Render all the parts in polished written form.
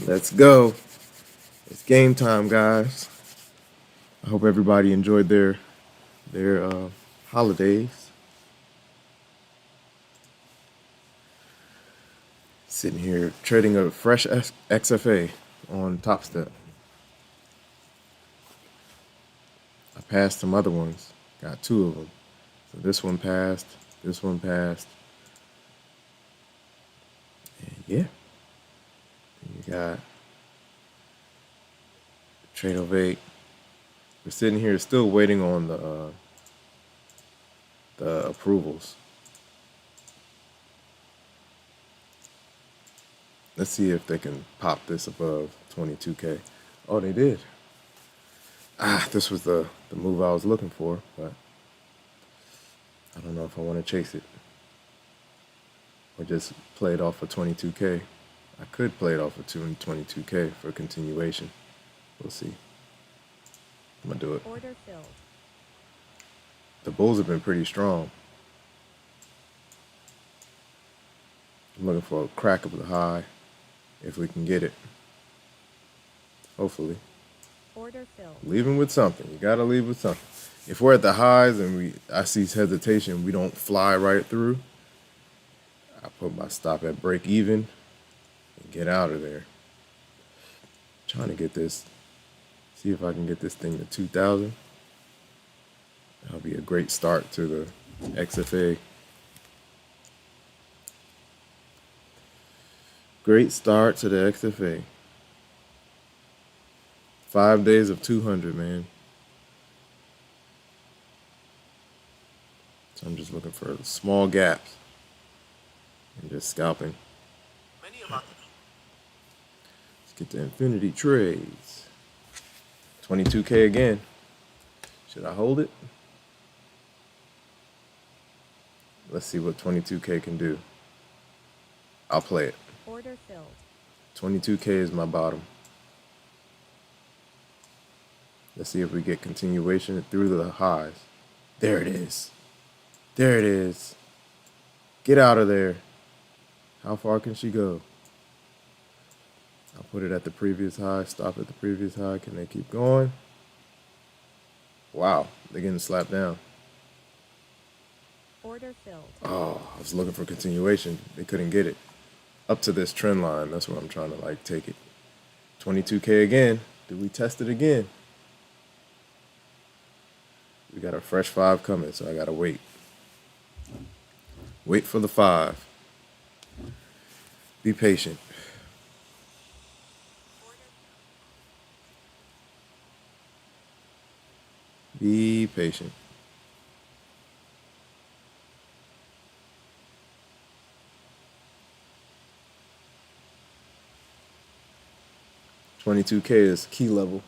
Let's go. It's game time, guys. I hope everybody enjoyed their holidays. Sitting here trading a fresh XFA on Topstep. I passed some other ones. Got two of them. So this one passed. This one passed. And yeah. You got Tradez. We're sitting here still waiting on the approvals. Let's see if they can pop this above 22K. Oh, they did. This was the move I was looking for, but I don't know if I want to chase it or just play it off for 22K. I could play it off for 22K for continuation. We'll see. I'm gonna do it. Order filled. The bulls have been pretty strong. I'm looking for a crack of the high, if we can get it. Hopefully. Order filled. Leaving with something. You gotta leave with something. If we're at the highs and I see hesitation, we don't fly right through, I put my stop at break even and get out of there. Trying to get this, see if I can get this thing to 2,000. That'll be a great start to the XFA. Great start to the XFA. 5 days of 200, man. So I'm just looking for small gaps and just scalping. Let's get the infinity trades. 22K again. Should I hold it? Let's see what 22K can do. I'll play it. Order filled. 22K is my bottom. Let's see if we get continuation through the highs. There it is. There it is. Get out of there. How far can she go? I'll put it at the previous high, stop at the previous high. Can they keep going? Wow, they're getting slapped down. Order filled. Oh, I was looking for continuation. They couldn't get it. Up to this trend line. That's where I'm trying to take it. 22K again. Do we test it again? We got a fresh 5 coming, so I gotta wait. Wait for the 5. Be patient. Be patient. $22K is key level.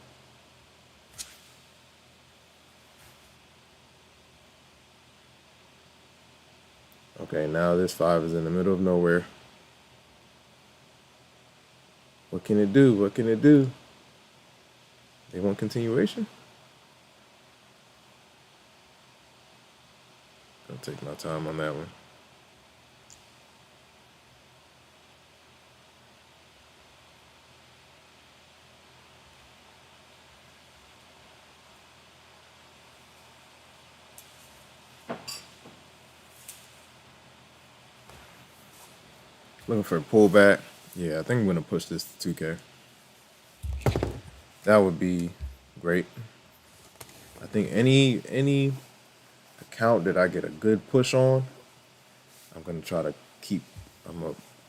Okay, now this 5 is in the middle of nowhere. What can it do? What can it do? They want continuation? I'll take my time on that one. Looking for a pullback. Yeah, I think I'm gonna push this to 2K. That would be great. I think any account that I get a good push on, I'm gonna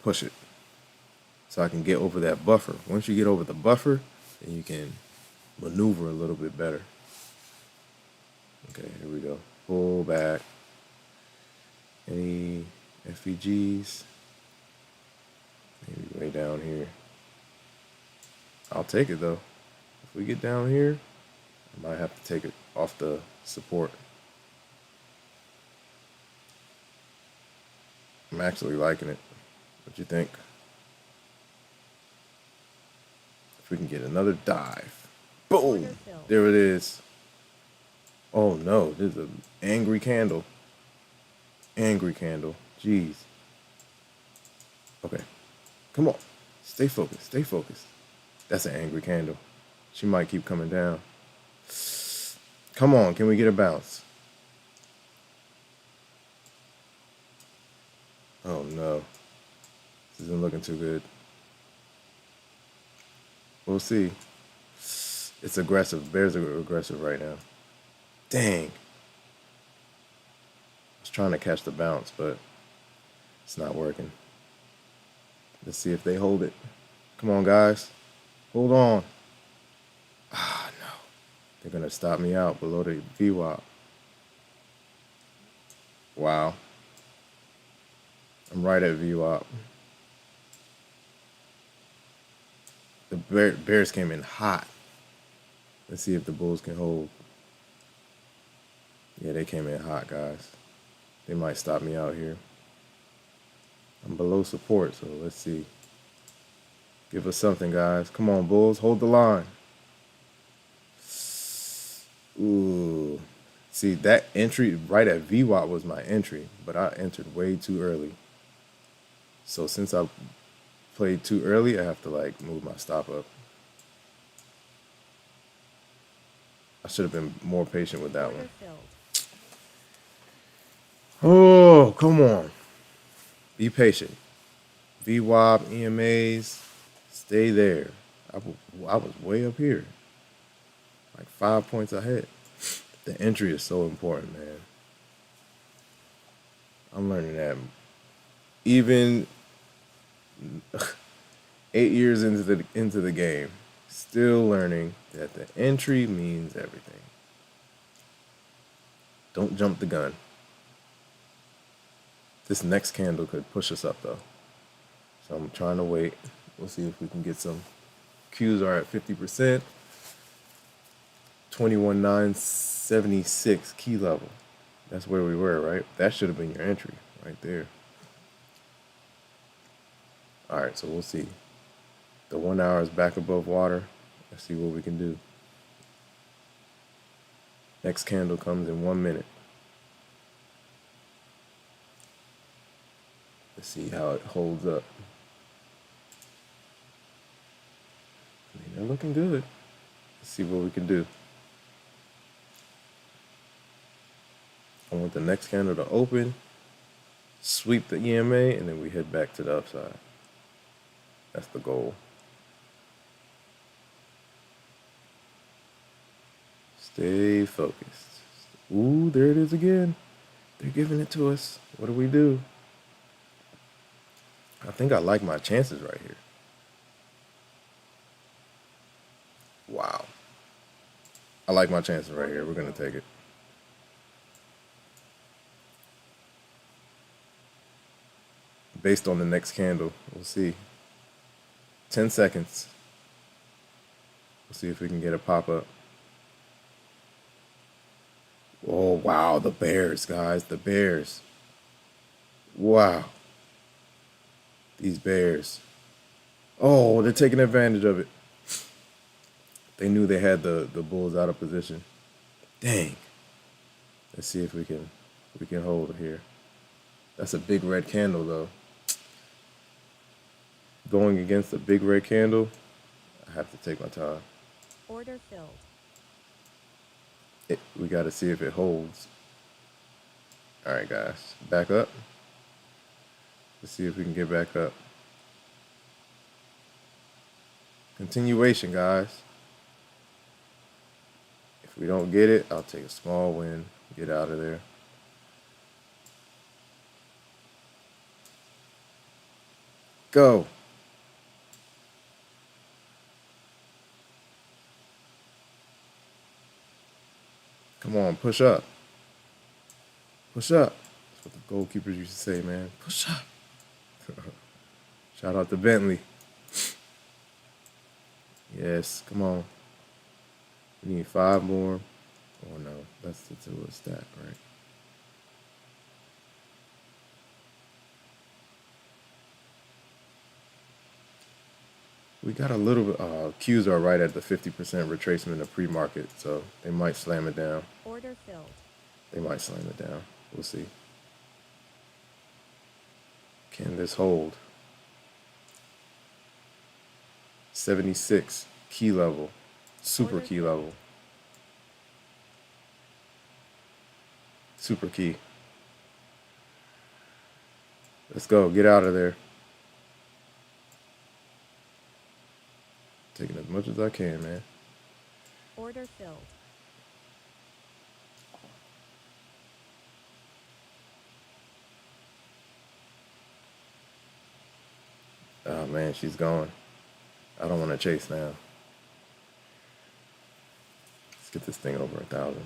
push it so I can get over that buffer. Once you get over the buffer, then you can maneuver a little bit better. Okay, here we go. Pull back. Any FEGs? Maybe way down here. I'll take it though. If we get down here, I might have to take it off the support. I'm actually liking it. What you think? If we can get another dive. Boom! There it is. Oh no, there's an angry candle. Angry candle. Jeez. Okay. Come on. Stay focused. Stay focused. That's an angry candle. She might keep coming down. Come on, can we get a bounce? Oh no. This isn't looking too good. We'll see. It's aggressive. Bears are aggressive right now. Dang. I was trying to catch the bounce, but it's not working. Let's see if they hold it. Come on, guys. Hold on. Ah, no. They're going to stop me out below the VWAP. Wow. I'm right at VWAP. The Bears came in hot. Let's see if the Bulls can hold. Yeah, they came in hot, guys. They might stop me out here. I'm below support, so let's see. Give us something, guys. Come on, Bulls. Hold the line. Ooh. See, that entry right at VWAP was my entry, but I entered way too early. So since I played too early, I have to like move my stop up. I should have been more patient with that Order one. filled. Oh, come on. Be patient. VWAP, EMAs, stay there. I was way up here, like 5 points ahead. The entry is so important, man. I'm learning that. Even 8 years into the game, still learning that the entry means everything. Don't jump the gun. This next candle could push us up though. So I'm trying to wait. We'll see if we can get some. Qs are at 50%. 21,976 key level. That's where we were, right? That should have been your entry right there. All right, so we'll see. The 1 hour is back above water. Let's see what we can do. Next candle comes in 1 minute. Let's see how it holds up. I mean, they're looking good. Let's see what we can do. I want the next candle to open, sweep the EMA, and then we head back to the upside. That's the goal. Stay focused. Ooh, there it is again. They're giving it to us. What do we do? I think I like my chances right here. Wow. I like my chances right here. We're going to take it. Based on the next candle, we'll see. 10 seconds. We'll see if we can get a pop-up. Oh, wow, the Bears, guys, the Bears. Wow. These Bears. Oh, they're taking advantage of it. They knew they had the Bulls out of position. Dang. Let's see if we can hold it here. That's a big red candle, though. Going against a big red candle, I have to take my time. Order filled. We got to see if it holds. All right, guys, back up. Let's see if we can get back up. Continuation, guys. If we don't get it, I'll take a small win, get out of there. Go. Come on, push up. Push up. That's what the goalkeepers used to say, man. Push up. Shout out to Bentley. Yes, come on. We need 5 more. Oh no, that's the 2 of stack, right? We got a little bit. Qs are right at the 50% retracement of pre-market, so they might slam it down. Order filled. They might slam it down. We'll see. Can this hold? 76 key level, super Order key filled. level, super key. Let's go. Get out of there. Taking as much as I can, man. Order filled. Oh man, she's gone. I don't want to chase now. Let's get this thing over 1,000.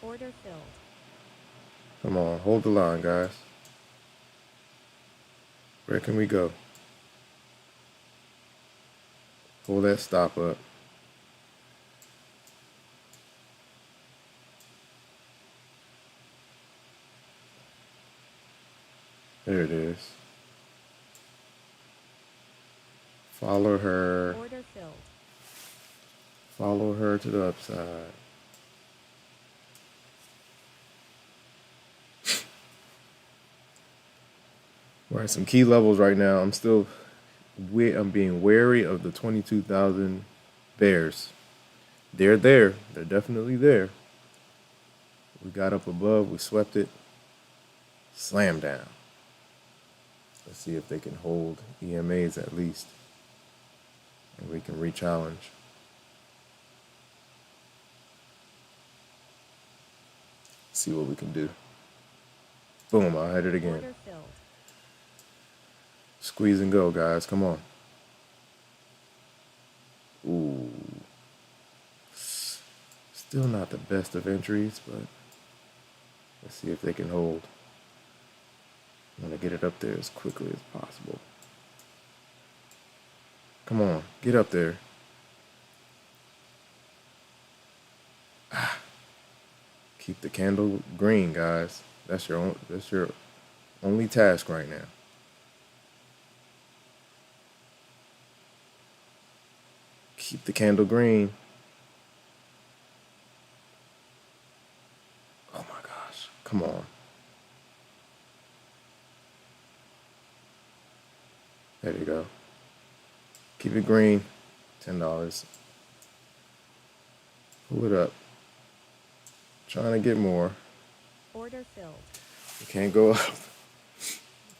Order filled. Come on, hold the line, guys. Where can we go? Pull that stop up. There it is. Follow her. Order filled. Follow her to the upside. We're at some key levels right now. I'm being wary of the 22,000 bears. They're there. They're definitely there. We got up above. We swept it. Slam down. Let's see if they can hold EMAs at least. And we can re-challenge. See what we can do. Boom, I hit it again. Order filled. Squeeze and go, guys. Come on. Ooh. Still not the best of entries, but let's see if they can hold. I'm going to get it up there as quickly as possible. Come on, get up there. Keep the candle green, guys. That's your only task right now. Keep the candle green. Oh my gosh. Come on. There you go. Keep it green. $10. Pull it up. Trying to get more. Order filled. We can't go up.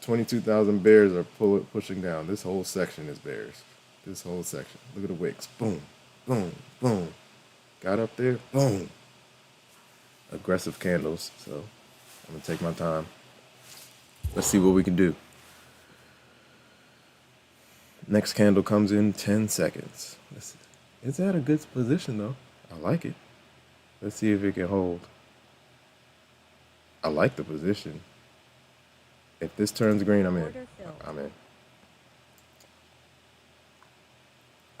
22,000 bears are pushing down. This whole section is bears. This whole section. Look at the wicks. Boom, boom, boom. Got up there. Boom. Aggressive candles. So I'm going to take my time. Let's see what we can do. Next candle comes in 10 seconds. It's at a good position, though. I like it. Let's see if it can hold. I like the position. If this turns green, I'm in. Order filled. I'm in.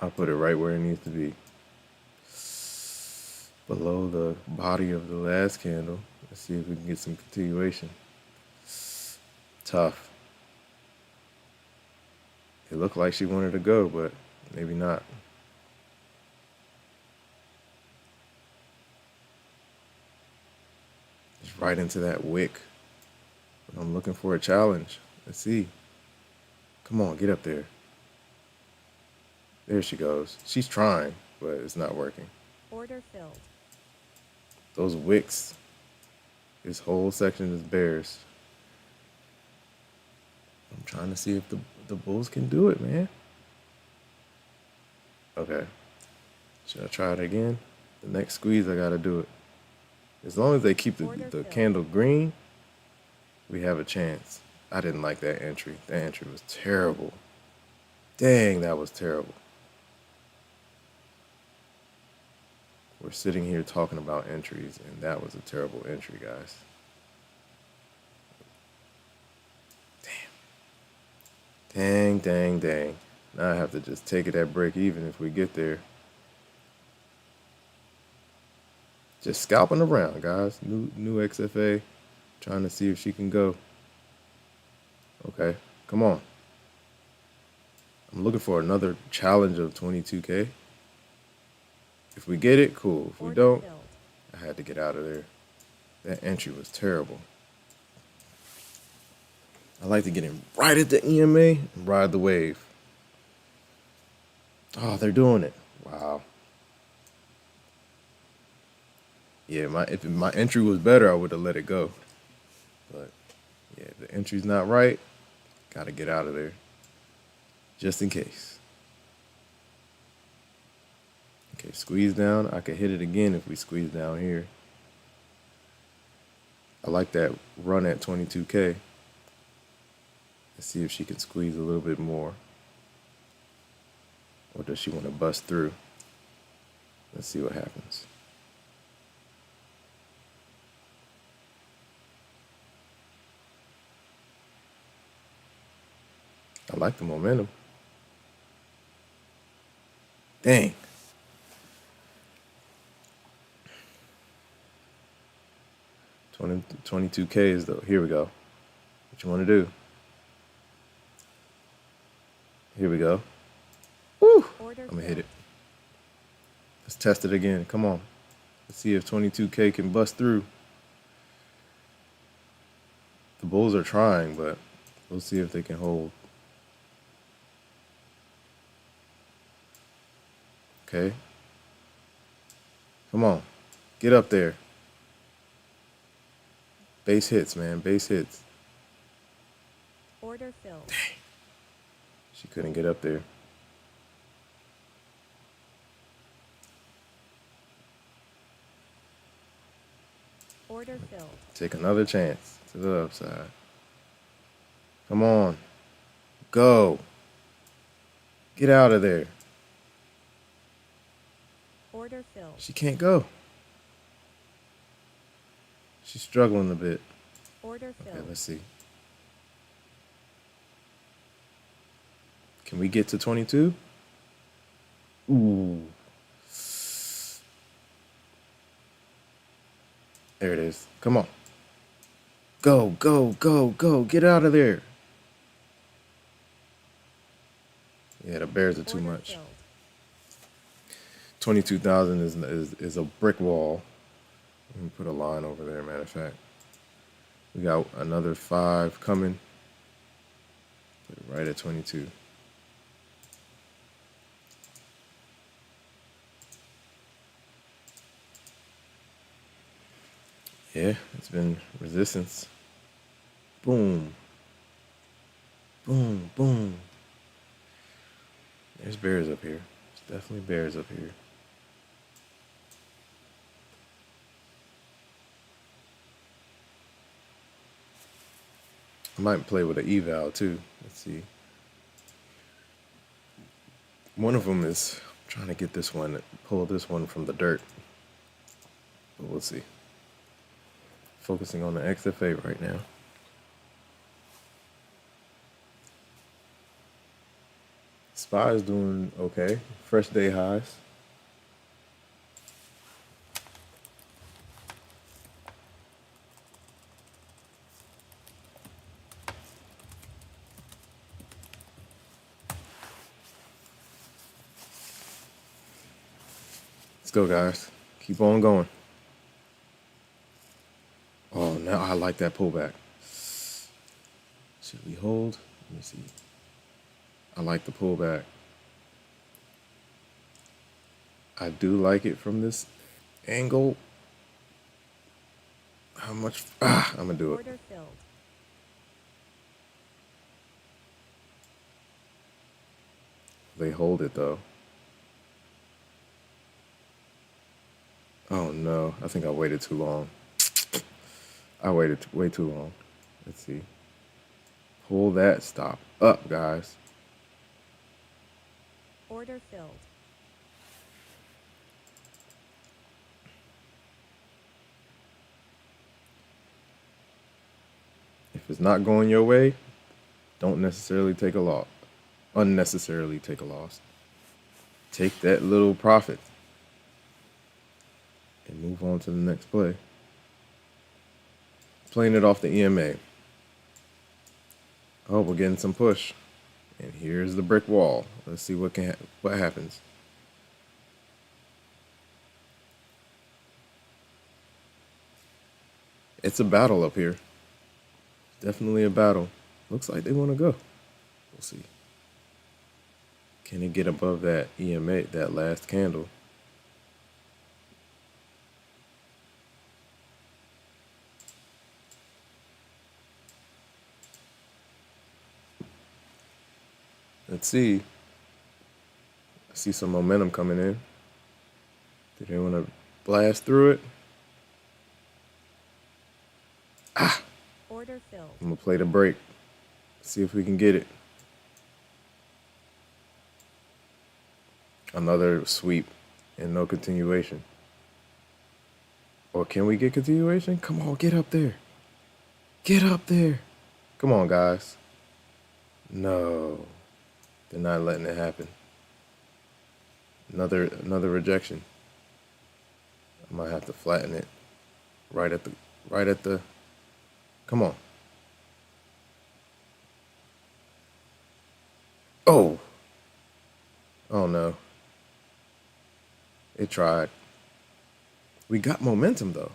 I'll put it right where it needs to be. Below the body of the last candle. Let's see if we can get some continuation. Tough. It looked like she wanted to go, but maybe not. Just right into that wick. But I'm looking for a challenge. Let's see. Come on, get up there. There she goes. She's trying, but it's not working. Order filled. Those wicks, this whole section is bears. I'm trying to see if the bulls can do it, man. Okay. Should I try it again? The next squeeze, I gotta do it. As long as they keep the candle green, we have a chance. I didn't like that entry. That entry was terrible. Dang, that was terrible. We're sitting here talking about entries, and that was a terrible entry, guys. Damn. Dang, dang, dang. Now I have to just take it at break even if we get there. Just scalping around, guys. New XFA. Trying to see if she can go. Okay, come on. I'm looking for another challenge of 22K. If we get it, cool. If we Order don't, filled. I had to get out of there. That entry was terrible. I like to get in right at the EMA and ride the wave. Oh, they're doing it. Wow. Yeah, if my entry was better, I would have let it go. But yeah, if the entry's not right, gotta get out of there. Just in case. Okay, squeeze down. I could hit it again if we squeeze down here. I like that run at 22K. Let's see if she can squeeze a little bit more. Or does she want to bust through? Let's see what happens. I like the momentum. Dang. $22K is though. Here we go. What you want to do? Here we go. Woo! I'm gonna hit it. Let's test it again. Come on. Let's see if 22K can bust through. The bulls are trying, but we'll see if they can hold. Okay. Come on. Get up there. Base hits, man. Base hits. Order filled. Dang. She couldn't get up there. Order filled. Take another chance to the upside. Come on. Go. Get out of there. Order filled. She can't go. She's struggling a bit. Order Okay, filled. let's see. Can we get to 22? Ooh. There it is. Come on. Go, go, go, go. Get out of there. Yeah, the bears are too Order much. filled. 22,000 is a brick wall. Let me put a line over there, matter of fact. We got another 5 coming. Put it right at 22. Yeah, it's been resistance. Boom. Boom, boom. There's bears up here. There's definitely bears up here. I might play with an eval too. Let's see. One of them is trying to get this one, pull this one from the dirt. But we'll see. Focusing on the XFA right now. SPY is doing okay. Fresh day highs. Let's go, guys. Keep on going. Oh, now I like that pullback. Should we hold? Let me see. I like the pullback. I do like it from this angle. How much? I'm gonna do it. Order filled. They hold it though. Oh no, I think I waited too long. I waited way too long. Let's see. Pull that stop up, guys. Order filled. If it's not going your way, don't necessarily take a loss. Unnecessarily take a loss. Take that little profit and move on to the next play. Playing it off the EMA. Oh, we're getting some push. And here's the brick wall. Let's see what happens. It's a battle up here. Definitely a battle. Looks like they want to go. We'll see. Can it get above that EMA, that last candle? Let's see. I see some momentum coming in. Do they want to blast through it? Ah! Order filled. I'm going to play the break. See if we can get it. Another sweep and no continuation. Or can we get continuation? Come on, get up there. Get up there. Come on, guys. No. They're not letting it happen. Another rejection. I might have to flatten it right at the come on. Oh. Oh no. It tried. We got momentum though.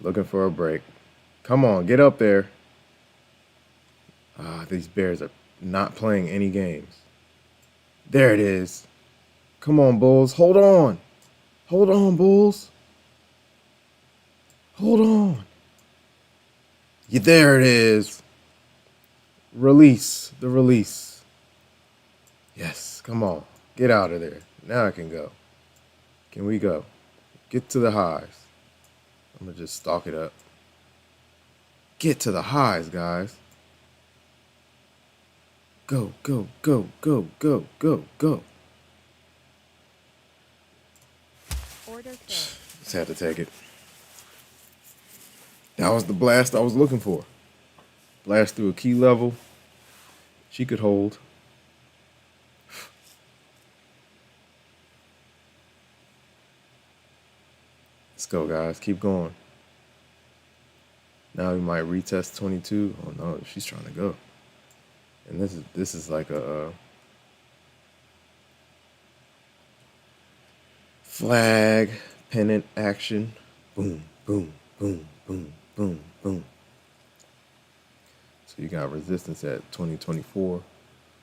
Looking for a break. Come on, get up there. These Bears are not playing any games. There it is. Come on, Bulls. Hold on. Hold on, Bulls. Hold on. Yeah, there it is. Release. The release. Yes, come on. Get out of there. Now I can go. Can we go? Get to the highs. I'm going to just stalk it up. Get to the highs, guys. Go, go, go, go, go, go, go. Order filled. Just had to take it. That was the blast I was looking for. Blast through a key level. She could hold. Let's go, guys. Keep going. Now we might retest 22. Oh no, she's trying to go. And this is like a flag pennant action. Boom, boom, boom, boom, boom, boom. So you got resistance at 2024,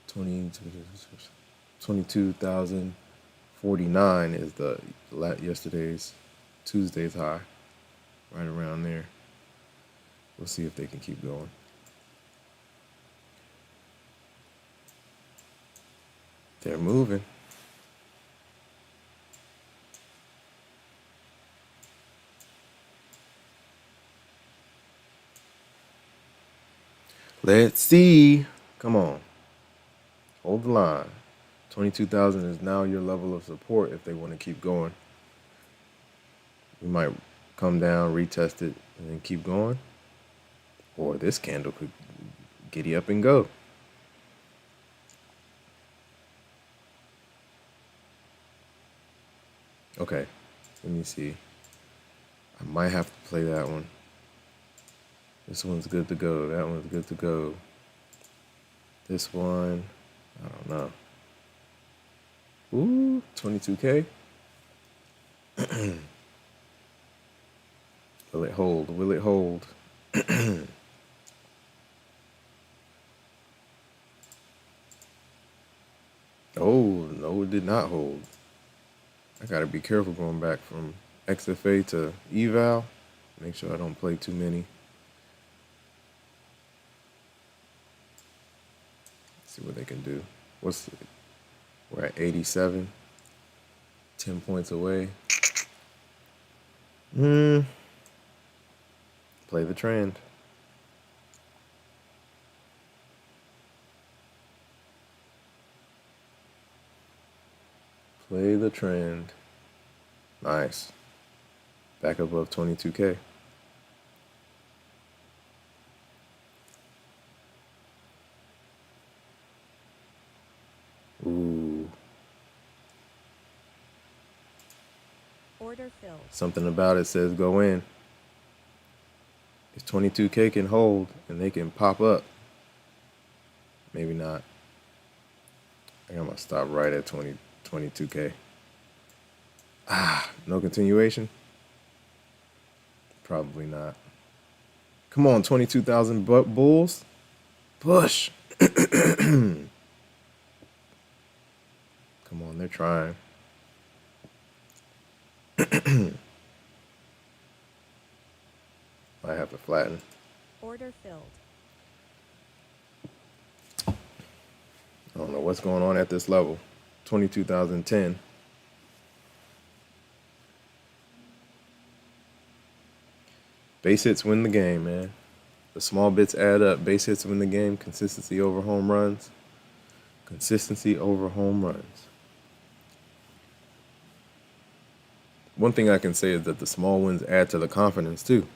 22,049 is the yesterday's Tuesday's high, right around there. We'll see if they can keep going. They're moving. Let's see. Come on. Hold the line. 22,000 is now your level of support if they want to keep going. We might come down, retest it, and then keep going. Or this candle could giddy up and go. Okay, let me see. I might have to play that one. This one's good to go. That one's good to go. This one, I don't know. Ooh, 22K. Will it hold? Will it hold? Oh, no, it did not hold. I gotta be careful going back from XFA to eval. Make sure I don't play too many. See what they can do. We're at 87. 10 points away. Play the trend. Play the trend. Nice. Back above 22K. Ooh. Order filled. Something about it says go in. If 22K can hold and they can pop up, maybe not. I think I'm gonna stop right at 22K. No continuation? Probably not. Come on, 22,000 bulls. Push. Come on, they're trying. I have to flatten. Order filled. I don't know what's going on at this level. 22,010. Base hits win the game, man. The small bits add up. Base hits win the game. Consistency over home runs. Consistency over home runs. One thing I can say is that the small wins add to the confidence too.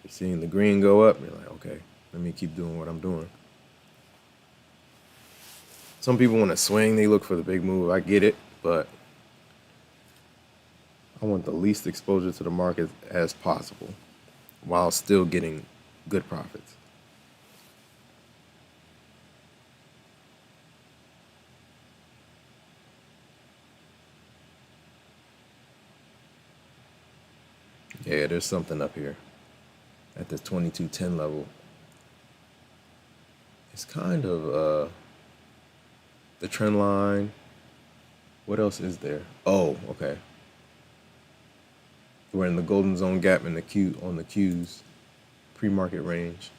You're seeing the green go up, you're like, okay, let me keep doing what I'm doing. Some people want to swing, they look for the big move. I get it, but I want the least exposure to the market as possible while still getting good profits. Yeah, there's something up here at this 2210 level. It's kind of the trend line. What else is there? Oh, okay. We're in the golden zone gap in the Q on the Q's pre-market range.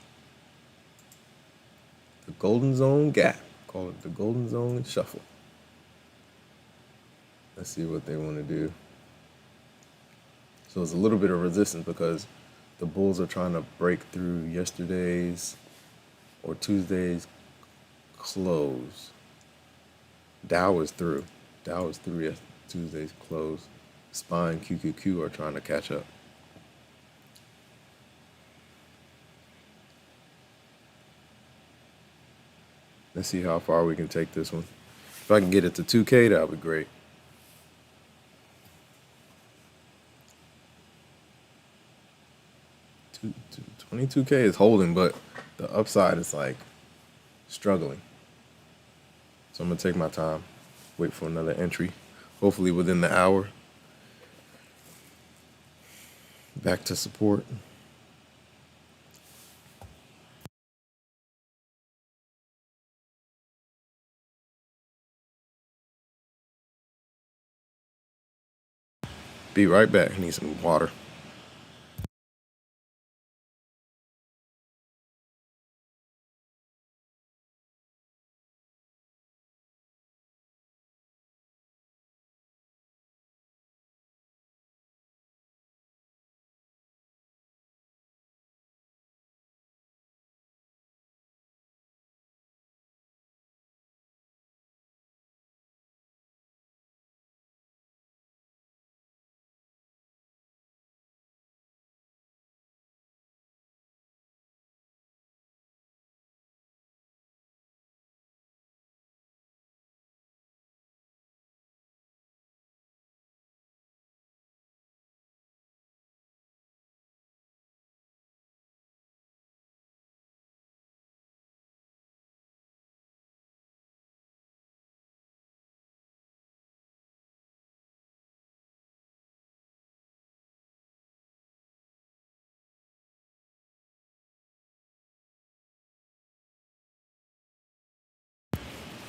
The golden zone gap. Call it the golden zone shuffle. Let's see what they want to do. So it's a little bit of resistance because the bulls are trying to break through yesterday's or Tuesday's close. Dow is through. Dow is through Tuesday's close. SPY and QQQ are trying to catch up. Let's see how far we can take this one. If I can get it to 2K, that would be great. 22K is holding, but the upside is like struggling. So I'm gonna take my time, wait for another entry, hopefully within the hour. Back to support. Be right back. I need some water.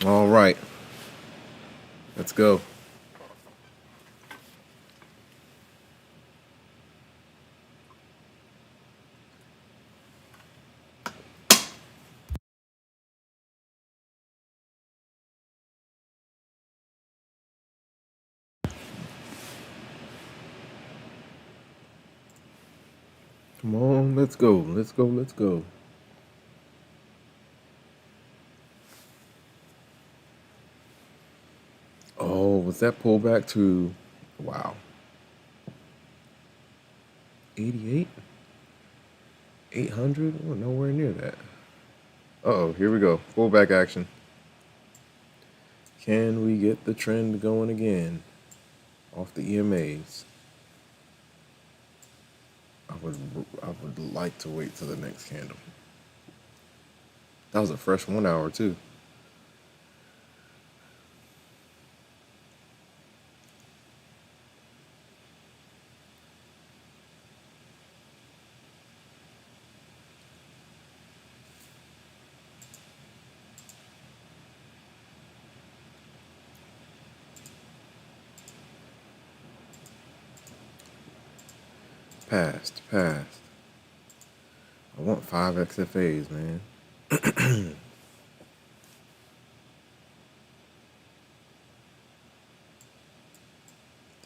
All right. Let's go. Come on, let's go. Let's go. Let's go. Oh, was that pullback to, wow, 88? 800? Oh, nowhere near that. Uh-oh, here we go. Pullback action. Can we get the trend going again off the EMAs? I would like to wait till the next candle. That was a fresh 1 hour too. Passed. I want 5 XFAs, man.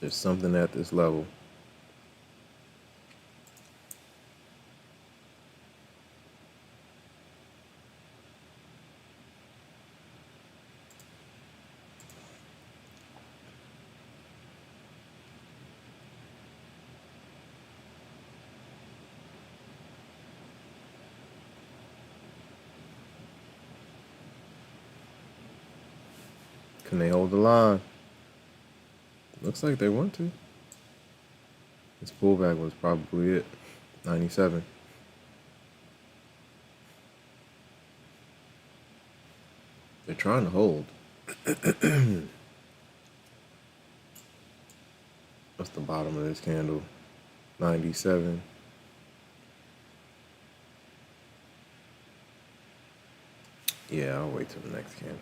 There's something at this level. Can they hold the line? Looks like they want to. This pullback was probably it. 97. They're trying to hold. What's the bottom of this candle? 97. Yeah, I'll wait till the next candle.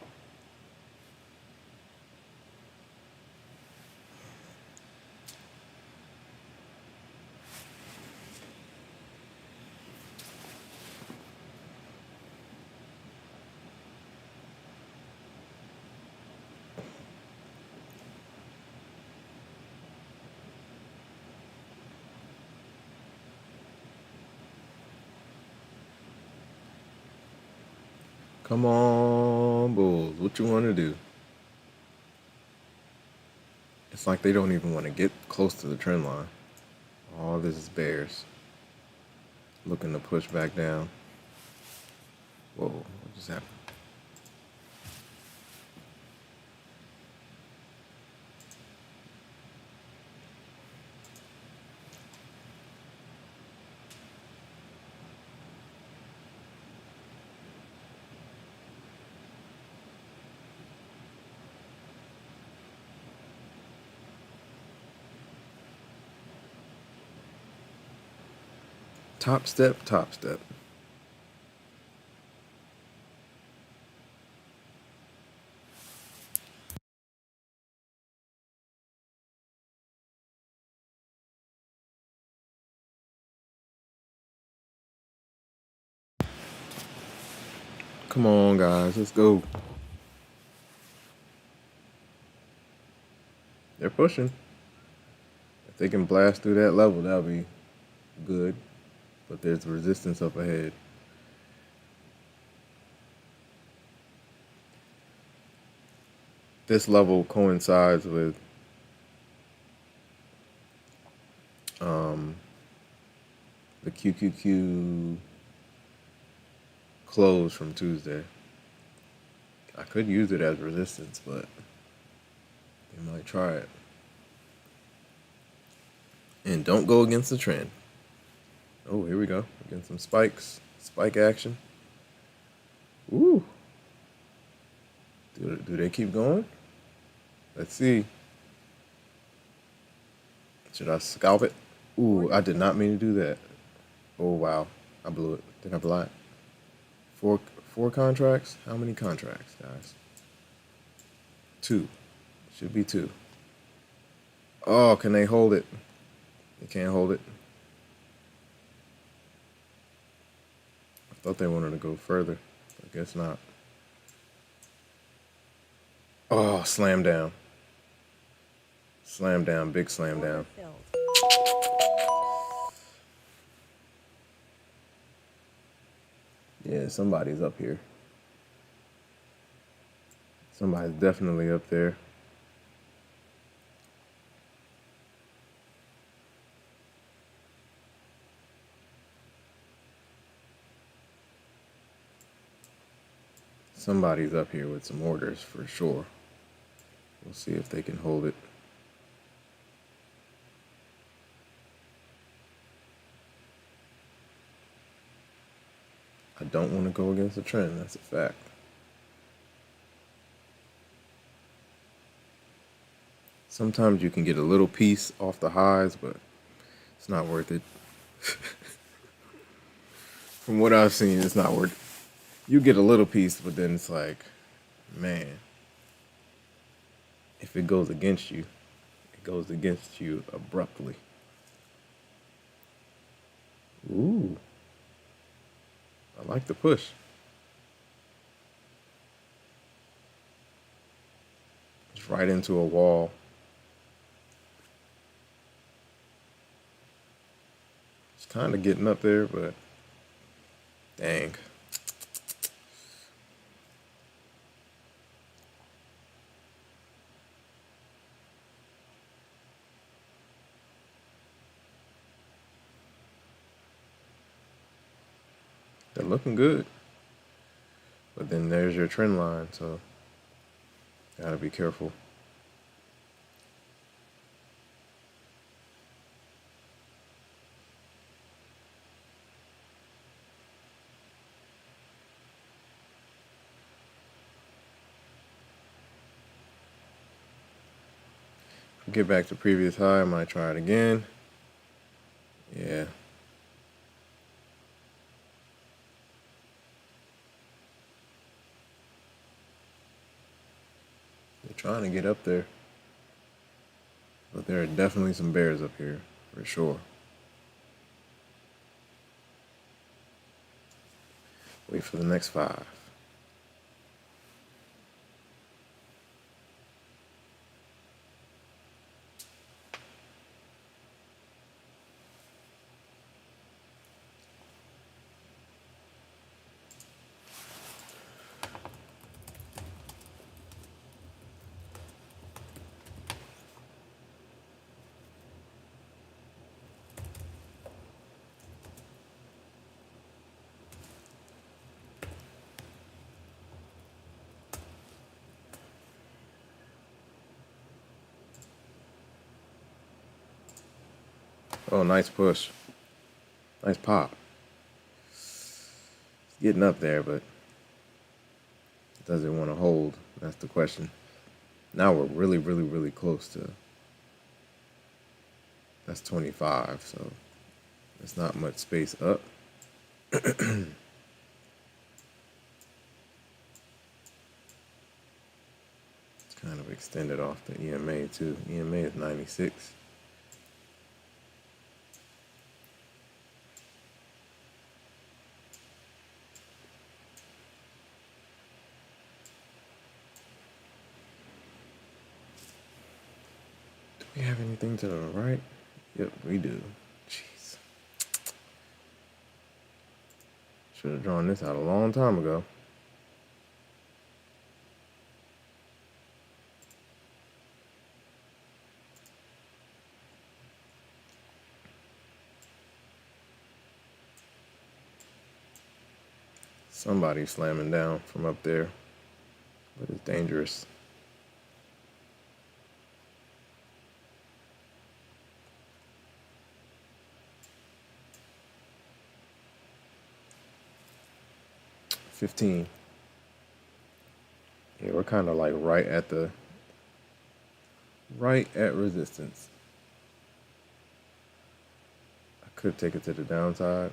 Come on, bulls. What you want to do? It's like they don't even want to get close to the trend line. All this is bears. Looking to push back down. Whoa, what just happened? Topstep. Come on, guys, let's go. They're pushing. If they can blast through that level, that'll be good. But there's resistance up ahead. This level coincides with the QQQ close from Tuesday. I could use it as resistance, but you might try it. And don't go against the trend. Oh, here we go. Getting some spikes. Spike action. Ooh. Do they keep going? Let's see. Should I scalp it? Ooh, I did not mean to do that. Oh, wow. I blew it. Did I blow it? Four contracts? How many contracts, guys? 2. Should be 2. Oh, can they hold it? They can't hold it. I thought they wanted to go further. I guess not. Oh, slam down. Slam down, big slam down. Yeah, somebody's up here. Somebody's definitely up there. Somebody's up here with some orders for sure. We'll see if they can hold it. I don't want to go against the trend. That's a fact. Sometimes you can get a little piece off the highs, but it's not worth it. From what I've seen, it's not worth it. You get a little piece, but then it's like, man, if it goes against you, it goes against you abruptly. Ooh, I like the push. It's right into a wall. It's kind of getting up there, but dang. They're looking good. But then there's your trend line, so gotta be careful. Get back to previous high, I might try it again. Yeah. They're trying to get up there. But there are definitely some bears up here, for sure. Wait for the next 5. Oh, nice push. Nice pop. It's getting up there, but does it want to hold? That's the question. Now we're really, really, really close to. That's 25, so there's not much space up. It's kind of extended off the EMA too. EMA is 96. Do we have anything to the right? Yep, we do. Jeez. Should have drawn this out a long time ago. Somebody's slamming down from up there, but it's dangerous. $15. Yeah, we're kind of like right at resistance. I could take it to the downside,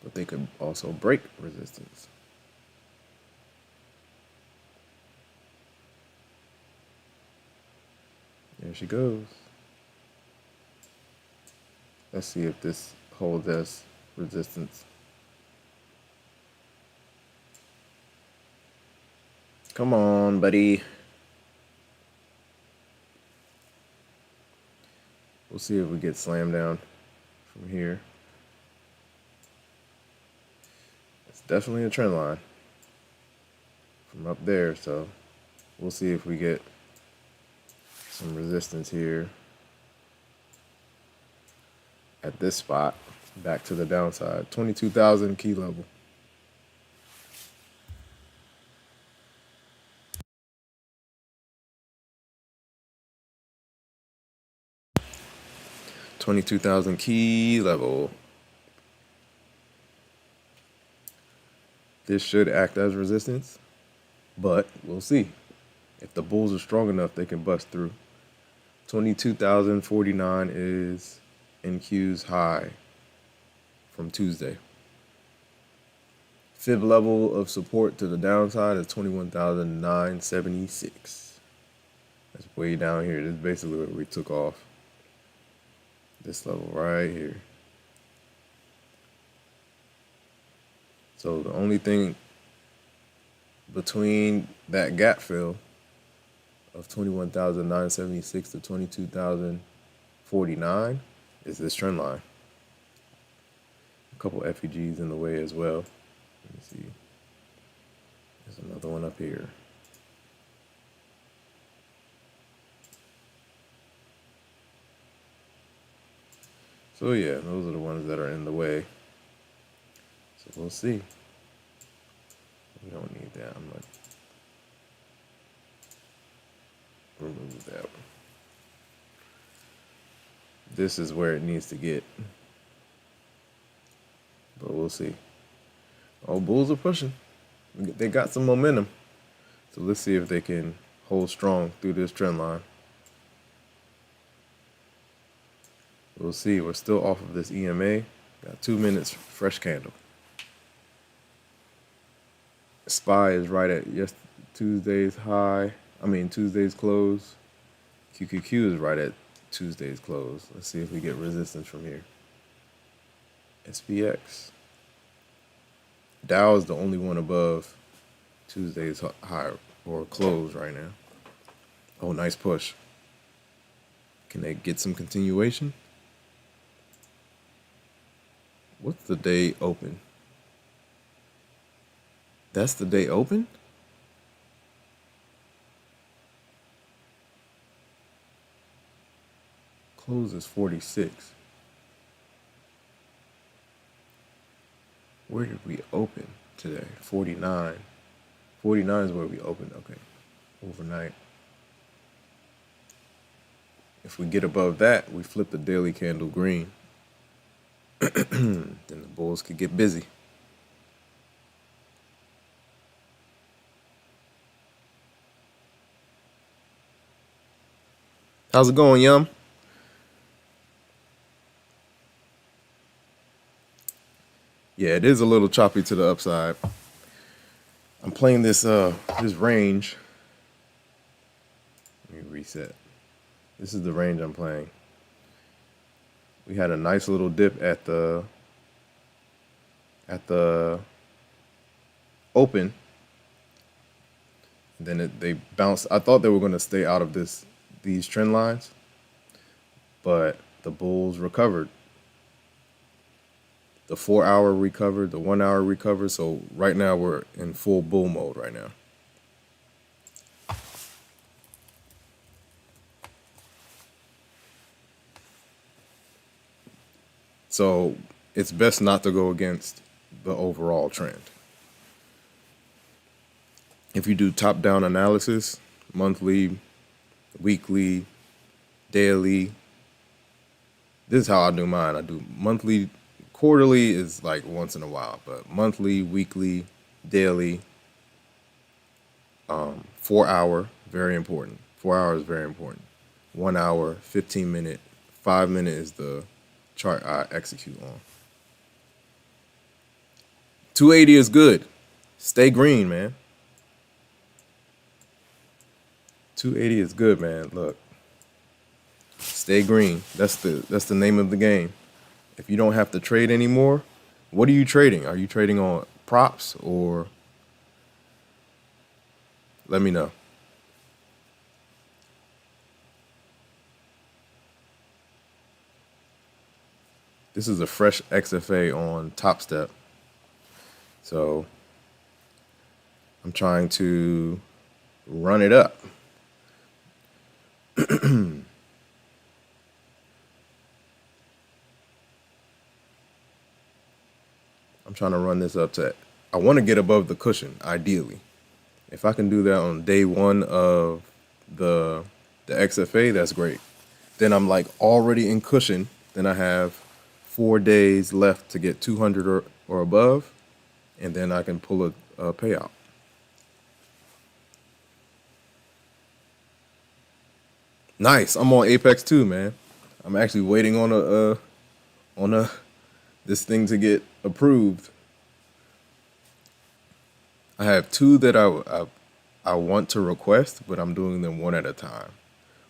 but they could also break resistance. There she goes. Let's see if this holds as resistance. Come on, buddy. We'll see if we get slammed down from here. It's definitely a trend line from up there, so we'll see if we get some resistance here at this spot, back to the downside. 22,000 key level. $22,000 key level. This should act as resistance, but we'll see. If the bulls are strong enough, they can bust through. 22,049 is NQ's high from Tuesday. Fib level of support to the downside is 21,976. That's way down here. This is basically where we took off. This level right here. So the only thing between that gap fill of 21,976 to 22,049 is this trend line. A couple FEGs in the way as well. Let me see. There's another one up here. So yeah, those are the ones that are in the way. So we'll see. We don't need that. I'm gonna remove that one. This is where it needs to get. But we'll see. Oh, bulls are pushing. They got some momentum. So let's see if they can hold strong through this trend line. We'll see. We're still off of this EMA. Got 2 minutes fresh candle. SPY is right at Tuesday's high. Tuesday's close. QQQ is right at Tuesday's close. Let's see if we get resistance from here. SPX. Dow is the only one above Tuesday's high or close right now. Oh, nice push. Can they get some continuation? What's the day open? That's the day open? Close is 46. Where did we open today? 49. 49 is where we opened. Okay. Overnight. If we get above that, we flip the daily candle green. Then the bulls could get busy. How's it going, Yum? Yeah, it is a little choppy to the upside. I'm playing this this range. Let me reset. This is the range I'm playing. We had a nice little dip at the open. Then they bounced. I thought they were going to stay out of these trend lines, but the bulls recovered. The 4-hour recovered, the 1 hour recovered. So right now we're in full bull mode right now. So it's best not to go against the overall trend. If you do top-down analysis, monthly, weekly, daily, this is how I do mine. I do monthly. Quarterly is like once in a while, but monthly, weekly, daily, 4 hour, very important. 4 hours, very important. 1 hour, 15 minute, 5 minute is the chart I execute on. 280 is good. Stay green, man. 280 is good, man. Look, stay green. That's the name of the game. If you don't have to trade anymore, what are you trading? Are you trading on props or? Let me know. This is a fresh XFA on Topstep. So I'm trying to run it up. I'm trying to run this up to, I want to get above the cushion, ideally. If I can do that on day one of the XFA, that's great. Then I'm like already in cushion. Then I have 4 days left to get 200 or above. and then I can pull a payout. Nice. I'm on Apex too, man. I'm actually waiting on a this thing to get approved. I have two that I want to request, but I'm doing them one at a time.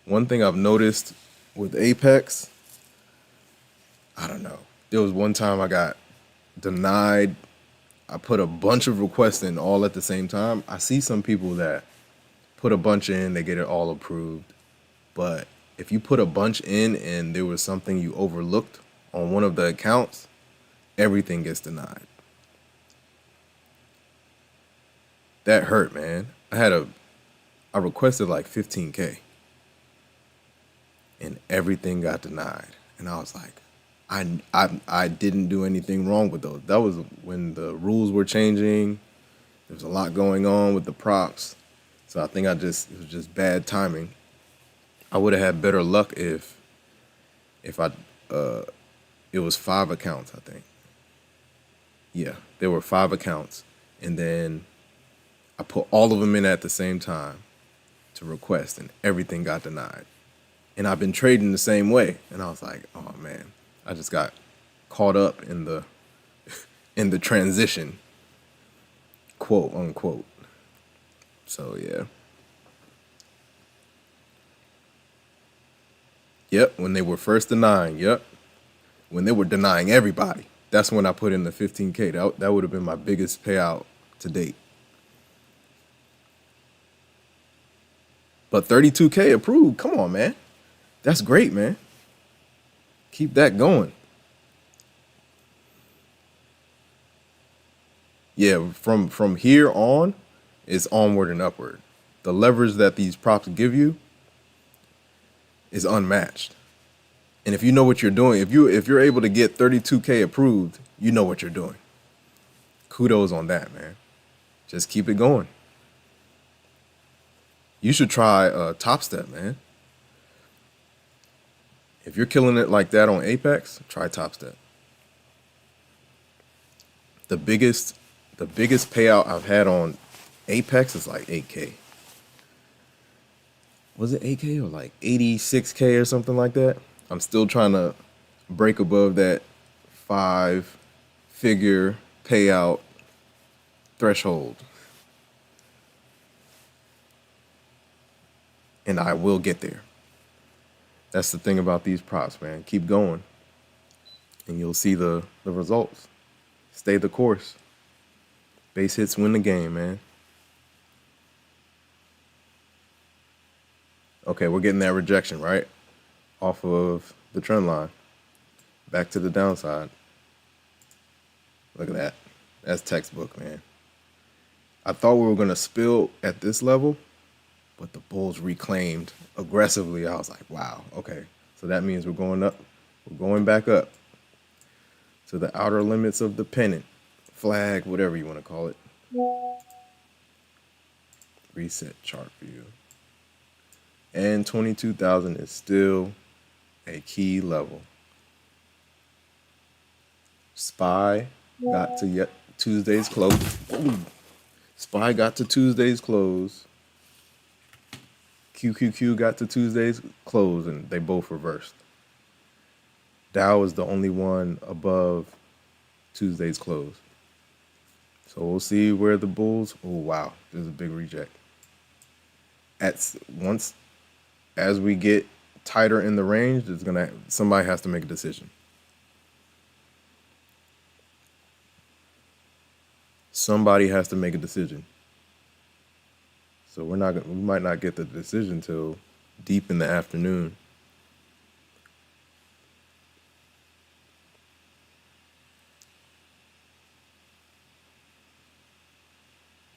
One thing I've noticed with Apex, I don't know. There was one time I got denied. I put a bunch of requests in all at the same time. I see some people that put a bunch in, they get it all approved. But if you put a bunch in and there was something you overlooked on one of the accounts, everything gets denied. That hurt, man. I requested like 15K and everything got denied. And I was like, I didn't do anything wrong with those. That was when the rules were changing. There was a lot going on with the props. So I think it was just bad timing. I would have had better luck if it was 5 accounts, I think. Yeah, there were 5 accounts. And then I put all of them in at the same time to request, and everything got denied. And I've been trading the same way. And I was like, oh man, I just got caught up in the transition, quote unquote. So yeah. Yep, when they were first denying, yep. When they were denying everybody, that's when I put in the 15K. That would have been my biggest payout to date. But 32K approved, come on, man. That's great, man. Keep that going. Yeah, from here on, it's onward and upward. The leverage that these props give you is unmatched. And if you know what you're doing, if you're able to get 32K approved, you know what you're doing. Kudos on that, man. Just keep it going. You should try Topstep, man. If you're killing it like that on Apex, try Topstep. The biggest payout I've had on Apex is like 8K. Was it 8K or like 86K or something like that? I'm still trying to break above that 5-figure payout threshold. And I will get there. That's the thing about these props, man. Keep going. And you'll see the results. Stay the course. Base hits win the game, man. Okay, we're getting that rejection, right? Off of the trend line. Back to the downside. Look at that. That's textbook, man. I thought we were going to spill at this level, but the bulls reclaimed aggressively. I was like, wow, okay. So that means we're going up. We're going back up to the outer limits of the pennant, flag, whatever you want to call it. Reset chart view. And 22,000 is still a key level. SPY got to Tuesday's close. Ooh. SPY got to Tuesday's close. QQQ got to Tuesday's close, and they both reversed. Dow is the only one above Tuesday's close. So we'll see where the bulls. Oh wow, there's a big reject. As we get tighter in the range, somebody has to make a decision. Somebody has to make a decision. So we might not get the decision till deep in the afternoon.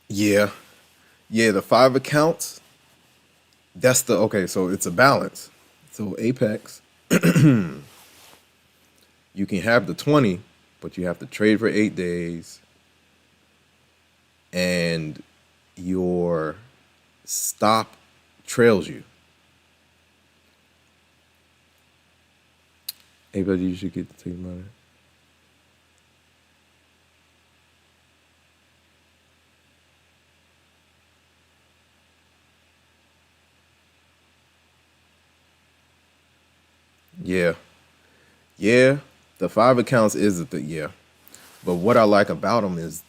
Yeah, the 5 accounts. Okay, so it's a balance. So Apex, you can have the 20, but you have to trade for 8 days. And your stop trails you. Apex, you should get to take money. Yeah. Yeah. The 5 accounts is the yeah. But what I like about them is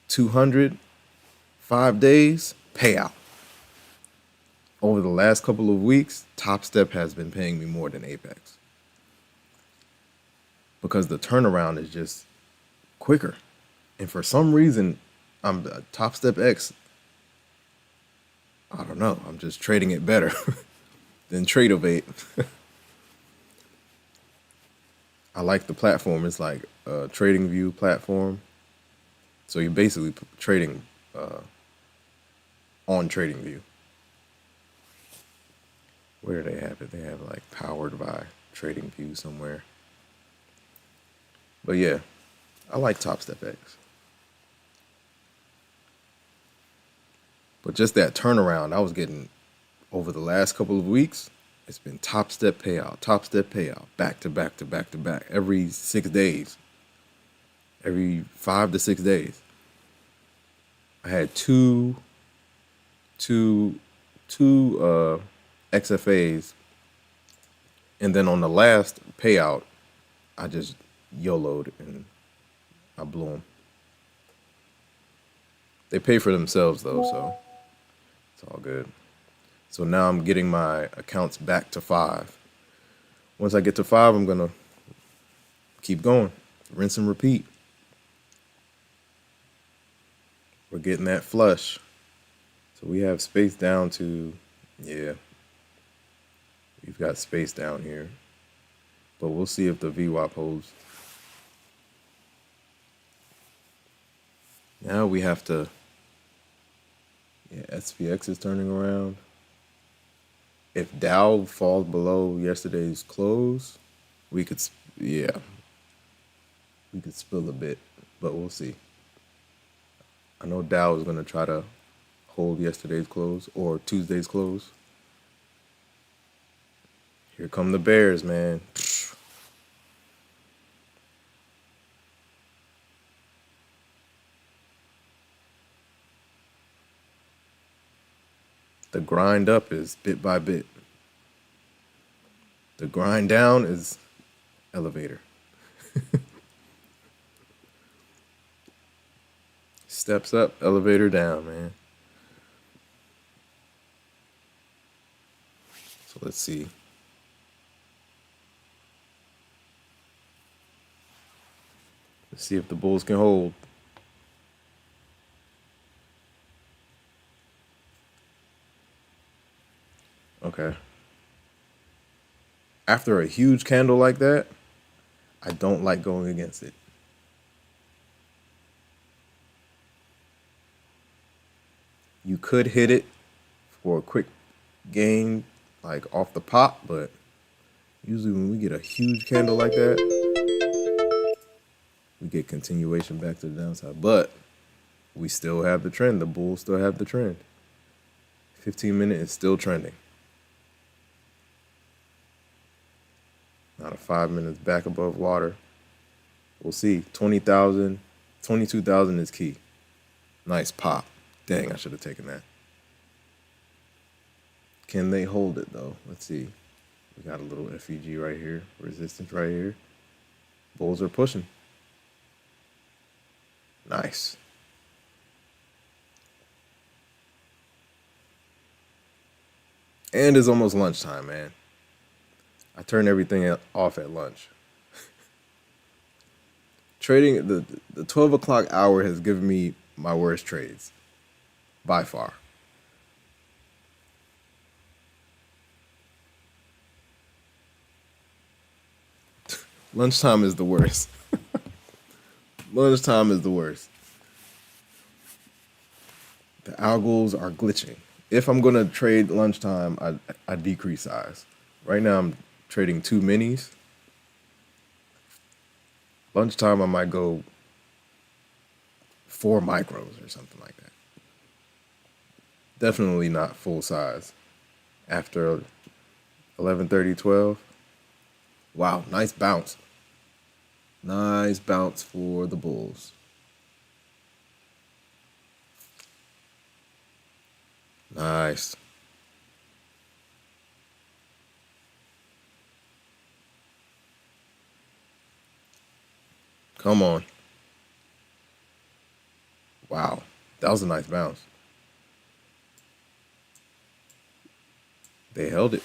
205 days payout. Over the last couple of weeks, Topstep has been paying me more than Apex because the turnaround is just quicker. And for some reason, I'm Topstep X. I don't know. I'm just trading it better than Tradovate. I like the platform. It's like a trading view platform. So you're basically trading on trading view. Where do they have it? They have like powered by trading view somewhere. But yeah, I like Topstep X. But just that turnaround I was getting over the last couple of weeks, it's been Topstep payout, back to back to back to back, every 6 days, every 5 to 6 days. I had two XFAs, and then on the last payout, I just YOLO'd and I blew them. They pay for themselves though, so it's all good. So now I'm getting my accounts back to 5. Once I get to 5, I'm gonna keep going, rinse and repeat. We're getting that flush. So we have space down to, yeah, we've got space down here. But we'll see if the VWAP holds. Now we have to, yeah, SPX is turning around. If Dow falls below yesterday's close, we could, yeah, we could spill a bit, but we'll see. I know Dow is going to try to hold yesterday's close or Tuesday's close. Here come the bears, man. The grind up is bit by bit. The grind down is elevator. Steps up, elevator down, man. So let's see. Let's see if the Bulls can hold. Okay. After a huge candle like that, I don't like going against it. You could hit it for a quick gain, like off the pop, but usually when we get a huge candle like that, we get continuation back to the downside. But we still have the trend. The Bulls still have the trend. 15-minute is still trending. Not a 5 minutes back above water. We'll see. 20,000, 22,000 is key. Nice pop. Dang, I should have taken that. Can they hold it though? Let's see. We got a little FEG right here. Resistance right here. Bulls are pushing. Nice. And it's almost lunchtime, man. I turn everything off at lunch. Trading, the 12 o'clock hour has given me my worst trades. By far. Lunchtime is the worst. Lunchtime is the worst. The algos are glitching. If I'm gonna trade lunchtime, I decrease size. Right now I'm trading 2 minis. Lunchtime I might go 4 micros or something like that. Definitely not full size. After 11:30, 12. Wow, nice bounce. Nice bounce for the Bulls. Nice. Come on. Wow. That was a nice bounce. They held it.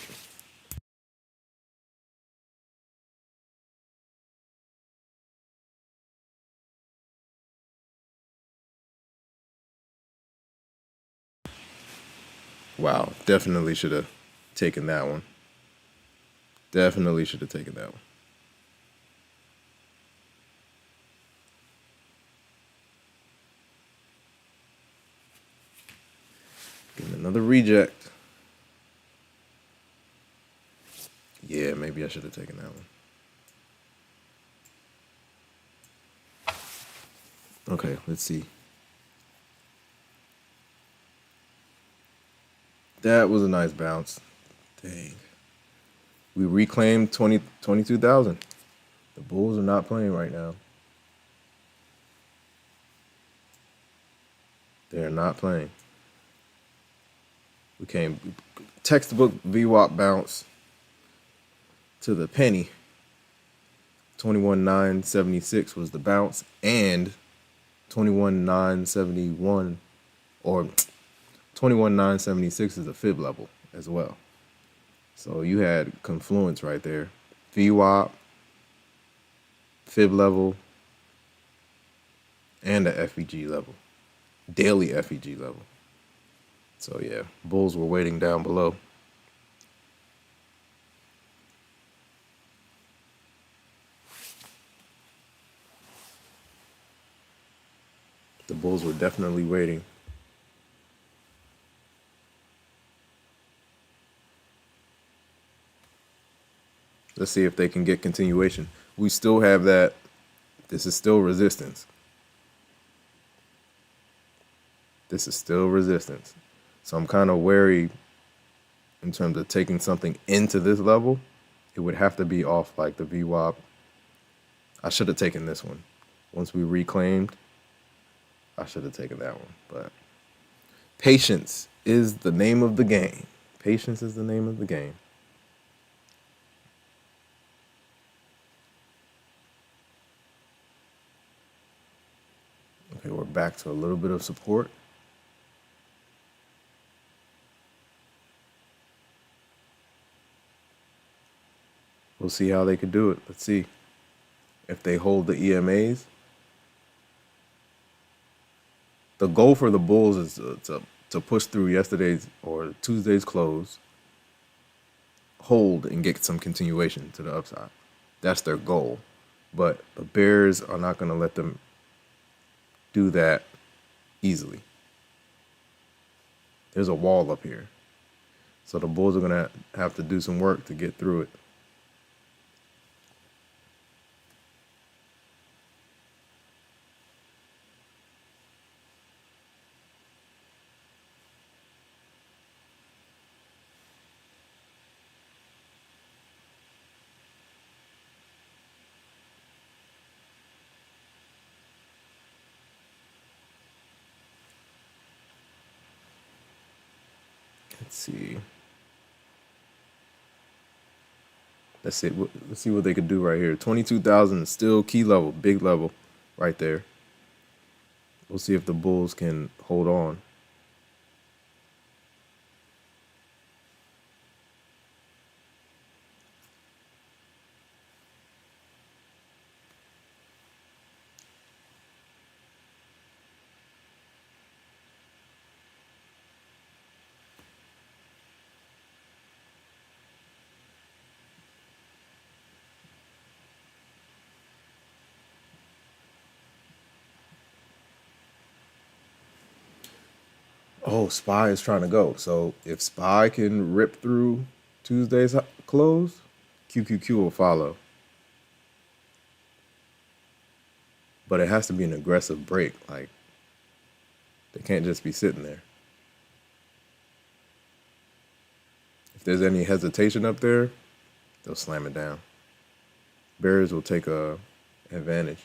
Wow. Definitely should have taken that one. Definitely should have taken that one. Getting another reject. Yeah, maybe I should have taken that one. Okay, let's see. That was a nice bounce. Dang. We reclaimed 22,000. The Bulls are not playing right now. They are not playing. We came textbook VWAP bounce to the penny. 21,976 was the bounce, and 21,971 or 21,976 is a fib level as well. So you had confluence right there. VWAP, fib level, and a FEG level. Daily FEG level. So yeah, Bulls were waiting down below. The Bulls were definitely waiting. Let's see if they can get continuation. We still have that. This is still resistance. This is still resistance. So I'm kind of wary in terms of taking something into this level. It would have to be off like the VWAP. I should have taken this one. Once we reclaimed, I should have taken that one. But patience is the name of the game. Patience is the name of the game. Okay, we're back to a little bit of support. We'll see how they could do it. Let's see if they hold the EMAs. The goal for the Bulls is to push through yesterday's or Tuesday's close, hold, and get some continuation to the upside. That's their goal. But the Bears are not going to let them do that easily. There's a wall up here. So the Bulls are going to have to do some work to get through it. Let's see. Let's see what they could do right here. 22,000 is still key level, big level right there. We'll see if the Bulls can hold on. Oh, SPY is trying to go. So if SPY can rip through Tuesday's close, QQQ will follow. But it has to be an aggressive break. Like, they can't just be sitting there. If there's any hesitation up there, they'll slam it down. Bears will take a advantage.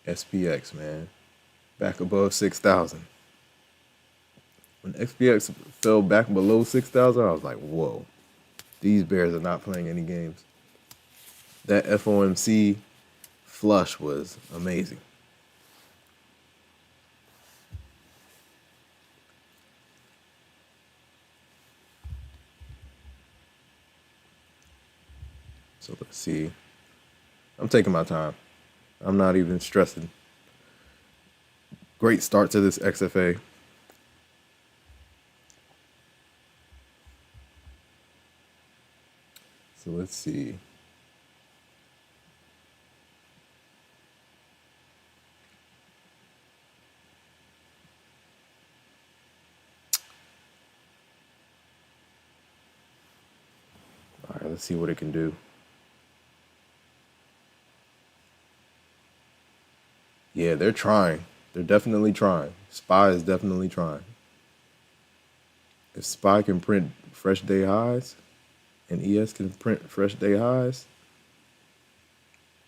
SPX, man. Back above 6,000. When XPX fell back below 6,000, I was like, whoa. These bears are not playing any games. That FOMC flush was amazing. So let's see. I'm taking my time. I'm not even stressing. Great start to this XFA. So let's see. All right, let's see what it can do. Yeah, they're trying. They're definitely trying. SPY is definitely trying. If SPY can print fresh day highs and ES can print fresh day highs,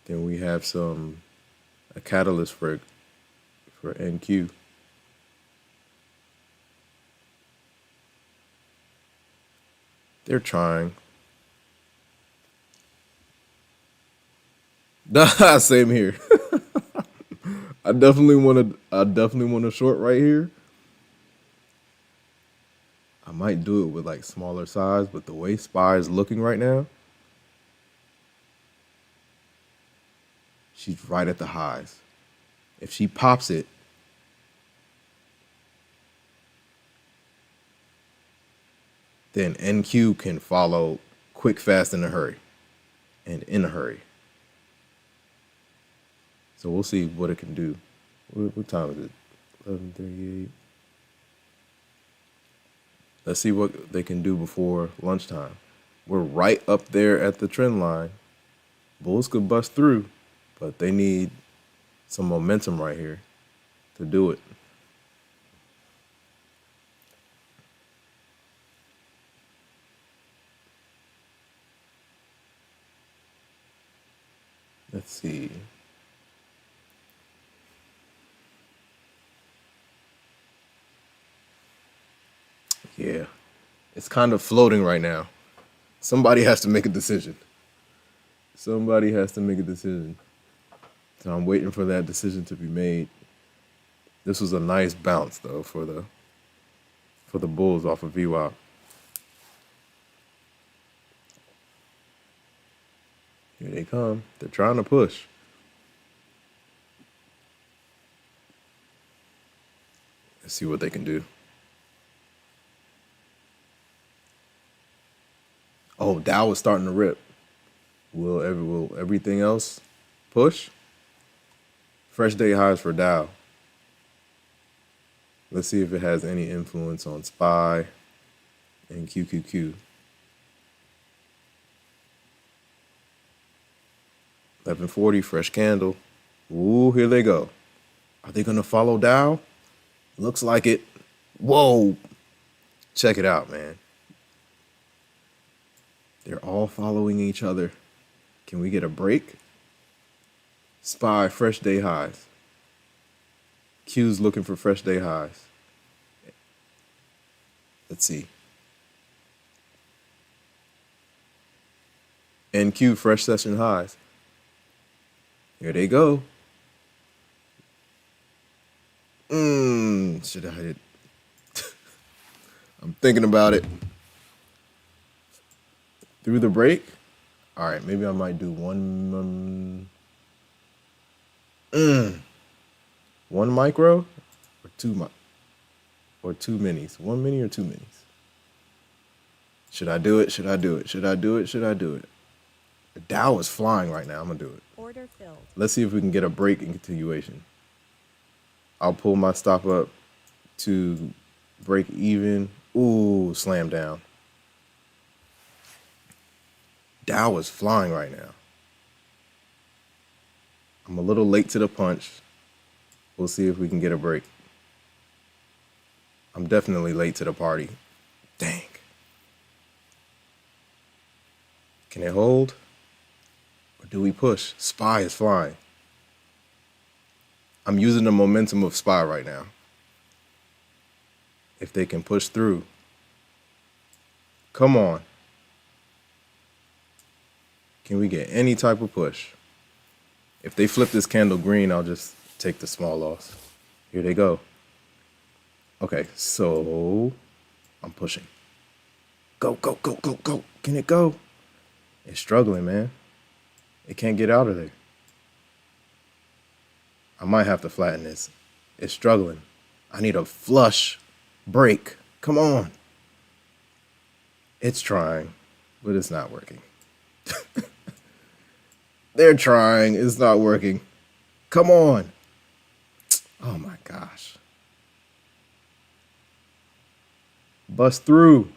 then we have a catalyst for NQ. They're trying. Same here. I definitely want to short right here. I might do it with like smaller size, but the way SPY is looking right now, she's right at the highs. If she pops it, then NQ can follow quick, fast, in a hurry, and in a hurry. So we'll see what it can do. What time is it? 11:38. Let's see what they can do before lunchtime. We're right up there at the trend line. Bulls could bust through, but they need some momentum right here to do it. Let's see. Yeah, it's kind of floating right now. Somebody has to make a decision. Somebody has to make a decision. So I'm waiting for that decision to be made. This was a nice bounce though for the Bulls off of VWAP. Here they come. They're trying to push. Let's see what they can do. Oh, Dow is starting to rip. Will everything else push? Fresh day highs for Dow. Let's see if it has any influence on SPY and QQQ. 1140, fresh candle. Ooh, here they go. Are they going to follow Dow? Looks like it. Whoa. Check it out, man. They're all following each other. Can we get a break? SPY, fresh day highs. Q's looking for fresh day highs. Let's see. NQ, fresh session highs. Here they go. Should I hit it? I'm thinking about it. Through the break? All right, maybe I might do one micro or two minis. One mini or two minis. Should I do it? Should I do it? Should I do it? Should I do it? The Dow is flying right now. I'm gonna do it. Order filled. Let's see if we can get a break in continuation. I'll pull my stop up to break even. Ooh, slam down. Dow is flying right now. I'm a little late to the punch. We'll see if we can get a break. I'm definitely late to the party. Dang. Can it hold? Or do we push? SPY is flying. I'm using the momentum of SPY right now. If they can push through. Come on. Can we get any type of push? If they flip this candle green, I'll just take the small loss. Here they go. Okay, so I'm pushing. Go, go, go, go, go. Can it go? It's struggling, man. It can't get out of there. I might have to flatten this. It's struggling. I need a flush break. Come on. It's trying, but it's not working. They're trying. It's not working. Come on. Oh my gosh. Bust through.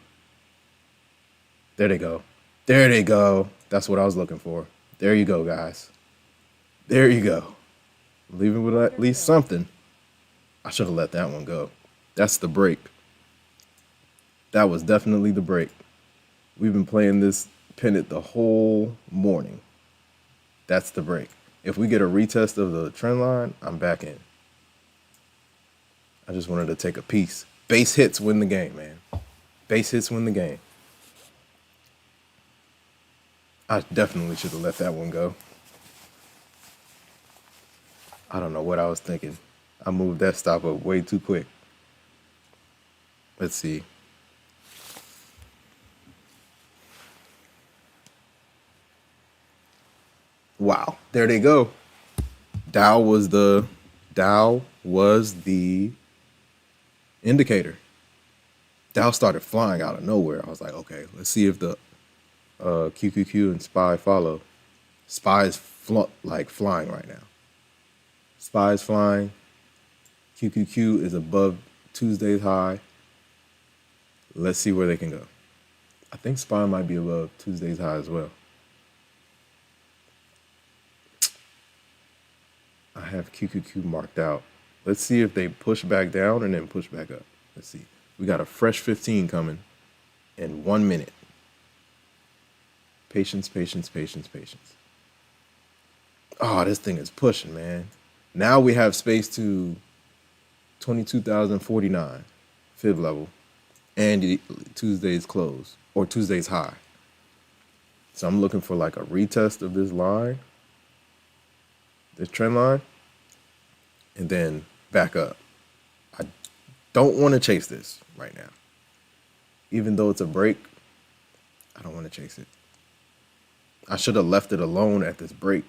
There they go. There they go. That's what I was looking for. There you go, guys. There you go. Leaving with at least something. I should have let that one go. That's the break. That was definitely the break. We've been playing this pennant the whole morning. That's the break. If we get a retest of the trend line, I'm back in. I just wanted to take a piece. Base hits win the game, man. Base hits win the game. I definitely should have let that one go. I don't know what I was thinking. I moved that stop up way too quick. Let's see. Wow, there they go. Dow was the indicator. Dow started flying out of nowhere. I was like, okay, let's see if the QQQ and SPY follow. SPY is like flying right now. SPY is flying. QQQ is above Tuesday's high. Let's see where they can go. I think SPY might be above Tuesday's high as well. I have QQQ marked out. Let's see if they push back down and then push back up. Let's see. We got a fresh 15 coming in 1 minute. Patience, patience, patience, patience. Oh, this thing is pushing, man. Now we have space to 22,049 fib level and Tuesday's close or Tuesday's high. So I'm looking for like a retest of this line, this trend line, and then back up. I don't want to chase this right now. Even though it's a break, I don't want to chase it. I should have left it alone at this break.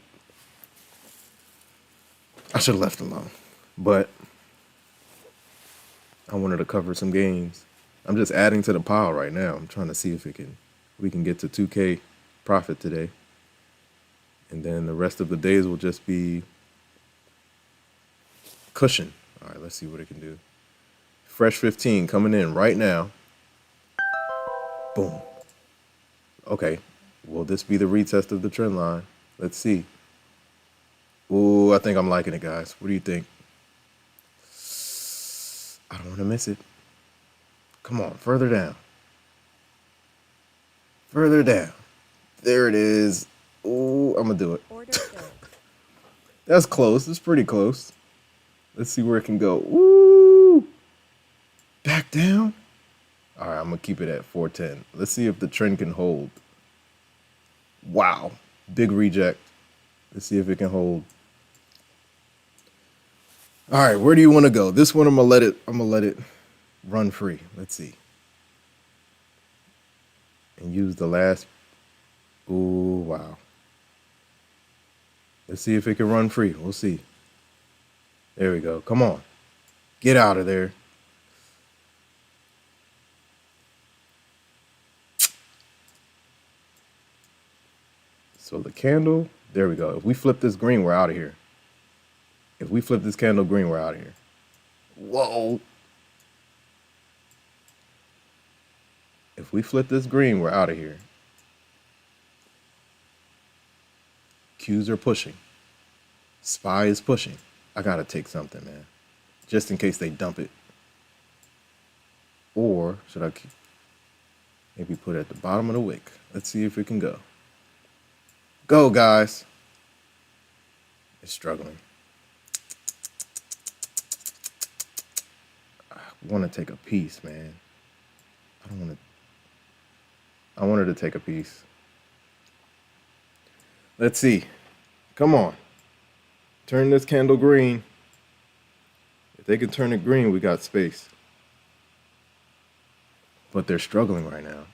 I should have left it alone. But I wanted to cover some gains. I'm just adding to the pile right now. I'm trying to see if we can get to 2K profit today. And then the rest of the days will just be cushion. All right, let's see what it can do. Fresh 15 coming in right now. Boom. Okay. Will this be the retest of the trend line? Let's see. Ooh, I think I'm liking it, guys. What do you think? I don't want to miss it. Come on, further down. Further down. There it is. Ooh, I'm going to do it. Order filled. That's close. It's pretty close. Let's see where it can go. Ooh. Back down. All right, I'm going to keep it at 410. Let's see if the trend can hold. Wow. Big reject. Let's see if it can hold. All right, where do you want to go? This one I'm gonna let it run free. Let's see. And use the last. Ooh, wow. Let's see if it can run free. We'll see. There we go. Come on. Get out of there. So the candle, there we go. If we flip this green, we're out of here. If we flip this candle green, we're out of here. Whoa. If we flip this green, we're out of here. Qs are pushing. SPY is pushing. I gotta take something, man. Just in case they dump it. Or should I maybe put it at the bottom of the wick? Let's see if it can go. Go, guys. It's struggling. I want to take a piece, man. I wanted to take a piece. Let's see. Come on. Turn this candle green. If they can turn it green, we got space. But they're struggling right now.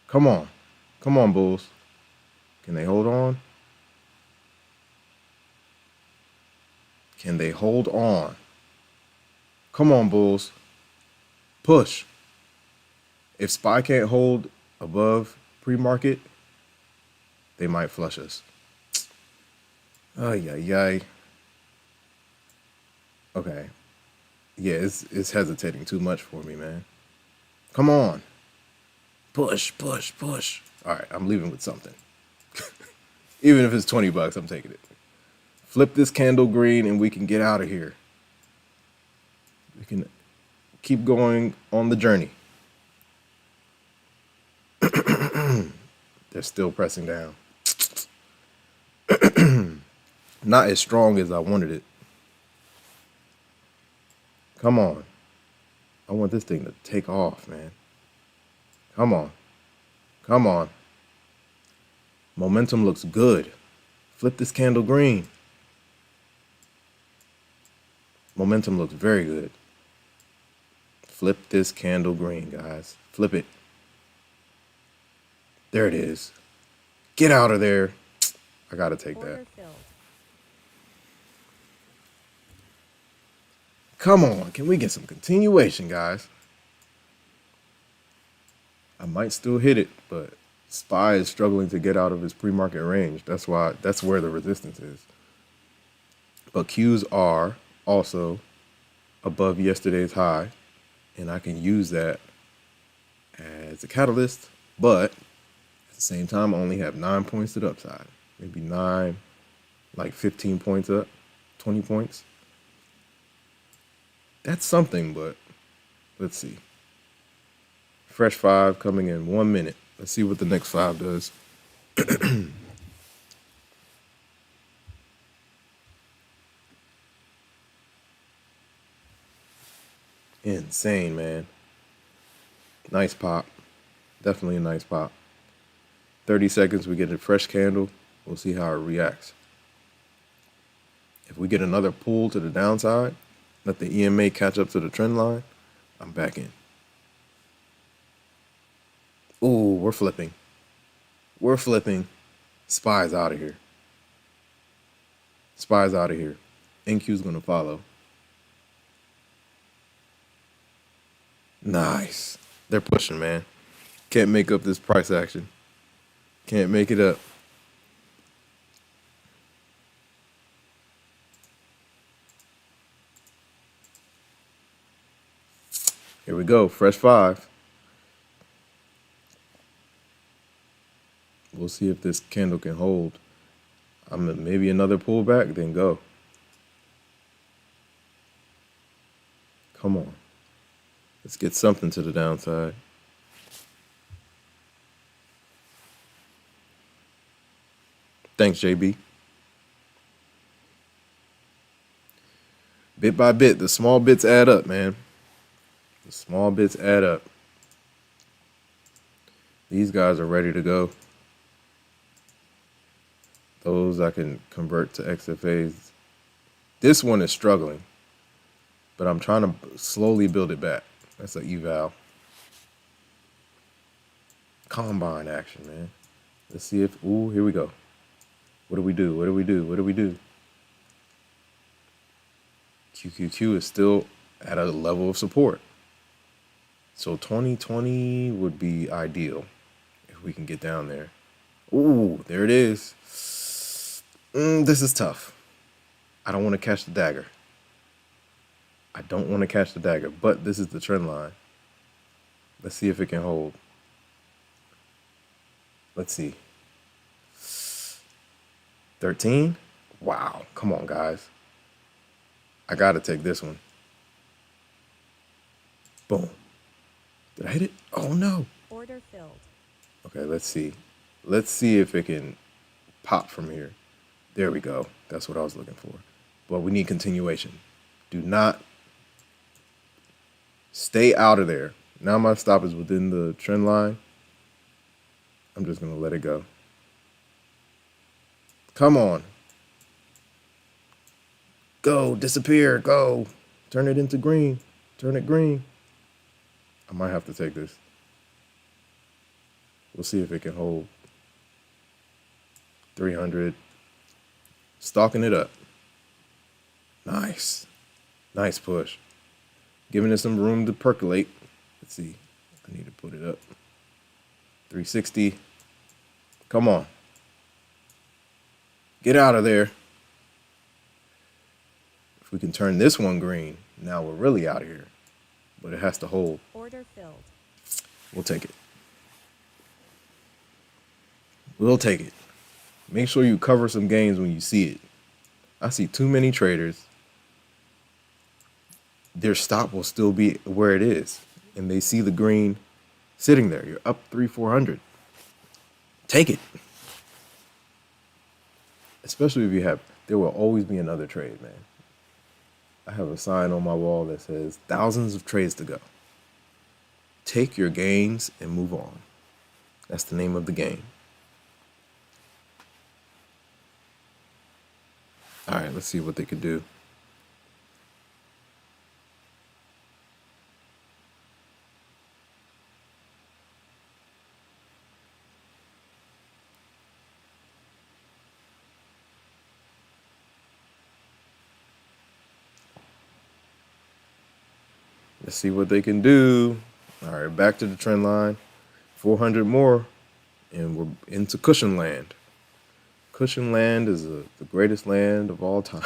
Come on. Come on, Bulls. Can they hold on? Can they hold on? Come on, Bulls. Push. If SPY can't hold above pre-market, they might flush us. Ay, ay, ay. Okay. Yeah, it's hesitating too much for me, man. Come on. Push, push, push. All right, I'm leaving with something. Even if it's 20 bucks, I'm taking it. Flip this candle green and we can get out of here. We can keep going on the journey. They're still pressing down. Not as strong as I wanted it. Come on. I want this thing to take off, man. Come on. Come on. Momentum looks good. Flip this candle green. Momentum looks very good. Flip this candle green, guys. Flip it. There it is. Get out of there. I gotta take that. Order filled. Come on, can we get some continuation, guys? I might still hit it, but SPY is struggling to get out of his pre-market range. That's where the resistance is. But Qs are also above yesterday's high, and I can use that as a catalyst, but at the same time, I only have 9 points to the upside. Maybe 9, like 15 points up, 20 points. That's something, but let's see. Fresh 5 coming in 1 minute. Let's see what the next 5 does. Insane, man. Nice pop. Definitely a nice pop. 30 seconds, we get a fresh candle. We'll see how it reacts. If we get another pull to the downside, let the EMA catch up to the trend line, I'm back in. Ooh, we're flipping. We're flipping. SPY's out of here. SPY's out of here. NQ's going to follow. Nice. They're pushing, man. Can't make up this price action. Can't make it up. Here we go. Fresh 5. We'll see if this candle can hold. Maybe another pullback, then go. Come on. Let's get something to the downside. Thanks, JB. Bit by bit, the small bits add up, man. The small bits add up. These guys are ready to go. Those I can convert to XFAs. This one is struggling, but I'm trying to slowly build it back. That's an eval. Combine action, man. Let's see if, ooh, here we go. What do we do? What do we do? What do we do? QQQ is still at a level of support. So 2020 would be ideal if we can get down there. Ooh, there it is. This is tough. I don't want to catch the dagger. I don't want to catch the dagger, but this is the trend line. Let's see if it can hold. Let's see. 13? Wow. Come on, guys. I got to take this one. Boom. Did I hit it? Oh, no. Order filled. Okay, let's see. Let's see if it can pop from here. There we go. That's what I was looking for. But we need continuation. Do not stay out of there. Now my stop is within the trend line. I'm just going to let it go. Come on. Go, disappear, go. Turn it into green. Turn it green. I might have to take this. We'll see if it can hold. 300. Stalking it up. Nice. Nice push. Giving it some room to percolate. Let's see. I need to put it up. 360. Come on. Get out of there. If we can turn this one green, now we're really out of here. But it has to hold. Order filled. We'll take it. We'll take it. Make sure you cover some gains when you see it. I see too many traders. Their stop will still be where it is. And they see the green sitting there. You're up 300-400. Take it. Especially if you have, there will always be another trade, man. I have a sign on my wall that says thousands of trades to go. Take your gains and move on. That's the name of the game. All right, let's see what they could do. Let's see what they can do. All right, back to the trend line. 400 more, and we're into cushion land. Cushion land is the greatest land of all time.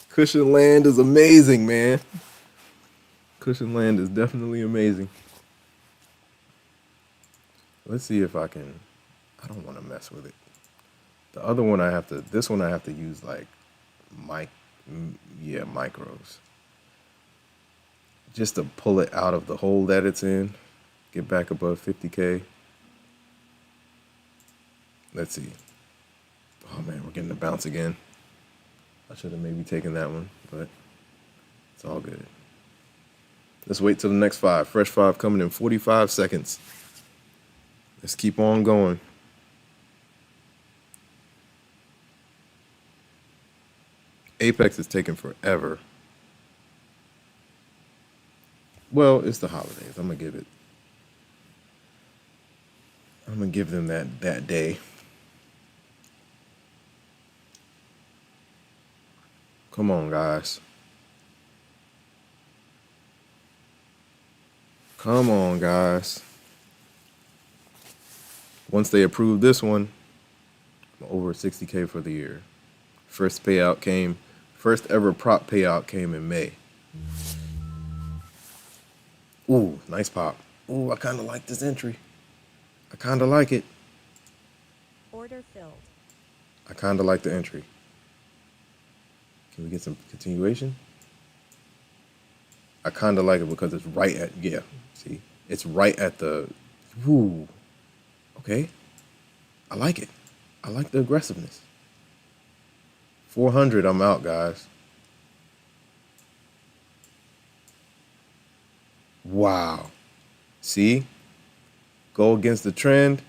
Cushion land is amazing, man. Cushion land is definitely amazing. Let's see if I can. I don't want to mess with it. The other one this one I have to use like micros. Just to pull it out of the hole that it's in. Get back above 50K. Let's see. Oh man, we're getting the bounce again. I should have maybe taken that one, but it's all good. Let's wait till the next 5. Fresh 5 coming in 45 seconds. Let's keep on going. Apex is taking forever. Well, it's the holidays. I'm gonna give them that day. Come on, guys. Come on, guys. Once they approve this one, I'm over 60K for the year. First ever prop payout came in May. Ooh, nice pop. Ooh, I kind of like this entry. I kind of like it. Order filled. I kind of like the entry. Can we get some continuation? I kind of like it because it's right at, see? It's right at the, ooh, okay. I like it. I like the aggressiveness. 400, I'm out, guys. Wow. See? Go against the trend.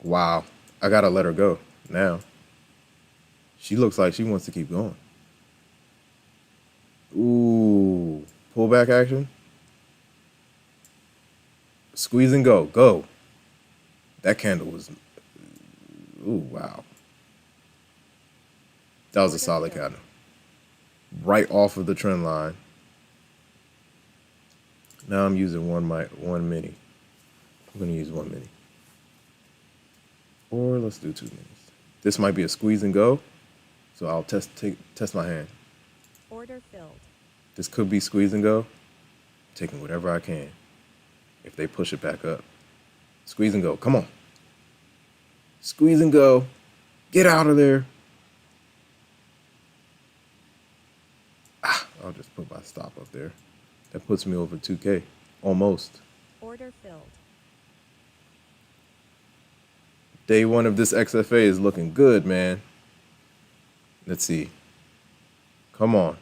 Wow. I gotta let her go now. She looks like she wants to keep going. Ooh. Pullback action. Squeeze and go. Go. That candle was, ooh, wow. That was a solid candle. Right off of the trend line. Now I'm using one mini. I'm gonna use 1 mini. Or let's do 2 minis. This might be a squeeze and go, so I'll test my hand. Order filled. This could be squeeze and go. I'm taking whatever I can. If they push it back up. Squeeze and go, come on. Squeeze and go. Get out of there. I'll just put my stop up there. That puts me over 2K, almost. Order filled. Day 1 of this XFA is looking good, man. Let's see. Come on.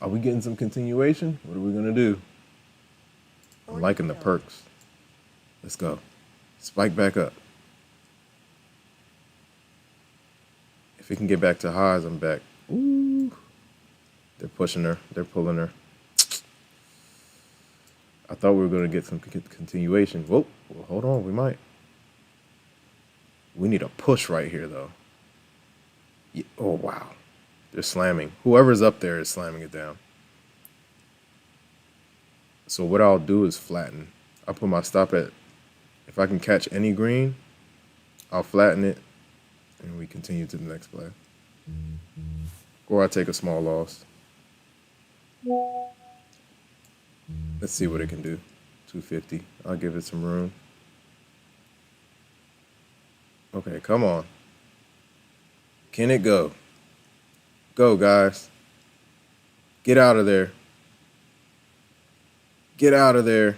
Are we getting some continuation? What are we gonna do? I'm liking the perks. Let's go. Spike back up. If it can get back to highs, I'm back. Ooh. They're pushing her. They're pulling her. I thought we were going to get some continuation. Whoa. Well, hold on. We might. We need a push right here, though. Yeah. Oh, wow. They're slamming. Whoever's up there is slamming it down. So what I'll do is flatten. I'll put my stop at, if I can catch any green, I'll flatten it, and we continue to the next play. Or I take a small loss. Let's see what it can do. 250. I'll give it some room. Okay, come on. Can it go? Go, guys. Get out of there. Get out of there.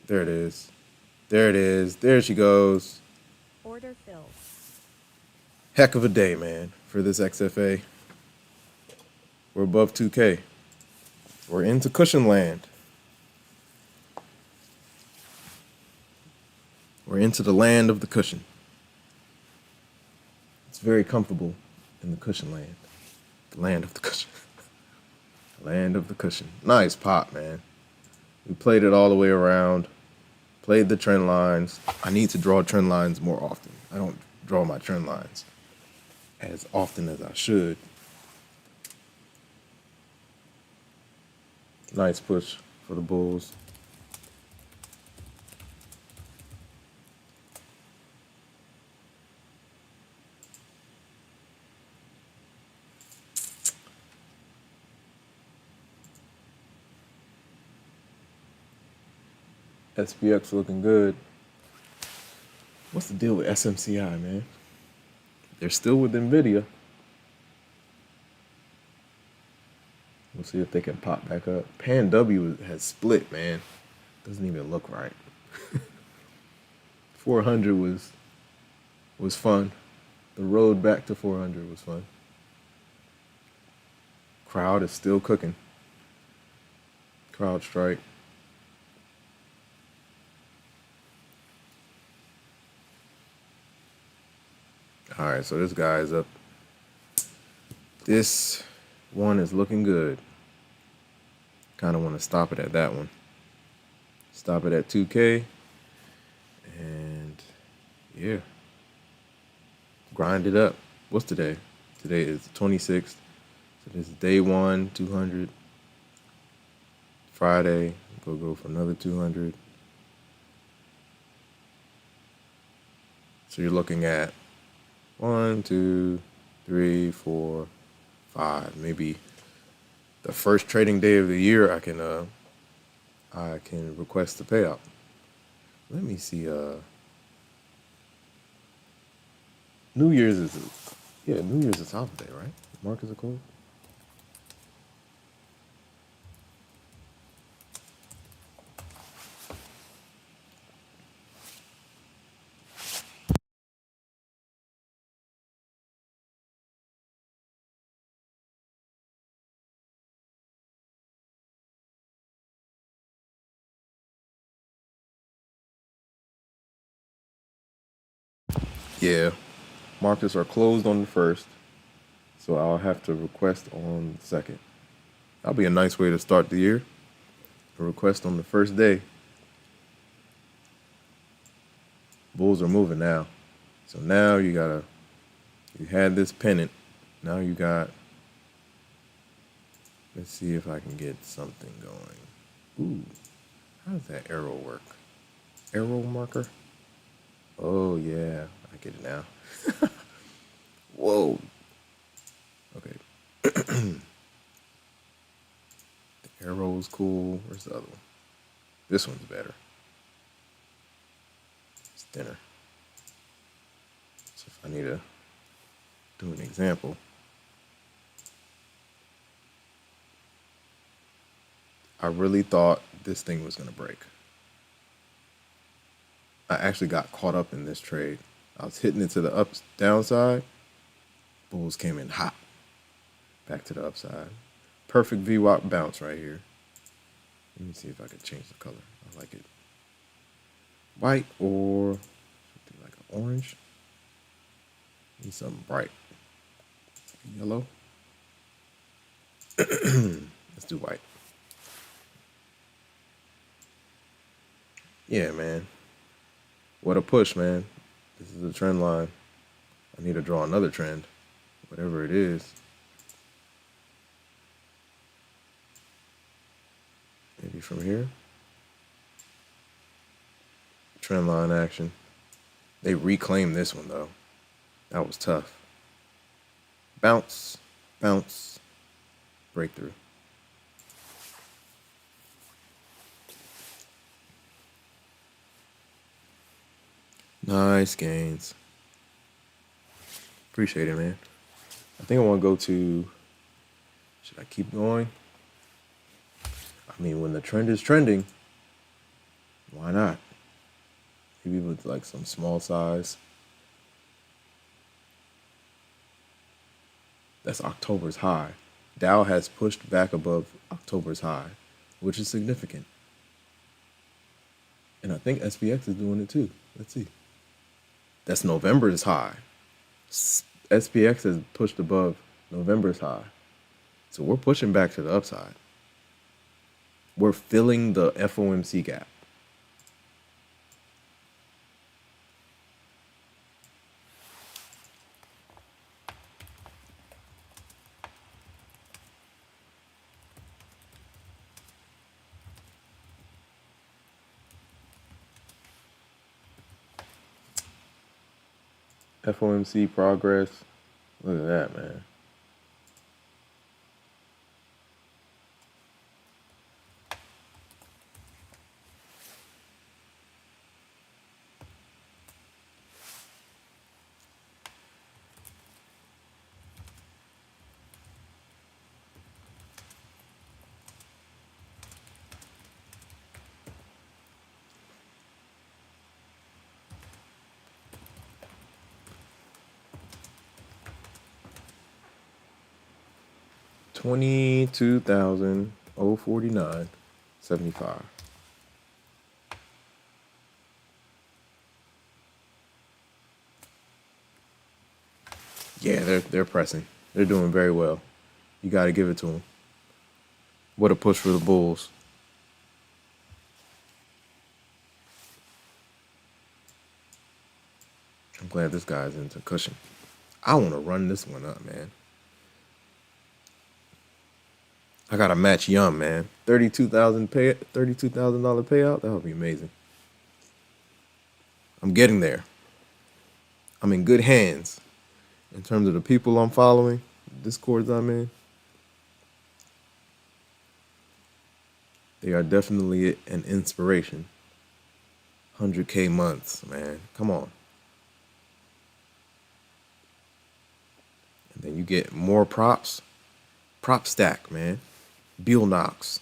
There it is. There it is. There she goes. Order filled. Heck of a day, man, for this XFA. We're above 2K. We're into cushion land. We're into the land of the cushion. It's very comfortable in the cushion land. The land of the cushion. Land of the cushion. Nice pop, man. We played it all the way around. Played the trend lines. I need to draw trend lines more often. I don't draw my trend lines as often as I should. Nice push for the Bulls. SPX looking good. What's the deal with SMCI, man? They're still with NVIDIA. We'll see if they can pop back up. Pan W has split, man. Doesn't even look right. 400 was fun. The road back to 400 was fun. Crowd is still cooking. Crowd strike. All right, so this guy is up. This one is looking good. Kind of want to stop it at that one. Stop it at 2K. And yeah. Grind it up. What's today? Today is the 26th. So this is day one, 200. Friday, go for another 200. So you're looking at 1, 2, 3, 4, 5. Maybe the first trading day of the year, I can request the payout. Let me see. New Year's is New Year's is holiday, right? Markets are closed. Yeah, markets are closed on the 1st, so I'll have to request on the 2nd. That'll be a nice way to start the year. A request on the first day. Bulls are moving now. So now you had this pennant. Now you got, let's see if I can get something going. Ooh, how does that arrow work? Arrow marker? Oh yeah, I get it now. Whoa. Okay. The arrow's cool. Where's the other one? This one's better. It's thinner. So if I need to do an example. I really thought this thing was gonna break. I actually got caught up in this trade. I was hitting it to the downside. Bulls came in hot. Back to the upside. Perfect VWAP bounce right here. Let me see if I can change the color. I like it. White or something like an orange. Need something bright. Yellow. Let's do white. Yeah, man. What a push, man. This is a trend line. I need to draw another trend, whatever it is. Maybe from here. Trend line action. They reclaimed this one, though. That was tough. Bounce, bounce, breakthrough. Nice gains. Appreciate it, man. I think I want to go to, should I keep going? I mean, when the trend is trending, why not? Maybe with like some small size. That's October's high. Dow has pushed back above October's high, which is significant. And I think SPX is doing it too. Let's see. That's November's high. SPX has pushed above November's high. So we're pushing back to the upside. We're filling the FOMC gap. FOMC progress. Look at that, man. $22,049.75. Yeah, they're pressing. They're doing very well. You got to give it to them. What a push for the Bulls. I'm glad this guy's into cushion. I want to run this one up, man. I gotta match Yum, man. $32,000 payout. That would be amazing. I'm getting there. I'm in good hands in terms of the people I'm following, Discords I'm in. They are definitely an inspiration. 100K months, man. Come on. And then you get more props. Prop stack, man. Beal Knox.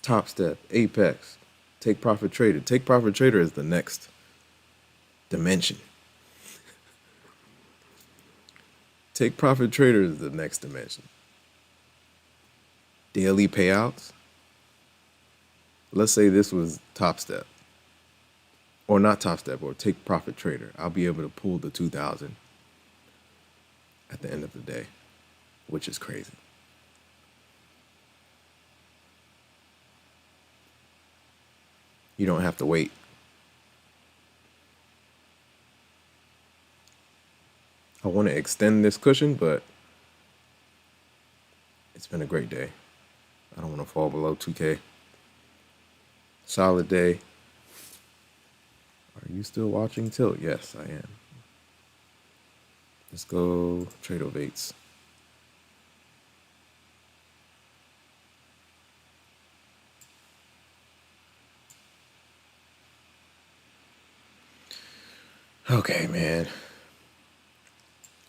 Topstep. Apex. Take Profit Trader. Take Profit Trader is the next dimension. Take Profit Trader is the next dimension. Daily payouts. Let's say this was Topstep. Or not Topstep, or Take Profit Trader. I'll be able to pull the 2,000 at the end of the day, which is crazy. You don't have to wait. I want to extend this cushion, but it's been a great day. I don't want to fall below 2K. Solid day. Are you still watching Tilt? Yes, I am. Let's go Tradovates. Okay, man.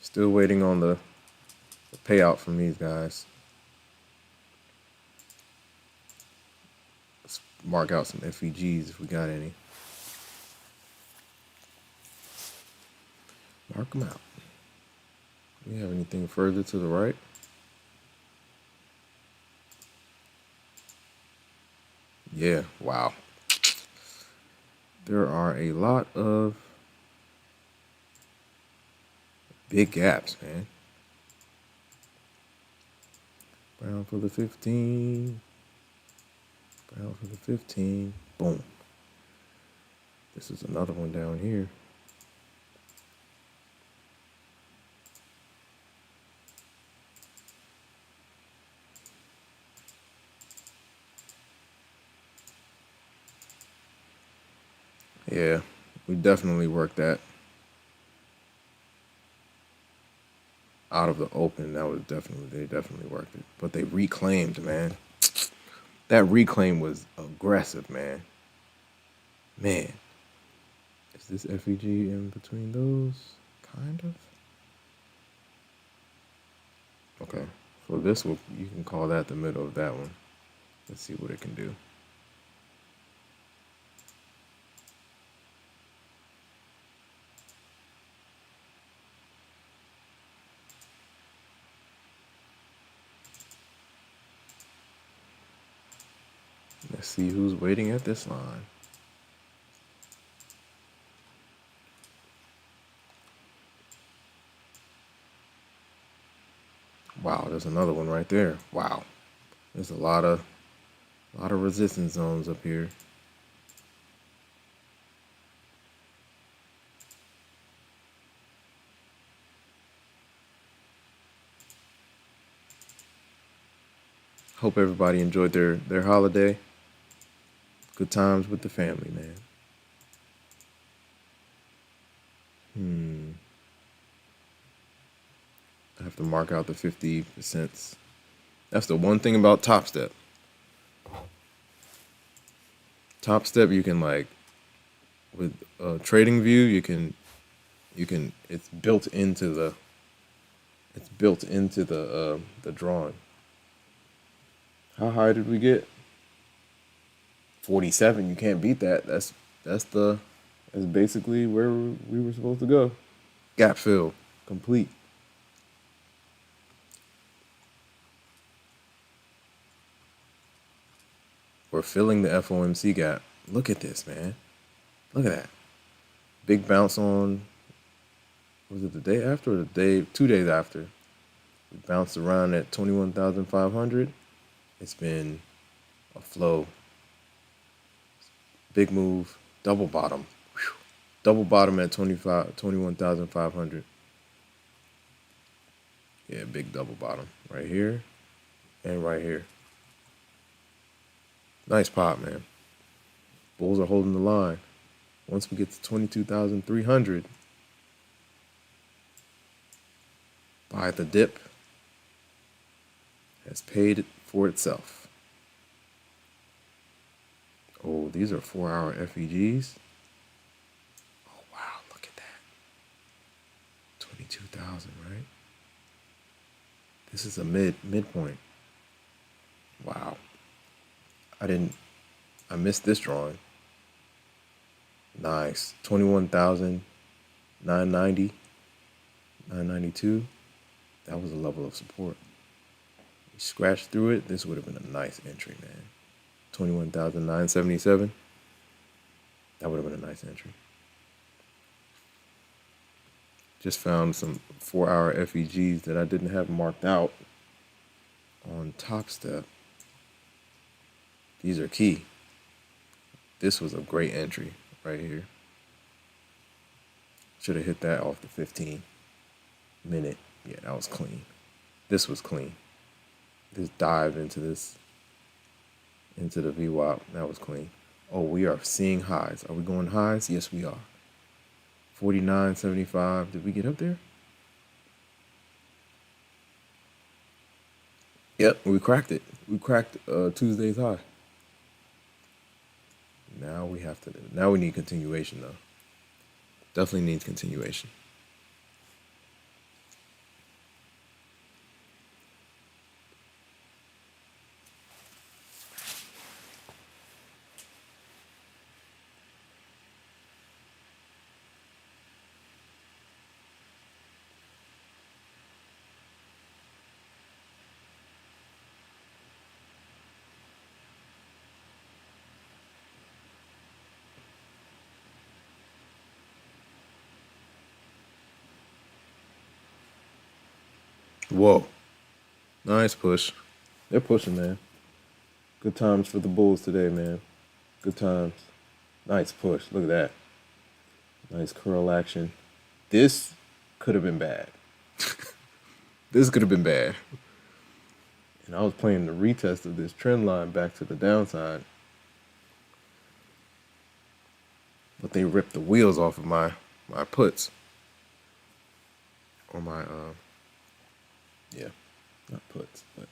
Still waiting on the payout from these guys. Let's mark out some FEGs if we got any. Mark them out. Do we have anything further to the right? Yeah, wow. There are a lot of big gaps, man. Brown for the 15. Brown for the 15. Boom. This is another one down here. Yeah, we definitely worked that out of the open. That was definitely, they definitely worked it. But they reclaimed, man. That reclaim was aggressive, man. Man. Is this FEG in between those? Kind of. Okay. So this will, you can call that the middle of that one. Let's see what it can do. Let's see who's waiting at this line. Wow, there's another one right there. Wow. There's a lot of resistance zones up here. Hope everybody enjoyed their holiday. Good times with the family, man. I have to mark out the 50%. That's the one thing about Topstep. Topstep, you can like, with Trading View, you can, it's built into the drawing. How high did we get? 47. You can't beat that. That's basically where we were supposed to go. Gap fill complete. We're filling the FOMC gap. Look at this, man. Look at that. Big bounce on, was it the day after or the day, 2 days after? We bounced around at 21,500. It's been a flow. Big move, double bottom. Whew. Double bottom at 21,500. Yeah, big double bottom right here and right here. Nice pop, man. Bulls are holding the line. Once we get to 22,300, buy the dip has paid for itself. Oh, these are 4-hour FEGs. Oh, wow, look at that. 22,000, right? This is a midpoint. Wow. I missed this drawing. Nice. 21,990, 992. That was a level of support. We scratched through it. This would have been a nice entry, man. 21,977. That would have been a nice entry. Just found some 4-hour FEGs that I didn't have marked out on Topstep. These are key. This was a great entry right here. Should have hit that off the 15-minute. Yeah, that was clean. This was clean. This dive into the VWAP, that was clean. Oh, we are seeing highs. Are we going highs? Yes, we are. 49.75. Did we get up there? Yep, we cracked it. We cracked Tuesday's high. Now we need continuation though. Definitely needs continuation. Whoa. Nice push. They're pushing, man. Good times for the Bulls today, man. Good times. Nice push. Look at that. Nice curl action. This could have been bad. This could have been bad. And I was playing the retest of this trend line back to the downside. But they ripped the wheels off of my puts. Or my, yeah, not puts, but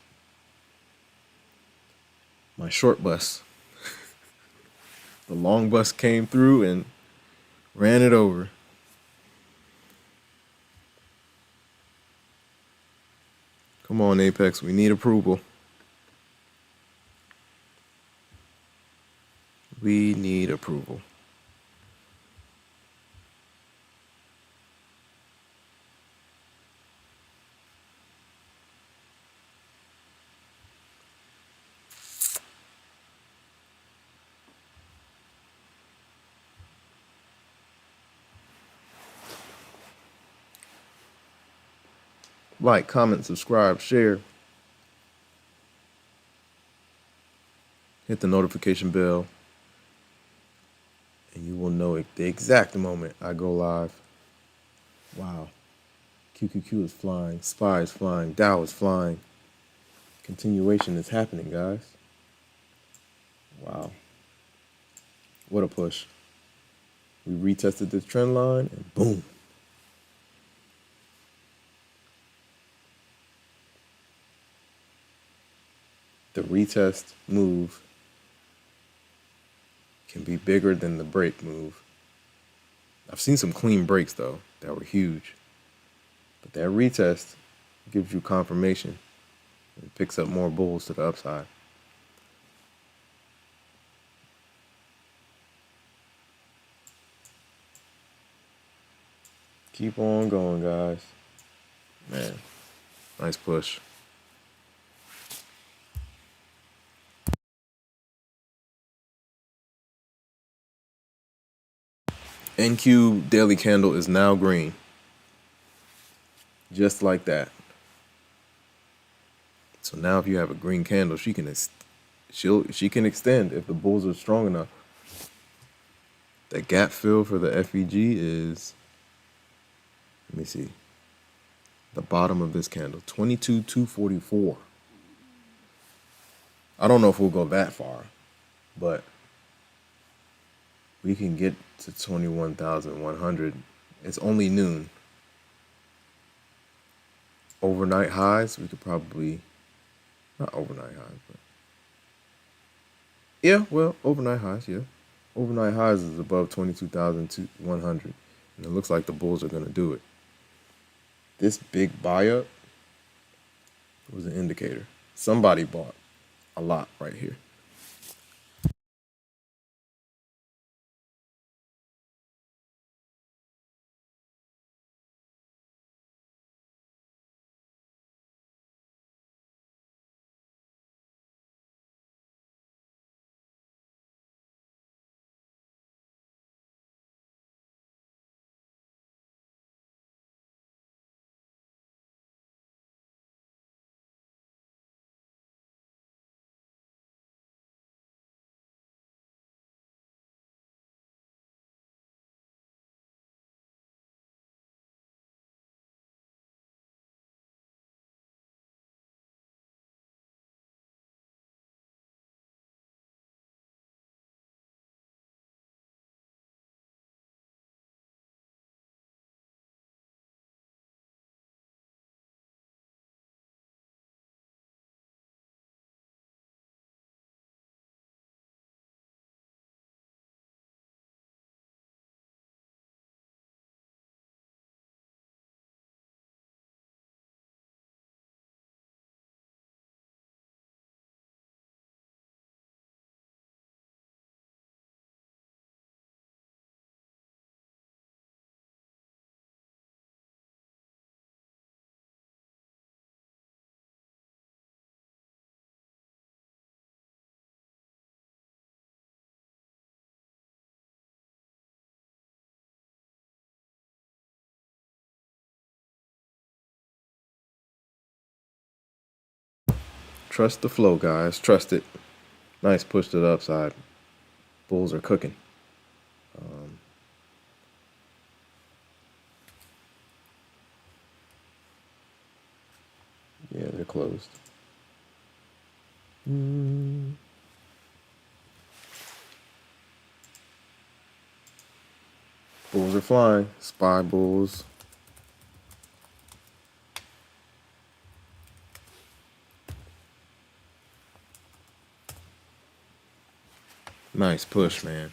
my short bus. The long bus came through and ran it over. Come on, Apex. We need approval. We need approval. Like, comment, subscribe, share. Hit the notification bell. And you will know it the exact moment I go live. Wow. QQQ is flying. SPY is flying. Dow is flying. Continuation is happening, guys. Wow. What a push. We retested this trend line and boom. The retest move can be bigger than the break move. I've seen some clean breaks, though, that were huge. But that retest gives you confirmation. It picks up more bulls to the upside. Keep on going, guys. Man, nice push. NQ daily candle is now green. Just like that. So now if you have a green candle, she can extend if the bulls are strong enough. The gap fill for the FEG is, let me see, the bottom of this candle, 22,244. I don't know if we'll go that far, but we can get to 21,100. It's only noon. Overnight highs, we could probably, not overnight highs, but yeah, well, overnight highs, yeah. Overnight highs is above 22,100, and it looks like the bulls are going to do it. This big buy up was an indicator. Somebody bought a lot right here. Trust the flow, guys. Trust it. Nice push to the upside. Bulls are cooking. Yeah, they're closed. Bulls are flying. Spy bulls. Nice push, man.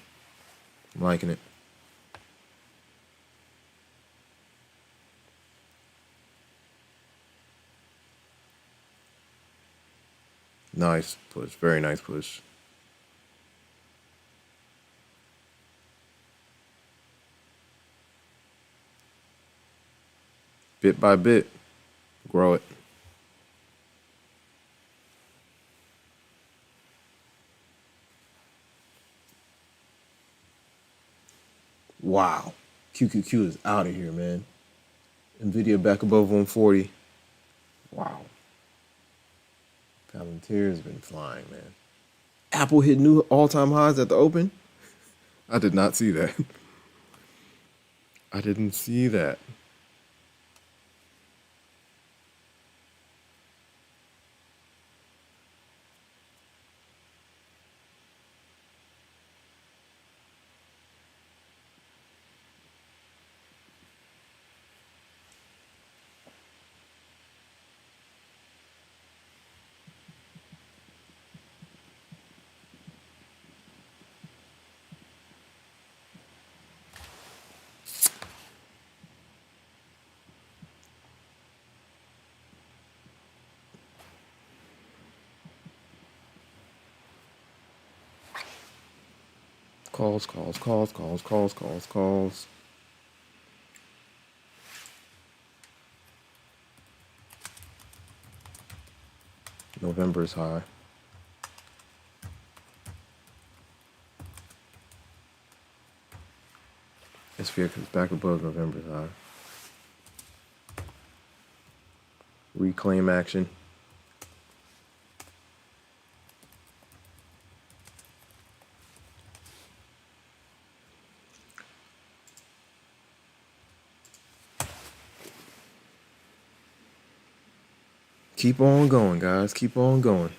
I'm liking it. Nice push. Very nice push. Bit by bit, grow it. Wow. QQQ is out of here, man. Nvidia back above 140. Wow. Palantir's been flying, man. Apple hit new all-time highs at the open. I did not see that. I didn't see that. Calls, calls, calls, calls, calls, calls, calls. November's high. SPX is back above November's high. Reclaim action. Keep on going, guys. Keep on going.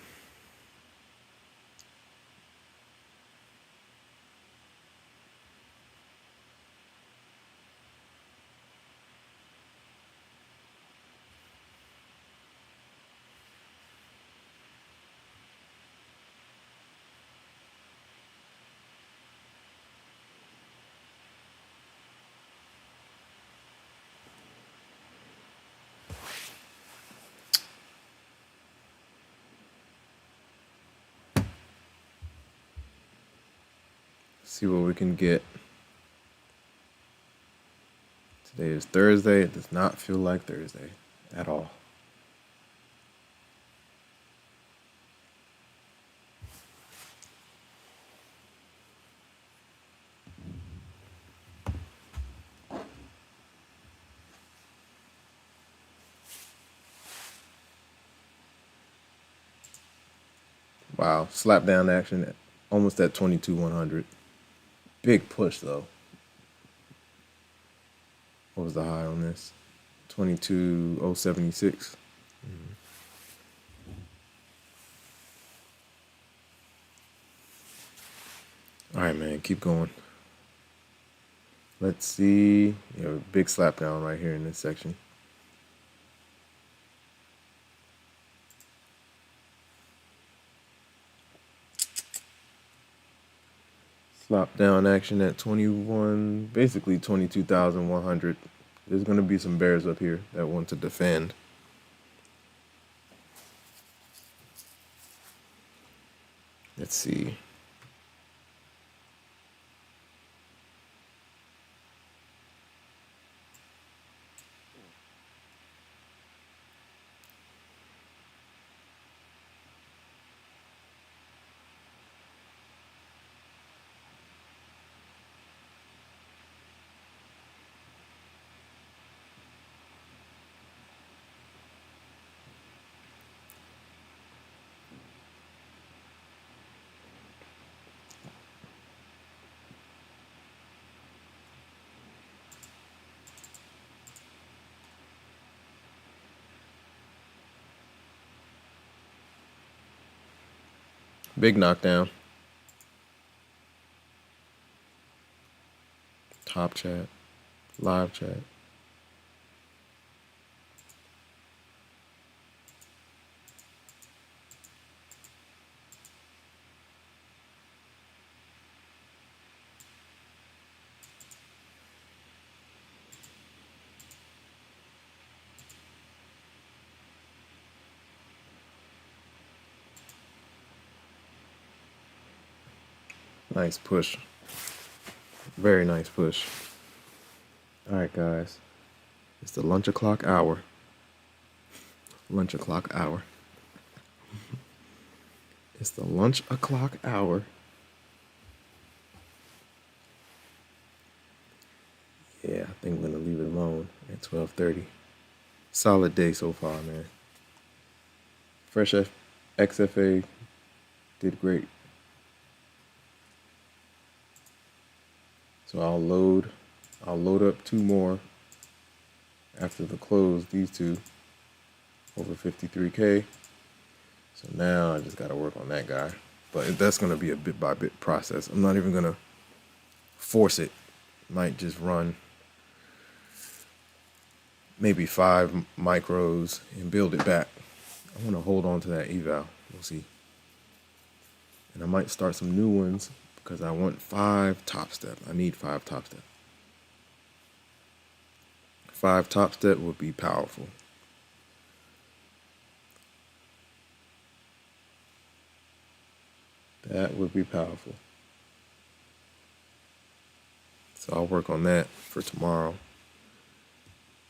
See what we can get. Today is Thursday. It does not feel like Thursday at all. Wow, slap down action almost at 22,100. Big push though. What was the high on this? 22,076. All right, man, keep going. Let's see. Big slap down right here in this section. Slap down action at 21, basically 22,100. There's going to be some bears up here that want to defend. Let's see. Big knockdown. Top chat. Live chat. Nice push. Very nice push. All right, guys. It's the lunch o'clock hour. Lunch o'clock hour. It's the lunch o'clock hour. Yeah, I think I'm gonna leave it alone at 12:30. Solid day so far, man. Fresh XFA did great. So I'll load up two more after the close, these two over 53K. So now I just gotta work on that guy. But that's gonna be a bit by bit process. I'm not even gonna force it. Might just run maybe 5 micros and build it back. I wanna hold on to that eval. We'll see. And I might start some new ones because I want 5 Topstep. I need 5 Topstep. 5 Topstep would be powerful. That would be powerful. So I'll work on that for tomorrow.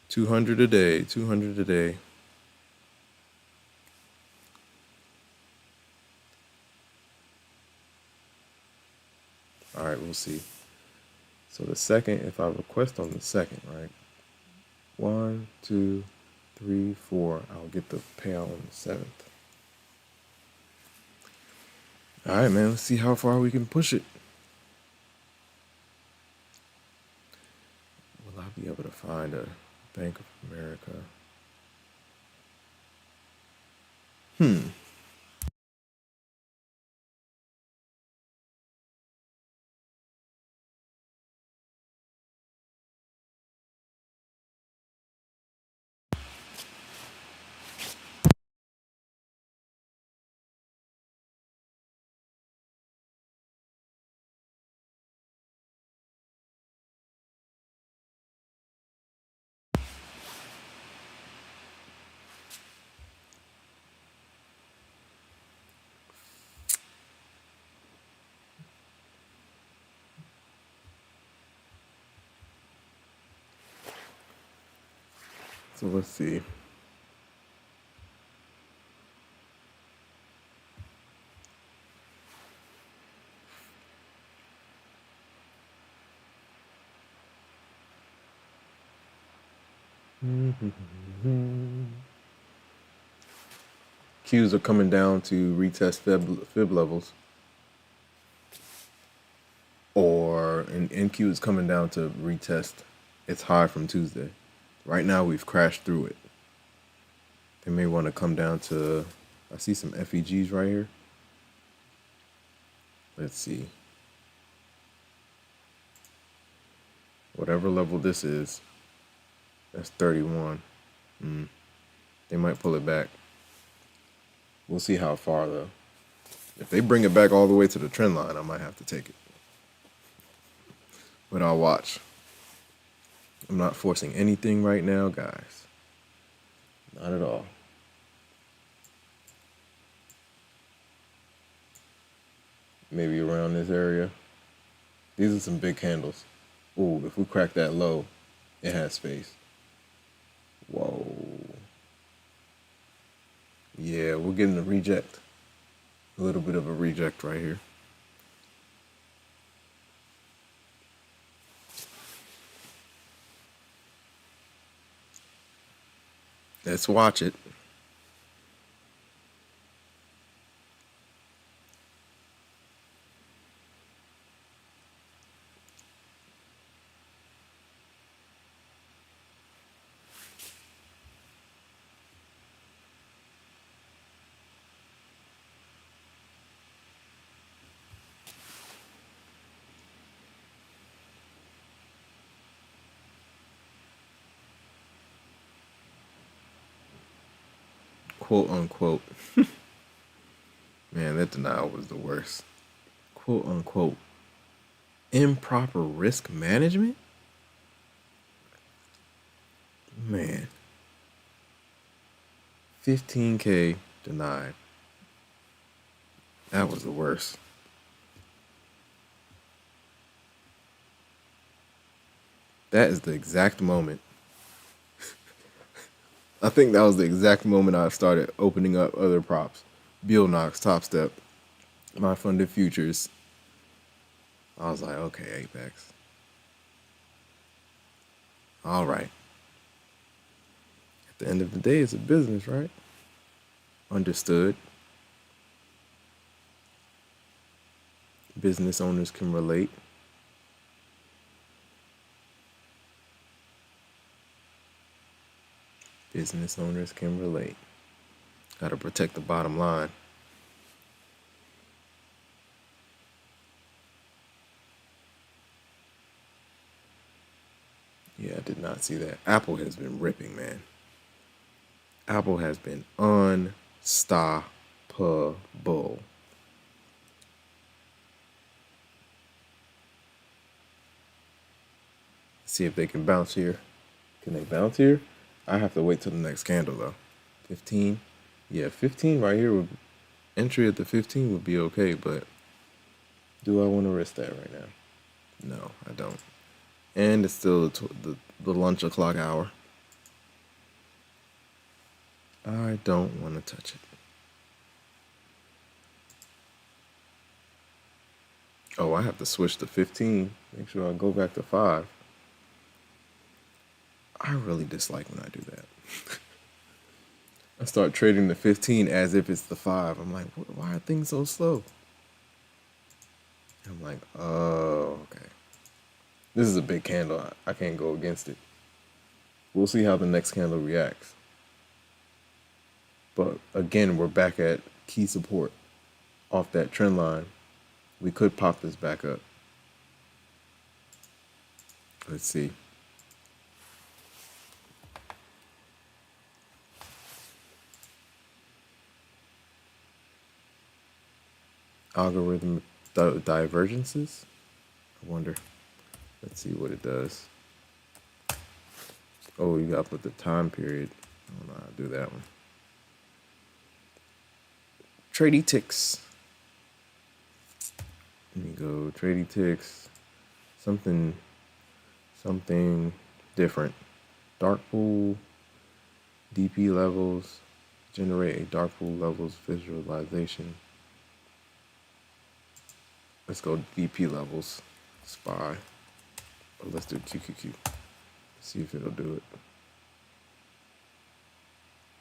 200 a day, 200 a day. All right, we'll see. So the second, if I request on the second, right? 1, 2, 3, 4. I'll get the payout on the 7th. All right, man. Let's see how far we can push it. Will I be able to find a Bank of America? So let's see. Qs are coming down to retest fib levels. Or NQ is coming down to retest its high from Tuesday. Right now we've crashed through it. They may want to come down to, I see some FEGs right here. Let's see. Whatever level this is, that's 31. They might pull it back. We'll see how far though. If they bring it back all the way to the trend line, I might have to take it. But I'll watch. I'm not forcing anything right now, guys. Not at all. Maybe around this area. These are some big candles. Ooh, if we crack that low, it has space. Whoa. Yeah, we're getting a reject. A little bit of a reject right here. Let's watch it. quote unquote, man, that denial was the worst. Quote unquote, improper risk management? Man, 15K denied. That was the worst. That is the exact moment. I think that was the exact moment I started opening up other props. Bill Knox, Topstep, my funded futures. I was like, okay, Apex. All right. At the end of the day, it's a business, right? Understood. Business owners can relate. Business owners can relate. Got to protect the bottom line. Yeah, I did not see that. Apple has been ripping, man. Apple has been unstoppable. See if they can bounce here. Can they bounce here? I have to wait till the next candle though. 15. Yeah, 15 right here would entry at the 15 would be okay, but do I want to risk that right now? No, I don't. And it's still the lunch o'clock hour. I don't want to touch it. Oh, I have to switch to 15. Make sure I go back to 5. I really dislike when I do that. I start trading the 15 as if it's the 5. I'm like, why are things so slow? I'm like, oh, okay. This is a big candle. I can't go against it. We'll see how the next candle reacts. But again, we're back at key support off that trend line. We could pop this back up. Let's see. Algorithm divergences. I wonder. Let's see what it does. Oh, you gotta put the time period. I don't know how to do that one. Tradie ticks. Let me go. Tradie ticks. Something different. Dark pool. DP levels. Generate a dark pool levels visualization. Let's go DP levels. SPY. Oh, let's do QQQ. See if it'll do it.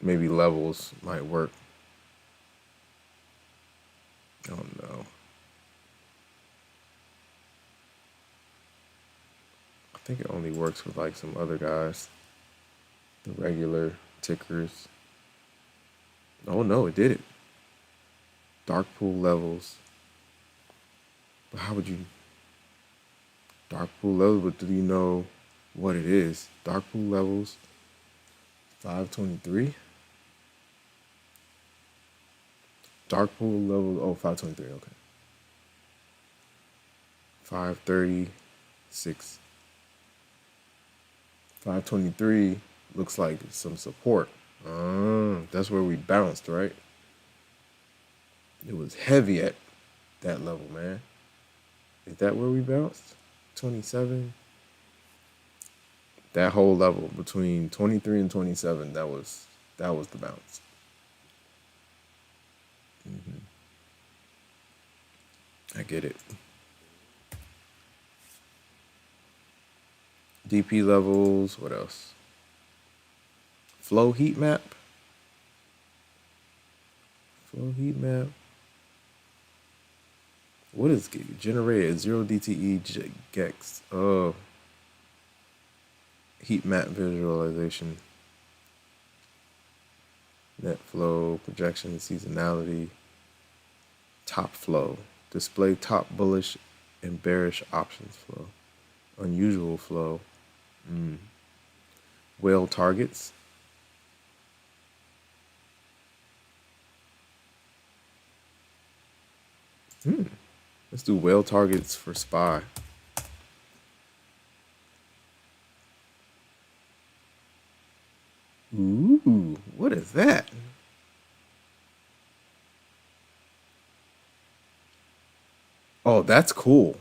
Maybe levels might work. Oh no. I think it only works with like some other guys. The regular tickers. Oh no, it did it. Dark pool levels. But how would you... Dark pool levels, but do you know what it is? Dark pool levels, 523. Dark pool level, oh, 523, okay. 536. 523 looks like some support. That's where we bounced, right? It was heavy at that level, man. Is that where we bounced? 27? That whole level between 23 and 27, that was the bounce. I get it. DP levels, what else? Flow heat map. Flow heat map. What is generated 0 DTE GEX? Oh. Heat map visualization. Net flow, projection, seasonality. Top flow. Display top bullish and bearish options flow. Unusual flow. Whale targets. Let's do whale targets for SPY. Ooh, what is that? Oh, that's cool.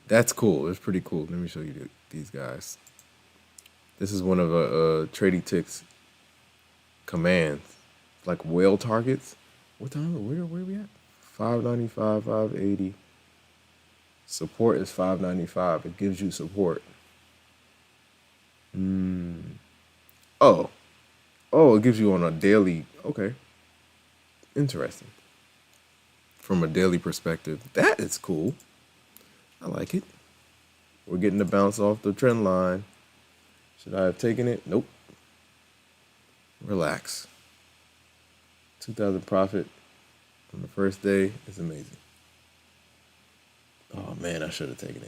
That's cool. It's pretty cool. Let me show you these guys. This is one of Trading Tick's commands, like whale targets. What time? Where are we at? 595, 580. Support is 595. It gives you support. Oh, it gives you on a daily. Okay, interesting. From a daily perspective, that is cool. I like it. We're getting the bounce off the trend line. Should I have taken it? Nope. Relax. 2,000 profit on the first day is amazing. Oh man, I should have taken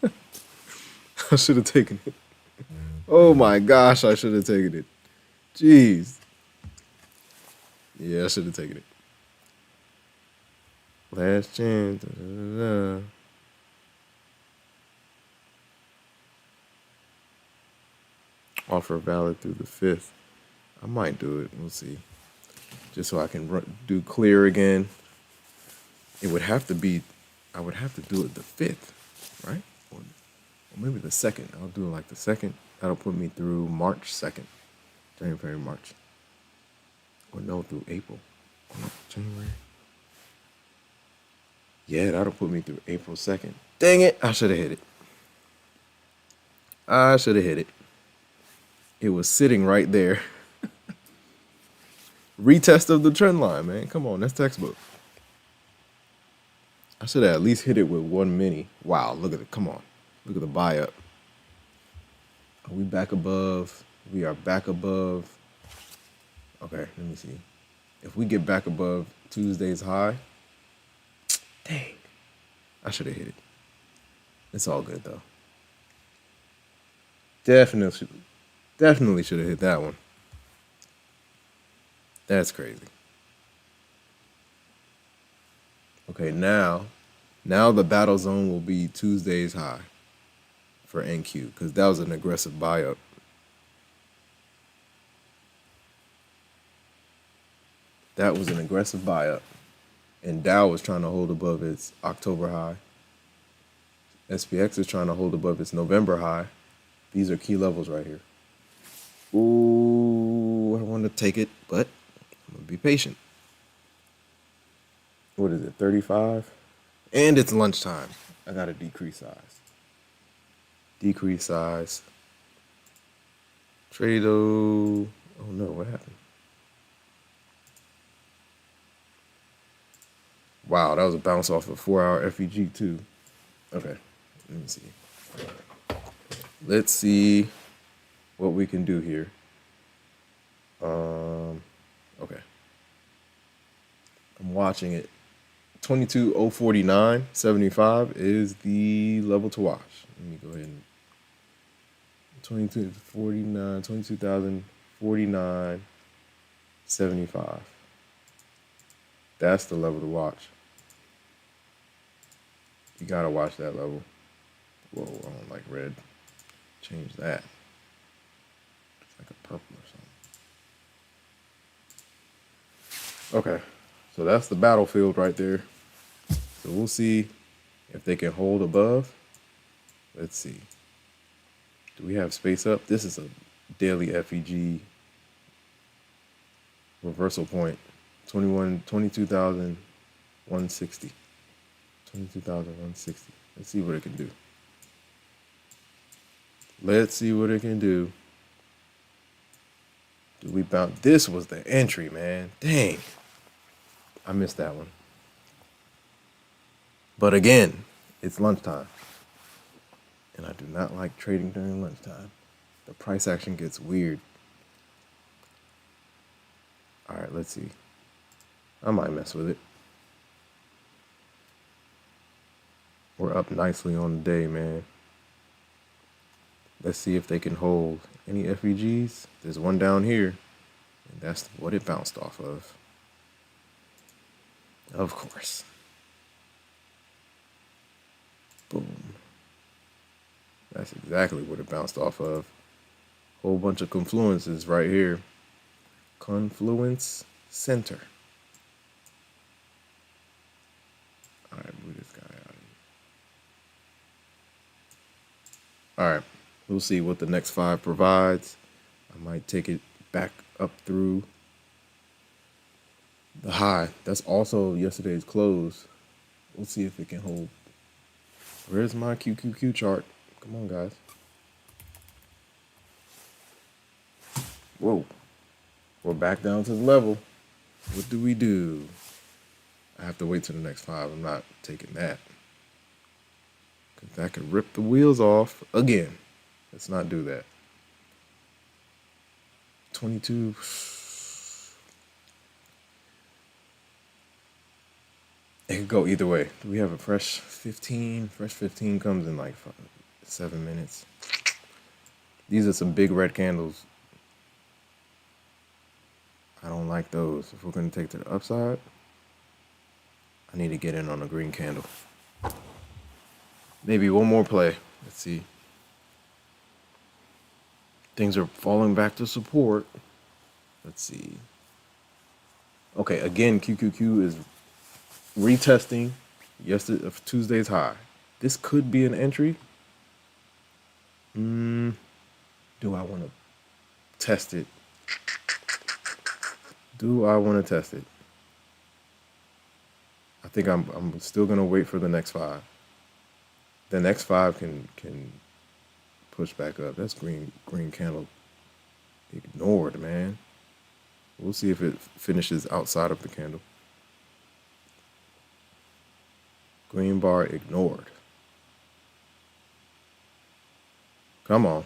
it. I should have taken it. Oh my gosh, I should have taken it. Jeez. Yeah, I should have taken it. Last chance. Da, da, da, da. Offer valid through the 5th. I might do it. We'll see. Just so I can do clear again. It would have to be, I would have to do it the 5th, right? Or maybe the 2nd. I'll do it like the 2nd. That'll put me through March 2nd. January, March. Or no, through April. January. Yeah, that'll put me through April 2nd. Dang it. I should have hit it. I should have hit it. It was sitting right there. Retest of the trend line, man. Come on, that's textbook. I should have at least hit it with one mini. Wow, look at it. Come on. Look at the buy up. Are we back above? We are back above. Okay, let me see. If we get back above Tuesday's high, dang, I should have hit it. It's all good though. Definitely should have hit that one. That's crazy. Okay, now the battle zone will be Tuesday's high for NQ because that was an aggressive buy up. That was an aggressive buy up. And Dow was trying to hold above its October high. SPX is trying to hold above its November high. These are key levels right here. Ooh, I want to take it, but I'm going to be patient. What is it, 35? And it's lunchtime. I got to decrease size. Decrease size. Trado. Oh no, what happened? Wow, that was a bounce off a 4-hour FEG too. Okay, let me see. Let's see what we can do here. Okay. I'm watching it. 22,049.75 is the level to watch. Let me go ahead and 22,049.75. That's the level to watch. You gotta watch that level. Whoa, I don't like red. Change that. It's like a purple or something. Okay, so that's the battlefield right there. So we'll see if they can hold above. Let's see. Do we have space up? This is a daily FEG reversal point. 22,160. 22,160. Let's see what it can do. Let's see what it can do. Do we bounce? This was the entry, man. Dang. I missed that one. But again, it's lunchtime. And I do not like trading during lunchtime. The price action gets weird. All right, let's see. I might mess with it. We're up nicely on the day, man. Let's see if they can hold any FEGs. There's one down here, and that's what it bounced off of. Of course. Boom. That's exactly what it bounced off of. Whole bunch of confluences right here. Confluence center. All right, move this guy out of here. All right, we'll see what the next 5 provides. I might take it back up through the high. That's also yesterday's close. We'll see if it can hold. Where's my QQQ chart? Come on, guys. Whoa. We're back down to the level. What do we do? I have to wait till the next 5. I'm not taking that. Because that could rip the wheels off again. Let's not do that. 22. It could go either way. Do we have a fresh 15? Fresh 15 comes in like 7 minutes. These are some big red candles. I don't like those. If we're going to take to the upside, I need to get in on a green candle. Maybe one more play. Let's see. Things are falling back to support. Let's see. Okay, again, QQQ is retesting Tuesday's high. This could be an entry. Do I want to test it? Do I want to test it? I think I'm still gonna wait for the next 5. The next 5 can push back up. That's green candle ignored, man. We'll see if it finishes outside of the candle. Green bar ignored. Come on.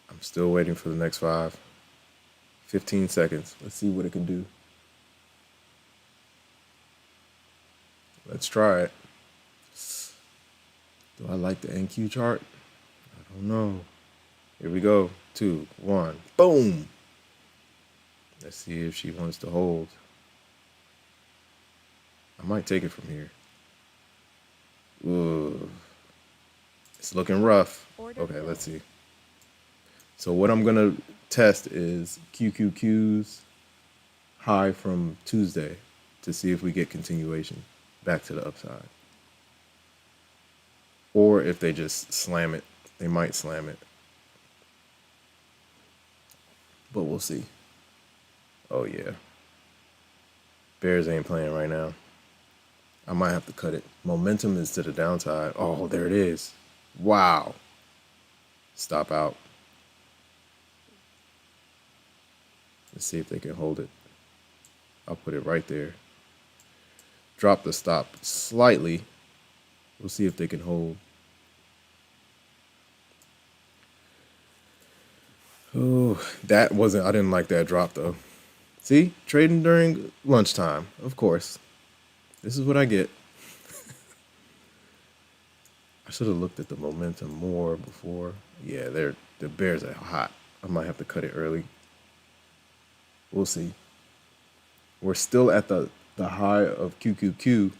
I'm still waiting for the next 5. 15 seconds. Let's see what it can do. Let's try it. Do I like the NQ chart? I don't know. Here we go. 2, 1. Boom. Let's see if she wants to hold. I might take it from here. Ooh. It's looking rough. Okay, let's see. So what I'm going to test is QQQ's high from Tuesday to see if we get continuation back to the upside. Or if they just slam it. They might slam it. But we'll see. Oh, yeah. Bears ain't playing right now. I might have to cut it. Momentum is to the downside. Oh, there it is. Wow. Stop out. Let's see if they can hold it. I'll put it right there. Drop the stop slightly. We'll see if they can hold. Oh, that wasn't, I didn't like that drop though. See, trading during lunchtime, of course. This is what I get. I should have looked at the momentum more before. Yeah, the bears are hot. I might have to cut it early. We'll see. We're still at the high of QQQ.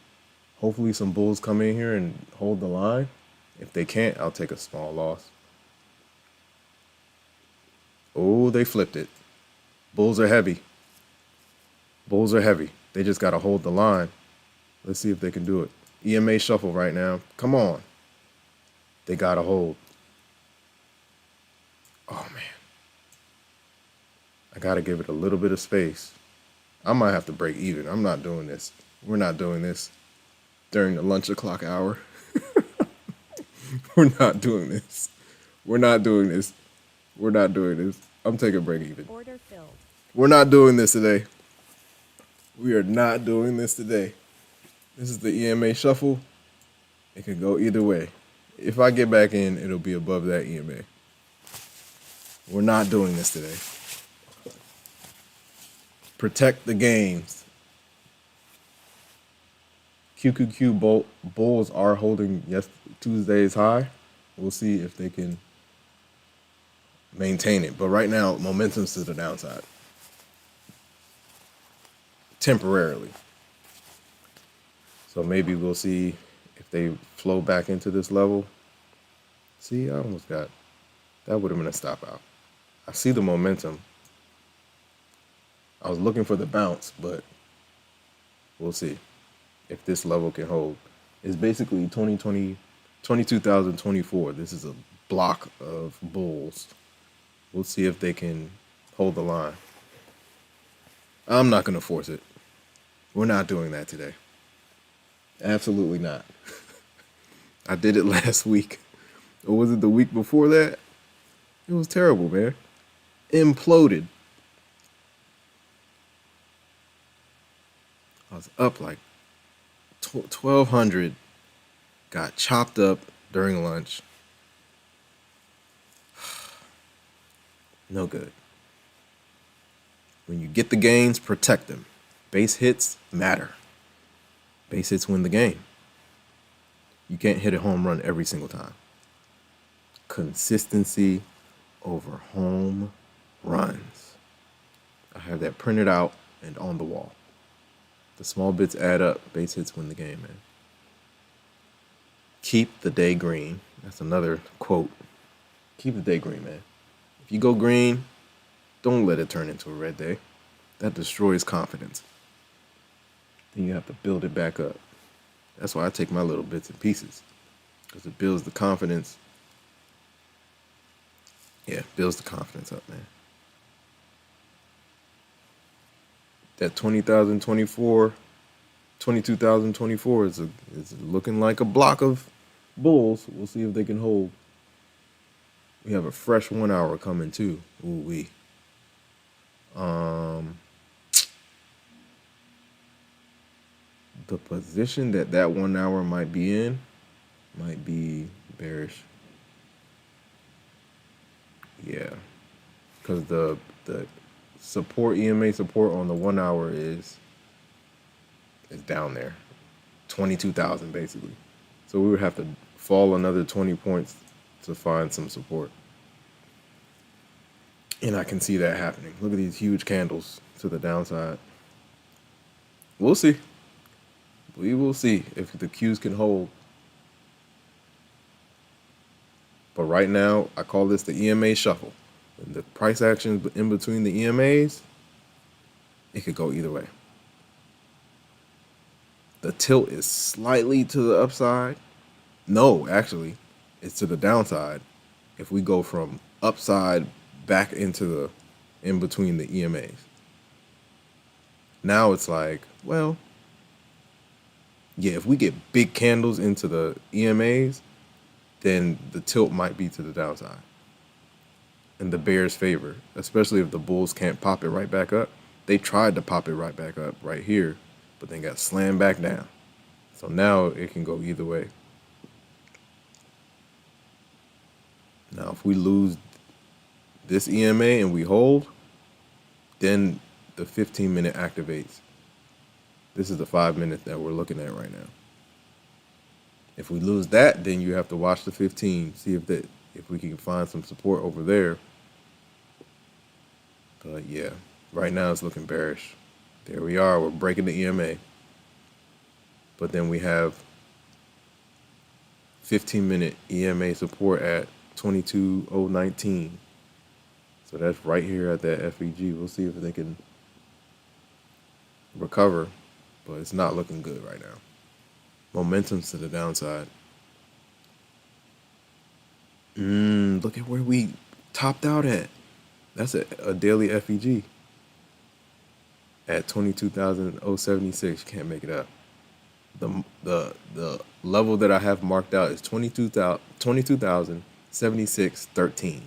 Hopefully some bulls come in here and hold the line. If they can't, I'll take a small loss. Oh, they flipped it. Bulls are heavy. Bulls are heavy. They just got to hold the line. Let's see if they can do it. EMA shuffle right now. Come on. They got to hold. Oh, man. I got to give it a little bit of space. I might have to break even. I'm not doing this. We're not doing this during the lunch o'clock hour. We're not doing this. We're not doing this. We're not doing this. I'm taking break even. Order filled. We're not doing this today. We are not doing this today. This is the EMA shuffle. It can go either way. If I get back in, it'll be above that EMA. We're not doing this today. Protect the games. QQQ bulls are holding Tuesday's high. We'll see if they can maintain it. But right now, momentum's to the downside. temporarily. So maybe we'll see if they flow back into this level. See, I almost got, that would have been a stop out. I see the momentum. I was looking for the bounce, but we'll see if this level can hold. It's basically 22,024. This is a block of bulls. We'll see if they can hold the line. I'm not going to force it. We're not doing that today. Absolutely not. I did it last week. Or was it the week before that? It was terrible, man. Imploded. I was up like 1,200. Got chopped up during lunch. No good. When you get the gains, protect them. Base hits matter. Base hits win the game. You can't hit a home run every single time. Consistency over home runs. I have that printed out and on the wall. The small bits add up. Base hits win the game, man. Keep the day green. That's another quote. Keep the day green, man. If you go green, don't let it turn into a red day. That destroys confidence. Then you have to build it back up. That's why I take my little bits and pieces, because it builds the confidence. Yeah, builds the confidence up, man. That 22,024 is looking like a block of bulls. We'll see if they can hold. We have a fresh 1 hour coming too. Ooh wee. The position that 1 hour might be in might be bearish. Yeah, because the support, EMA support on the 1 hour is down there, 22,000 basically. So we would have to fall another 20 points to find some support. And I can see that happening. Look at these huge candles to the downside. We'll see. We will see if the Qs can hold. But right now, I call this the EMA shuffle. And the price actions in between the EMAs, it could go either way. The tilt is slightly to the upside. No, actually, it's to the downside. If we go from upside back into the in between the EMAs. Now it's like, well, yeah, if we get big candles into the EMAs, then the tilt might be to the downside in the bears' favor, especially if the bulls can't pop it right back up. They tried to pop it right back up right here, but then got slammed back down. So now it can go either way. Now, if we lose this EMA and we hold, then the 15-minute activates. This is the 5 minute that we're looking at right now. If we lose that, then you have to watch the 15, see if we can find some support over there. But yeah, right now it's looking bearish. There we are, we're breaking the EMA. But then we have 15-minute EMA support at 22,019. So that's right here at that FEG. We'll see if they can recover, but it's not looking good right now. Momentum's to the downside. Look at where we topped out at. That's a daily FEG at 22,076. Can't make it up. The level that I have marked out is 22,076.13.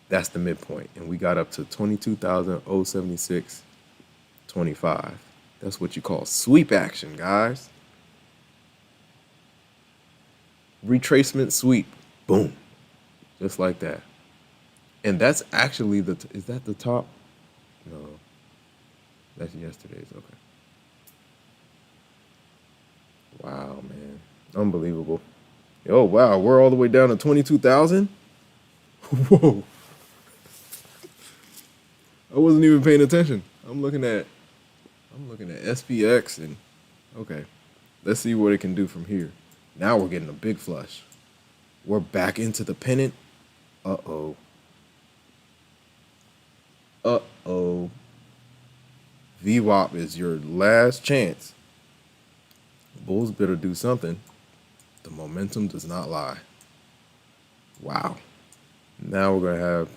That's the midpoint, and we got up to 22,076.25. That's what you call sweep action, guys. Retracement sweep, boom, just like that. And that's actually is that the top? No, that's yesterday's. Okay. Wow, man, unbelievable. Oh wow, we're all the way down to 22,000. Whoa. I wasn't even paying attention. I'm looking at I'm looking at SPX and okay. Let's see what it can do from here. Now we're getting a big flush. We're back into the pennant. Uh-oh. Uh-oh. VWAP is your last chance. Bulls better do something. The momentum does not lie. Wow. Now we're going to have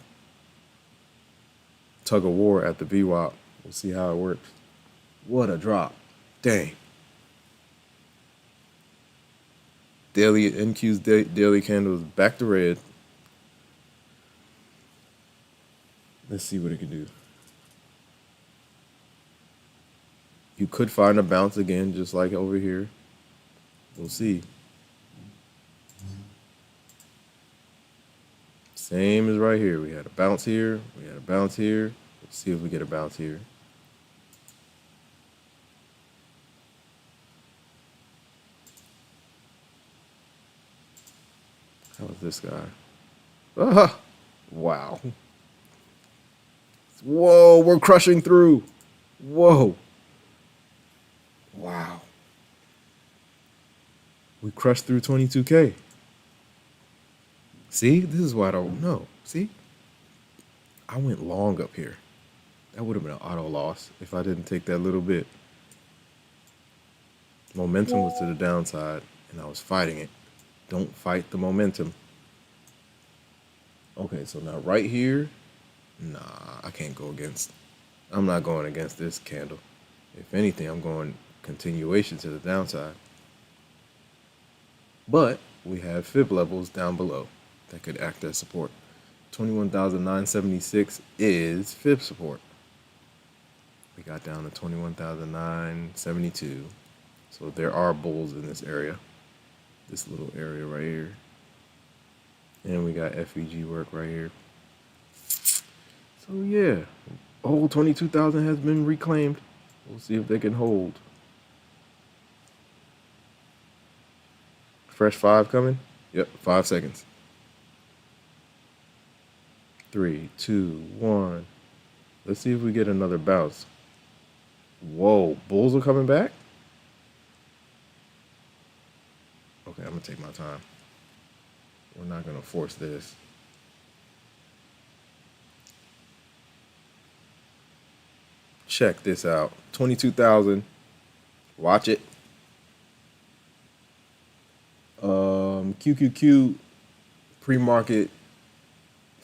tug of war at the VWAP. We'll see how it works. What a drop. Dang. Daily NQ's daily candles back to red. Let's see what it can do. You could find a bounce again, just like over here. We'll see. Same as right here. We had a bounce here. We had a bounce here. Let's see if we get a bounce here. How was this guy? Ah, wow. Whoa, we're crushing through. Whoa. Wow. We crushed through 22K. See, this is why I don't know. See, I went long up here. That would have been an auto loss if I didn't take that little bit. Momentum was to the downside, and I was fighting it. Don't fight the momentum. Okay, so now right here, nah, I can't go against. I'm not going against this candle. If anything, I'm going continuation to the downside. But we have fib levels down below that could act as support. 21,976 is fib support. We got down to 21,972. So there are bulls in this area, this little area right here. And we got FEG work right here. So yeah, whole 22,000 has been reclaimed. We'll see if they can hold. Fresh 5 coming? Yep, 5 seconds. 3, 2, 1. Let's see if we get another bounce. Whoa, bulls are coming back? Okay, I'm gonna take my time. We're not gonna force this. Check this out. 22,000. Watch it. QQQ pre-market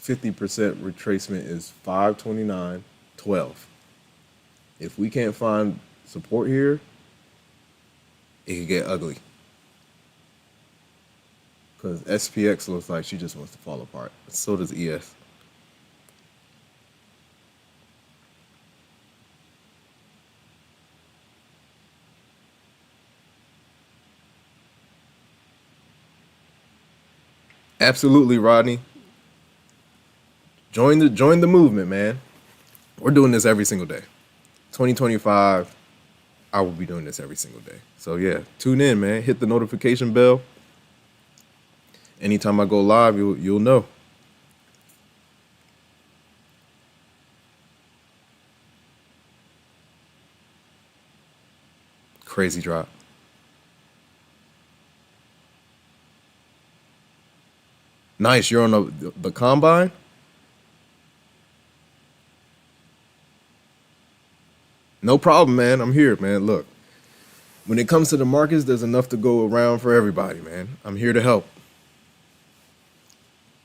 50% retracement is 529.12. If we can't find support here, it could get ugly. Because SPX looks like she just wants to fall apart. So does ES. Absolutely, Rodney. Join the movement, man. We're doing this every single day. 2025, I will be doing this every single day. So yeah, tune in, man. Hit the notification bell. Anytime I go live, you'll know. Crazy drop. Nice, you're on the combine? No problem, man. I'm here, man. Look, when it comes to the markets, there's enough to go around for everybody, man. I'm here to help.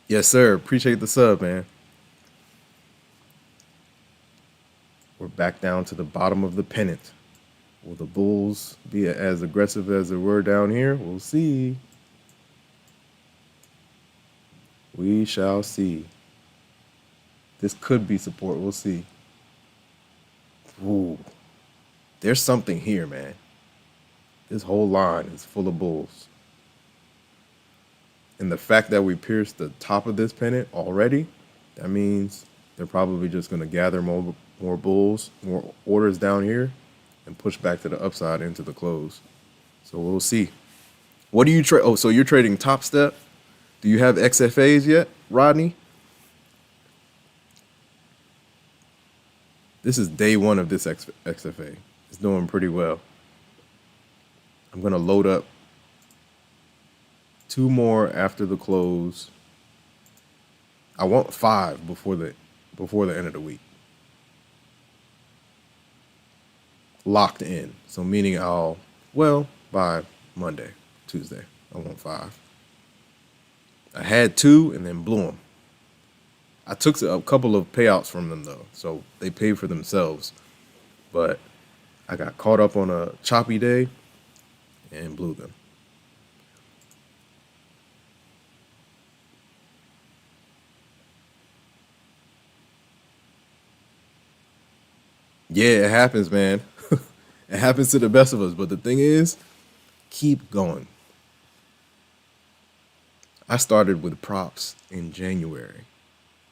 Yes, sir. Appreciate the sub, man. We're back down to the bottom of the pennant. Will the bulls be as aggressive as they were down here? We'll see. We shall see. This could be support. We'll see. Ooh. There's something here, man. This whole line is full of bulls. And the fact that we pierced the top of this pennant already, that means they're probably just going to gather more bulls, more orders down here, and push back to the upside into the close. So we'll see. What do you trade? Oh, so you're trading Topstep? Do you have XFAs yet, Rodney? This is day one of this XFA. It's doing pretty well. I'm gonna load up 2 more after the close. I want 5 before the end of the week. Locked in. So meaning by Monday, Tuesday, I want 5. I had 2 and then blew them. I took a couple of payouts from them though, so they paid for themselves. But I got caught up on a choppy day and blew them. Yeah, it happens, man. It happens to the best of us. But the thing is, keep going. I started with props in January.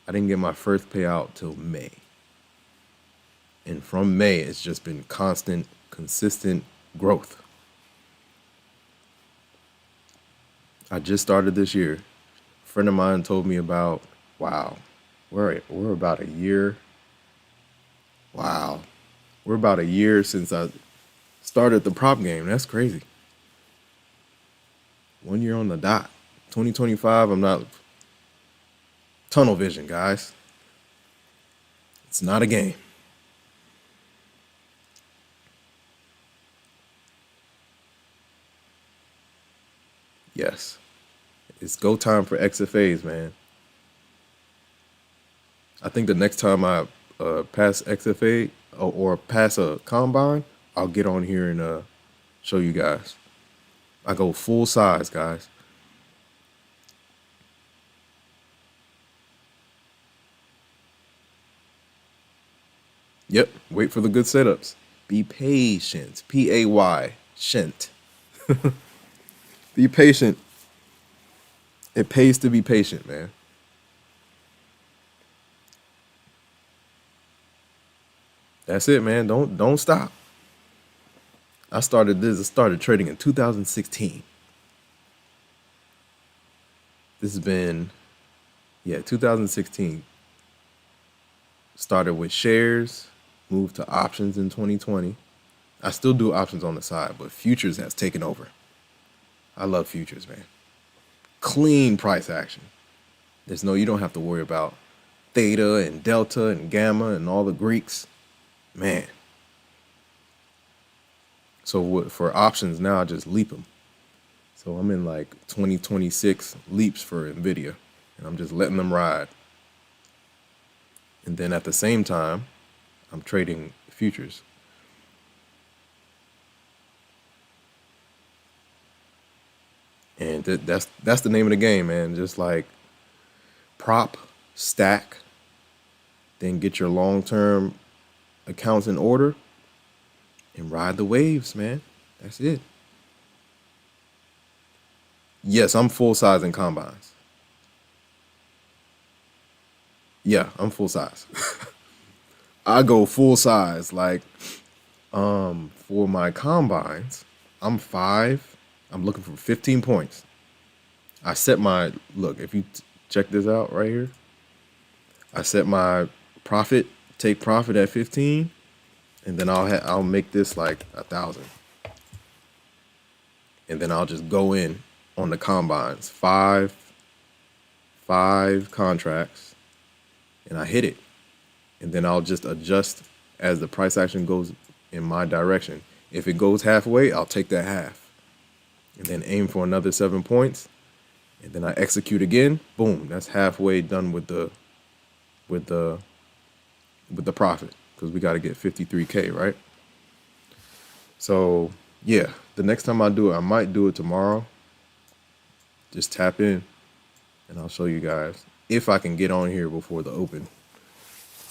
I didn't get my first payout till May. And from May, it's just been constant, consistent growth. I just started this year. A friend of mine told me about, wow, we're about a year. Wow. We're about a year since I started the prop game. That's crazy. 1 year on the dot. 2025, I'm not tunnel vision, guys. It's not a game. Yes. It's go time for XFAs, man. I think the next time I pass XFA or pass a combine, I'll get on here and show you guys. I go full size, guys. Yep, wait for the good setups. Be patient. Pay, shent. Be patient. It pays to be patient, man. That's it, man. Don't stop. I started trading in 2016. This has been 2016. Started with shares, moved to options in 2020. I still do options on the side, but futures has taken over. I love futures, man. Clean price action. You don't have to worry about theta and delta and gamma and all the Greeks. Man. So for options now, I just leap them. So I'm in like 2026 leaps for NVIDIA, and I'm just letting them ride. And then at the same time, I'm trading futures. And that's the name of the game, man. Just like prop, stack, then get your long-term accounts in order and ride the waves, man. That's it. Yes, I'm full size in combines. Yeah, I'm full size. I go full size. Like, for my combines, I'm 5. I'm looking for 15 points. I set my, look, if you check this out right here, I set my take profit at 15, and then I'll make this like 1,000. And then I'll just go in on the combines, five contracts, and I hit it. And then I'll just adjust as the price action goes in my direction. If it goes halfway, I'll take that half. And then aim for another 7 points. And then I execute again. Boom. That's halfway done with the profit. Because we got to get 53K, right? So yeah, the next time I do it, I might do it tomorrow. Just tap in and I'll show you guys if I can get on here before the open.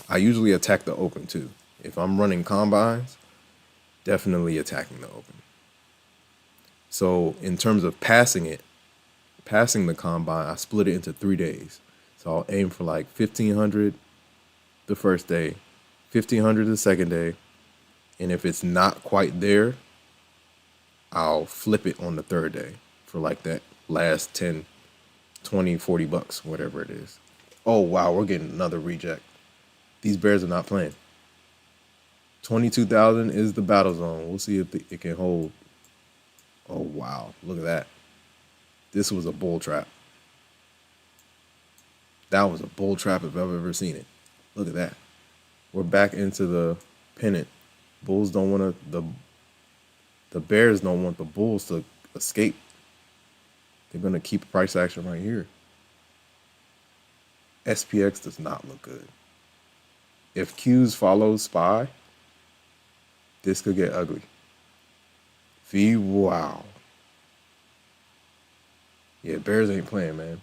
I usually attack the open too. If I'm running combines, definitely attacking the open. So in terms of passing the combine, I split it into 3 days. So I'll aim for like 1,500 the first day, 1,500 the second day. And if it's not quite there, I'll flip it on the third day for like that last 10, 20, 40 bucks, whatever it is. Oh, wow, we're getting another reject. These bears are not playing. 22,000 is the battle zone. We'll see if it can hold. Oh, wow. Look at that. This was a bull trap. That was a bull trap if I've ever seen it. Look at that. We're back into the pennant. Bulls don't want to, the bears don't want the bulls to escape. They're going to keep price action right here. SPX does not look good. If Q's follows SPY, this could get ugly. V, wow. Yeah, bears ain't playing, man.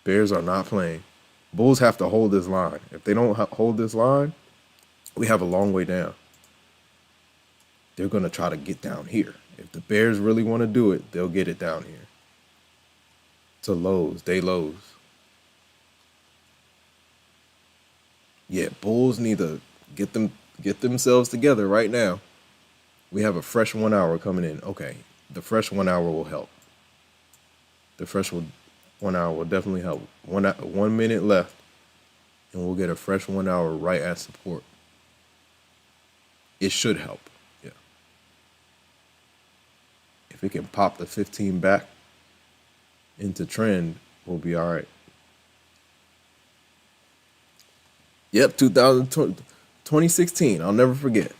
Bears are not playing. Bulls have to hold this line. If they don't hold this line, we have a long way down. They're going to try to get down here. If the bears really want to do it, they'll get it down here. To lows, day lows. Yeah, bulls need to get themselves together right now. We have a fresh 1 hour coming in. Okay, the fresh 1 hour will help. The fresh 1 hour will definitely help. 1 minute left, and we'll get a fresh 1 hour right at support. It should help. Yeah. If it can pop the 15 back into trend, we'll be all right. Yep, 2016. I'll never forget.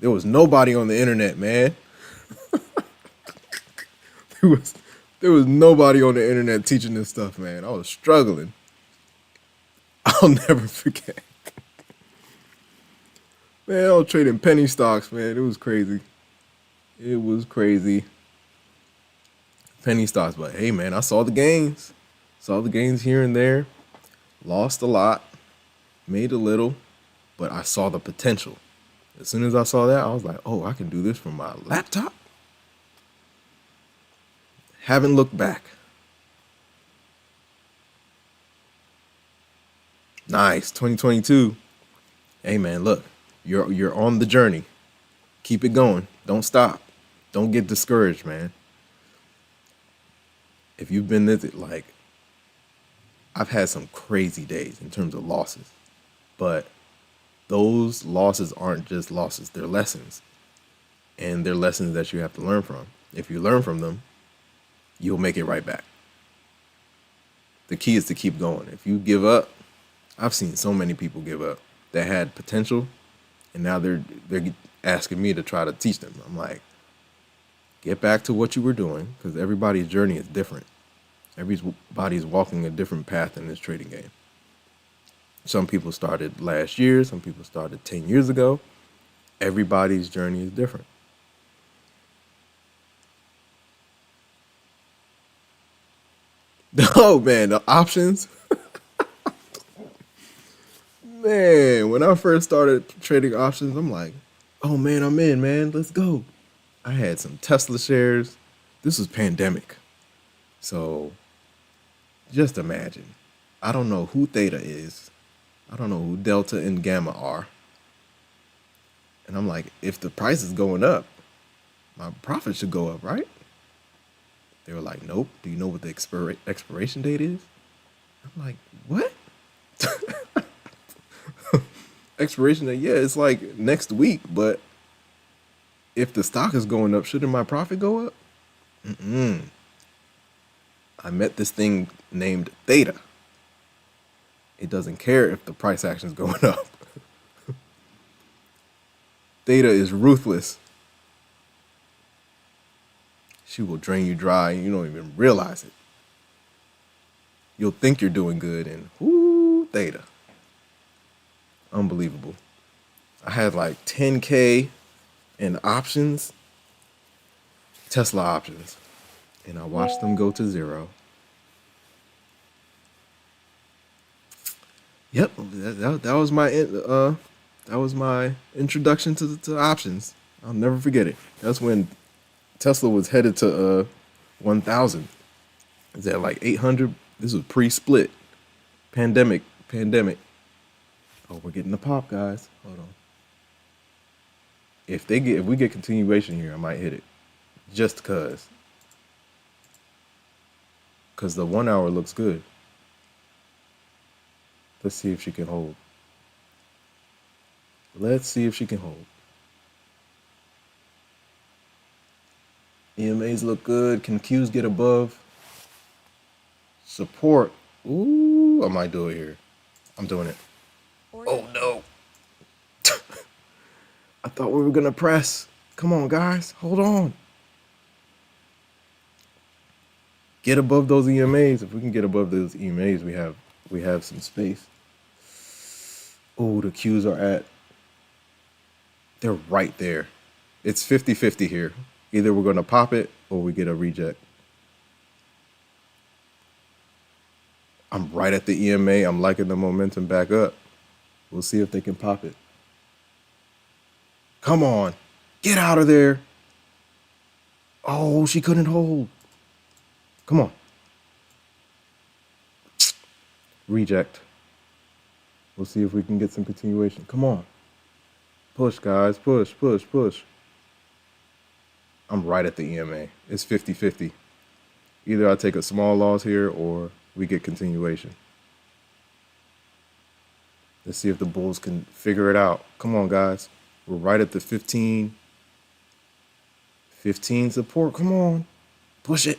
There was nobody on the internet, man. there was nobody on the internet teaching this stuff, man. I was struggling. I'll never forget. Man, I was trading penny stocks, man. It was crazy. It was crazy. Penny stocks, but hey, man, I saw the gains. Saw the gains here and there. Lost a lot. Made a little. But I saw the potential. As soon as I saw that, I was like, oh, I can do this from my laptop. Haven't looked back. Nice, 2022. Hey, man, look, you're on the journey. Keep it going. Don't stop. Don't get discouraged, man. If you've been this, like, I've had some crazy days in terms of losses, but those losses aren't just losses, they're lessons. And they're lessons that you have to learn from. If you learn from them, you'll make it right back. The key is to keep going. If you give up, I've seen so many people give up that had potential, and now they're asking me to try to teach them. I'm like, get back to what you were doing, because everybody's journey is different. Everybody's walking a different path in this trading game. Some people started last year. Some people started 10 years ago. Everybody's journey is different. Oh, man, the options. Man, when I first started trading options, I'm like, oh, man, I'm in, man. Let's go. I had some Tesla shares. This was pandemic. So just imagine. I don't know who Theta is. I don't know who Delta and Gamma are. And I'm like, if the price is going up, my profit should go up, right? They were like, nope. Do you know what the expiration date is? I'm like, what? Expiration date? Yeah, it's like next week. But if the stock is going up, shouldn't my profit go up? I met this thing named Theta. It doesn't care if the price action is going up. Theta is ruthless. She will drain you dry and you don't even realize it. You'll think you're doing good and whoo, Theta. Unbelievable. I had like 10K in options, Tesla options, and I watched them go to zero. Yep, that was my introduction to options. I'll never forget it. That's when Tesla was headed to 1,000. Is that like 800? This was pre-split. Pandemic. Oh, we're getting the pop, guys. Hold on. If we get continuation here, I might hit it. Just cause the 1 hour looks good. Let's see if she can hold. Let's see if she can hold. EMAs look good. Can Qs get above support? Ooh, I might do it here. I'm doing it. Order Oh no. I thought we were gonna press. Come on, guys. Hold on. Get above those EMAs. If we can get above those EMAs, we have some space. Oh, the Qs are at, they're right there. It's 50-50 here. Either we're gonna pop it or we get a reject. I'm right at the EMA. I'm liking the momentum back up. We'll see if they can pop it. Come on. Get out of there. Oh, she couldn't hold. Come on. Reject. We'll see if we can get some continuation. Come on. Push, guys. Push, push, push. I'm right at the EMA. It's 50-50. Either I take a small loss here or we get continuation. Let's see if the Bulls can figure it out. Come on, guys. We're right at the 15 support. Come on. Push it.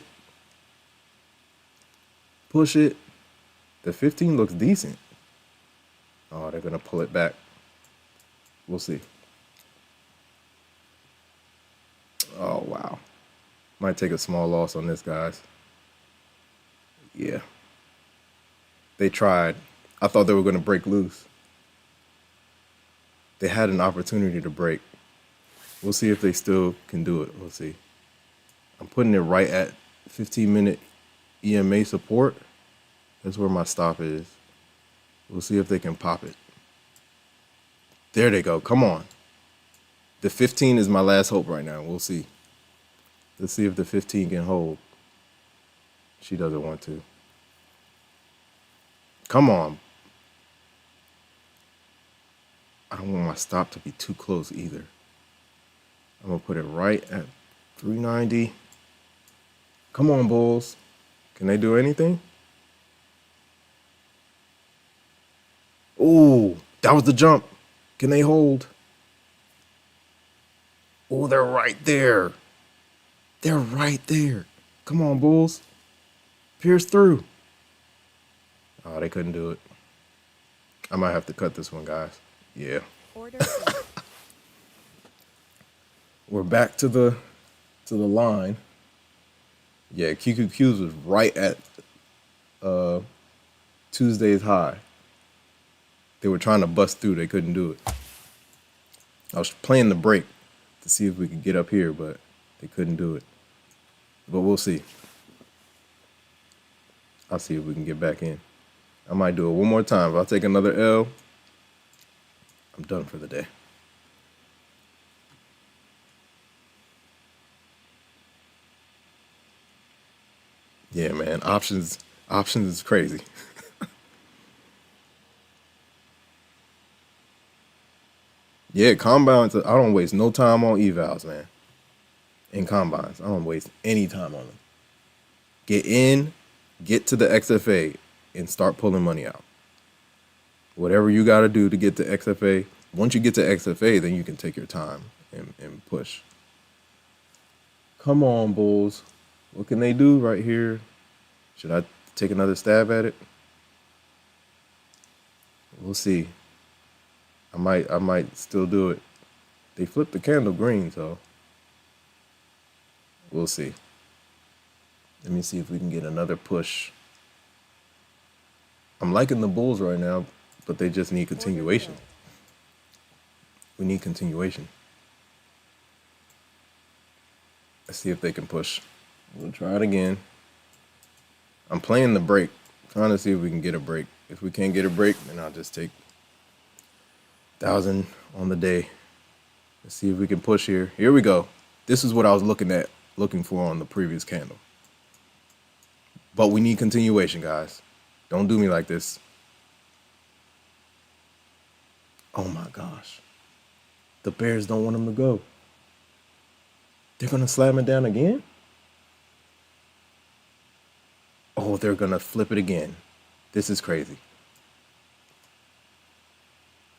Push it. The 15 looks decent. Oh, they're going to pull it back. We'll see. Oh, wow. Might take a small loss on this, guys. Yeah. They tried. I thought they were going to break loose. They had an opportunity to break. We'll see if they still can do it. We'll see. I'm putting it right at 15-minute EMA support. That's where my stop is. We'll see if they can pop it. There they go. Come on. The 15 is my last hope right now. We'll see. Let's see if the 15 can hold. She doesn't want to. Come on. I don't want my stop to be too close either. I'm going to put it right at 390. Come on, Bulls. Can they do anything? Ooh, that was the jump. Can they hold? Oh, they're right there. They're right there. Come on, Bulls. Pierce through. Oh, they couldn't do it. I might have to cut this one, guys. Yeah. Order filled. We're back to the line. Yeah, QQQs was right at Tuesday's high. They were trying to bust through. They couldn't do it. I was playing the break to see if we could get up here, but they couldn't do it. But we'll see. I'll see if we can get back in. I might do it one more time. If I take another L, I'm done for the day. Yeah, man. Options is crazy. Yeah, combines, I don't waste no time on evals, man. In combines, I don't waste any time on them. Get in, get to the XFA, and start pulling money out. Whatever you got to do to get to XFA. Once you get to XFA, then you can take your time and push. Come on, Bulls. What can they do right here? Should I take another stab at it? We'll see. I might still do it. They flipped the candle green, so we'll see. Let me see if we can get another push. I'm liking the Bulls right now, but they just need continuation. We need continuation. Let's see if they can push. We'll try it again. I'm playing the break, trying to see if we can get a break. If we can't get a break, then I'll just take 1,000 on the day. Let's see if we can push here. Here we go. This is what I was looking for on the previous candle. But we need continuation, guys. Don't do me like this. Oh my gosh. The Bears don't want him to go. They're going to slam it down again? Oh, they're going to flip it again. This is crazy.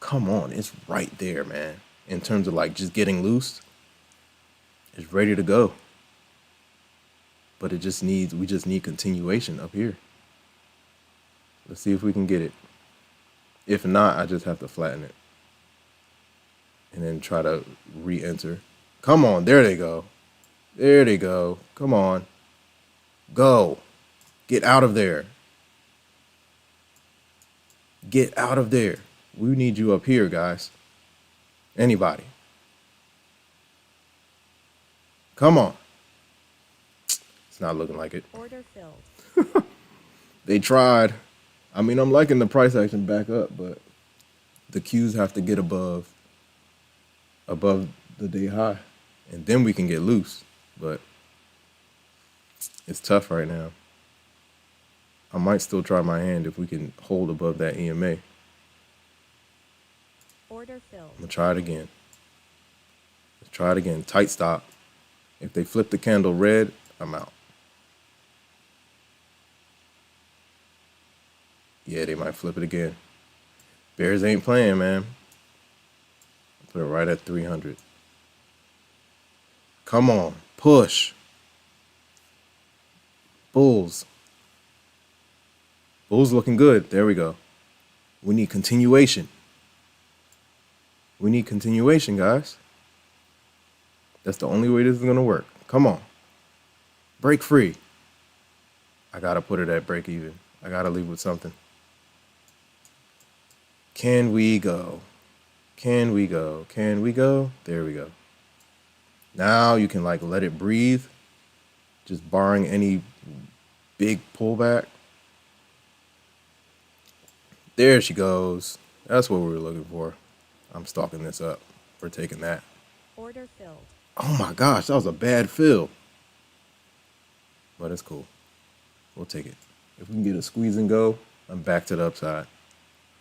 come on, it's right there, man. In terms of like just getting loose, it's ready to go. But we just need continuation up here. Let's see if we can get it. If not, I just have to flatten it. And then try to re-enter. Come on, there they go. There they go. Come on. Go. Get out of there. Get out of there. We need you up here, guys. Anybody. Come on. It's not looking like it. Order filled. They tried. I mean, I'm liking the price action back up, but the Qs have to get above the day high, and then we can get loose. But it's tough right now. I might still try my hand if we can hold above that EMA. Order filled. I'm gonna try it again. Let's try it again. Tight stop. If they flip the candle red, I'm out. Yeah, they might flip it again. Bears ain't playing, man. Put it right at 300. Come on, push. Bulls. Bulls looking good. There we go. We need continuation. We need continuation, guys. That's the only way this is going to work. Come on. Break free. I got to put it at break even. I got to leave with something. Can we go? Can we go? Can we go? There we go. Now you can like let it breathe, just barring any big pullback. There she goes. That's what we were looking for. I'm stalking this up. We're taking that. Order filled. Oh my gosh, that was a bad fill. But it's cool. We'll take it. If we can get a squeeze and go, I'm back to the upside.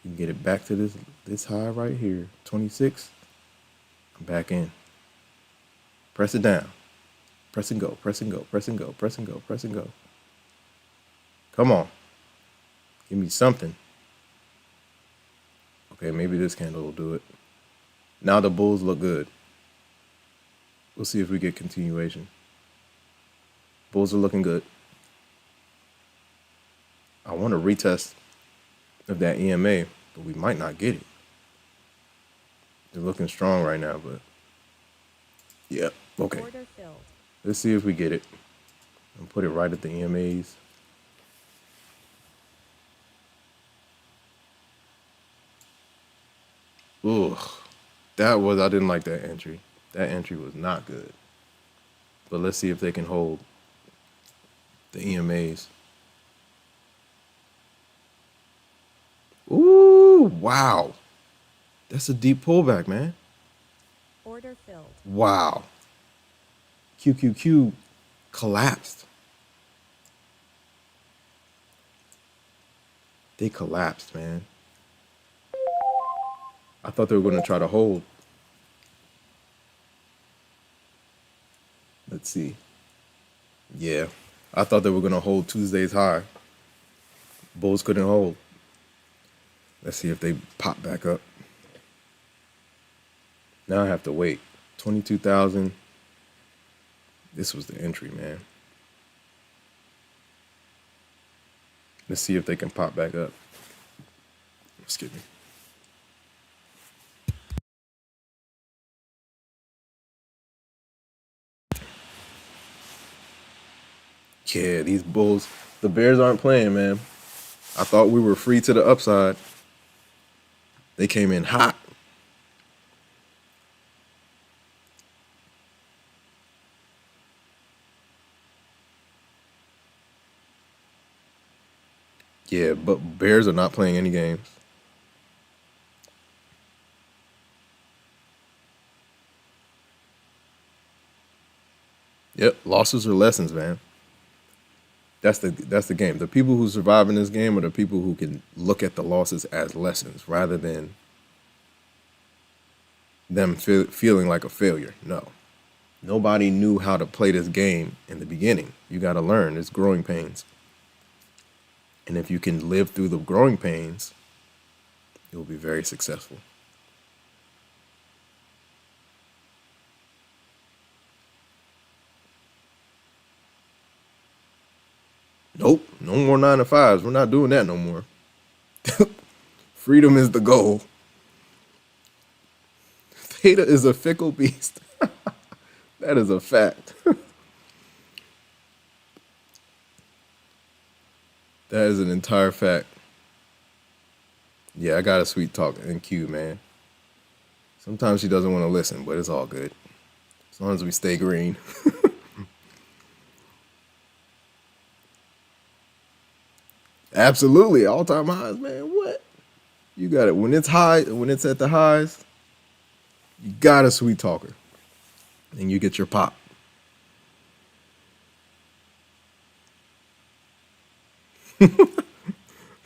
We can get it back to this high right here, 26. I'm back in. Press it down. Press and go, press and go, press and go, press and go, press and go. Come on. Give me something. Okay, maybe this candle will do it. Now the bulls look good. We'll see if we get continuation. Bulls are looking good. I want a retest of that EMA, but we might not get it. They're looking strong right now, but yeah, okay. Order filled. Let's see if we get it. And put it right at the EMAs. Ugh. I didn't like that entry. That entry was not good. But let's see if they can hold the EMAs. Ooh, wow. That's a deep pullback, man. Order filled. Wow. QQQ collapsed. They collapsed, man. I thought they were going to try to hold. Let's see. Yeah, I thought they were going to hold Tuesday's high. Bulls couldn't hold. Let's see if they pop back up. Now I have to wait. 22,000. This was the entry, man. Let's see if they can pop back up. Excuse me. Yeah, these bulls, the Bears aren't playing, man. I thought we were free to the upside. They came in hot. Yeah, but Bears are not playing any games. Yep, losses are lessons, man. That's the game. The people who survive in this game are the people who can look at the losses as lessons rather than them feeling like a failure. No. Nobody knew how to play this game in the beginning. You got to learn. It's growing pains. And if you can live through the growing pains, you'll be very successful. No more 9 to 5s. We're not doing that no more. Freedom is the goal. Theta is a fickle beast. That is a fact. That is an entire fact. Yeah, I got a sweet talk in Q, man. Sometimes she doesn't want to listen, but it's all good. As long as we stay green. Absolutely. All-time highs, man. What? You got it. When it's high, when it's at the highs, you got a sweet talker. And you get your pop.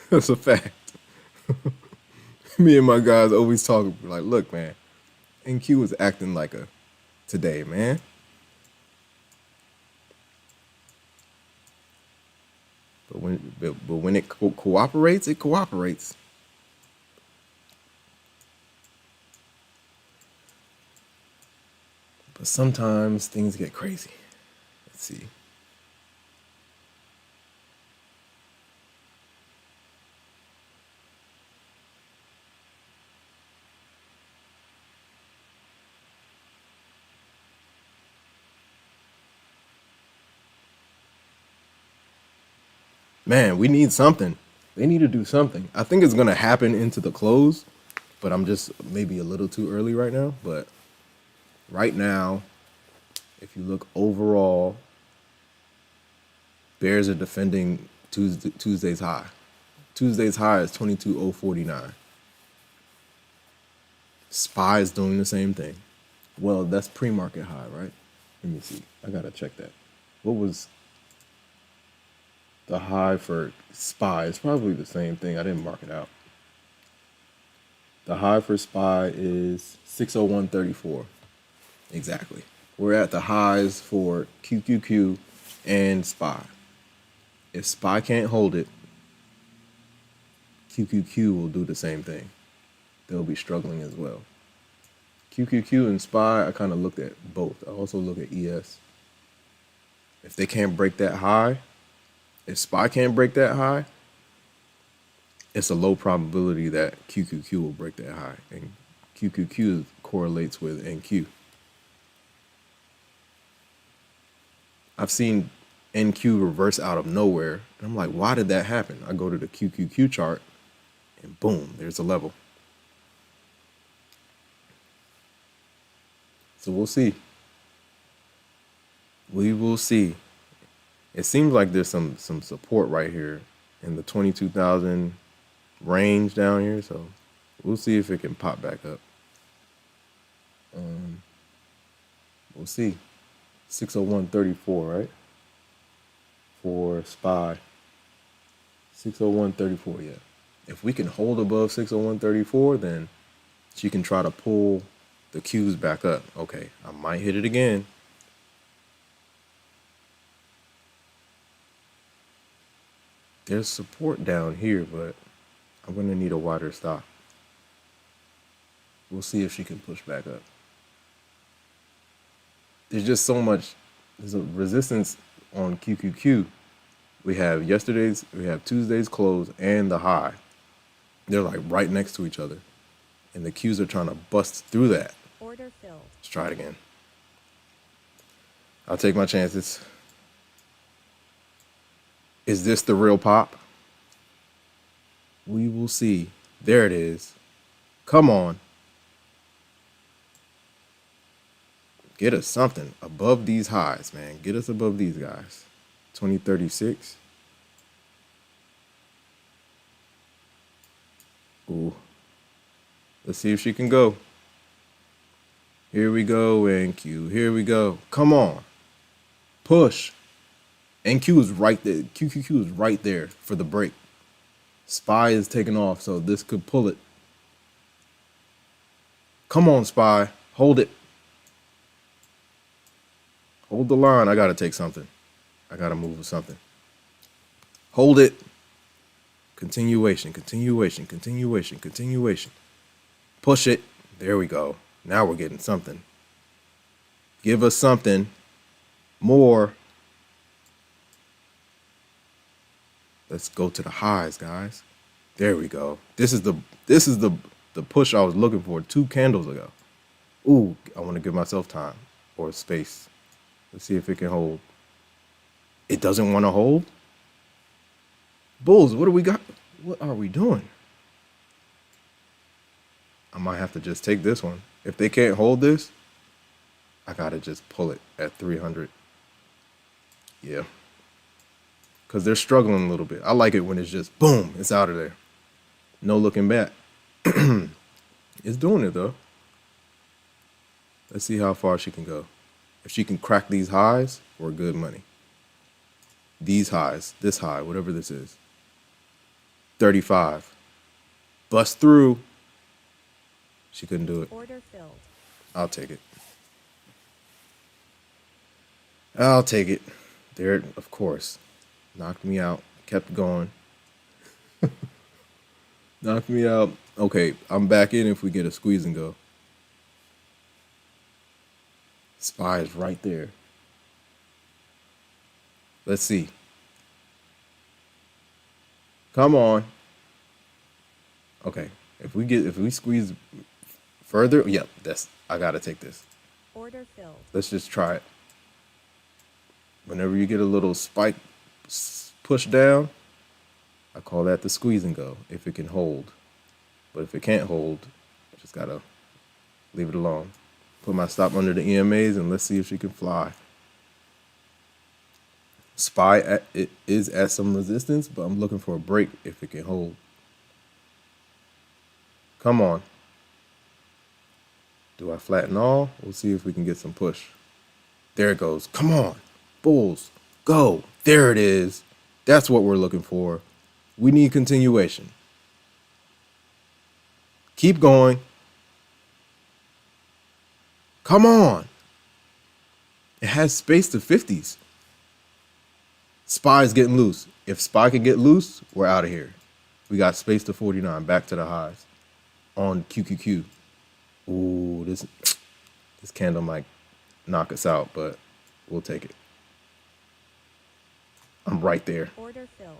That's a fact. Me and my guys always talk like, look, man, NQ is acting like a today, man. But when it cooperates, it cooperates. But sometimes things get crazy. Let's see. Man, we need something. They need to do something. I think it's going to happen into the close, but I'm just maybe a little too early right now. But right now, if you look overall, Bears are defending Tuesday's high. Tuesday's high is 22,049. SPY is doing the same thing. Well, that's pre-market high, right? Let me see. I got to check that. What was the high for SPY? It's probably the same thing. I didn't mark it out. The high for SPY is 601.34. Exactly. We're at the highs for QQQ and SPY. If SPY can't hold it, QQQ will do the same thing. They'll be struggling as well. QQQ and SPY, I kind of looked at both. I also look at ES. If they can't break that high, if SPY can't break that high, it's a low probability that QQQ will break that high. And QQQ correlates with NQ. I've seen NQ reverse out of nowhere. And I'm like, why did that happen? I go to the QQQ chart and boom, there's a level. So we'll see. We will see. It seems like there's some support right here in the 22,000 range down here. So we'll see if it can pop back up. We'll see. 601.34, right? For SPY. 601.34, yeah. If we can hold above 601.34, then she can try to pull the Qs back up. Okay, I might hit it again. There's support down here, but I'm going to need a wider stop. We'll see if she can push back up. There's just so much. There's a resistance on QQQ. We have Tuesday's close and the high. They're like right next to each other. And the Qs are trying to bust through that. Order filled. Let's try it again. I'll take my chances. Is this the real pop? We will see. There it is. Come on. Get us something above these highs, man. Get us above these guys. 2036. Ooh. Let's see if she can go. Here we go, NQ. Here we go. Come on. Push. NQ is right there. QQQ is right there for the break. SPY is taking off, so this could pull it. Come on, SPY. Hold it. Hold the line. I got to take something. I got to move with something. Hold it. Continuation, continuation, continuation, continuation. Push it. There we go. Now we're getting something. Give us something more. Let's go to the highs, guys. There we go. This is the push I was looking for 2 candles ago. Ooh, I want to give myself time or space. Let's see if it can hold. It doesn't want to hold. Bulls, what do we got? What are we doing? I might have to just take this one. If they can't hold this, I gotta just pull it at 300. Yeah. Because they're struggling a little bit. I like it when it's just boom, it's out of there. No looking back. It's doing it though. Let's see how far she can go. If she can crack these highs, we're good money. These highs, this high, whatever this is. 35. Bust through. She couldn't do it. Order filled. I'll take it. I'll take it. There, of course. Knocked me out. Kept going. Knocked me out. Okay, I'm back in if we get a squeeze and go. SPY is right there. Let's see. Come on. Okay, if we squeeze further, yep, I gotta take this. Order filled. Let's just try it. Whenever you get a little spike push down, I call that the squeeze and go, if it can hold. But if it can't hold, I just gotta leave it alone. Put my stop under the EMAs and let's see if she can fly. It is at some resistance, but I'm looking for a break if it can hold. Come on. Do I flatten all? We'll see if we can get some push. There it goes. Come on. Bulls. Go. There it is. That's what we're looking for. We need continuation. Keep going. Come on. It has space to 50s. SPY is getting loose. If SPY can get loose, we're out of here. We got space to 49. Back to the highs. On QQQ. Ooh, this candle might knock us out, but we'll take it. I'm right there. Order filled.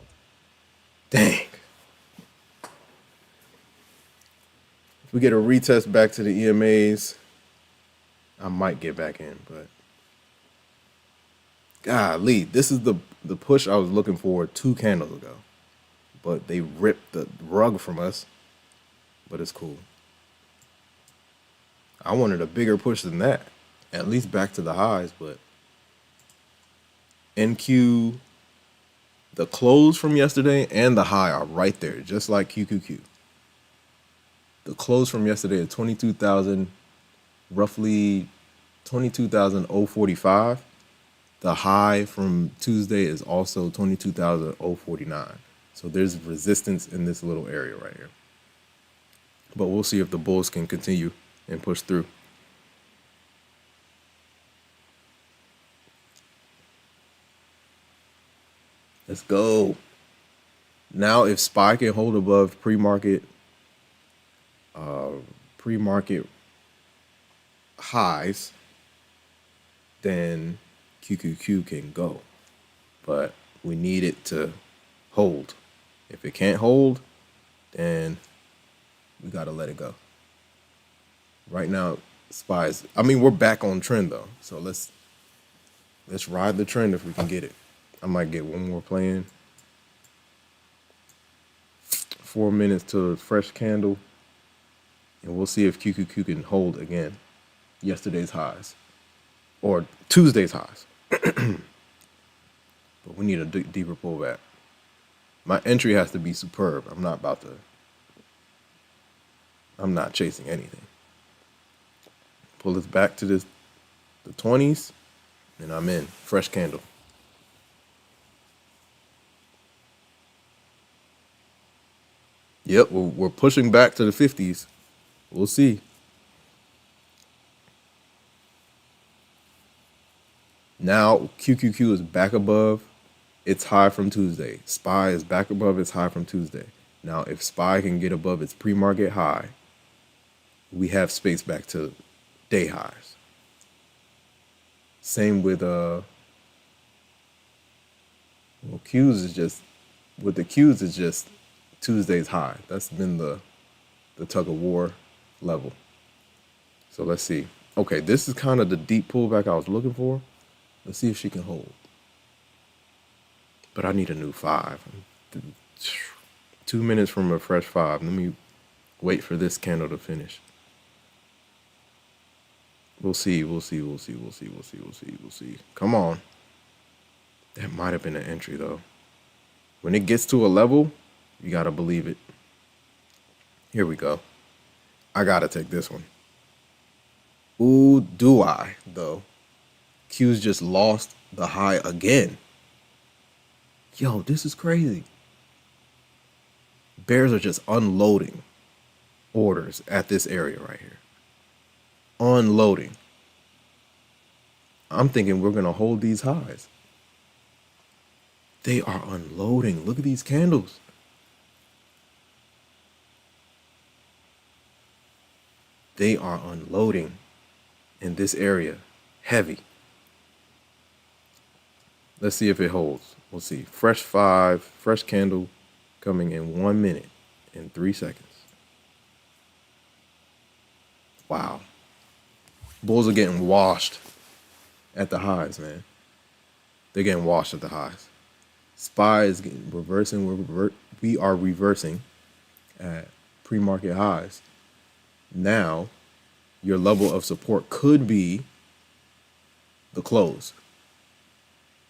Dang. If we get a retest back to the EMAs, I might get back in, but golly, this is the push I was looking for 2 candles ago. But they ripped the rug from us, but it's cool. I wanted a bigger push than that, at least back to the highs, but NQ, the close from yesterday and the high are right there, just like QQQ. The close from yesterday is 22,000, roughly 22,045. The high from Tuesday is also 22,049. So there's resistance in this little area right here. But we'll see if the bulls can continue and push through. Let's go. Now, if SPY can hold above pre-market highs, then QQQ can go. But we need it to hold. If it can't hold, then we got to let it go. Right now, SPY is, I mean, we're back on trend though. So let's ride the trend if we can get it. I might get one more play-in. 4 minutes to a fresh candle. And we'll see if QQQ can hold again yesterday's highs. Or Tuesday's highs. But we need a deeper pullback. My entry has to be superb. I'm not chasing anything. Pull this back to the 20s, and I'm in. Fresh candle. Yep, we're pushing back to the 50s. We'll see. Now QQQ is back above its high from Tuesday. SPY is back above its high from Tuesday. Now, if SPY can get above its pre-market high, we have space back to day highs. Same with Q's is just with the Qs, it's just Tuesday's high. That's been the tug of war level. So let's see. Okay, this is kind of the deep pullback I was looking for. Let's see if she can hold. But I need a new 5. 2 minutes from a fresh 5. Let me wait for this candle to finish. We'll see. We'll see. We'll see. We'll see. We'll see. We'll see. We'll see. Come on. That might have been an entry though. When it gets to a level, you got to believe it. Here we go. I got to take this one. Ooh, do I though? Q's just lost the high again. Yo, this is crazy. Bears are just unloading orders at this area right here. Unloading. I'm thinking we're going to hold these highs. They are unloading. Look at these candles. They are unloading in this area. Heavy. Let's see if it holds. We'll see. Fresh 5, fresh candle coming in 1 minute and 3 seconds. Wow. Bulls are getting washed at the highs, man. They're getting washed at the highs. SPY is getting reversing. We are reversing at pre-market highs. Now, your level of support could be the close.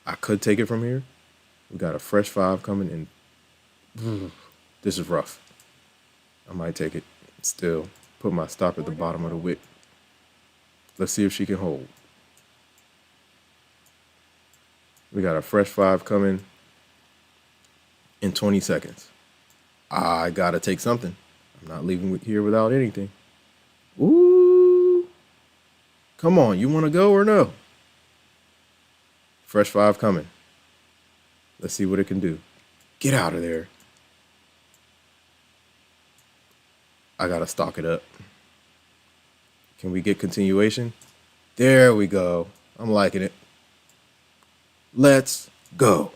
I could take it from here. We got a fresh 5 coming in. This is rough. I might take it still. Put my stop at the bottom of the wick. Let's see if she can hold. We got a fresh 5 coming in 20 seconds. I gotta take something. I'm not leaving here without anything. Ooh. Come on, you wanna go or no? Fresh 5 coming. Let's see what it can do. Get out of there. I gotta stock it up. Can we get continuation? There we go. I'm liking it. Let's go.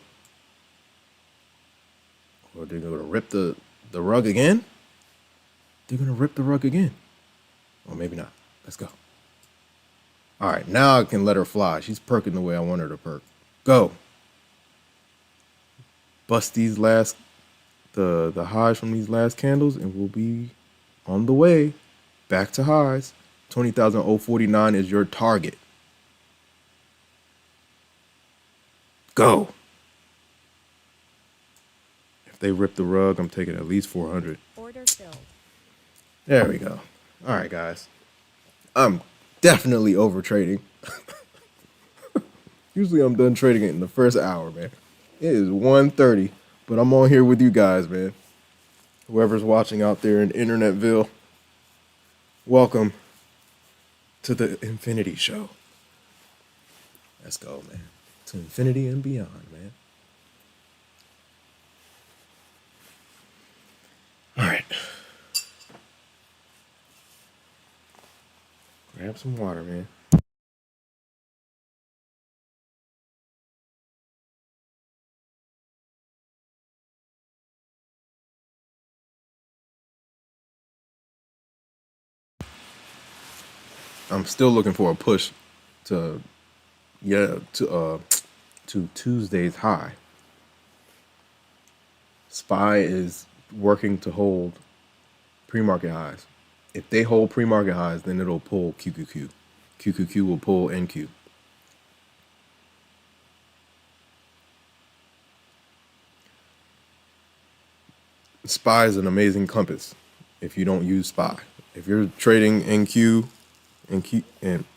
Or they're gonna rip the rug again? They're gonna rip the rug again. Or maybe not. Let's go. All right, now I can let her fly. She's perking the way I want her to perk. Go. Bust these last, the highs from these last candles, and we'll be on the way back to highs. 20,049 is your target. Go. If they rip the rug, I'm taking at least 400. Order filled. There we go. All right, guys. I'm definitely over trading. Usually I'm done trading it in the first hour, man. It is 1:30, but I'm on here with you guys, man. Whoever's watching out there in Internetville, welcome to the Infinity Show. Let's go, man. To infinity and beyond, man. All right. Grab some water, man. I'm still looking for a push to Tuesday's high. SPY is working to hold pre-market highs. If they hold pre-market highs, then it'll pull QQQ. QQQ will pull NQ. SPY is an amazing compass if you don't use SPY. If you're trading NQ and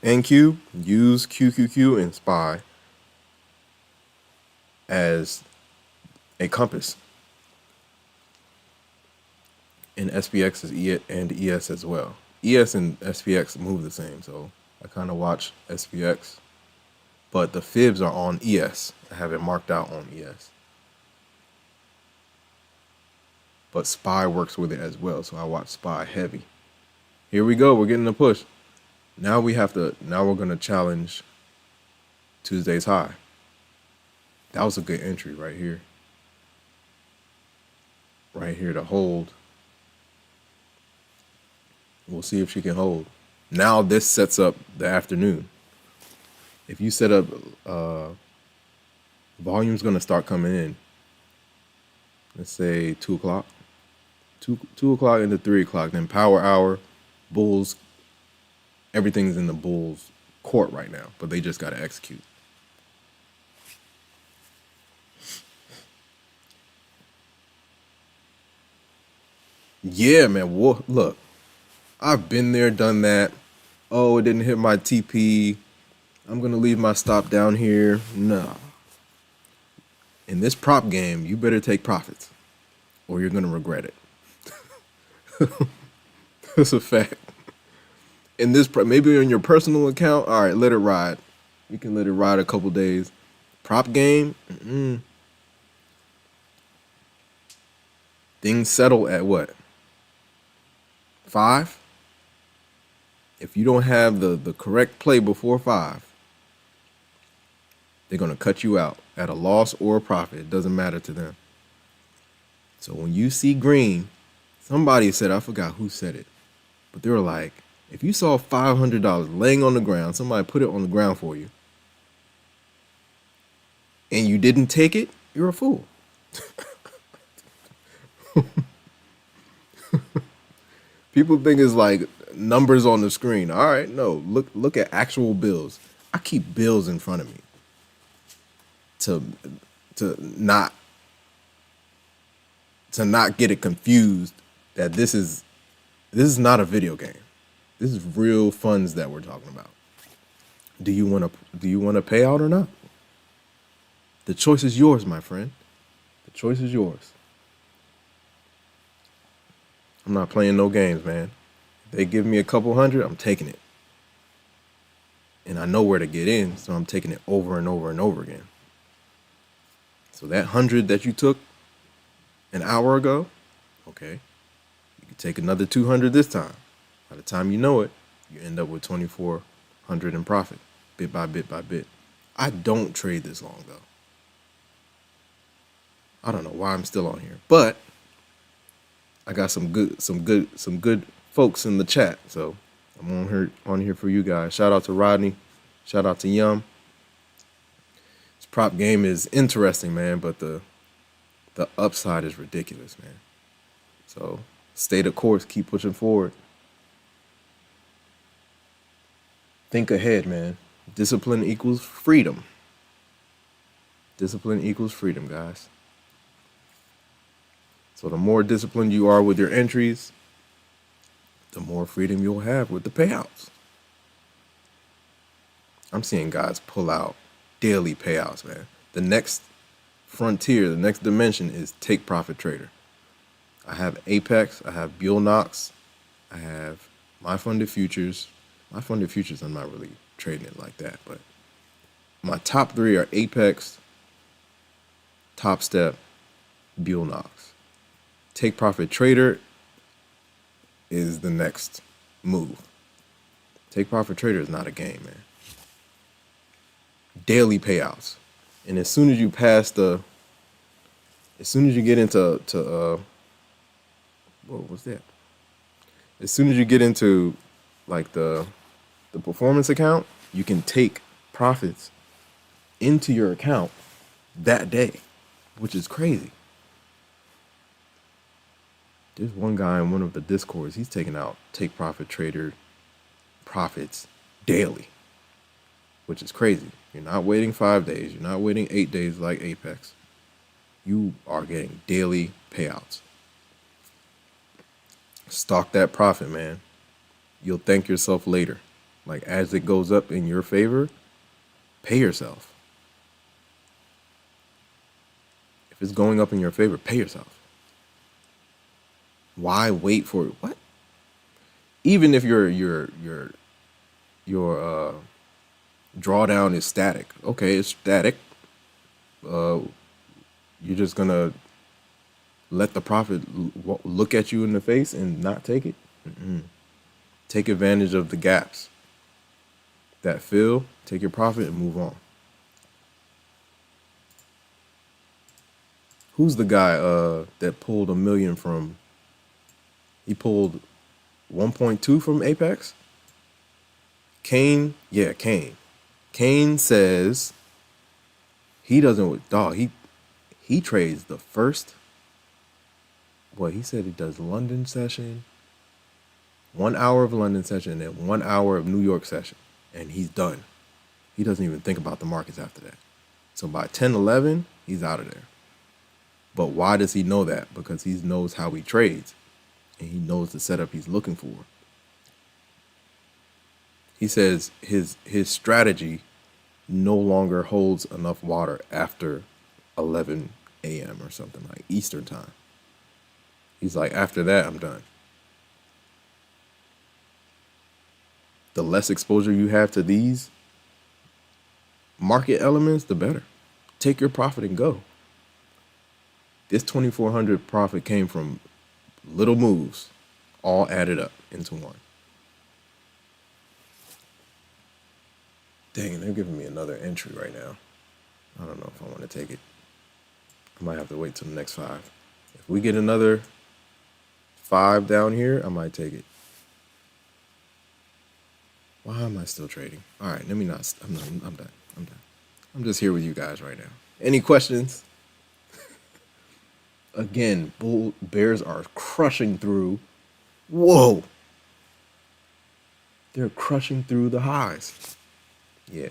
NQ, use QQQ and SPY as a compass. And SPX is and ES as well. ES and SPX move the same, so I kind of watch SPX, but the fibs are on ES. I have it marked out on ES. But SPY works with it as well, so I watch SPY heavy. Here we go, we're getting a push. Now we're gonna challenge Tuesday's high. That was a good entry right here. right here to hold. We'll see if she can hold. Now this sets up the afternoon. If you set up, volume's gonna start coming in. Let's say 2 o'clock. 2 o'clock into 3 o'clock. Then power hour, bulls. Everything's in the bulls' court right now, but they just gotta execute. Yeah, man. Look, I've been there, done that. Oh, it didn't hit my TP. I'm going to leave my stop down here. Nah. In this prop game, you better take profits or you're going to regret it. That's a fact. In this, maybe on your personal account, all right, let it ride. You can let it ride a couple days. Prop game, things settle at what? 5? If you don't have the correct play before 5, they're going to cut you out at a loss or a profit. It doesn't matter to them. So when you see green, somebody said, I forgot who said it, but they were like, if you saw $500 laying on the ground, somebody put it on the ground for you, and you didn't take it, you're a fool. People think it's like numbers on the screen. All right, no, look at actual bills. I keep bills in front of me to not get it confused that this is not a video game. This is real funds that we're talking about. Do you want to pay out or not? The choice is yours, my friend. The choice is yours. I'm not playing no games, man. If they give me a couple hundred, I'm taking it. And I know where to get in, so I'm taking it over and over and over again. So that 100 that you took an hour ago, okay, you can take another 200 this time. By the time you know it, you end up with 2,400 in profit, bit by bit by bit. I don't trade this long though. I don't know why I'm still on here, but I got some good folks in the chat, so I'm on here for you guys. Shout out to Rodney, shout out to Yum. This prop game is interesting, man, but the upside is ridiculous, man. So stay the course, keep pushing forward. Think ahead, man. Discipline equals freedom. Discipline equals freedom, guys. So the more disciplined you are with your entries, the more freedom you'll have with the payouts. I'm seeing guys pull out daily payouts, man. The next frontier, the next dimension is take profit trader. I have Apex, I have Buell Knox, I have my funded futures. My funded futures, I'm not really trading it like that, but my top 3 are Apex, Topstep, Buell Knox. Take profit trader is the next move. Take profit trader is not a game, man. Daily payouts. And as soon as you pass as soon as you get into what was that? As soon as you get into like the performance account, you can take profits into your account that day, which is crazy. There's one guy in one of the discords, he's taking out take profit trader profits daily, which is crazy. You're not waiting 5 days. You're not waiting 8 days like Apex. You are getting daily payouts. Stock that profit, man. You'll thank yourself later. Like as it goes up in your favor, pay yourself. If it's going up in your favor, pay yourself. Why wait for it? What? Even if your drawdown is static. Okay, it's static. You're just gonna let the profit look at you in the face and not take it? Take advantage of the gaps that fill, take your profit and move on. Who's the guy that pulled 1 million from? He pulled 1.2 from Apex. Kane, yeah, Kane. Kane says he doesn't. Dog, he trades the first. What he said, he does London session, 1 hour of London session, and then 1 hour of New York session, and he's done. He doesn't even think about the markets after that. So by 10, 11, he's out of there. But why does he know that? Because he knows how he trades, and he knows the setup he's looking for. He says his strategy no longer holds enough water after 11 a.m. or something like Eastern time. He's like, after that, I'm done. The less exposure you have to these market elements, the better. Take your profit and go. This 2,400 profit came from little moves, all added up into one. Dang, they're giving me another entry right now. I don't know if I want to take it. I might have to wait till the next 5. If we get another 5 down here, I might take it. Why am I still trading? All right, let me not. I'm done. I'm just here with you guys right now. Any questions? Again, bears are crushing through. Whoa. They're crushing through the highs. Yeah.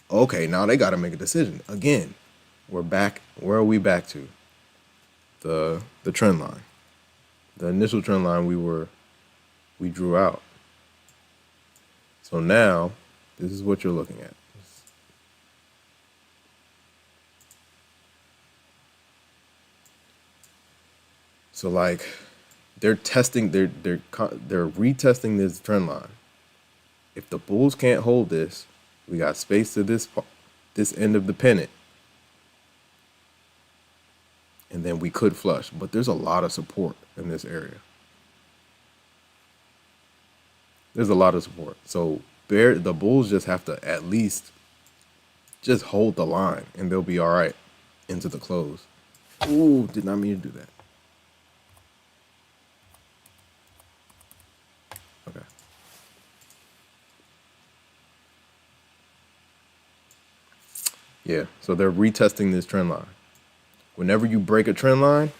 Okay, now they got to make a decision. Again, we're back. Where are we back to? The trend line. The initial trend line we drew out. So now, this is what you're looking at. So like, they're retesting this trend line. If the bulls can't hold this, we got space to this end of the pennant, and then we could flush. But there's a lot of support in this area. There's a lot of support. So the bulls just have to at least just hold the line, and they'll be all right into the close. Ooh, did not mean to do that. Okay. Yeah, so they're retesting this trend line. Whenever you break a trend line,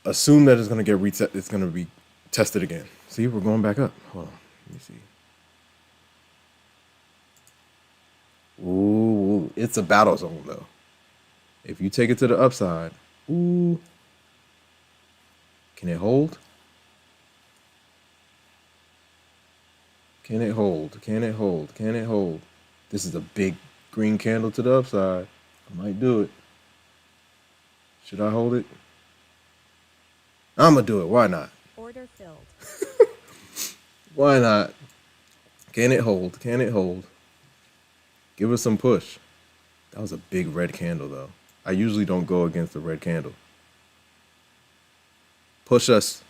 assume that it's going to get reset. It's going to be tested again. See, we're going back up. Hold on, let me see. Ooh, it's a battle zone though. If you take it to the upside, ooh, can it hold? Can it hold? Can it hold? Can it hold? This is a big green candle to the upside. I might do it. Should I hold it? I'm going to do it. Why not? Order filled. Why not? Can it hold? Can it hold? Give us some push. That was a big red candle, though. I usually don't go against the red candle. Push us.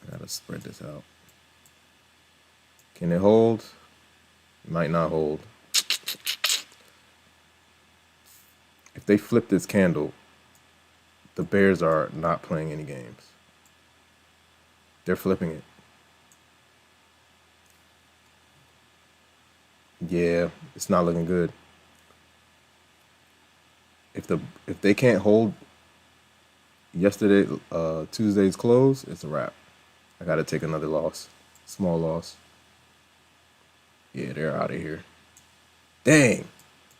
I got to spread this out. Can it hold? It might not hold. If they flip this candle, the bears are not playing any games. They're flipping it. Yeah, it's not looking good. If they can't hold Tuesday's close, it's a wrap. I gotta take another loss. Small loss. Yeah, they're out of here. Dang.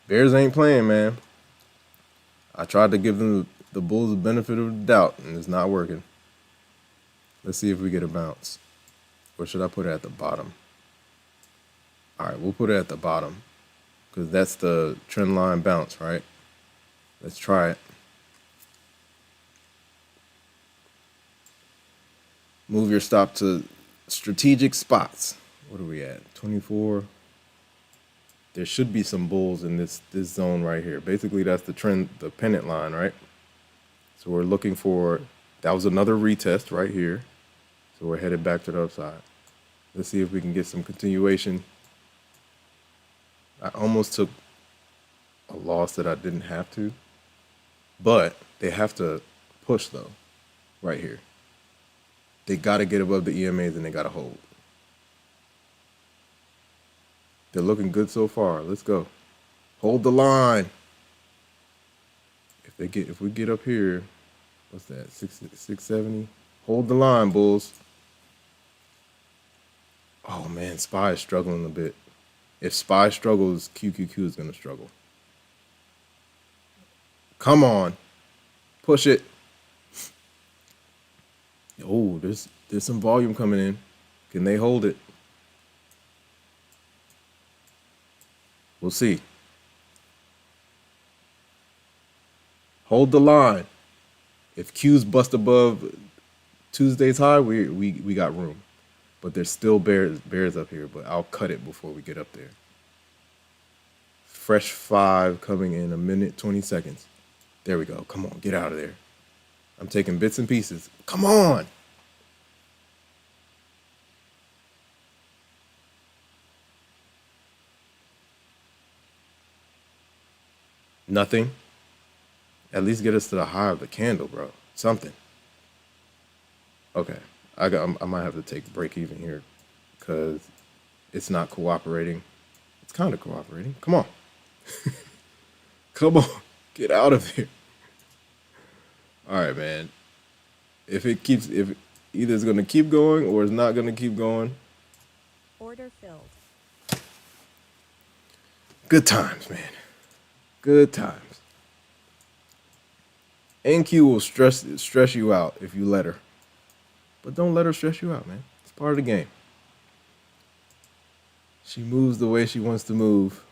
Bears ain't playing, man. I tried to give them the bulls the benefit of the doubt, and it's not working. Let's see if we get a bounce. Or should I put it at the bottom? All right, we'll put it at the bottom because that's the trend line bounce, right? Let's try it. Move your stop to strategic spots. What are we at? 24. There should be some bulls in this zone right here. Basically, that's the trend, the pennant line, right? So we're looking for, that was another retest right here. So we're headed back to the upside. Let's see if we can get some continuation. I almost took a loss that I didn't have to, but they have to push though, right here. They got to get above the EMAs and they got to hold. They're looking good so far. Let's go. Hold the line. If we get up here, what's that? 670. Hold the line, bulls. Oh man, SPY is struggling a bit. If SPY struggles, QQQ is gonna struggle. Come on, push it. Oh, there's some volume coming in. Can they hold it? We'll see. Hold the line. If Q's bust above Tuesday's high, we got room. But there's still bears up here, but I'll cut it before we get up there. Fresh 5 coming in a minute, 20 seconds. There we go. Come on, get out of there. I'm taking bits and pieces. Come on. Nothing. At least get us to the high of the candle, bro. Something. Okay. I might have to take a break even here because it's not cooperating. It's kind of cooperating. Come on. Come on. Get out of here. All right, man. If either it's going to keep going or it's not going to keep going. Order filled. Good times, man. Good times. NQ will stress you out if you let her. But don't let her stress you out, man. It's part of the game. She moves the way she wants to move.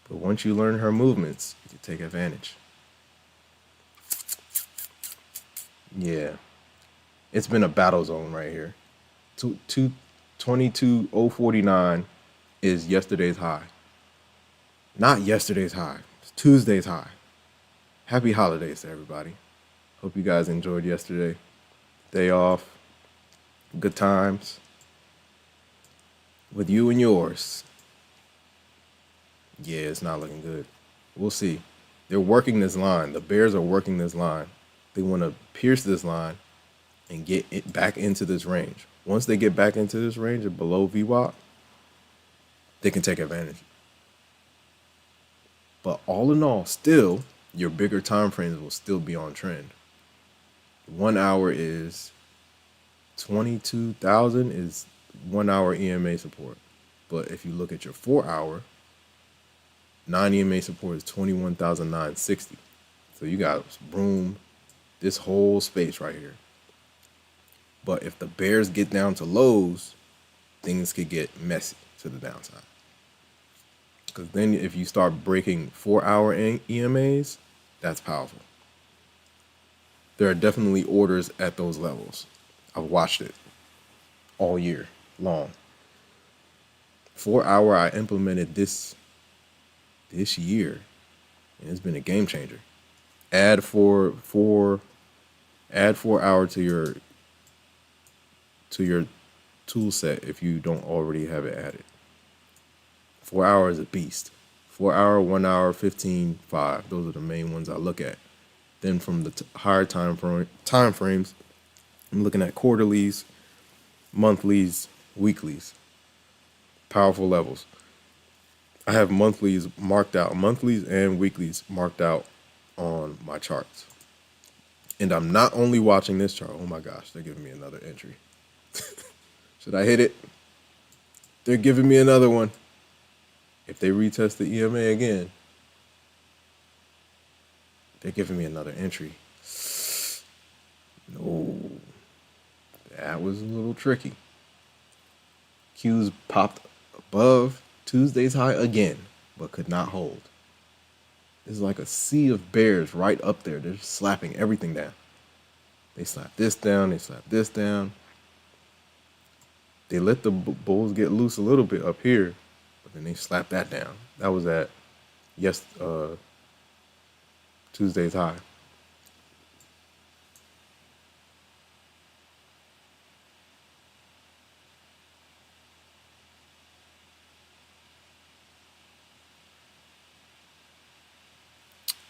But once you learn her movements, you can take advantage. Yeah. It's been a battle zone right here. 22,049 is yesterday's high. Not yesterday's high. It's Tuesday's high. Happy holidays to everybody. Hope you guys enjoyed yesterday. Day off. Good times. With you and yours. Yeah, it's not looking good. We'll see. They're working this line. The bears are working this line. They want to pierce this line and get it back into this range. Once they get back into this range or below VWAP, they can take advantage. But all in all, still, your bigger time frames will still be on trend. 1 hour is 22,000 is 1 hour EMA support. But if you look at your 4 hour, 9 EMA support is 21,960. So you got room, this whole space right here. But if the bears get down to lows, things could get messy to the downside. Because then if you start breaking 4 hour EMAs, that's powerful. There are definitely orders at those levels. I've watched it all year long. 4 hour I implemented this year, and it's been a game changer. Add 4 hour to your tool set if you don't already have it added. 4 hour is a beast. 4 hour, 1 hour, 15, 5. Those are the main ones I look at. Then from the higher time frames, I'm looking at quarterlies, monthlies, weeklies. Powerful levels. I have monthlies marked out, monthlies and weeklies marked out on my charts. And I'm not only watching this chart. Oh my gosh, they're giving me another entry. Should I hit it? They're giving me another one. If they retest the EMA again, they're giving me another entry. No, that was a little tricky. Q's popped above Tuesday's high again, but could not hold. It's like a sea of bears right up there. They're just slapping everything down. They slap this down. They slap this down. They let the bulls get loose a little bit up here, but then they slap that down. That was at Tuesday's high.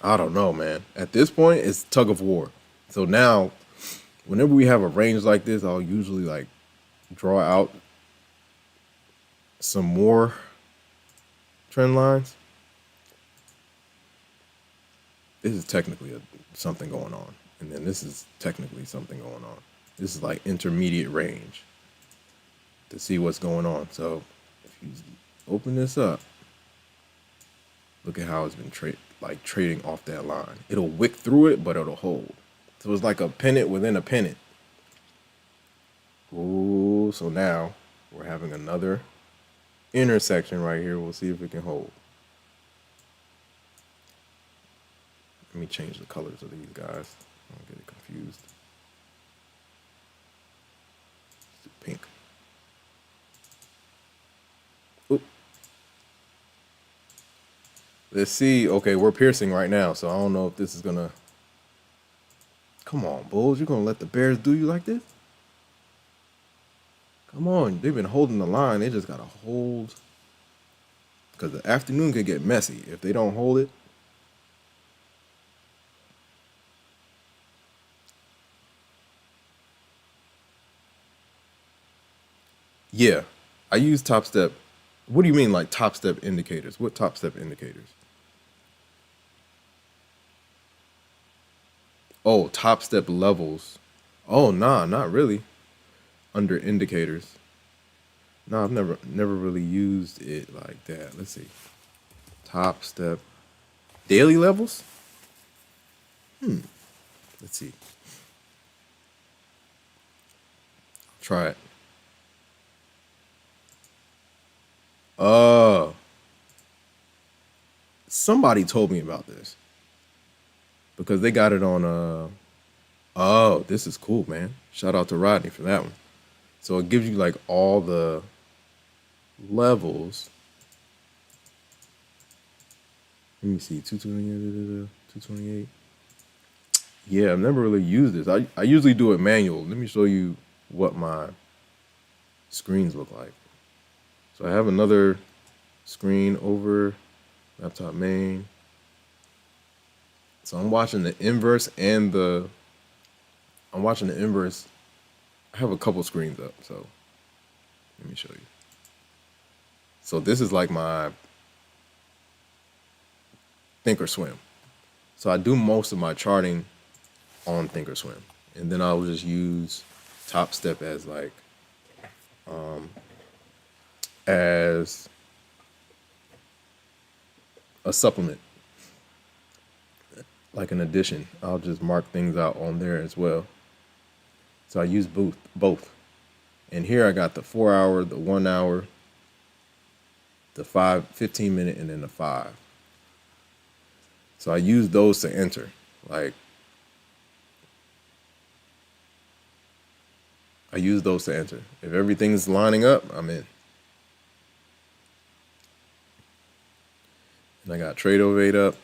I don't know, man. At this point, it's tug of war. So now, whenever we have a range like this, I'll usually like draw out some more trend lines. This is technically something going on. And then this is technically something going on. This is like intermediate range to see what's going on. So if you open this up, look at how it's been trading off that line. It'll wick through it, but it'll hold. So it's like a pennant within a pennant. Ooh, so now we're having another intersection right here. We'll see if it can hold. Let me change the colors of these guys. I don't get it confused. Let's do pink. Oop. Let's see. Okay, we're piercing right now, so I don't know if this is gonna. Come on, Bulls. You're gonna let the Bears do you like this? Come on. They've been holding the line. They just gotta hold. Because the afternoon could get messy if they don't hold it. Yeah, I use Topstep. What do you mean, like Topstep indicators? What Topstep indicators? Oh, Topstep levels. Oh, nah, not really. Under indicators. No, I've never really used it like that. Let's see. Topstep daily levels. Let's see. Try it. Somebody told me about this because they got it on oh, this is cool, man. Shout out to Rodney for that one. So it gives you like all the levels. Let me see, 228, 228. Yeah, I've never really used this. I usually do it manual. Let me show you what my screens look like. So I have another screen over laptop main. So I'm watching the inverse and I'm watching the inverse. I have a couple screens up, so let me show you. So this is like my Thinkorswim. So I do most of my charting on Thinkorswim, and then I'll just use Topstep as like as a supplement, like an addition. I'll just mark things out on there as well. So I use both. And here I got the 4 hour, the 1 hour, the 15 minute, and then the 5. So I use those to enter. Like I use those to enter. If everything's lining up, I'm in. And I got Trade Ovate up.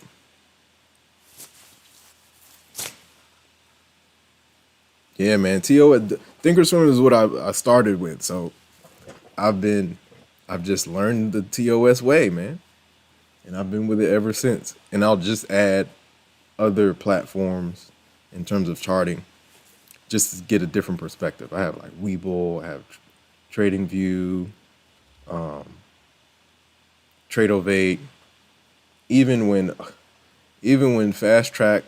Yeah, man. Thinkorswim is what I started with. So I've just learned the TOS way, man. And I've been with it ever since. And I'll just add other platforms in terms of charting just to get a different perspective. I have like Webull, I have TradingView, Tradeovate. Even when Fast Track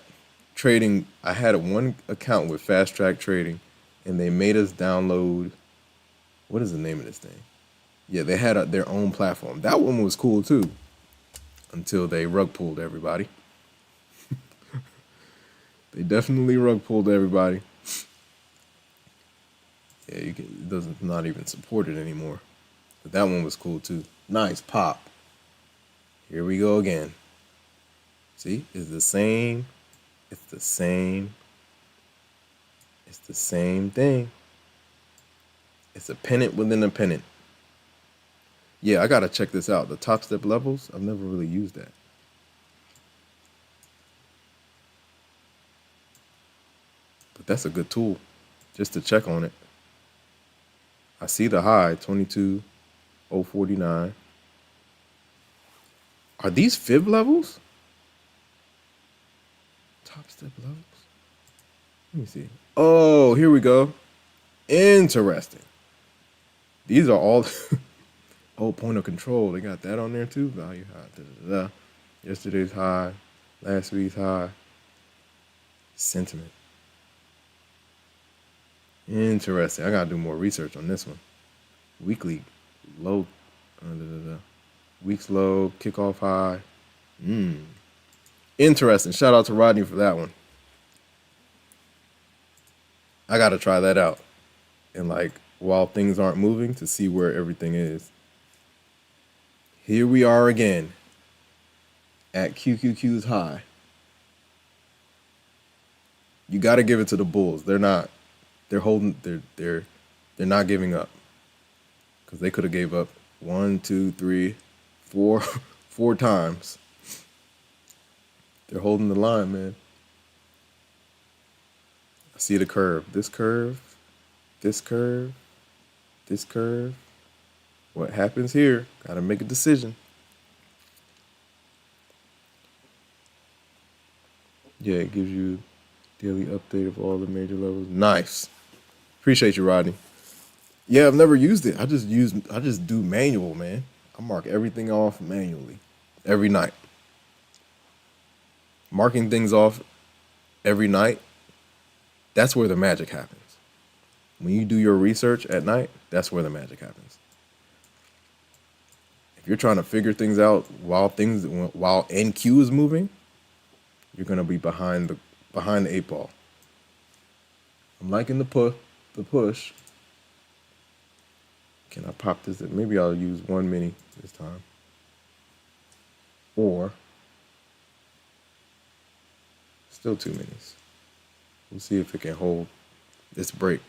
Trading, I had one account with Fast Track Trading, and they made us download. What is the name of this thing? Yeah, they had their own platform. That one was cool too, until they rug pulled everybody. They definitely rug pulled everybody. Yeah, it doesn't not even support it anymore. But that one was cool too. Nice pop. Here we go again. See, it's the same. It's the same. It's the same thing. It's a pennant within a pennant. Yeah, I gotta check this out. The Topstep levels, I've never really used that. But that's a good tool just to check on it. I see the high, 22,049. Are these fib levels? Top step levels. Let me see. Oh, here we go. Interesting. These are all oh, point of control. They got that on there too. Value high. Da, da, da. Yesterday's high. Last week's high. Sentiment. Interesting. I gotta do more research on this one. Weekly low. Da, da, da. Week's low. Kickoff high. Interesting. Shout out to Rodney for that one. I gotta try that out. And like while things aren't moving to see where everything is. Here we are again at QQQ's high. You got to give it to the Bulls. They're not giving up. Cuz they could have gave up 1, 2, 3, 4 4 times. They're holding the line, man. I see the curve. This curve, this curve, this curve. What happens here? Got to make a decision. Yeah, it gives you daily update of all the major levels. Nice. Appreciate you, Rodney. Yeah, I've never used it. I just do manual, man. I mark everything off manually every night. Marking things off every night, that's where the magic happens. When you do your research at night, that's where the magic happens. If you're trying to figure things out while NQ is moving, you're gonna be behind the 8 ball. I'm liking the push. Can I pop this in? Maybe I'll use 1 mini this time. Or still 2 minis. We'll see if it can hold this break.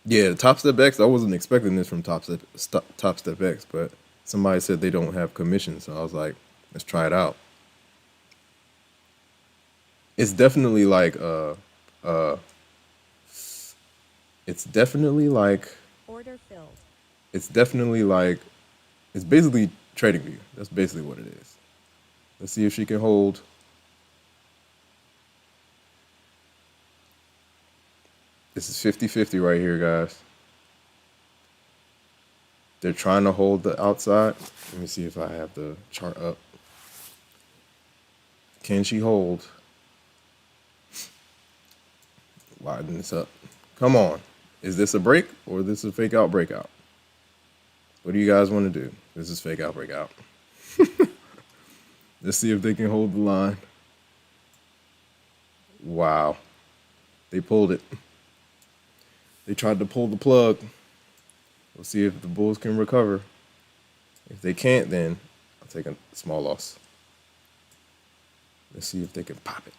Yeah, the Topstep X, I wasn't expecting this from Topstep X, but somebody said they don't have commission, so I was like, let's try it out. It's definitely like Order filled. It's definitely like, it's basically TradingView. That's basically what it is. Let's see if she can hold. This is 50-50 right here, guys. They're trying to hold the outside. Let me see if I have the chart up. Can she hold? Widen this up. Come on. Is this a break or is this a fake out breakout? What do you guys want to do? This is fake out breakout. Let's see if they can hold the line. Wow. They pulled it. They tried to pull the plug. We'll see if the Bulls can recover. If they can't, then I'll take a small loss. Let's see if they can pop it.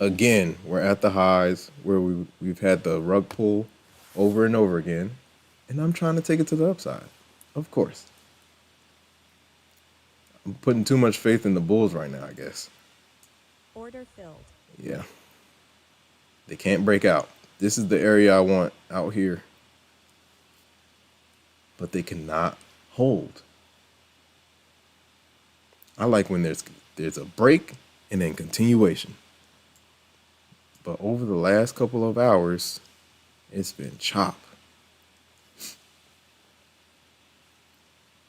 Again, we're at the highs where we've had the rug pull over and over again. And I'm trying to take it to the upside. Of course. I'm putting too much faith in the Bulls right now, I guess. Order filled. Yeah. They can't break out. This is the area I want out here. But they cannot hold. I like when there's a break and then continuation. But over the last couple of hours, it's been chop.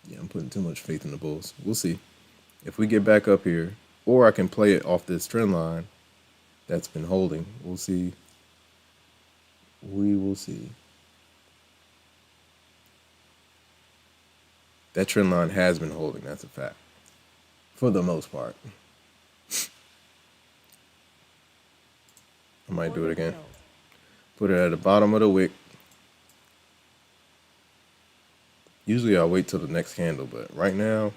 Yeah, I'm putting too much faith in the Bulls. We'll see. If we get back up here, or I can play it off this trend line that's been holding. We'll see. We will see. That trend line has been holding. That's a fact. For the most part. I might do it again. Put it at the bottom of the wick. Usually I'll wait till the next candle, but right now,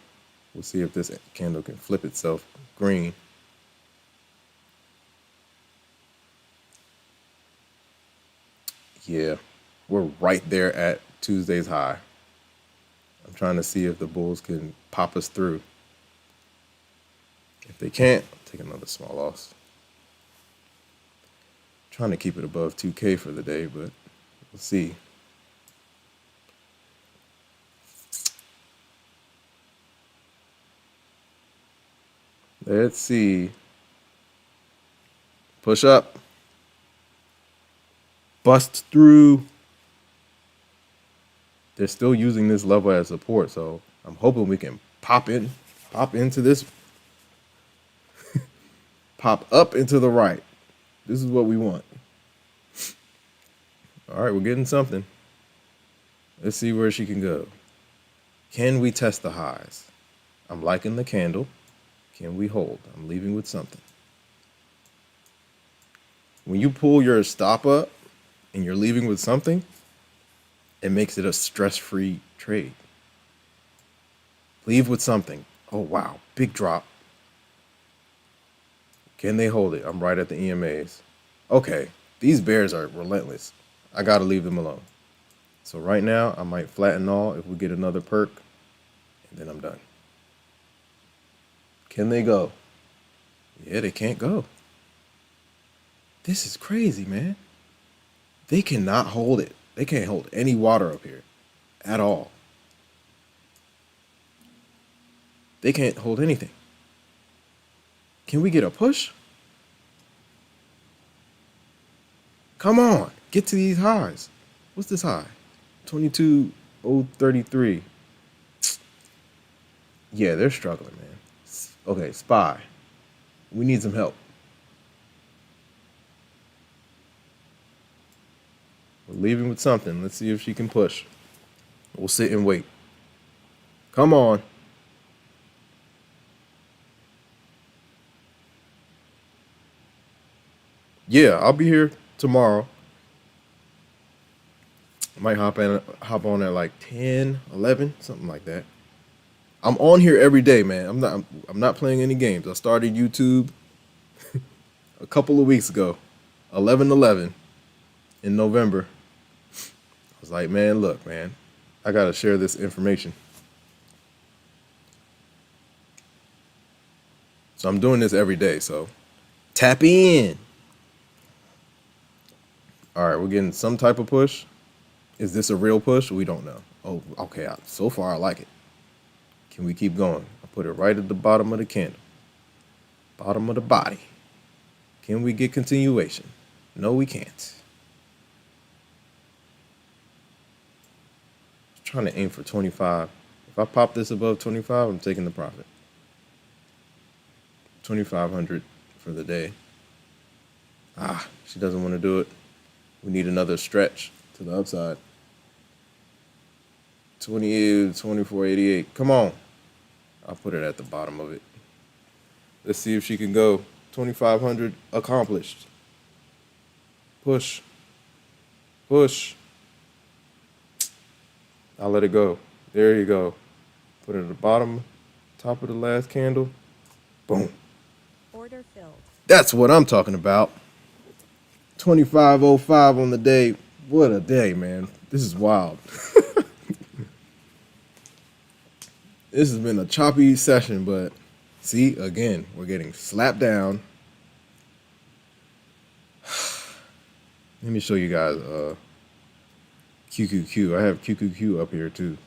we'll see if this candle can flip itself green. Yeah, we're right there at Tuesday's high. I'm trying to see if the Bulls can pop us through. If they can't, I'll take another small loss. Trying to keep it above 2K for the day, but we'll see. Let's see. Push up. Bust through. They're still using this level as support, so I'm hoping we can pop into this, pop up into the right. This is what we want. All right, we're getting something. Let's see where she can go. Can we test the highs? I'm liking the candle. Can we hold? I'm leaving with something. When you pull your stop up and you're leaving with something, it makes it a stress-free trade. Leave with something. Oh, wow. Big drop. Can they hold it? I'm right at the EMAs. Okay. These bears are relentless. I got to leave them alone. So right now, I might flatten all if we get another perk, and then I'm done. Can they go? Yeah, they can't go. This is crazy, man. They cannot hold it. They can't hold any water up here at all. They can't hold anything. Can we get a push? Come on, get to these highs. What's this high? 22,033. Yeah, they're struggling, man. Okay, SPY. We need some help. We're leaving with something. Let's see if she can push. We'll sit and wait. Come on. Yeah, I'll be here tomorrow. I might hop on at like 10, 11, something like that. I'm on here every day, man. I'm not playing any games. I started YouTube a couple of weeks ago, 11/11 in November. I was like, man, look, man, I got to share this information. So I'm doing this every day, so tap in. All right, we're getting some type of push. Is this a real push? We don't know. Oh, okay. So far, I like it. Can we keep going? I put it right at the bottom of the candle. Bottom of the body. Can we get continuation? No, we can't. I'm trying to aim for 25. If I pop this above 25, I'm taking the profit. 2,500 for the day. Ah, she doesn't want to do it. We need another stretch to the upside. 24.88. Come on. I'll put it at the bottom of it. Let's see if she can go. 2,500 accomplished. Push. Push. I'll let it go. There you go. Put it at the bottom, top of the last candle. Boom. Order filled. That's what I'm talking about. 25.05 on the day. What a day, man. This is wild. This has been a choppy session, but see, again, we're getting slapped down. Let me show you guys QQQ. I have QQQ up here too.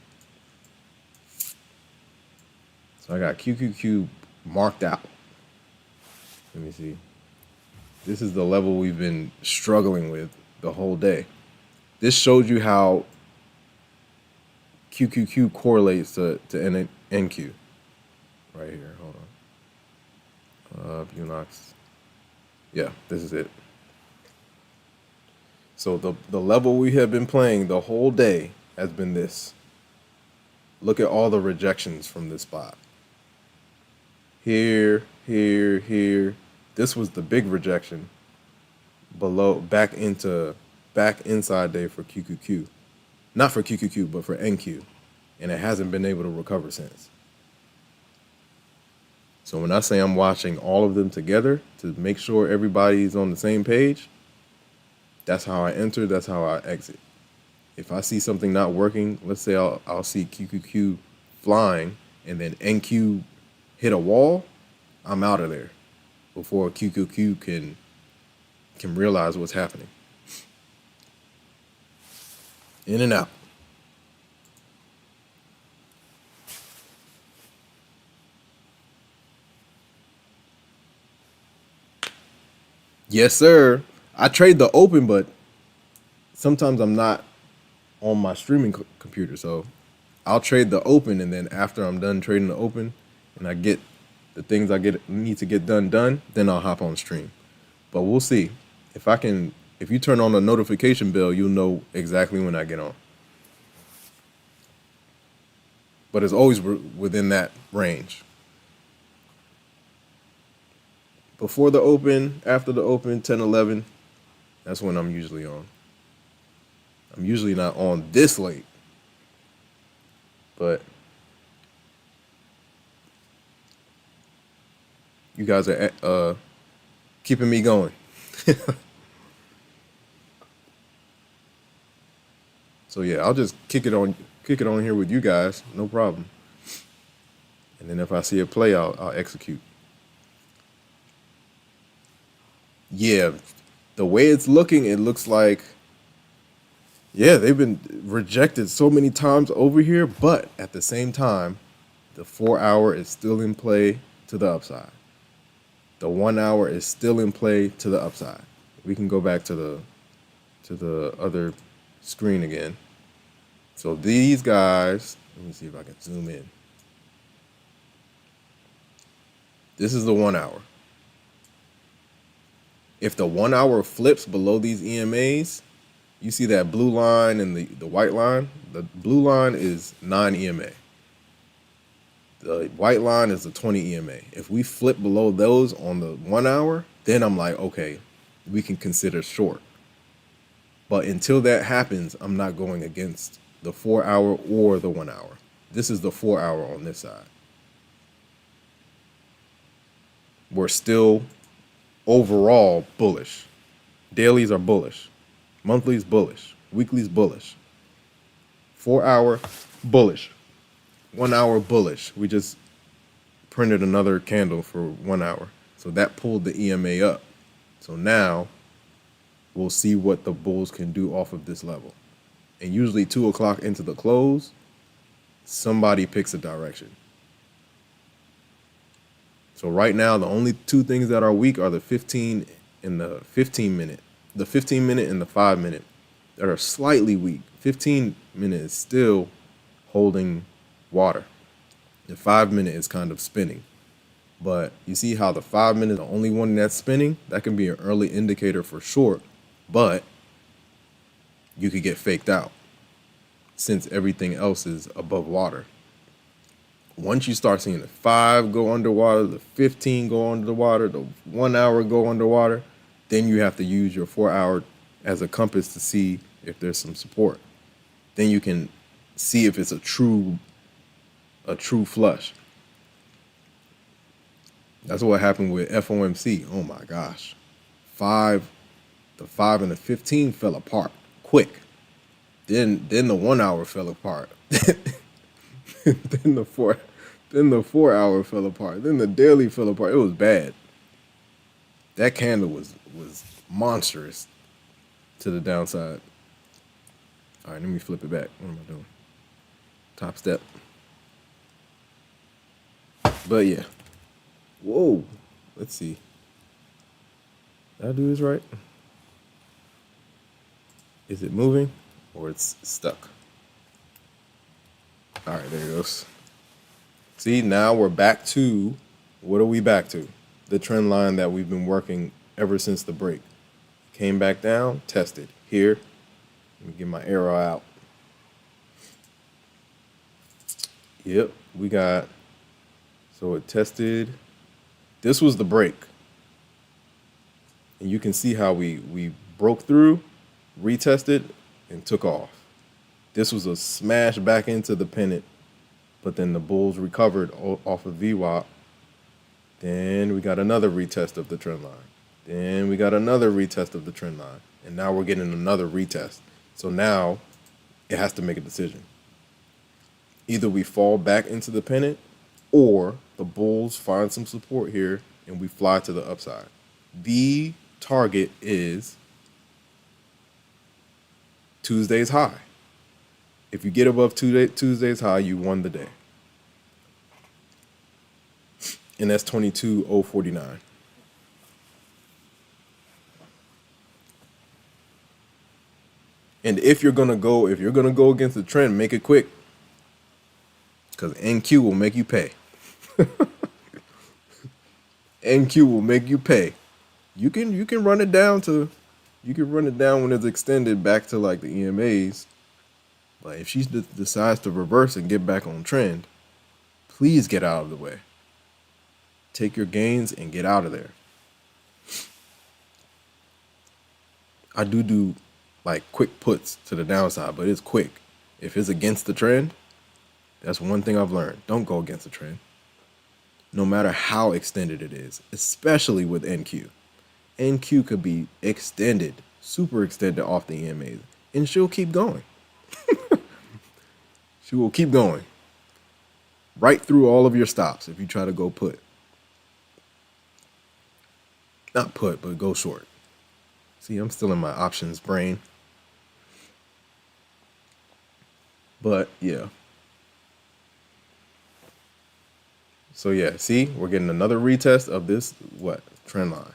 So I got QQQ marked out. Let me see. This is the level we've been struggling with the whole day. This shows you how QQQ correlates to NQ. Right here, hold on. Bunox. Yeah, this is it. So the level we have been playing the whole day has been this. Look at all the rejections from this spot. Here, here, here. This was the big rejection below, back inside day for QQQ. Not for QQQ, but for NQ. And it hasn't been able to recover since. So when I say I'm watching all of them together to make sure everybody's on the same page, that's how I enter, that's how I exit. If I see something not working, let's say I'll see QQQ flying and then NQ hit a wall, I'm out of there before QQQ can realize what's happening. In and out. Yes, sir. I trade the open, but sometimes I'm not on my streaming computer, so I'll trade the open, and then after I'm done trading the open, and I get the things I get need to get done, then I'll hop on stream. But we'll see if I can. If you turn on the notification bell, you'll know exactly when I get on. But it's always within that range. Before the open, after the open, 10, 11, that's when I'm usually on. I'm usually not on this late, but you guys are keeping me going. So yeah, I'll just kick it on here with you guys, no problem. And then if I see a play, I'll execute. Yeah, the way it's looking, it looks like, yeah, they've been rejected so many times over here, but at the same time, the 4 hour is still in play to the upside. The 1 hour is still in play to the upside. We can go back to the other screen again. So these guys, let me see if I can zoom in. This is the 1 hour. If the 1 hour flips below these EMAs, you see that blue line and the white line? The blue line is 9 EMA. The white line is the 20 EMA. If we flip below those on the 1 hour, then I'm like, okay, we can consider short. But until that happens, I'm not going against the 4 hour or the 1 hour. This is the 4 hour on this side. We're still overall bullish. Dailies are bullish. Monthly's bullish. Weekly's bullish. 4 hour bullish. 1 hour bullish. We just printed another candle for 1 hour. So that pulled the EMA up. So now we'll see what the bulls can do off of this level. And usually 2 o'clock into the close, somebody picks a direction. So right now, the only two things that are weak are the 15 and the 15 minute. The 15 minute and the 5 minute that are slightly weak. 15 minute is still holding water. The 5 minute is kind of spinning. But you see how the 5 minute is the only one that's spinning? That can be an early indicator for short, but you could get faked out since everything else is above water. Once you start seeing the 5 go underwater, the 15 go underwater, the 1 hour go underwater, then you have to use your 4 hour as a compass to see if there's some support. Then you can see if it's a true flush. That's what happened with FOMC. Oh my gosh. The 5 and the 15 fell apart quick. Then the 1 hour fell apart. Then the 4 hour fell apart. Then the daily fell apart. It was bad. That candle was monstrous to the downside. All right, let me flip it back. What am I doing? Topstep. But yeah. Whoa. Let's see. Did I do this right? Is it moving or it's stuck? All right, there it goes. See, now we're back to, what are we back to? The trend line that we've been working ever since the break. Came back down, tested. Here, let me get my arrow out. Yep, we got, so it tested. This was the break. And you can see how we broke through, retested, and took off. This was a smash back into the pennant, but then the bulls recovered off of VWAP. Then we got another retest of the trend line. Then we got another retest of the trend line. And now we're getting another retest. So now it has to make a decision. Either we fall back into the pennant or the bulls find some support here and we fly to the upside. The target is Tuesday's high. If you get above Tuesday's high, you won the day. And that's 22,049. And if you're gonna go against the trend, make it quick. Because NQ will make you pay. NQ will make you pay. You can run it down when it's extended back to like the EMAs. But if she decides to reverse and get back on trend, please get out of the way. Take your gains and get out of there. I do like quick puts to the downside, but it's quick. If it's against the trend, that's one thing I've learned. Don't go against the trend. No matter how extended it is, especially with NQ. NQ could be extended, super extended off the EMAs, and she'll keep going. She will keep going. Right through all of your stops if you try to go put. Not put, but go short. See, I'm still in my options brain. But yeah. So yeah, see, we're getting another retest of this, trend line.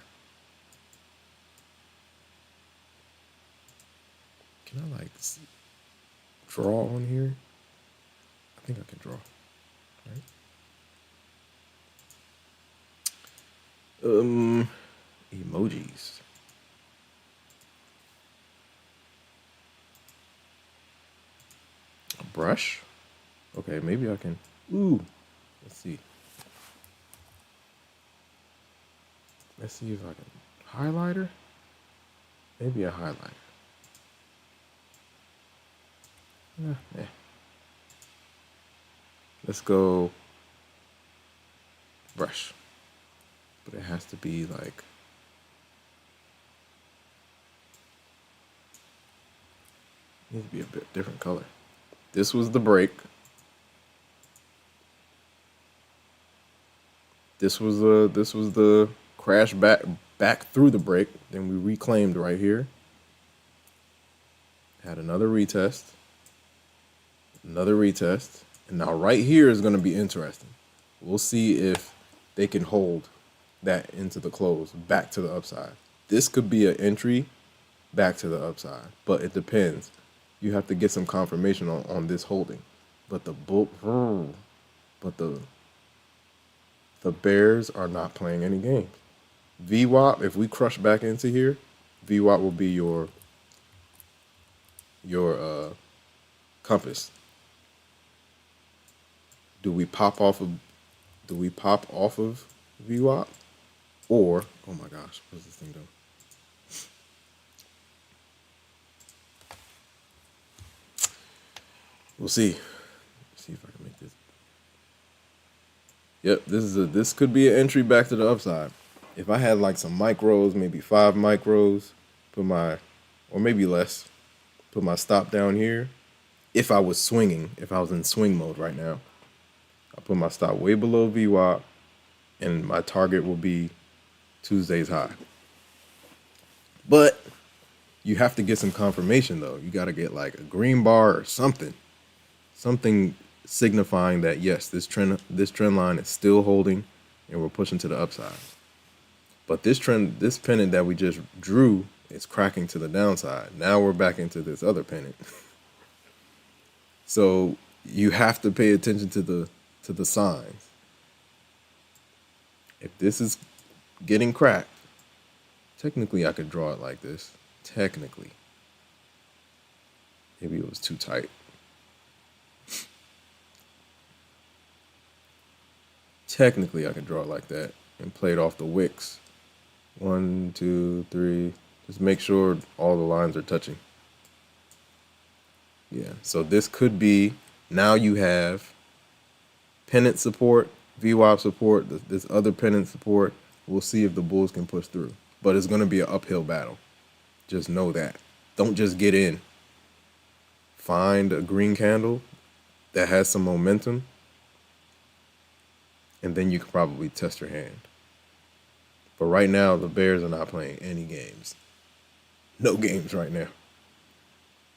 Can I like draw on here? I think I can draw. Right? Emojis. A brush? Okay, maybe I can. Ooh, let's see. Let's see if I can. Highlighter? Maybe a highlighter. Yeah. Let's go brush. But it has to be like. Needs to be a bit different color. This was the break. This was the crash back through the break. Then we reclaimed right here. Had another retest. Another retest. And now right here is going to be interesting. We'll see if they can hold that into the close, back to the upside. This could be an entry back to the upside, but it depends. You have to get some confirmation on this holding. But the Bears are not playing any games. VWAP, if we crush back into here, VWAP will be your compass. Do we pop off of VWAP? Or, oh my gosh, what does this thing do? We'll see. Let's see if I can make this. Yep, this could be an entry back to the upside. If I had like some micros, maybe 5 micros, or maybe less, put my stop down here. If I was swinging, if I was in swing mode right now, I'll put my stop way below VWAP, and my target will be Tuesday's high. But you have to get some confirmation though. You got to get like a green bar or something signifying that yes, this trend line is still holding and we're pushing to the upside. But this pennant that we just drew is cracking to the downside. Now we're back into this other pennant. So you have to pay attention to the signs. If this is getting cracked, technically I could draw it like this. Technically. Maybe it was too tight. Technically I could draw it like that and play it off the wicks. 1, 2, 3. Just make sure all the lines are touching. Yeah, so this could be, now you have pennant support, VWAP support, this other pennant support. We'll see if the bulls can push through. But it's going to be an uphill battle. Just know that. Don't just get in. Find a green candle that has some momentum, and then you can probably test your hand. But right now, the Bears are not playing any games. No games right now.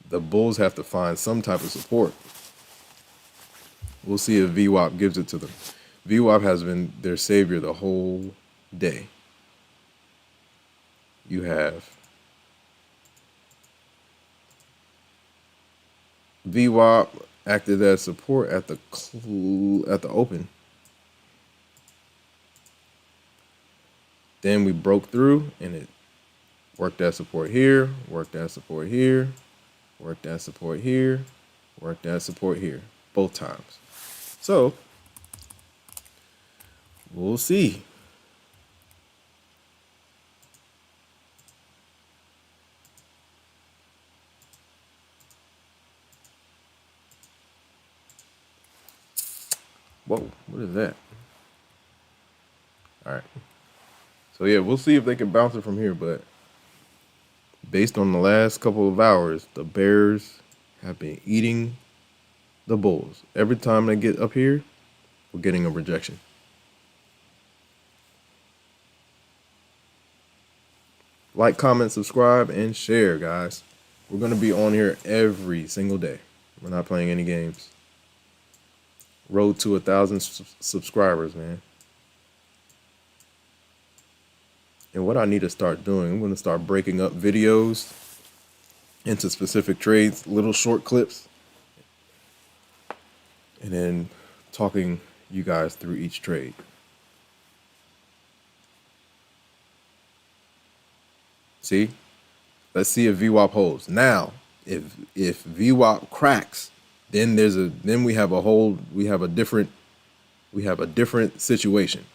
The Bulls have to find some type of support. We'll see if VWAP gives it to them. VWAP has been their savior the whole day. You have VWAP acted as support at the open. Then we broke through and it worked that support here, worked that support here, worked that support here, worked that support here, both times. So we'll see. Whoa, what is that? All right. So yeah, we'll see if they can bounce it from here, but based on the last couple of hours, the bears have been eating the bulls. Every time they get up here, we're getting a rejection. Like, comment, subscribe, and share, guys. We're going to be on here every single day. We're not playing any games. Road to 1,000 subscribers, man. And what I need to start doing, I'm going to start breaking up videos into specific trades, little short clips, and then talking you guys through each trade. See? Let's see if VWAP holds. Now, if VWAP cracks, then we have a different situation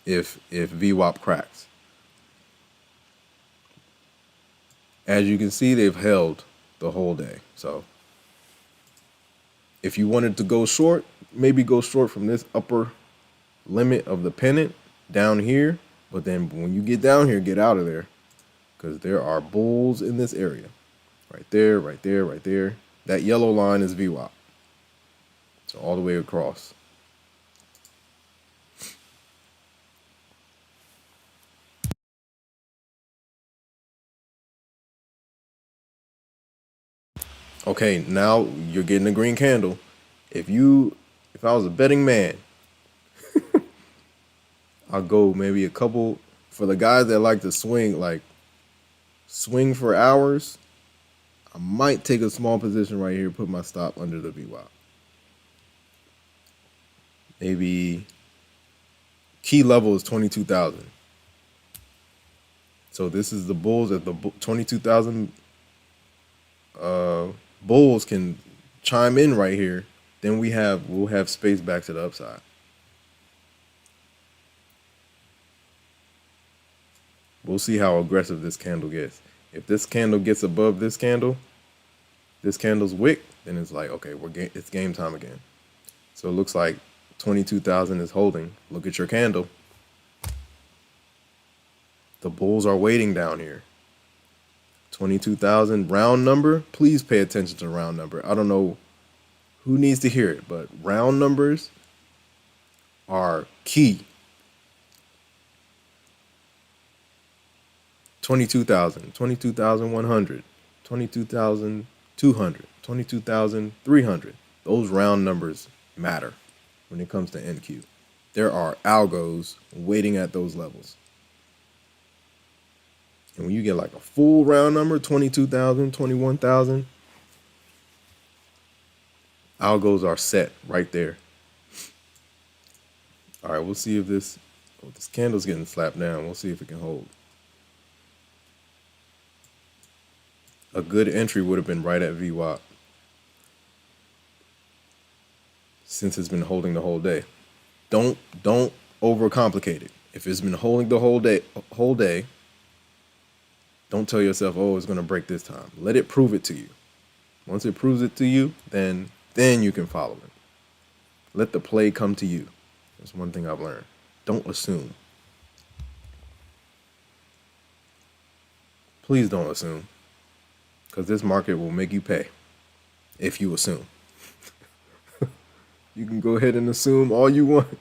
if VWAP cracks. As you can see, they've held the whole day. So if you wanted to go short, maybe go short from this upper limit of the pennant down here. But then when you get down here, get out of there, because there are bulls in this area. Right there, right there, right there. That yellow line is VWAP. So all the way across. Okay, now you're getting a green candle. If I was a betting man, I'll go maybe a couple for the guys that like to swing for hours. I might take a small position right here, put my stop under the VWAP. Maybe key level is 22,000. So this is the bulls at the 22,000. Bulls can chime in right here. Then we'll have space back to the upside. We'll see how aggressive this candle gets. If this candle gets above this candle's wick, then it's like, okay, it's game time again. So it looks like 22,000 is holding. Look at your candle. The bulls are waiting down here. 22,000 round number. Please pay attention to round number. I don't know who needs to hear it, but round numbers are key. 22,000, 22,100, 22,200, 22,300. Those round numbers matter when it comes to NQ. There are algos waiting at those levels. And when you get like a full round number, 22,000, 21,000, algos are set right there. All right, we'll see if this candle's getting slapped down. We'll see if it can hold. A good entry would have been right at VWAP, since it's been holding the whole day. Don't overcomplicate it. If it's been holding the whole day, don't tell yourself, oh, it's going to break this time. Let it prove it to you. Once it proves it to you, then you can follow it. Let the play come to you. That's one thing I've learned. Don't assume. Please don't assume, because this market will make you pay if you assume. You can go ahead and assume all you want.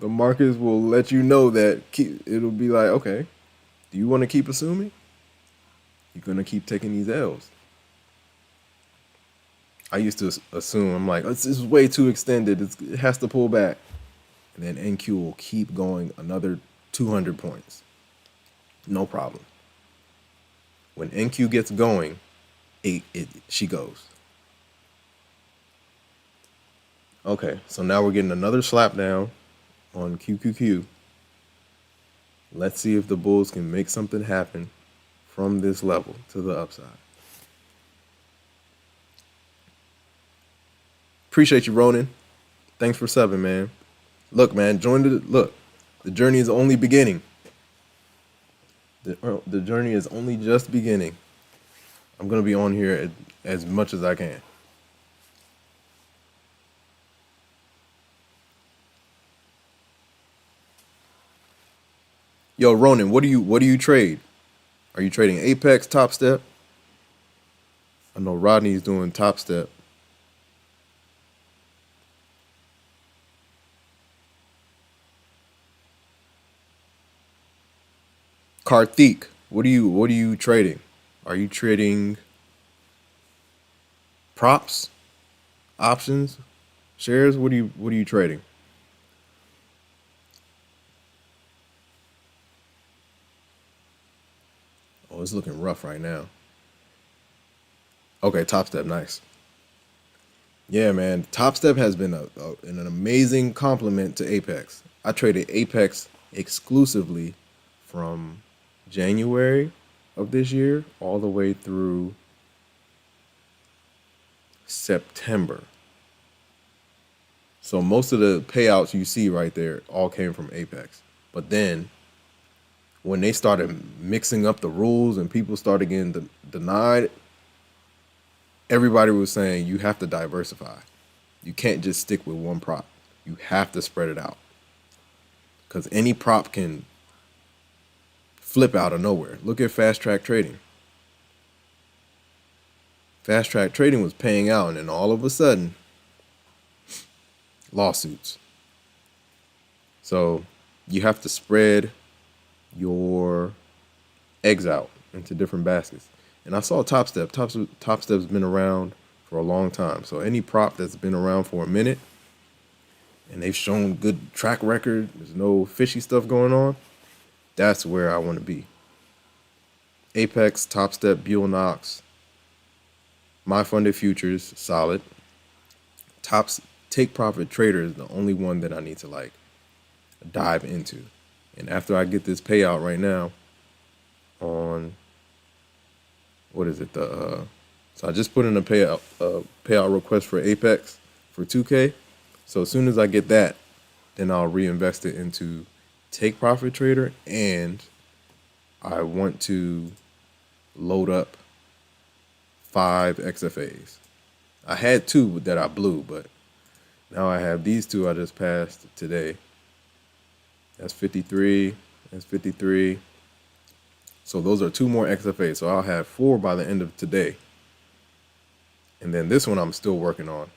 The markets will let you know that it'll be like, okay, do you want to keep assuming? You're going to keep taking these L's. I used to assume, I'm like, this is way too extended. It has to pull back. And then NQ will keep going another 200 points. No problem. When NQ gets going, she goes. Okay, so now we're getting another slap down on QQQ. Let's see if the bulls can make something happen from this level to the upside. Appreciate you, Ronan. Thanks for subbing, man. Look, man, the journey is only beginning. The journey is only just beginning. I'm going to be on here as much as I can. Yo, Ronan, what do you trade? Are you trading Apex, Topstep? I know Rodney's doing Topstep. Karthik, what are you trading? Are you trading props, options, shares? What are you trading? Oh, it's looking rough right now. Okay, Topstep, nice. Yeah, man, Topstep has been an amazing complement to Apex. I traded Apex exclusively from January of this year all the way through September. So most of the payouts you see right there all came from Apex. But then when they started mixing up the rules and people started getting denied, everybody was saying you have to diversify. You can't just stick with one prop. You have to spread it out. Because any prop can flip out of nowhere. Look at fast track trading. Fast track trading was paying out, and then all of a sudden, lawsuits. So you have to spread your eggs out into different baskets. And I saw Topstep. Topstep's been around for a long time. So any prop that's been around for a minute and they've shown good track record, there's no fishy stuff going on, that's where I want to be. Apex, Topstep, Buell Knox, My Funded Futures, solid. Take Profit Trader is the only one that I need to like dive into. And after I get this payout right now on, what is it? So I just put in a payout request for Apex for 2K. So as soon as I get that, then I'll reinvest it into Take Profit Trader, and I want to load up 5 XFAs. I had 2 that I blew, but now I have these 2 I just passed today. That's 53. That's 53. So those are 2 more XFAs. So I'll have 4 by the end of today. And then this one I'm still working on.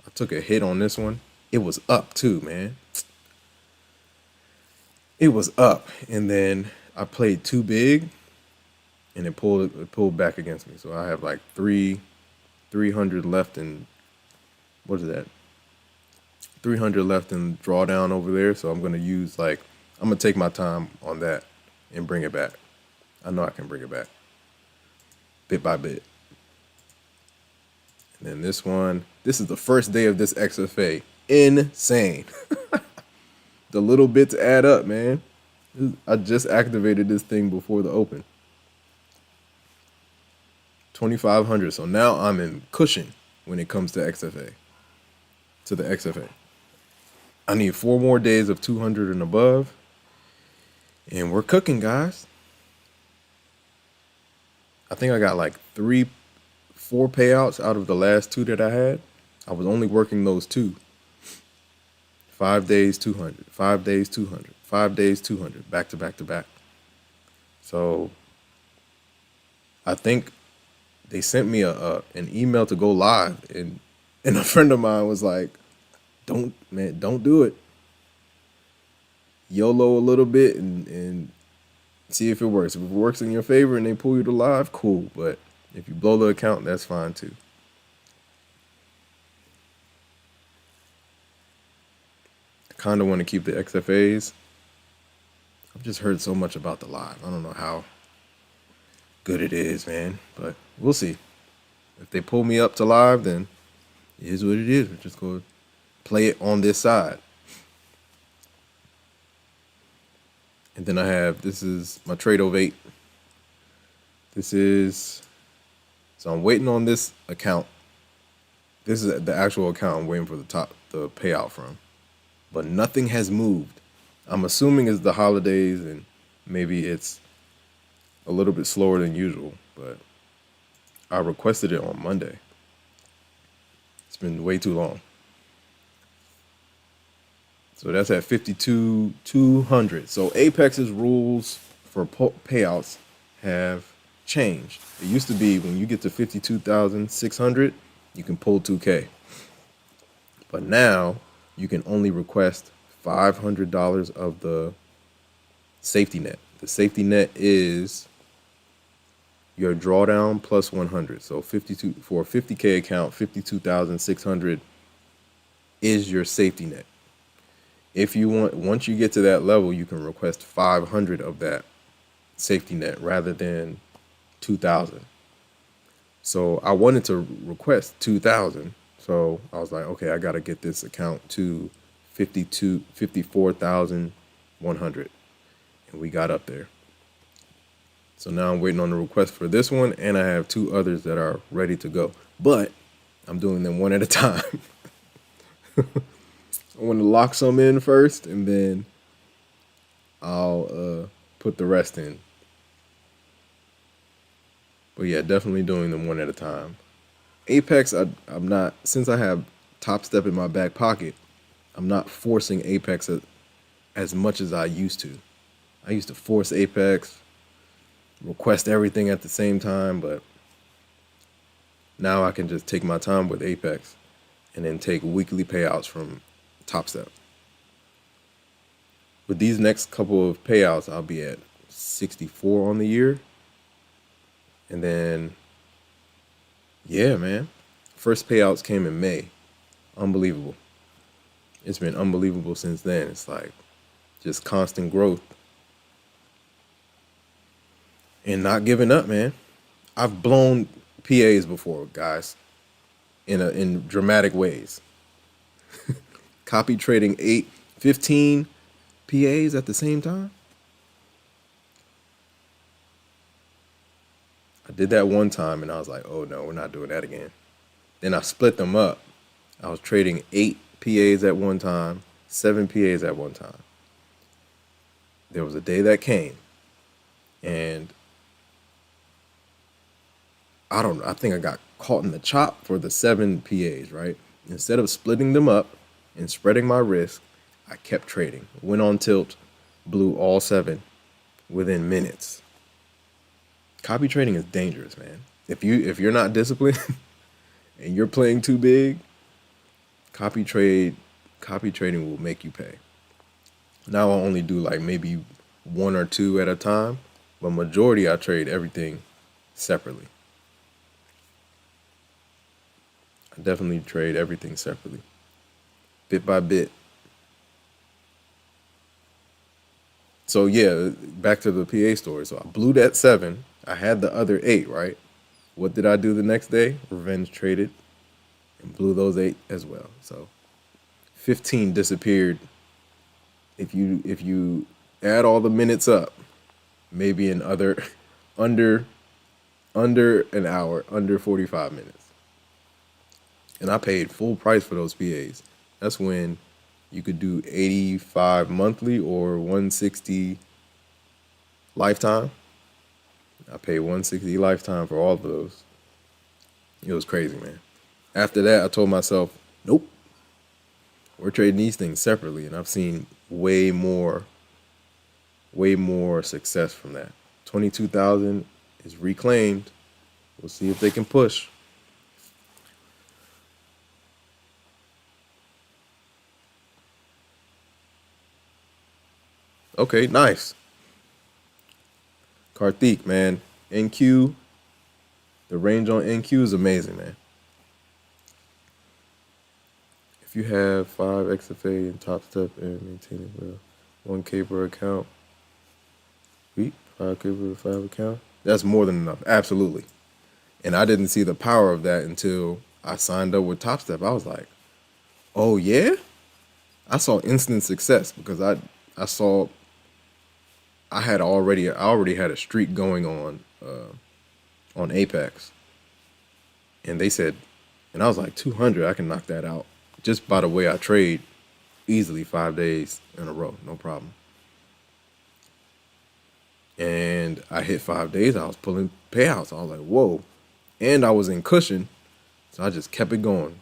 I took a hit on this one. It was up too, man. It was up. And then I played too big and it pulled back against me. So I have like 300 left in, what is that? 300 left in drawdown over there. So I'm going to use I'm going to take my time on that and bring it back. I know I can bring it back bit by bit. And then this one, this is the first day of this XFA. Insane. The little bits add up, man. I just activated this thing before the open. 2,500. So now I'm in cushion when it comes to XFA. To the XFA. I need 4 more days of 200 and above. And we're cooking, guys. I think I got like 4 payouts out of the last 2 that I had. I was only working those 2. 5 days, 200. 5 days, 200. 5 days, 200. Back to back to back. So I think they sent me an email to go live, and a friend of mine was like, don't do it. YOLO a little bit and see if it works. If it works in your favor and they pull you to live, cool. But if you blow the account, that's fine too. I kind of want to keep the XFAs. I've just heard so much about the live. I don't know how good it is, man. But we'll see. If they pull me up to live, then it is what it is. We're just going to play it on this side. And then I have, this is my trade of 8. So I'm waiting on this account. This is the actual account I'm waiting for the payout from. But nothing has moved. I'm assuming it's the holidays and maybe it's a little bit slower than usual, but I requested it on Monday. It's been way too long. So that's at 52,200. So Apex's rules for payouts have changed. It used to be when you get to 52,600, you can pull 2K. But now you can only request $500 of the safety net. The safety net is your drawdown plus 100. So 52 for a 50K account, 52,600 is your safety net. If you want, once you get to that level, you can request 500 of that safety net rather than 2,000. So I wanted to request 2,000. So I was like, okay, I got to get this account to 54,100. And we got up there. So now I'm waiting on the request for this one, and I have 2 others that are ready to go. But I'm doing them one at a time. I want to lock some in first, and then I'll put the rest in. But yeah, definitely doing them one at a time. Apex, I'm not, since I have Topstep in my back pocket, I'm not forcing Apex as much as I used to. I used to force Apex, request everything at the same time, but now I can just take my time with Apex and then take weekly payouts from Topstep. With these next couple of payouts, I'll be at 64 on the year. And then, yeah, man. First payouts came in May. Unbelievable. It's been unbelievable since then. It's like just constant growth. And not giving up, man. I've blown PAs before, guys, in dramatic ways. Copy trading 15 PAs at the same time. I did that one time and I was like, oh no, we're not doing that again. Then I split them up. I was trading 8 PAs at one time, 7 PAs at one time. There was a day that came and I think I got caught in the chop for the 7 PAs, right? Instead of splitting them up and spreading my risk, I kept trading. Went on tilt, blew all 7 within minutes. Copy trading is dangerous, man. If you're not disciplined and you're playing too big, copy trading will make you pay. Now I only do like maybe 1 or 2 at a time, but majority I trade everything separately. I definitely trade everything separately, bit by bit. So yeah, back to the PA story. So I blew that 7. I had the other 8, right? What did I do the next day? Revenge traded and blew those 8 as well. So 15 disappeared. If you add all the minutes up, maybe in under an hour, under 45 minutes. And I paid full price for those PAs. That's when you could do 85 monthly or 160 lifetime. I paid 160 lifetime for all of those. It was crazy, man. After that, I told myself, nope, we're trading these things separately. And I've seen way more success from that. 22,000 is reclaimed. We'll see if they can push. Okay, nice. Karthik, man. NQ. The range on NQ is amazing, man. If you have 5 XFA in Topstep and maintain it well, 1K per account. Sweet. 5K per 5 account. That's more than enough. Absolutely. And I didn't see the power of that until I signed up with Topstep. I was like, Oh yeah, I saw instant success because I saw I already had a streak going on Apex, and they said, and I was like 200, I can knock that out just by the way I trade easily 5 days in a row, no problem. And I hit 5 days, I was pulling payouts. I was like, whoa. And I was in cushion, so I just kept it going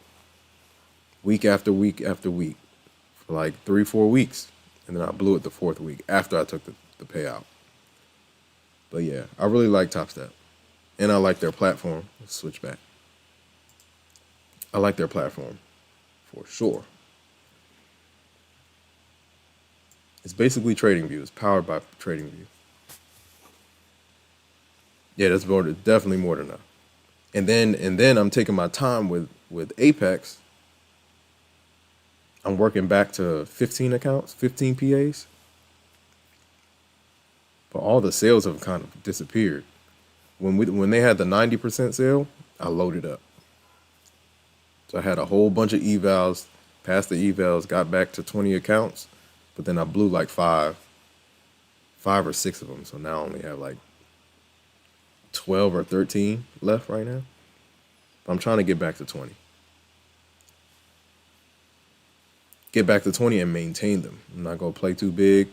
week after week after week for like 3, 4 weeks. And then I blew it the fourth week after I took the payout. But yeah, I really like Topstep. And I like their platform. Let's switch back. I like their platform for sure. It's basically TradingView. It's powered by TradingView. Yeah, that's definitely more than enough. And then I'm taking my time with Apex. I'm working back to 15 accounts, 15 PAs. But all the sales have kind of disappeared. When they had the 90% sale, I loaded up. So I had a whole bunch of evals, passed the evals, got back to 20 accounts, but then I blew like five or six of them. So now I only have like 12 or 13 left right now. But I'm trying to get back to 20. Get back to 20 and maintain them. I'm not going to play too big.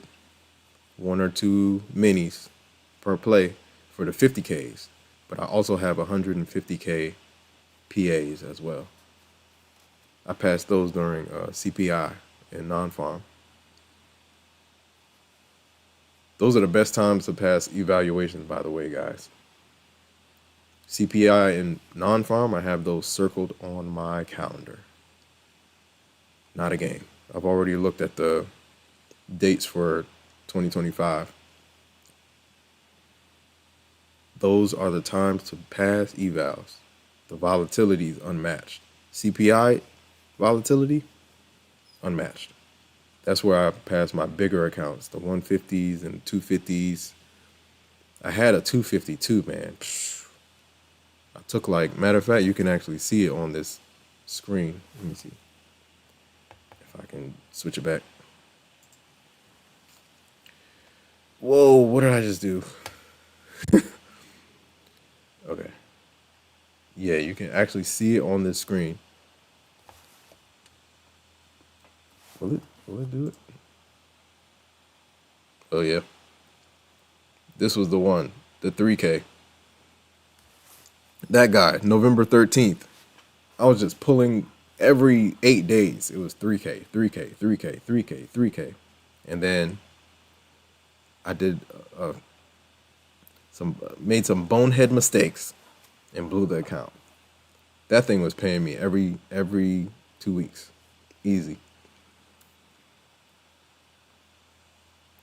1 or 2 minis per play for the 50Ks. But I also have 150K PAs as well. I passed those during CPI and non-farm. Those are the best times to pass evaluations, by the way, guys. CPI and non-farm, I have those circled on my calendar. Not a game. I've already looked at the dates for 2025. Those are the times to pass evals. The volatility is unmatched. CPI volatility, unmatched. That's where I pass my bigger accounts, the 150s and 250s. I had a 252, man. I took like, matter of fact, you can actually see it on this screen. Let me see if I can switch it back. Whoa, what did I just do? Okay. Yeah, you can actually see it on this screen. Will it do it? Oh yeah. This was the one, the 3K. That guy, November 13th. I was just pulling every 8 days. It was 3K, 3K, 3K, 3K, 3K. And then I did made some bonehead mistakes and blew the account. That thing was paying me every 2 weeks. Easy.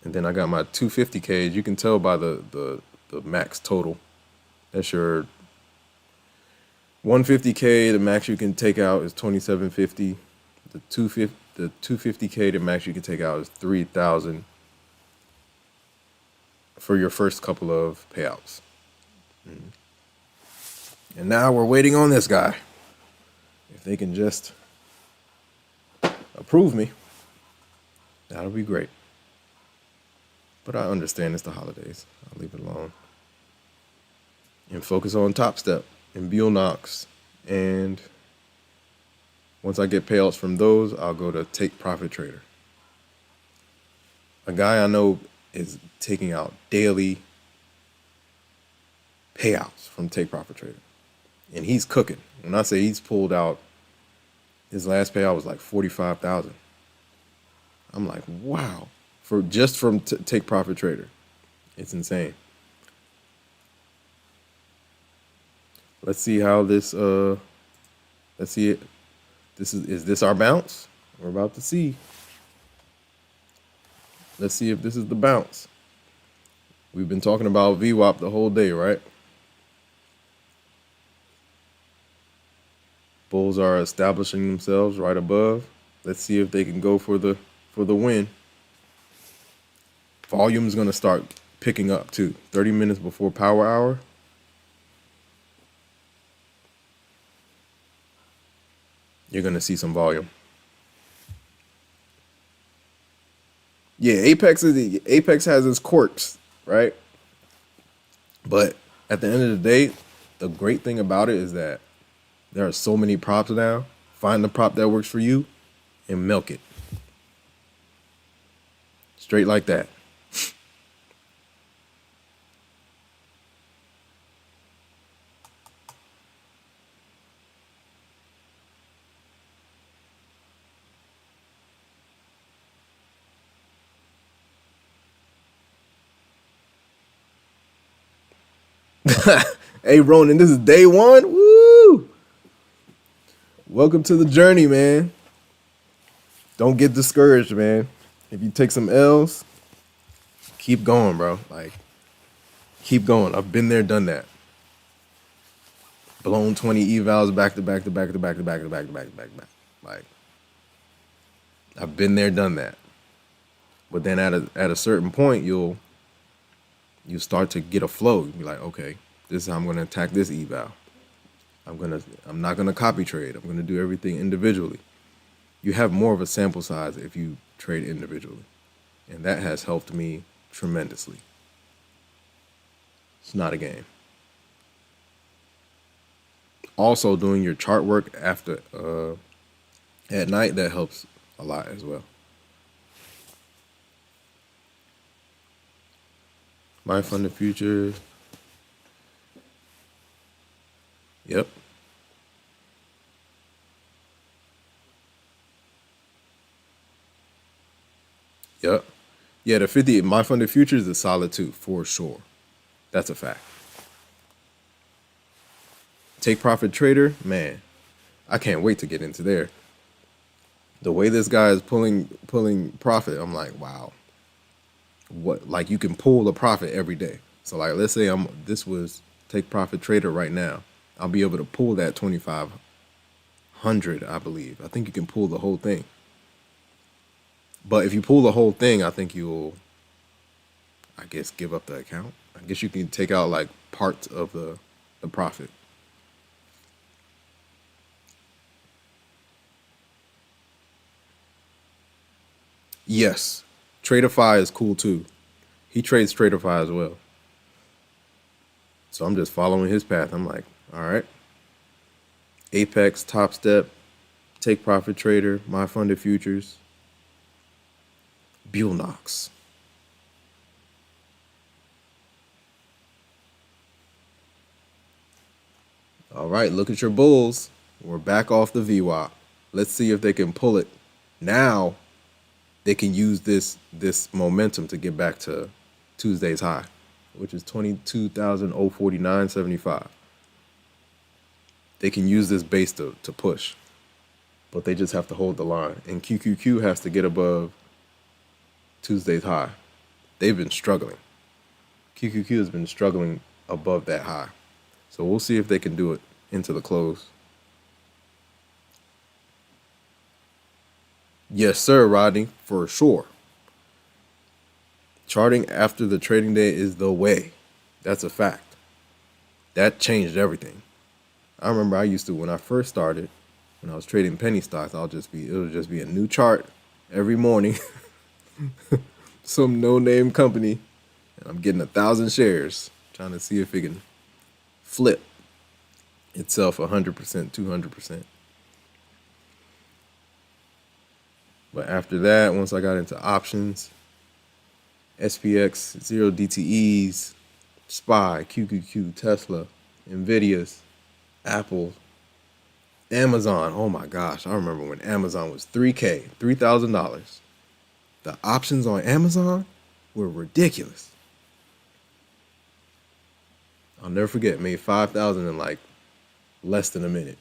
And then I got my 250Ks. You can tell by the max total. That's your 150K. The max you can take out is 2750. The 250K. The max you can take out is 3,000 for your first couple of payouts. And now we're waiting on this guy. If they can just approve me, that'll be great. But I understand it's the holidays. I'll leave it alone. And focus on Topstep and Buellnox. And once I get payouts from those, I'll go to Take Profit Trader. A guy I know is taking out daily payouts from Take Profit Trader. And he's cooking. When I say he's pulled out, his last payout was like 45,000. I'm like, wow. From Take Profit Trader. It's insane. Let's see how this let's see it. Is this our bounce? We're about to see. Let's see if this is the bounce. We've been talking about VWAP the whole day, right? Bulls are establishing themselves right above. Let's see if they can go for the win. Volume's going to start picking up too. 30 minutes before power hour. You're going to see some volume. Yeah, Apex has its quirks, right? But at the end of the day, the great thing about it is that there are so many props now. Find the prop that works for you and milk it. Straight like that. Hey, Ronan, this is day one. Woo! Welcome to the journey, man. Don't get discouraged, man. If you take some L's, keep going, bro. Like, keep going. I've been there, done that. Blown 20 evals back to back to back to back to back to back to back to back to back. Like, I've been there, done that. But then at a certain point, you start to get a flow. You'll be like, okay, this is how I'm gonna attack this eval. I'm not gonna copy trade. I'm gonna do everything individually. You have more of a sample size if you trade individually. And that has helped me tremendously. It's not a game. Also, doing your chart work after at night, that helps a lot as well. My funded futures. Yep. Yep. Yeah, the 50 my funded futures is solid too, for sure. That's a fact. Take profit trader, man. I can't wait to get into there. The way this guy is pulling profit, I'm like, wow. What, like, you can pull a profit every day. So like, let's say this was take profit trader right now. I'll be able to pull that 2,500, I believe. I think you can pull the whole thing. But if you pull the whole thing, I think you'll, I guess, give up the account. I guess you can take out like parts of the profit. Yes, Tradeify is cool too. He trades Tradeify as well. So I'm just following his path. I'm like, all right. Apex, Topstep, Take Profit Trader, My Funded Futures, Buellnox. All right, look at your bulls. We're back off the VWAP. Let's see if they can pull it. Now they can use this momentum to get back to Tuesday's high, which is 22,049.75. They can use this base to push, but they just have to hold the line. And QQQ has to get above Tuesday's high. They've been struggling. QQQ has been struggling above that high. So we'll see if they can do it into the close. Yes, sir, Rodney, for sure. Charting after the trading day is the way. That's a fact. That changed everything. I remember I used to, when I first started, when I was trading penny stocks, it would just be a new chart every morning. Some no-name company, and I'm getting 1,000 shares, trying to see if it can flip itself 100%, 200%. But after that, once I got into options, SPX, 0 DTEs, SPY, QQQ, Tesla, Nvidia's, Apple, Amazon. Oh my gosh, I remember when Amazon was $3K, $3,000. The options on Amazon were ridiculous. I'll never forget, made 5,000 in like less than a minute.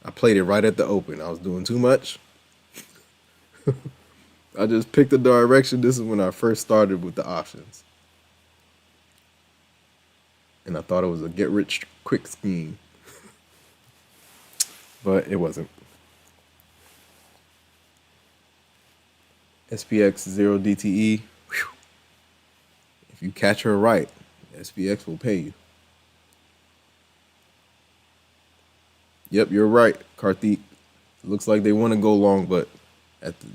I played it right at the open. I was doing too much. I just picked the direction. This is when I first started with the options. And I thought it was a get rich quick scheme. But it wasn't. SPX 0 DTE. Whew. If you catch her right, SPX will pay you. Yep, you're right, Karthik. Looks like they want to go long, but at the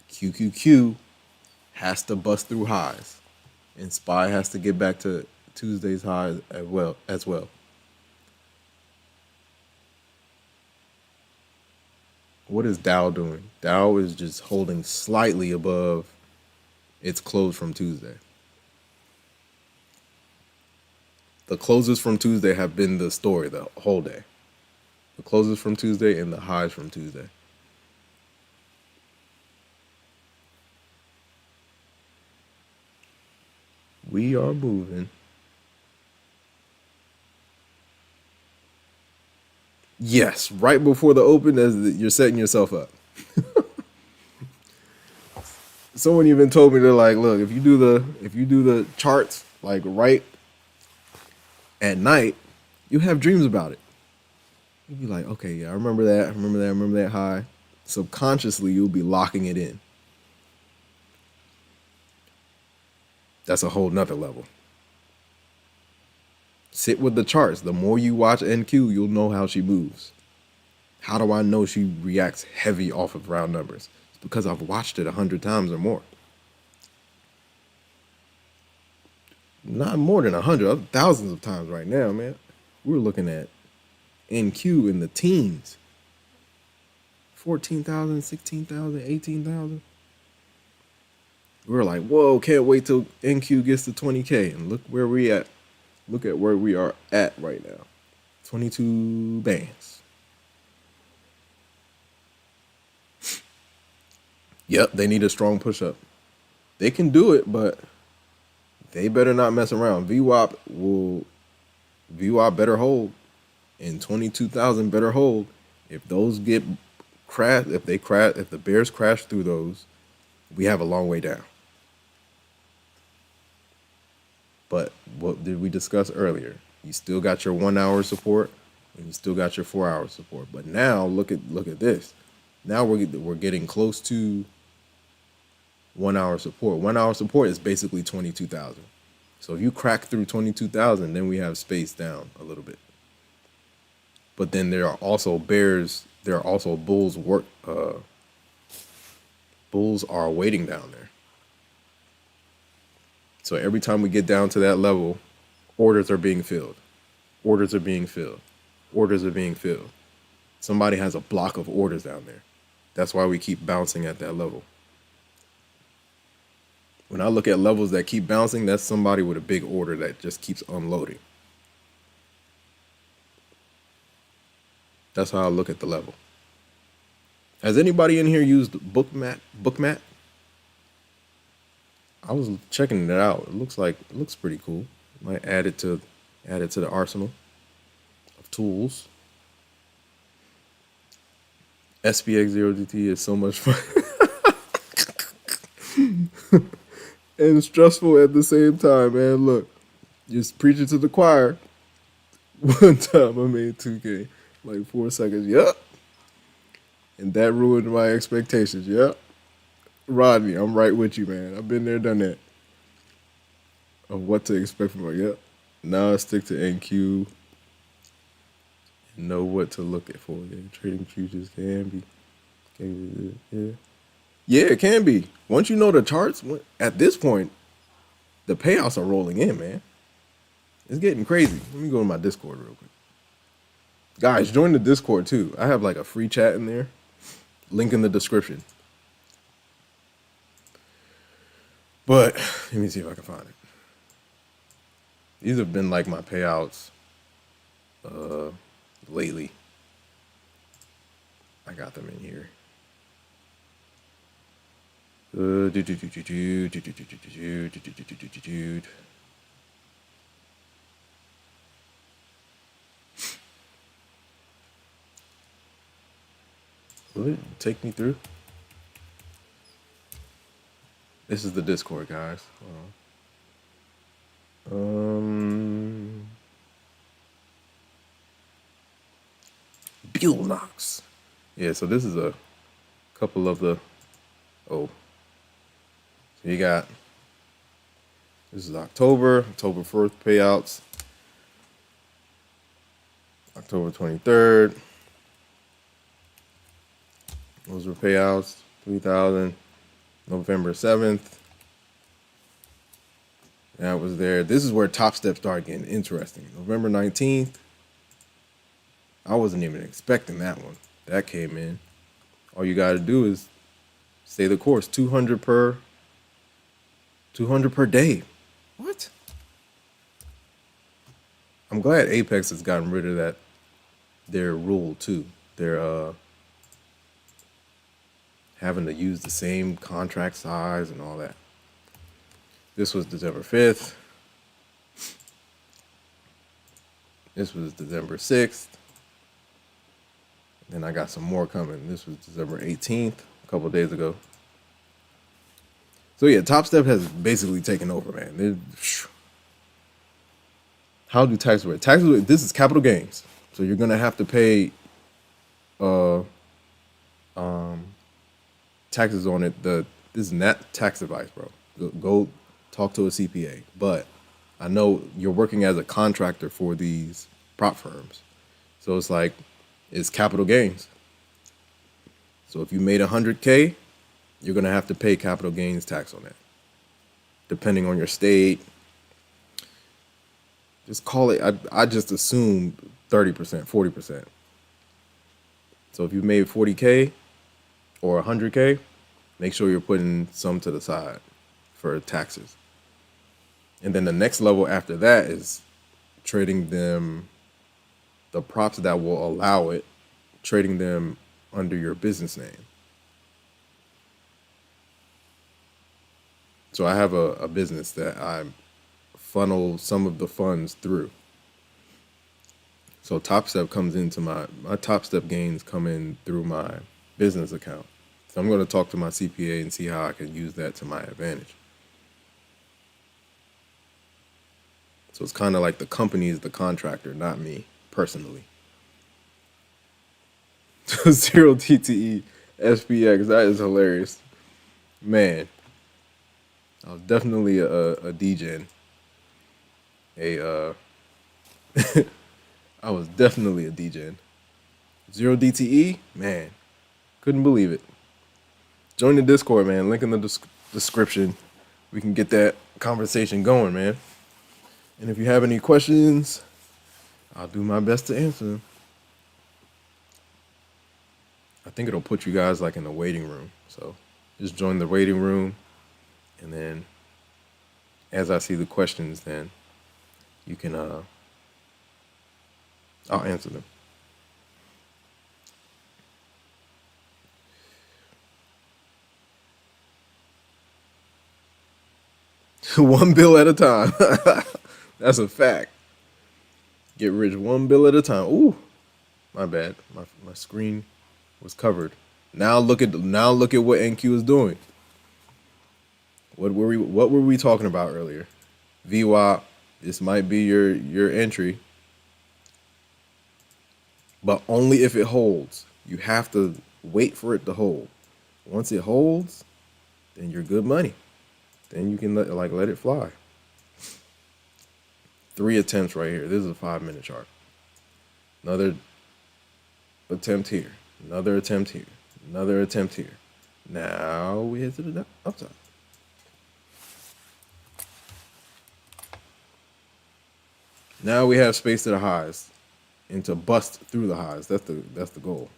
QQQ, has to bust through highs, and SPY has to get back to Tuesday's highs as well. What is Dow doing? Dow is just holding slightly above its close from Tuesday. The closes from Tuesday have been the story the whole day. The closes from Tuesday and the highs from Tuesday. We are moving. Yes, right before the open, as you're setting yourself up. Someone even told me, they're like, look, if you do the charts like right at night, you have dreams about it. You'll be like, okay, yeah, I remember that high. Subconsciously, you'll be locking it in. That's a whole nother level. Sit with the charts. The more you watch NQ, you'll know how she moves. How do I know she reacts heavy off of round numbers? It's because I've watched it 100 times or more. Not more than 100, thousands of times right now, man. We're looking at NQ in the teens. 14,000, 16,000, 18,000. We're like, whoa, can't wait till NQ gets to 20K. And look where we at. Look at where we are at right now. 22 bands. Yep, they need a strong push-up. They can do it, but they better not mess around. VWAP better hold. And 22,000 better hold. If those get crashed, if the bears crash through those, we have a long way down. But what did we discuss earlier? You still got your 1 hour support and you still got your 4 hour support. But now look at this. Now we're getting close to 1 hour support. 1 hour support is basically 22,000. So if you crack through 22,000, then we have space down a little bit. But then there are also bears. There are also bulls. Bulls are waiting down there. So every time we get down to that level, orders are being filled. Orders are being filled. Orders are being filled. Somebody has a block of orders down there. That's why we keep bouncing at that level. When I look at levels that keep bouncing, that's somebody with a big order that just keeps unloading. That's how I look at the level. Has anybody in here used Bookmat? I was checking it out. It looks pretty cool. Might add it to the arsenal of tools. SPX0GT is so much fun. And stressful at the same time, man. Look, just preaching to the choir. One time I made 2K, like 4 seconds. Yep. And that ruined my expectations. Yep. Rodney, I'm right with you, man. I've been there, done that. Of what to expect from it. Yep. Now I stick to NQ. Know what to look at for. Yeah, trading futures can be. Yeah, it can be. Once you know the charts, at this point, the payouts are rolling in, man. It's getting crazy. Let me go to my Discord real quick. Guys, join the Discord too. I have like a free chat in there. Link in the description. But let me see if I can find it. These have been like my payouts lately. I got them in here. Will it take me through? This is the Discord, guys. Bill Knox. Yeah, so this is a couple of the. So you got. This is October 1st payouts. October 23rd. Those were payouts. 3,000. November 7th. That was there. This is where Topstep started getting interesting. November 19th. I wasn't even expecting that one. That came in. All you got to do is stay the course. 200 per day. What? I'm glad Apex has gotten rid of that, their rule too. They're having to use the same contract size and all that. This was December 5th. This was December 6th. Then I got some more coming. This was December 18th, a couple of days ago. So yeah, Topstep has basically taken over, man. How do taxes work? Taxes, this is capital gains. So you're gonna have to pay taxes on it. This is not tax advice, bro. Go talk to a CPA. But I know you're working as a contractor for these prop firms. So it's like, it's capital gains. So if you made 100K, you're gonna have to pay capital gains tax on that. Depending on your state. Just call it, I just assume 30%, 40%. So if you made 40K or 100K, make sure you're putting some to the side for taxes. And then the next level after that is trading them, the props that will allow it, trading them under your business name. So I have a business that I funnel some of the funds through. So Topstep comes into my Topstep gains come in through my business account. So I'm going to talk to my CPA and see how I can use that to my advantage. So it's kind of like the company is the contractor, not me personally. 0 TTE SPX, that is hilarious. Man, I was definitely a DGen. I was definitely a DGen. 0 DTE, man, couldn't believe it. Join the Discord, man. Link in the description. We can get that conversation going, man. And if you have any questions, I'll do my best to answer them. I think it'll put you guys like in the waiting room. So just join the waiting room. And then as I see the questions, then you can, I'll answer them. One bill at a time. That's a fact. Get rich one bill at a time. Ooh, my bad. My screen was covered. Now look at what NQ is doing. What were we talking about earlier? VWAP. This might be your entry, but only if it holds. You have to wait for it to hold. Once it holds, then you're good money. Then you can let it fly. 3 attempts right here. This is a 5-minute chart. Another attempt here. Another attempt here. Another attempt here. Now we head to the upside. Now we have space to the highs and to bust through the highs. That's the goal.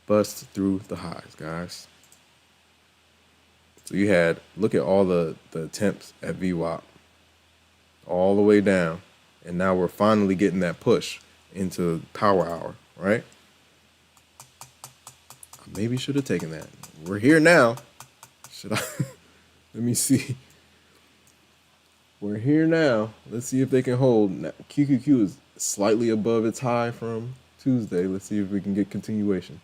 Bust through the highs, guys. So you had, look at all the attempts at VWAP all the way down. And now we're finally getting that push into power hour, right? I maybe should have taken that. We're here now. Should I? Let me see. We're here now. Let's see if they can hold. QQQ is slightly above its high from Tuesday. Let's see if we can get continuation.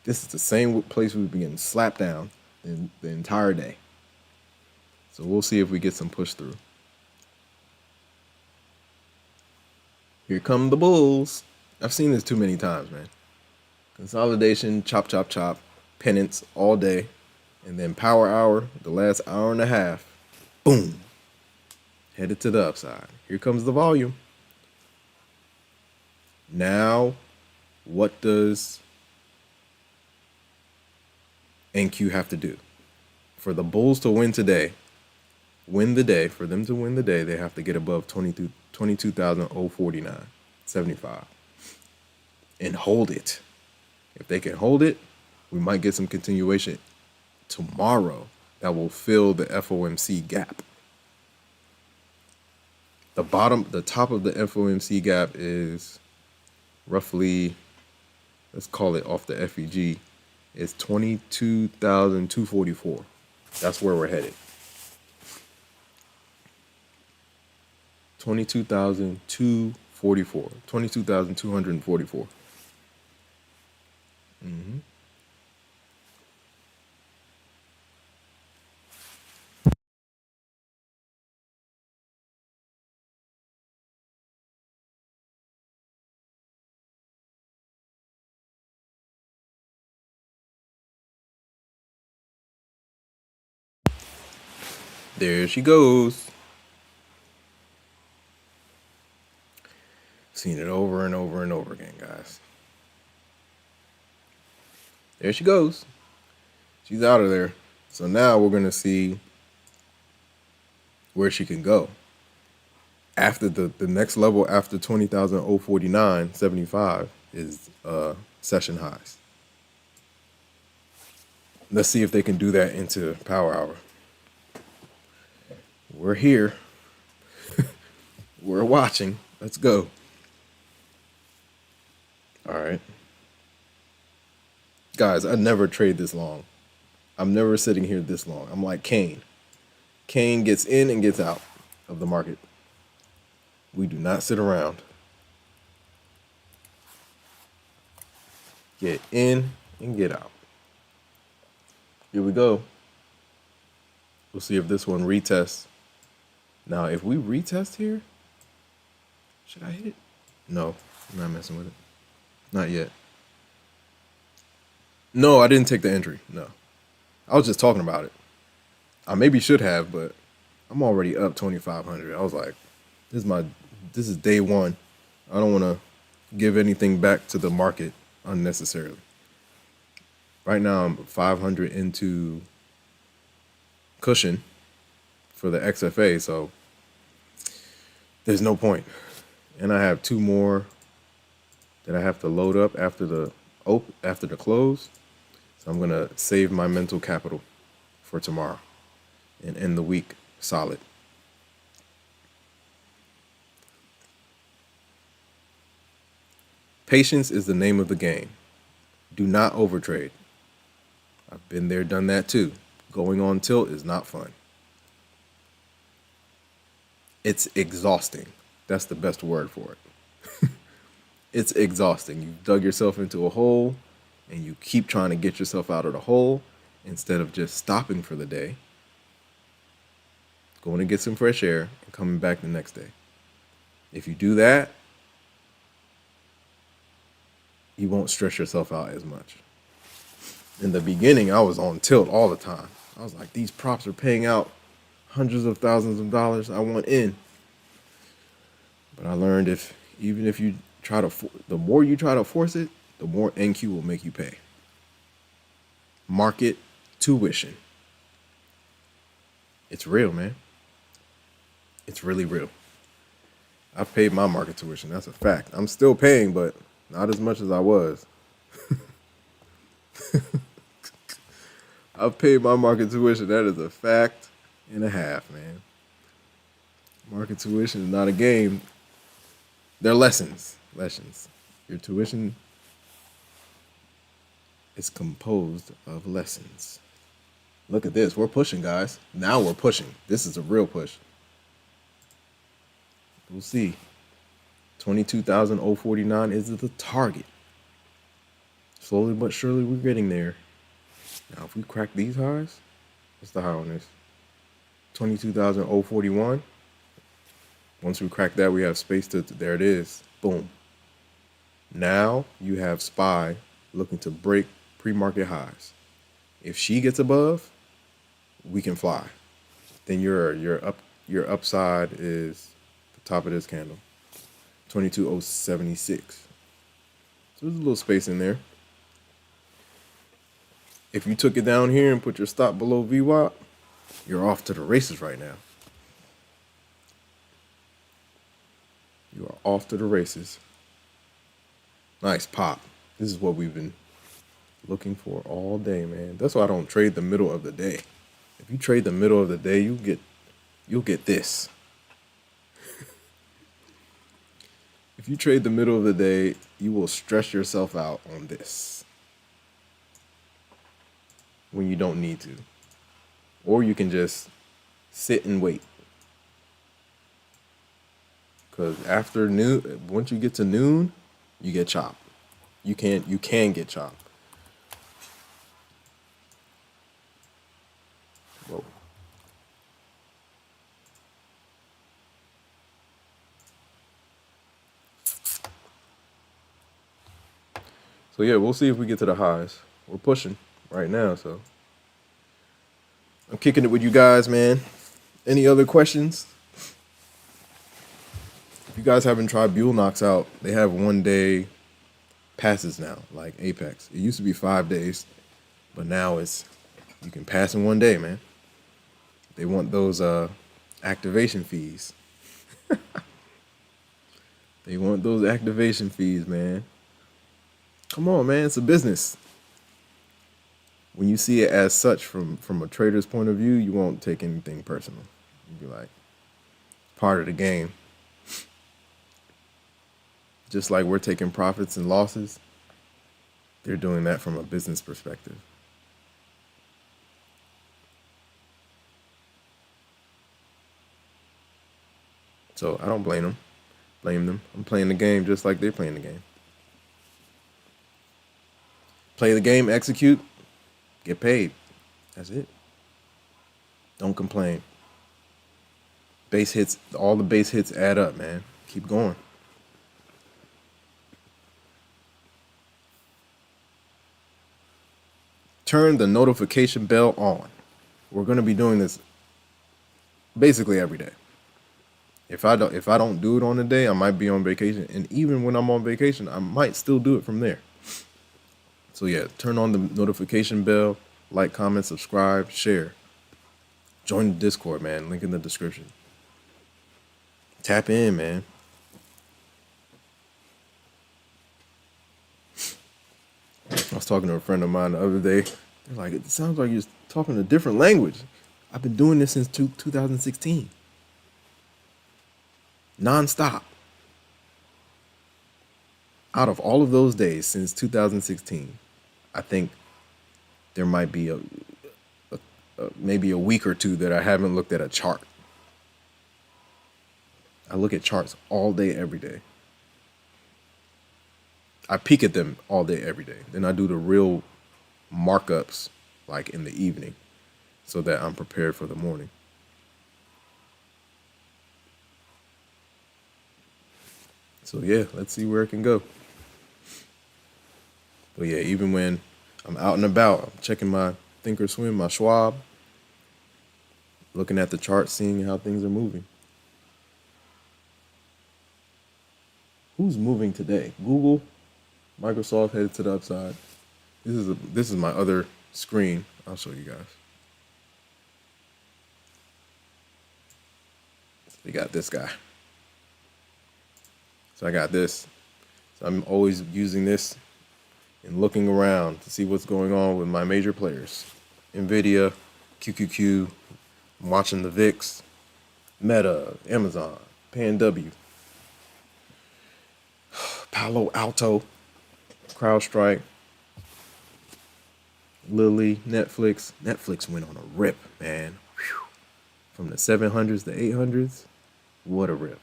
This is the same place we've been getting slapped down the entire day. So we'll see if we get some push through. Here come the bulls. I've seen this too many times, man. Consolidation, chop, chop, chop, pennants all day. And then power hour, the last hour and a half, boom, headed to the upside. Here comes the volume. Now, what does NQ have to do? For the bulls to win today, win the day, for them to win the day, they have to get above 22,049.75 and hold it. If they can hold it, we might get some continuation tomorrow that will fill the FOMC gap. The top of the FOMC gap is roughly, let's call it off the FEG, is 22,244. That's where we're headed. 22,244. 22,244. There she goes. Seen it over and over and over again, guys. There she goes. She's out of there. So now we're going to see where she can go. After the next level after 20,049.75 is session highs. Let's see if they can do that into power hour. We're here. We're watching. Let's go. All right. Guys, I never trade this long. I'm never sitting here this long. I'm like Kane. Kane gets in and gets out of the market. We do not sit around. Get in and get out. Here we go. We'll see if this one retests. Now, if we retest here, should I hit it? No, I'm not messing with it. Not yet. No, I didn't take the entry. No. I was just talking about it. I maybe should have, but I'm already up 2,500. I was like, this is day one. I don't want to give anything back to the market unnecessarily. Right now, I'm 500 into cushion for the XFA, so there's no point. And I have two more that I have to load up after the close. So I'm gonna save my mental capital for tomorrow and end the week solid. Patience is the name of the game. Do not overtrade. I've been there, done that too. Going on tilt is not fun. It's exhausting. That's the best word for it. It's exhausting. You've dug yourself into a hole and you keep trying to get yourself out of the hole instead of just stopping for the day, going to get some fresh air and coming back the next day. If you do that, you won't stress yourself out as much. In the beginning, I was on tilt all the time. I was like, these props are paying out hundreds of thousands of dollars. I want in. But I learned even if you try to, the more you try to force it, the more NQ will make you pay. Market tuition. It's real, man. It's really real. I've paid my market tuition. That's a fact. I'm still paying, but not as much as I was. I've paid my market tuition. That is a fact and a half, man. Market tuition is not a game. They're lessons. Lessons. Your tuition is composed of lessons. Look at this. We're pushing, guys. Now we're pushing. This is a real push. We'll see. 22,049 is the target. Slowly but surely, we're getting there. Now, if we crack these highs, what's the high on this? 22,041. Once we crack that, we have space to, there it is. Boom. Now you have SPY looking to break pre-market highs. If she gets above, we can fly. Then your upside is the top of this candle, 22,076. So there's a little space in there. If you took it down here and put your stop below VWAP, you're off to the races right now. You are off to the races. Nice pop. This is what we've been looking for all day, man. That's why I don't trade the middle of the day. If you trade the middle of the day, you'll get this. If you trade the middle of the day, you will stress yourself out on this when you don't need to. Or you can just sit and wait. Because after noon, once you get to noon, you get chopped. You can get chopped. Whoa. So yeah, we'll see if we get to the highs. We're pushing right now, so I'm kicking it with you guys, man. Any other questions? If you guys haven't tried Buell Knocks out, they have 1 day passes now, like Apex. It used to be 5 days, but now you can pass in 1 day, man. They want those activation fees. They want those activation fees, man. Come on, man. It's a business. When you see it as such from a trader's point of view, you won't take anything personal. You'll be like, part of the game. Just like we're taking profits and losses, they're doing that from a business perspective. So I don't blame them. I'm playing the game just like they're playing the game. Play the game, execute, get paid. That's it. Don't complain. Base hits, all the base hits add up, man. Keep going. Turn the notification bell on. We're going to be doing this basically every day. If I don't do it on the day, I might be on vacation. And even when I'm on vacation, I might still do it from there. So yeah, turn on the notification bell, like, comment, subscribe, share. Join the Discord, man. Link in the description. Tap in, man. I was talking to a friend of mine the other day. They're like, it sounds like you're talking a different language. I've been doing this since 2016. Non-stop. Out of all of those days since 2016, I think there might be maybe a week or two that I haven't looked at a chart. I look at charts all day, every day. I peek at them all day, every day. Then I do the real markups like in the evening so that I'm prepared for the morning. So yeah, let's see where it can go. But yeah, even when I'm out and about, I'm checking my Thinkorswim, my Schwab, looking at the chart, seeing how things are moving. Who's moving today? Google, Microsoft headed to the upside. This is my other screen. I'll show you guys. We got this guy. So I got this. So I'm always using this and looking around to see what's going on with my major players. Nvidia, QQQ, I'm watching the VIX, Meta, Amazon, PNW, Palo Alto, CrowdStrike, Lilly, Netflix. Netflix went on a rip, man. Whew. From the 700s to 800s, what a rip.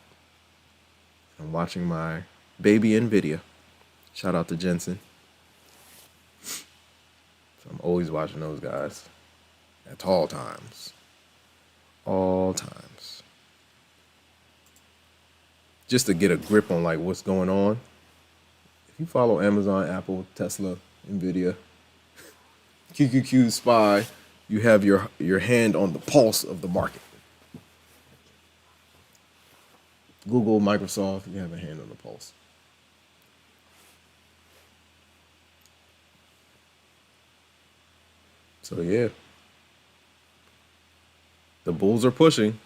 I'm watching my baby Nvidia. Shout out to Jensen. So I'm always watching those guys at all times. All times. Just to get a grip on like what's going on. If you follow Amazon, Apple, Tesla, Nvidia, QQQ, SPY, you have your hand on the pulse of the market. Google, Microsoft, you have a hand on the pulse. So yeah, the bulls are pushing.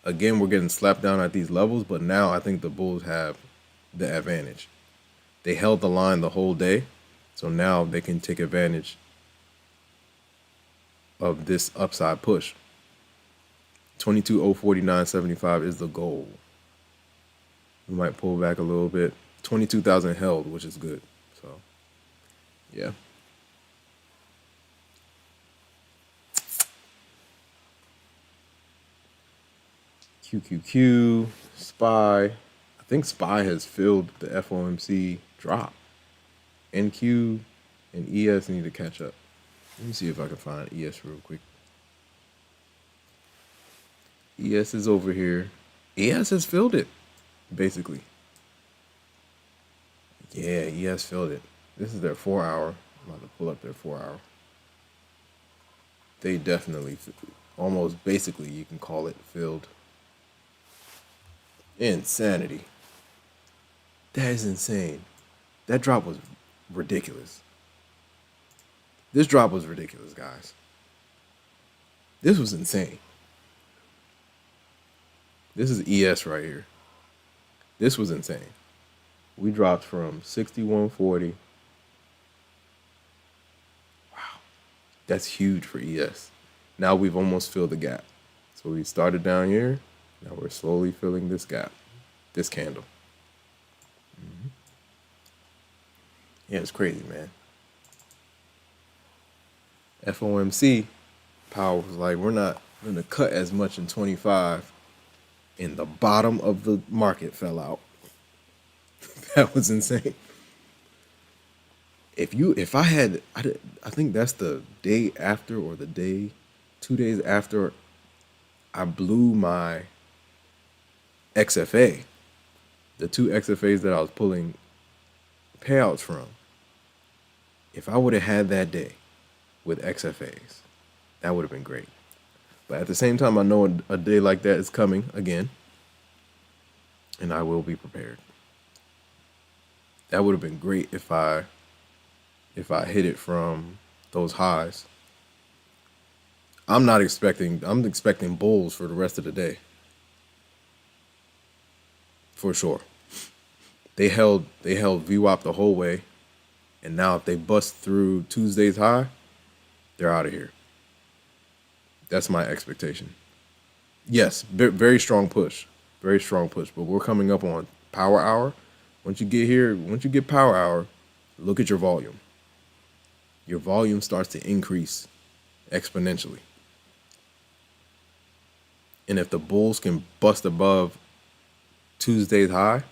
Again, we're getting slapped down at these levels, but now I think the bulls have the advantage. They held the line the whole day, so now they can take advantage of this upside push. 22,049.75 is the goal. We might pull back a little bit. 22,000 held, which is good. So, yeah. QQQ, SPY. I think SPY has filled the FOMC drop. NQ and ES need to catch up. Let me see if I can find ES real quick. ES is over here. ES has filled it, basically. Yeah, ES filled it. This is their 4 hour. I'm about to pull up their 4 hour. They definitely, almost basically, you can call it filled. Insanity. That is insane. That drop was ridiculous. This drop was ridiculous, guys. This was insane. This is ES right here. This was insane. We dropped from 6140. Wow. That's huge for ES. Now we've almost filled the gap. So we started down here. Now we're slowly filling this gap, this candle. Yeah, it's crazy, man. FOMC, Powell was like, we're not going to cut as much in 25. And the bottom of the market fell out. That was insane. I think that's the day after or the day, 2 days after I blew my XFA, the two XFAs that I was pulling payouts from. If I would have had that day with XFAs, that would have been great. But at the same time, I know a day like that is coming again, and I will be prepared. That would have been great if I hit it from those highs. I'm expecting bulls for the rest of the day. For sure. They held VWAP the whole way, and now if they bust through Tuesday's high, they're out of here. That's my expectation. Yes, very strong push. Very strong push. But we're coming up on power hour. Once you get power hour, look at your volume. Your volume starts to increase exponentially. And if the bulls can bust above Tuesday's high,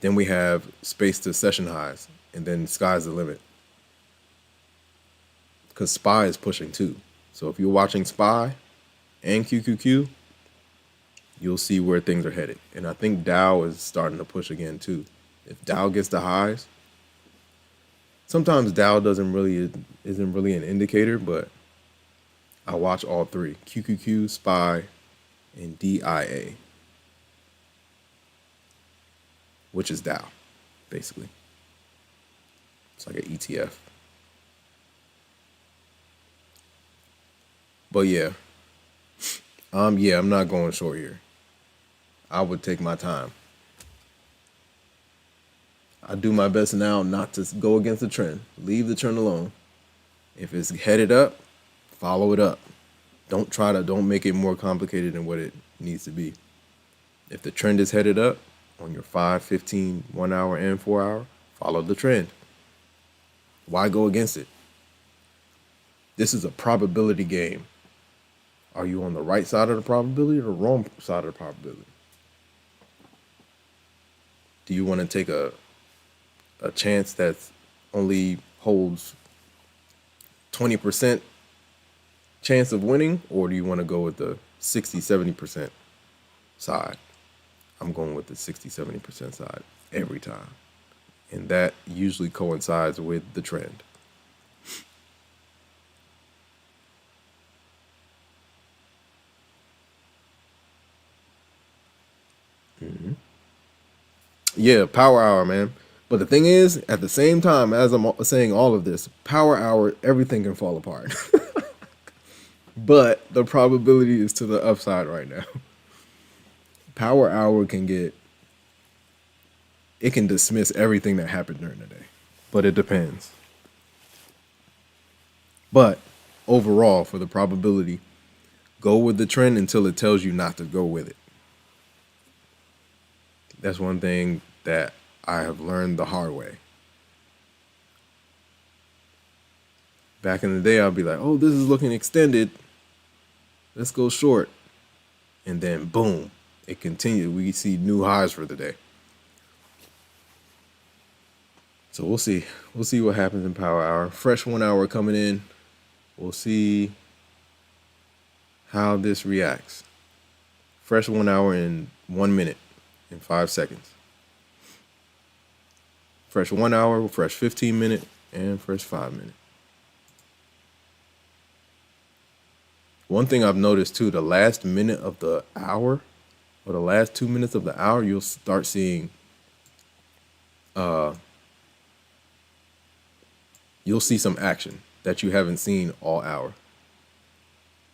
then we have space to session highs, and then sky's the limit. Because SPY is pushing too. So if you're watching SPY and QQQ, you'll see where things are headed. And I think Dow is starting to push again too. If Dow gets the highs, sometimes Dow isn't really an indicator, but I watch all three: QQQ, SPY, and DIA, which is Dow, basically. It's like an ETF. But yeah, I'm not going short here. I would take my time. I do my best now not to go against the trend. Leave the trend alone. If it's headed up, follow it up. Don't make it more complicated than what it needs to be. If the trend is headed up on your 5, 15, 1 hour, and 4 hour, follow the trend. Why go against it? This is a probability game. Are you on the right side of the probability or the wrong side of the probability? Do you want to take a chance that only holds 20% chance of winning, or do you want to go with the 60, 70% side? I'm going with the 60, 70% side every time. And that usually coincides with the trend. Yeah, power hour, man. But the thing is, at the same time as I'm saying all of this, power hour, everything can fall apart. But the probability is to the upside right now. Power hour can get, it can dismiss everything that happened during the day. But it depends. But overall, for the probability, go with the trend until it tells you not to go with it. That's one thing that I have learned the hard way. Back in the day, I'll be like, oh, this is looking extended. Let's go short. And then boom, it continued. We see new highs for the day. So we'll see. We'll see what happens in power hour. Fresh 1 hour coming in. We'll see how this reacts. Fresh 1 hour in 1 minute, in 5 seconds. Fresh 1 hour, fresh 15-minute, and fresh 5-minute. One thing I've noticed too, the last minute of the hour, or the last 2 minutes of the hour, you'll start seeing, you'll see some action that you haven't seen all hour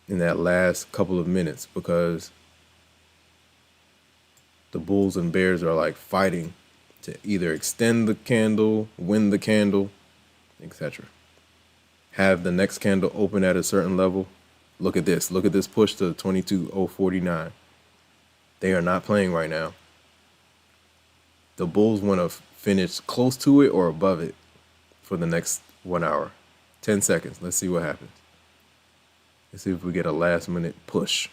in that last couple of minutes, because the bulls and bears are like fighting to either extend the candle, win the candle, etc. Have the next candle open at a certain level. Look at this. Look at this push to 22,049. They are not playing right now. The bulls want to finish close to it or above it for the next 1 hour. 10 seconds. Let's see what happens. Let's see if we get a last minute push.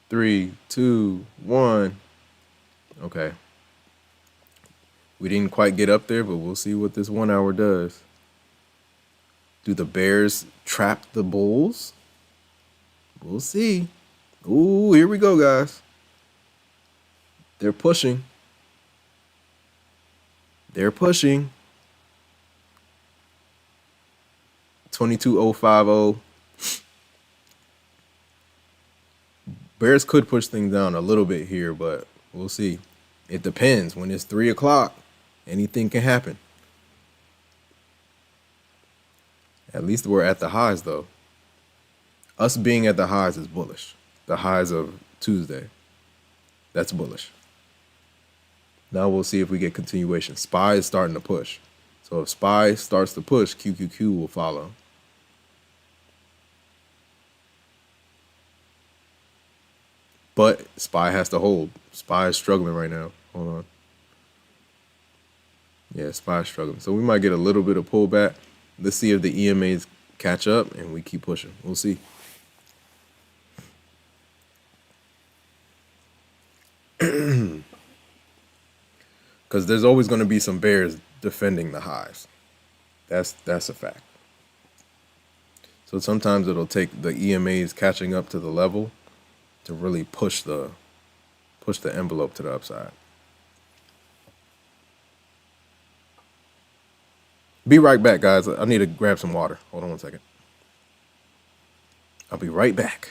Three, two, one. Okay. We didn't quite get up there, but we'll see what this 1 hour does. Do the bears trap the bulls? We'll see. Ooh, here we go, guys. They're pushing. They're pushing. 22,050. Bears could push things down a little bit here, but we'll see. It depends. When it's 3 o'clock, anything can happen. At least we're at the highs, though. Us being at the highs is bullish. The highs of Tuesday. That's bullish. Now we'll see if we get continuation. SPY is starting to push. So if SPY starts to push, QQQ will follow. But SPY has to hold. SPY is struggling right now. Hold on. Yeah, SPY is struggling. So we might get a little bit of pullback. Let's see if the EMAs catch up and we keep pushing. We'll see. Because there's always going to be some bears defending the highs. That's a fact. So sometimes it'll take the EMAs catching up to the level to really push the envelope to the upside. Be right back, guys. I need to grab some water. Hold on 1 second. I'll be right back.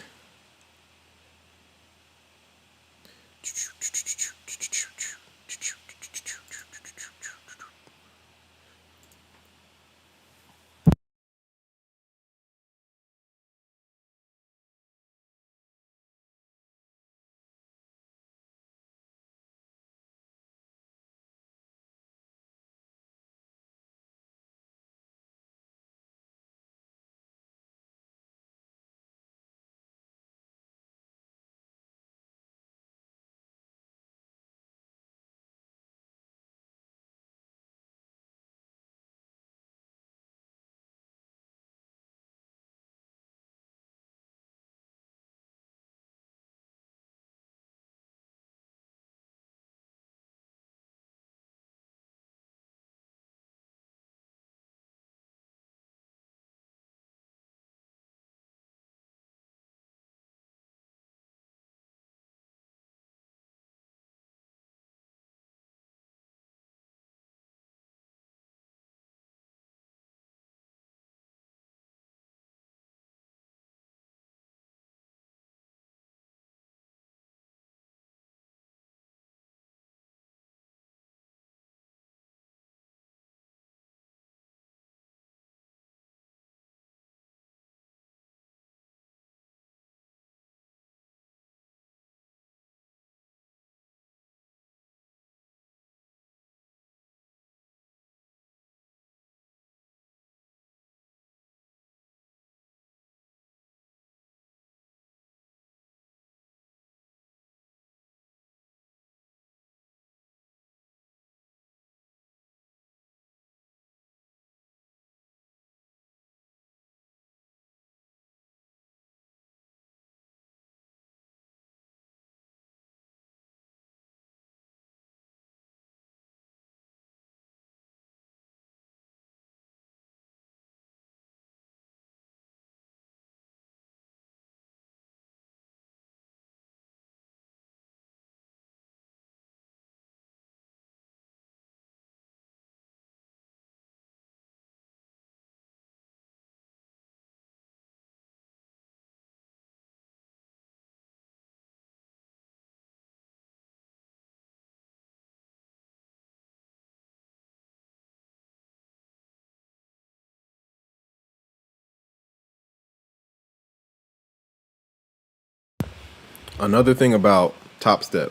Another thing about Topstep,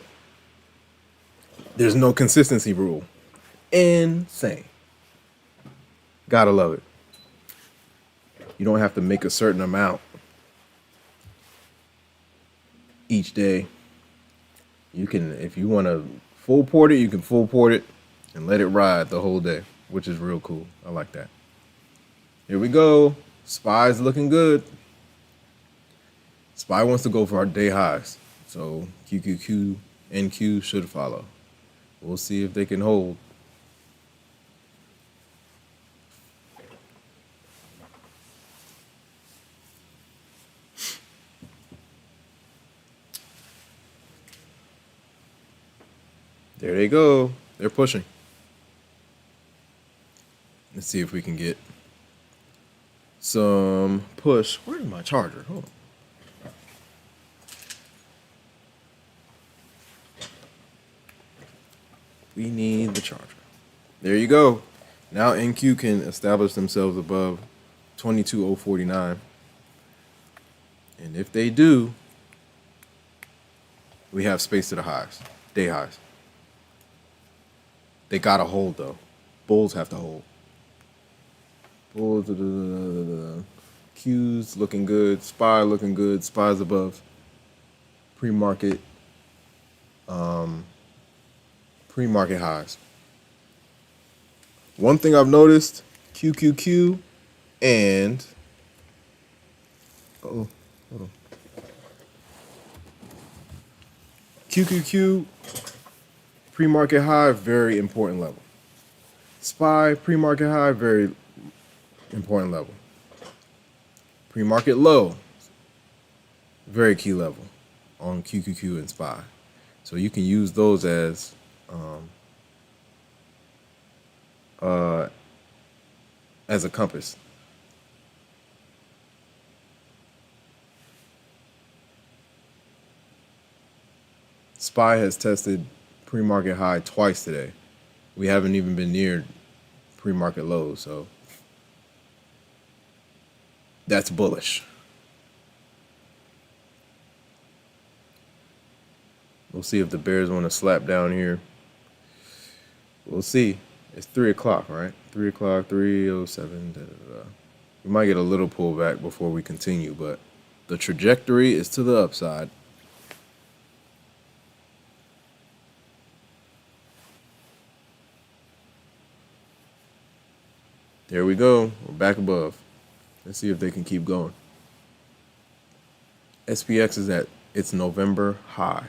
there's no consistency rule. Insane. Gotta love it. You don't have to make a certain amount each day. You can, if you want to full port it, you can full port it and let it ride the whole day, which is real cool. I like that. Here we go. SPY's looking good. SPY wants to go for our day highs. So QQQ, NQ should follow. We'll see if they can hold. There they go. They're pushing. Let's see if we can get some push. Where's my charger? Hold on. We need the charger. There you go. Now NQ can establish themselves above 22,049. And if they do, we have space to the highs, day highs. They gotta hold though. Bulls have to hold. Bulls, Q's looking good. SPY looking good. SPY's above pre-market highs. One thing I've noticed, QQQ and hold on. QQQ pre-market high, very important level. SPY pre-market high, very important level. Pre-market low, very key level on QQQ and SPY. So you can use those as a compass. SPY has tested pre-market high twice today. We haven't even been near pre-market lows, so that's bullish. We'll see if the bears want to slap down here. We'll see. It's 3 o'clock, right? 3 o'clock, 3:07. We might get a little pullback before we continue, but the trajectory is to the upside. There we go. We're back above. Let's see if they can keep going. SPX is at its November high.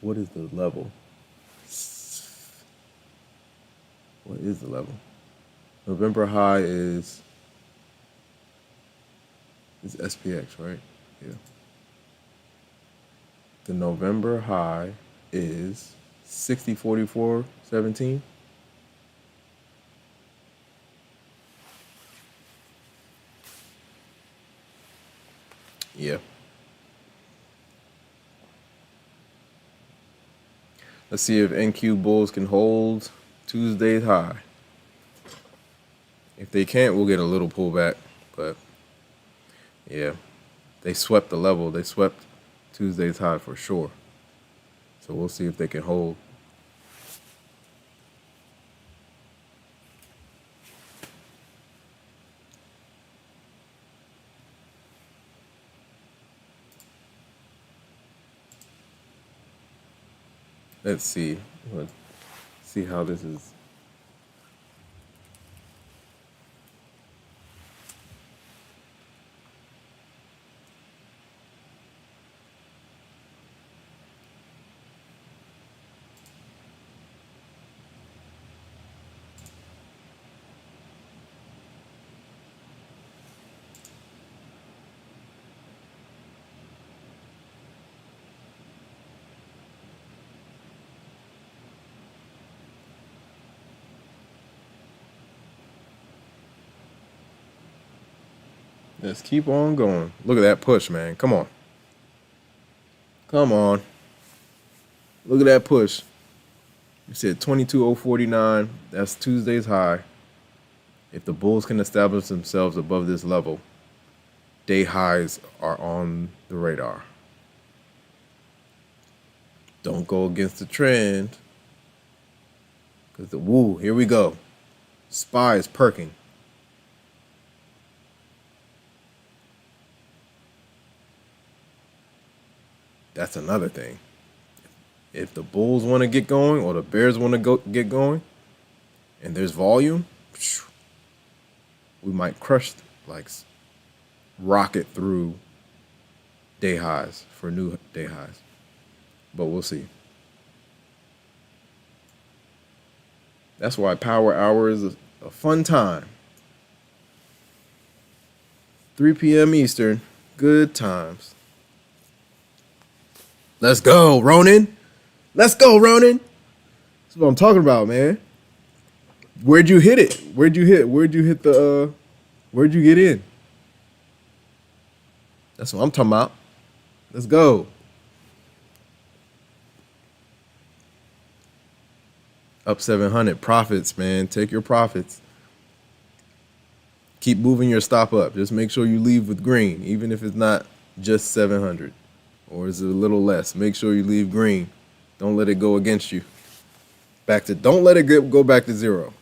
What is the level? What is the level? November high is SPX, right? Yeah. The November high is 60.44.17. Yeah. Let's see if NQ bulls can hold Tuesday's high. If they can't, we'll get a little pullback. But yeah, they swept the level. They swept Tuesday's high for sure. So we'll see if they can hold. Let's see. Let's see how this is. Let's keep on going. Look at that push, man. Come on. Come on. Look at that push. You said 22,049. That's Tuesday's high. If the bulls can establish themselves above this level, day highs are on the radar. Don't go against the trend. Because here we go. SPY is perking. That's another thing. If the bulls want to get going or the bears want to get going and there's volume, we might crush, like, rocket through day highs for new day highs. But we'll see. That's why power hour is a fun time. 3 p.m. Eastern, good times. Let's go, Ronin. Let's go, Ronin. That's what I'm talking about, man. Where'd you hit it? Where'd you hit the where'd you get in? That's what I'm talking about. Let's go. Up 700 profits, man. Take your profits. Keep moving your stop up. Just make sure you leave with green, even if it's not just 700 or is it a little less. Make sure you leave green. Don't let it go against you. Don't let it go back to zero.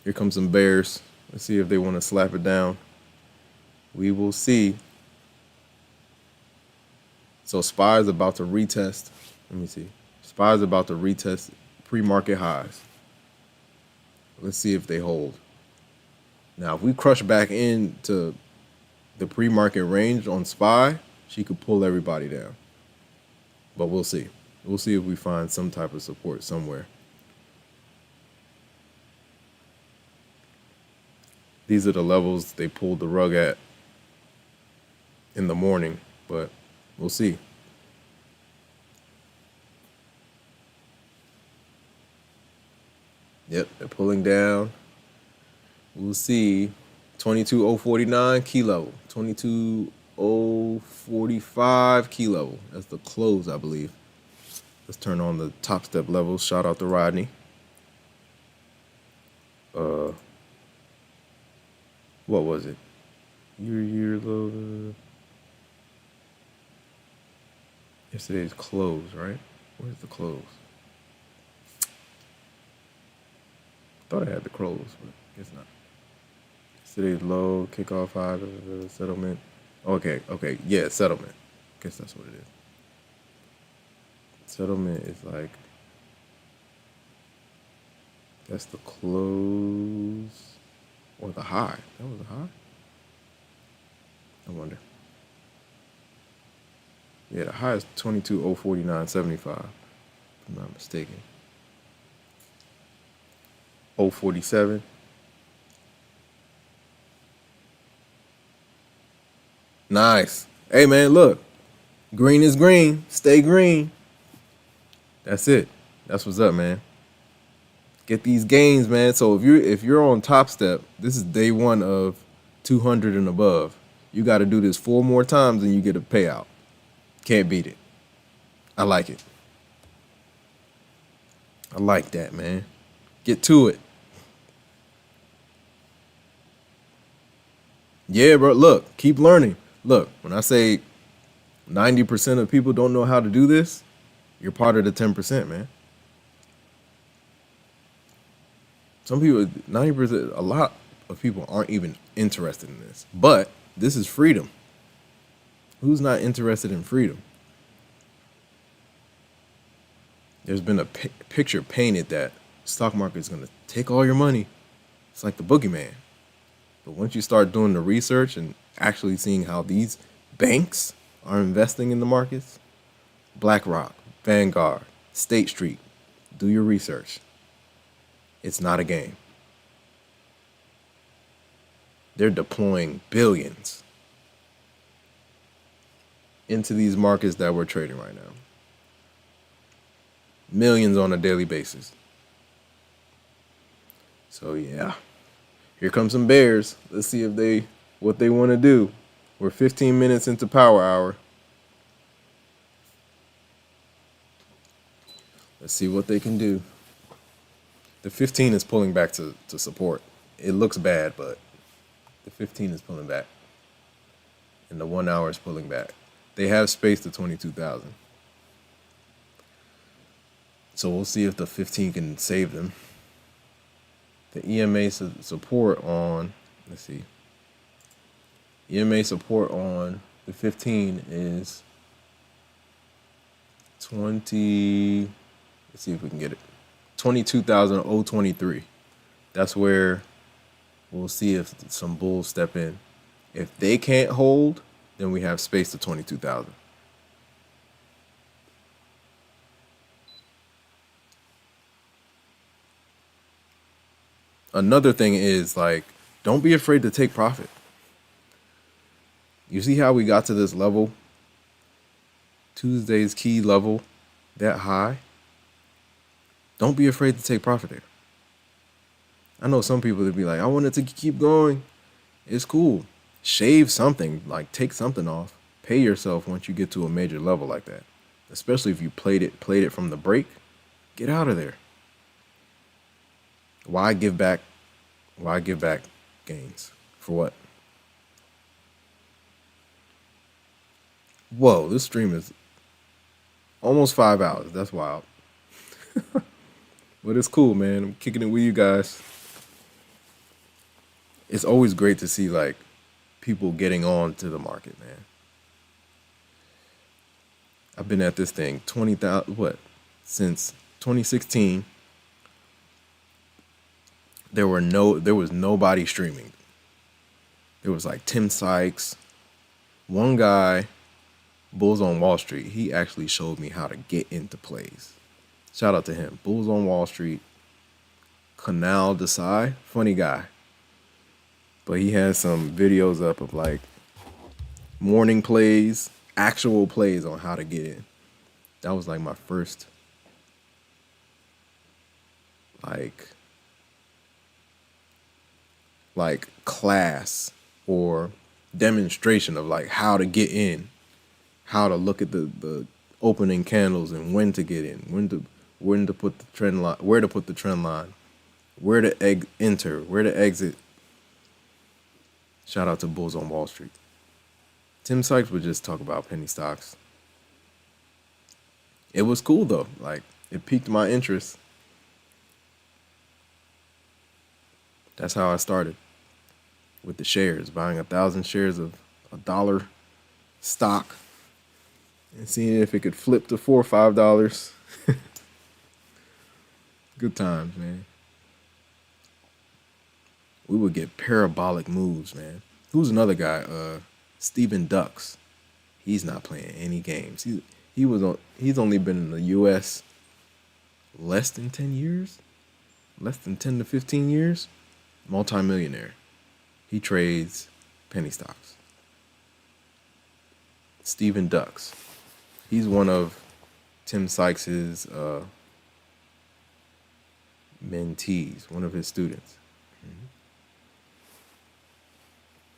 Here comes some bears. Let's see if they want to slap it down. We will see. So SPY is about to retest. Let me see. SPY is about to retest pre-market highs. Let's see if they hold. Now, if we crush back into the pre-market range on SPY, she could pull everybody down. But we'll see. We'll see if we find some type of support somewhere. These are the levels they pulled the rug at in the morning, but we'll see. Yep, they're pulling down. We'll see. 22,049 key level. 22,045 key level. That's the close, I believe. Let's turn on the Topstep levels. Shout out to Rodney. What was it? Year low. Yesterday's close, right? Where's the close? Thought I had the close, but guess not. Yesterday's low, kickoff high, settlement. Okay, yeah, settlement. Guess that's what it is. Settlement is like, that's the close or the high. That was a high? I wonder. Yeah, the high is 22,049.75, if I'm not mistaken. 047. Nice. Hey, man, look. Green is green. Stay green. That's it. That's what's up, man. Get these gains, man. So if you're on Topstep, this is day one of 200 and above. You got to do this 4 more times and you get a payout. Can't beat it. I like it. I like that, man. Get to it. Yeah, bro. Look, keep learning. Look, when I say 90% of people don't know how to do this, you're part of the 10%, man. Some people, 90%, a lot of people aren't even interested in this. But this is freedom. Who's not interested in freedom? There's been a picture painted that the stock market is going to take all your money. It's like the boogeyman. But once you start doing the research and actually seeing how these banks are investing in the markets, BlackRock, Vanguard, State Street, do your research. It's not a game. They're deploying billions into these markets that we're trading right now. Millions on a daily basis. So yeah, here come some bears. Let's see if what they want to do. We're 15 minutes into power hour. Let's see what they can do. The 15 is pulling back to support. It looks bad, but the 15 is pulling back. and the 1 hour is pulling back. They have space to 22,000. So we'll see if the 15 can save them. The EMA support on, let's see. EMA support on the 15 is 20, let's see if we can get it. 22,023. That's where we'll see if some bulls step in. If they can't hold, then we have space to 22,000. Another thing is, like, don't be afraid to take profit. You see how we got to this level? Tuesday's key level, that high. Don't be afraid to take profit there. I know some people would be like, I want it to keep going. It's cool. Shave something, like take something off. Pay yourself once you get to a major level like that. Especially if you played it from the break. Get out of there. Why give back? Why give back gains? For what? Whoa, this stream is almost 5 hours. That's wild. But it's cool, man. I'm kicking it with you guys. It's always great to see, like, people getting on to the market, man. I've been at this thing since 2016. There was nobody streaming. There was like Tim Sykes, one guy, Bulls on Wall Street. He actually showed me how to get into plays. Shout out to him. Bulls on Wall Street. Canal Desai, funny guy. But he has some videos up of like morning plays, actual plays on how to get in. That was like my first like class or demonstration of like how to get in, how to look at the opening candles and when to get in, when to put the trend line, where to put the trend line, where to enter, where to exit. Shout out to Bulls on Wall Street. Tim Sykes would just talk about penny stocks. It was cool though. Like, it piqued my interest. That's how I started with the shares, buying 1,000 shares of $1 stock and seeing if it could flip to $4 or $5. Good times, man. We would get parabolic moves, man. Who's another guy? Steven Ducks. He's not playing any games. He's only been in the U.S. less than 10 years, less than 10 to 15 years. Multi-millionaire. He trades penny stocks. Steven Ducks. He's one of Tim Sykes's mentees, one of his students.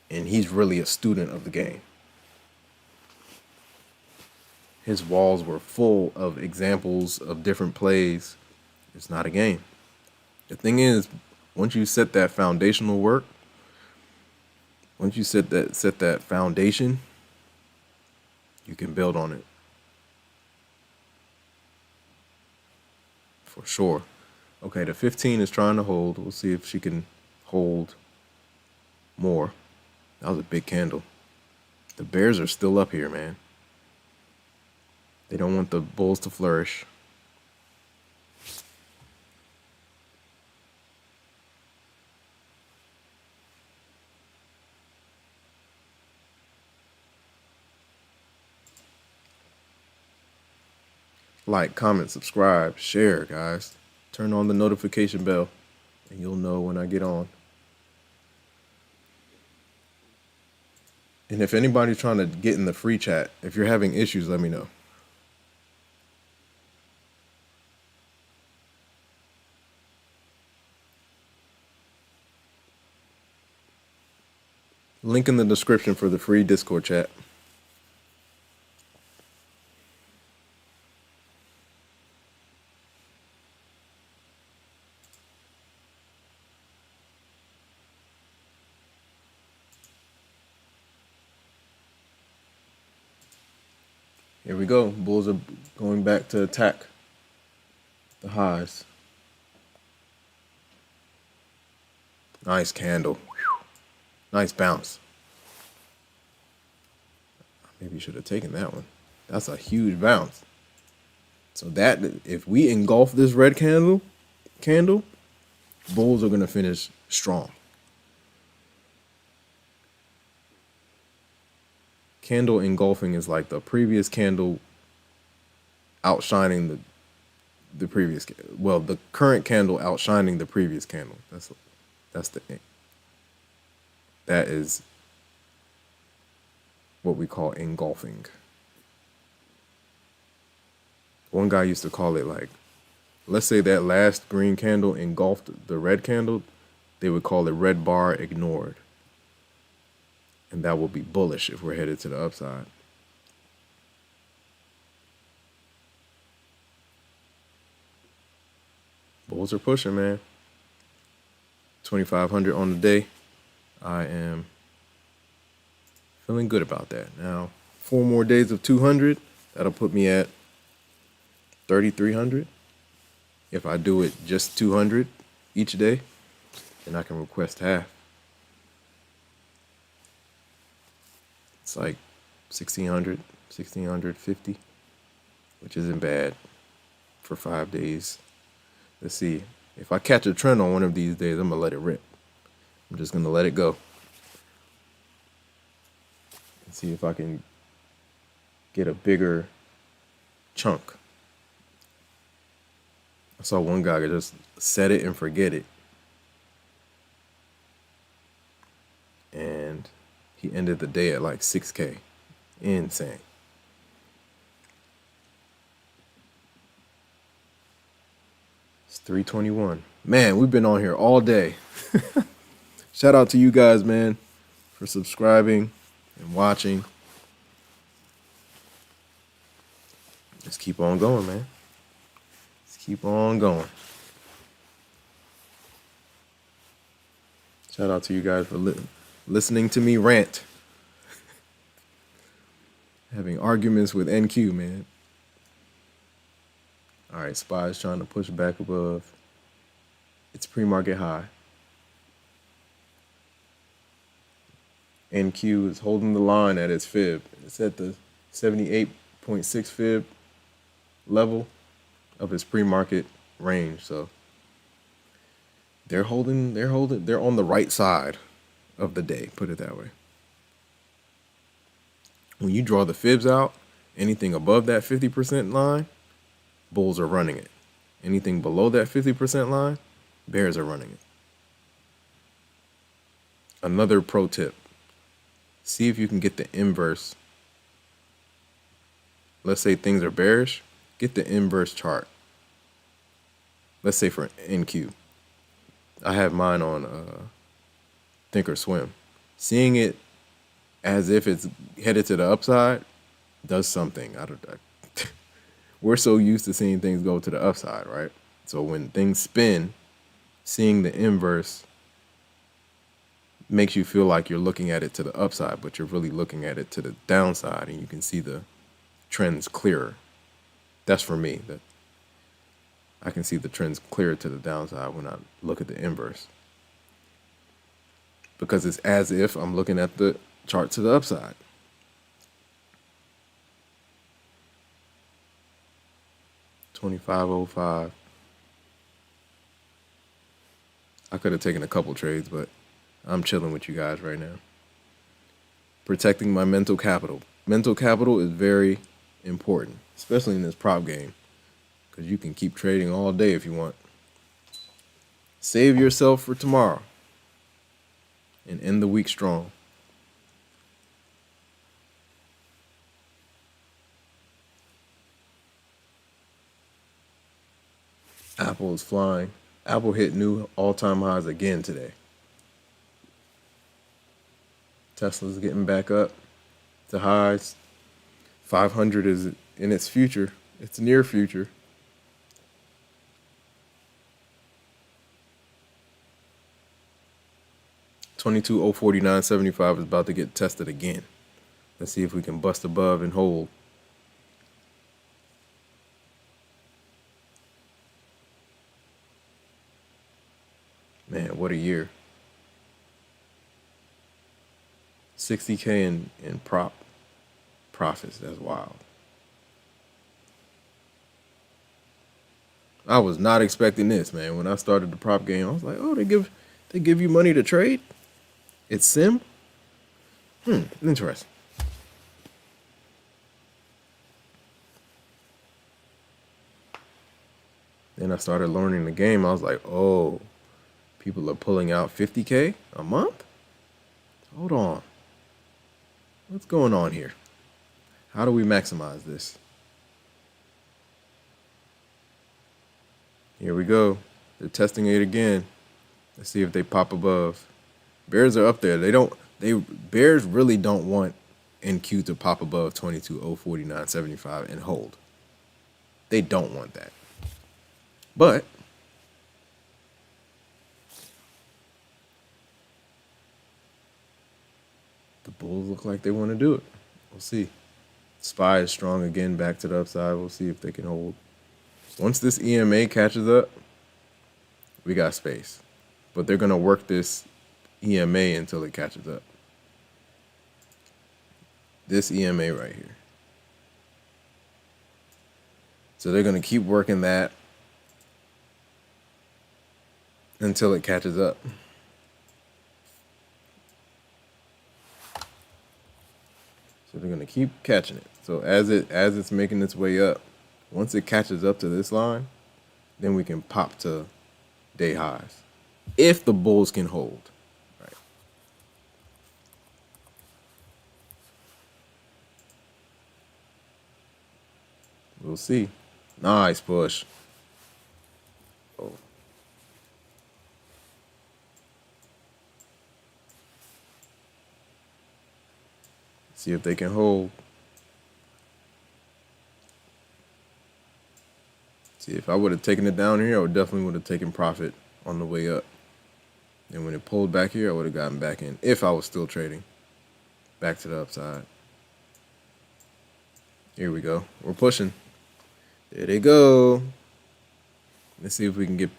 And he's really a student of the game. His walls were full of examples of different plays. It's not a game. The thing is, once you set that foundational work, once you set that foundation, you can build on it. For sure. Okay, the 15 is trying to hold. We'll see if she can hold more. That was a big candle. The bears are still up here, man. They don't want the bulls to flourish. Like, comment, subscribe, share, guys. Turn on the notification bell, and you'll know when I get on. And if anybody's trying to get in the free chat, if you're having issues, let me know. Link in the description for the free Discord chat. Here we go. Bulls are going back to attack the highs. Nice candle. Whew. Nice bounce. Maybe you should have taken that one. That's a huge bounce. So that if we engulf this red candle, bulls are gonna finish strong. Candle engulfing is like the previous candle outshining the previous, well, the current candle outshining the previous candle. That's the thing. That is what we call engulfing. One guy used to call it like, let's say that last green candle engulfed the red candle, they would call it red bar ignored. And that will be bullish if we're headed to the upside. Bulls are pushing, man. 2,500 on the day. I am feeling good about that. Now, 4 more days of 200. That'll put me at 3,300. If I do it just 200 each day, then I can request half. It's like 1,600, 1,650, which isn't bad for 5 days. Let's see. If I catch a trend on one of these days, I'm going to let it rip. I'm just going to let it go. And see if I can get a bigger chunk. I saw one guy just set it and forget it. And he ended the day at like 6K. Insane. It's 3:21. Man, we've been on here all day. Shout out to you guys, man, for subscribing and watching. Just keep on going, man. Just keep on going. Shout out to you guys for listening to me rant. Having arguments with NQ, man. All right, SPY is trying to push back above its pre-market high. NQ is holding the line at its fib. It's at the 78.6 fib level of its pre-market range. So they're on the right side of the day, put it that way. When you draw the fibs out, anything above that 50% line, bulls are running it. Anything below that 50% line, bears are running it. Another pro tip. See if you can get the inverse. Let's say things are bearish, get the inverse chart. Let's say for NQ. I have mine on Thinkorswim. Seeing it as if it's headed to the upside does something. We're so used to seeing things go to the upside, right? So when things spin, seeing the inverse makes you feel like you're looking at it to the upside, but you're really looking at it to the downside, and you can see the trends clearer. That's for me. That I can see the trends clearer to the downside when I look at the inverse. Because it's as if I'm looking at the chart to the upside. $25.05. I could have taken a couple trades, but I'm chilling with you guys right now. Protecting my mental capital. Mental capital is very important, especially in this prop game, because you can keep trading all day if you want. Save yourself for tomorrow and end the week strong. Apple is flying. Apple hit new all-time highs again today. Tesla's getting back up to highs. 500 is in its future. It's near future. $22,049.75 is about to get tested again. Let's see if we can bust above and hold. Man, what a year. 60K in prop profits. That's wild. I was not expecting this, man. When I started the prop game, I was like, oh, they give you money to trade? It's sim? Interesting. Then I started learning the game. I was like, oh, people are pulling out 50K a month? Hold on. What's going on here? How do we maximize this? Here we go. They're testing it again. Let's see if they pop above. Bears are up there. Bears really don't want NQ to pop above 22,049.75 and hold. They don't want that. But the Bulls look like they want to do it. We'll see. SPY is strong again, back to the upside. We'll see if they can hold. Once this EMA catches up, we got space. But they're going to work this EMA until it catches up. This EMA right here. So they're going to keep working that until it catches up. So they're going to keep catching it. So as it's making its way up, once it catches up to this line, then we can pop to day highs. If the bulls can hold. Right. We'll see. Nice push. Oh. See if they can hold. See, if I would have taken it down here, I would definitely would have taken profit on the way up. And when it pulled back here, I would have gotten back in if I was still trading. Back to the upside. Here we go. We're pushing. There they go. Let's see if we can get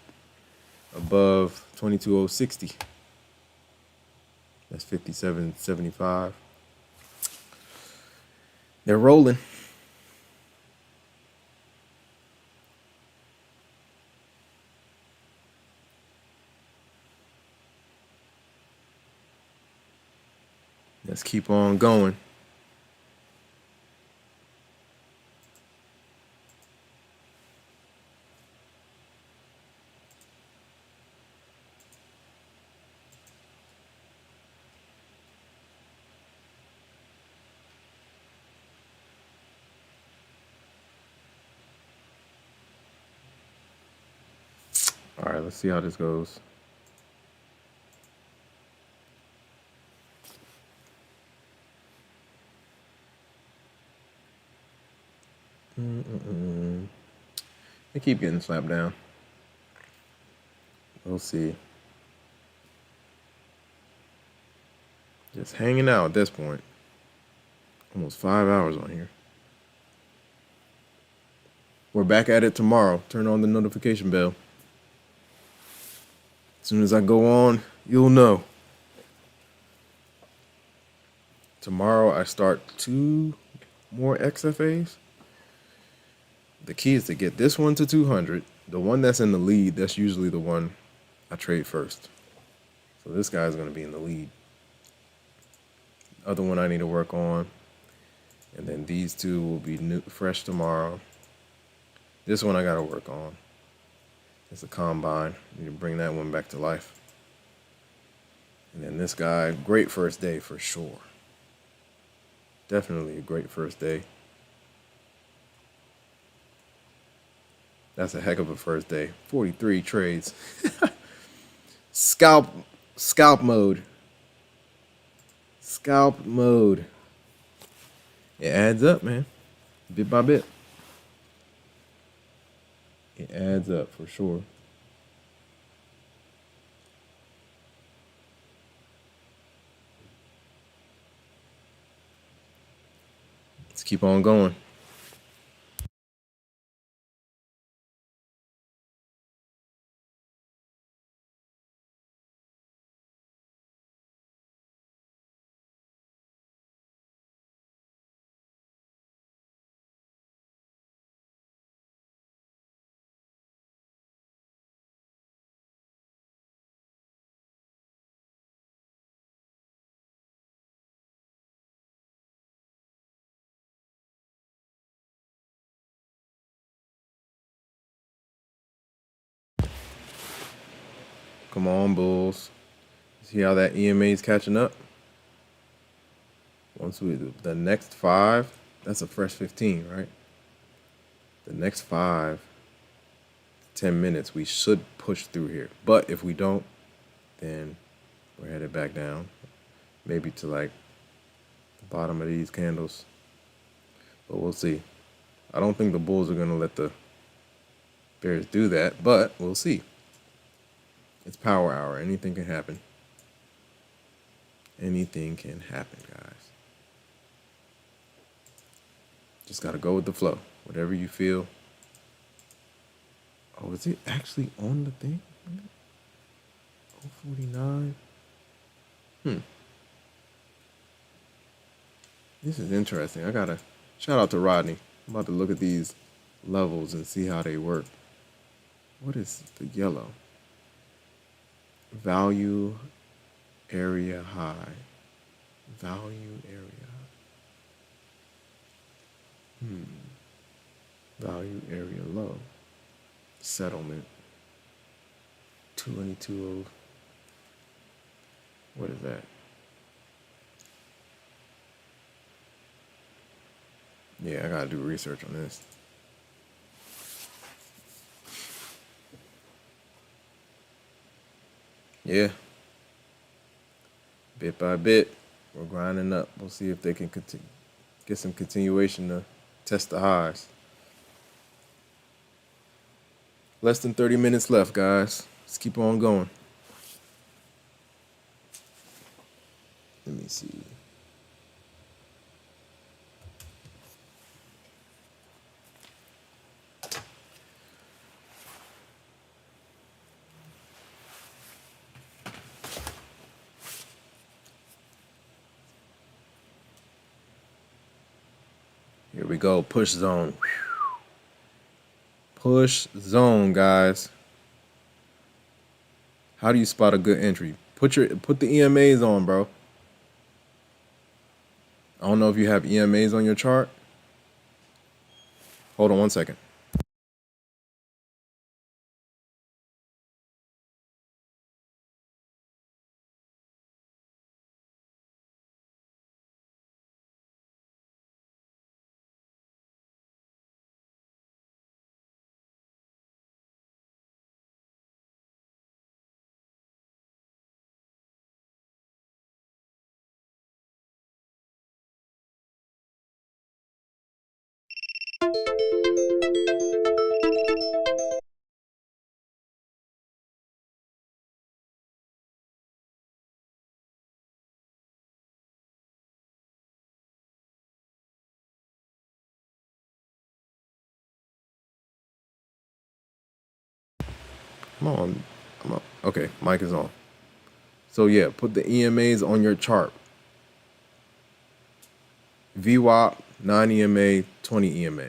above 22,060. That's 57.75. They're rolling. Let's keep on going. All right, let's see how this goes. They keep getting slapped down. We'll see. Just hanging out at this point. Almost 5 hours on here. We're back at it tomorrow. Turn on the notification bell. As soon as I go on, you'll know. Tomorrow I start 2 more XFAs. The key is to get this one to 200. The one that's in the lead, that's usually the one I trade first. So this guy's going to be in the lead. Other one I need to work on. And then these two will be new, fresh tomorrow. This one I got to work on. It's a combine. Need to bring that one back to life. And then this guy, great first day for sure. Definitely a great first day. That's a heck of a first day. 43 trades. Scalp mode. Scalp mode. It adds up, man. Bit by bit. It adds up for sure. Let's keep on going. Come on, bulls. See how that EMA is catching up? Once we do the next 5, that's a fresh 15, right? The next 5 to 10 minutes, we should push through here. But if we don't, then we're headed back down. Maybe to like the bottom of these candles. But we'll see. I don't think the bulls are going to let the bears do that, but we'll see. It's power hour. Anything can happen. Anything can happen, guys. Just got to go with the flow. Whatever you feel. Oh, is it actually on the thing? 049. This is interesting. I gotta shout out to Rodney. I'm about to look at these levels and see how they work. What is the yellow? Value area high. Value area. Value area low. Settlement. 222. What is that? Yeah, I gotta do research on this. Yeah. Bit by bit, we're grinding up. We'll see if they can get some continuation to test the highs. Less than 30 minutes left, guys. Let's keep on going. Let me see. Here we go. Push zone. Push zone, guys. How do you spot a good entry? Put the EMAs on, bro. I don't know if you have EMAs on your chart. Hold on one second. Come on. Come on. Okay, mic is on. So yeah, put the EMAs on your chart. VWAP, 9 EMA, 20 EMA.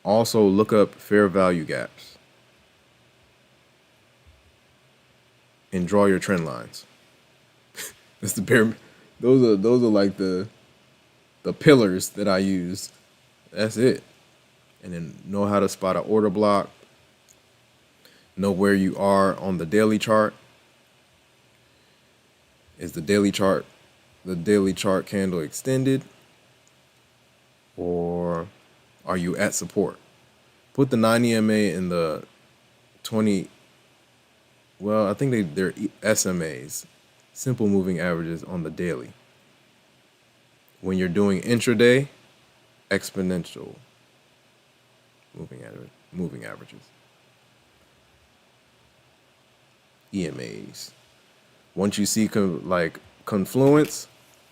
Also look up fair value gaps. And draw your trend lines. That's the bare. Those are like the pillars that I use. That's it. And then know how to spot an order block. Know where you are on the daily chart. Is the daily chart candle extended? Or are you at support? Put the 9 EMA in the 20. Well, I think they're SMAs, simple moving averages on the daily. When you're doing intraday, exponential moving averages. EMAs. Once you see confluence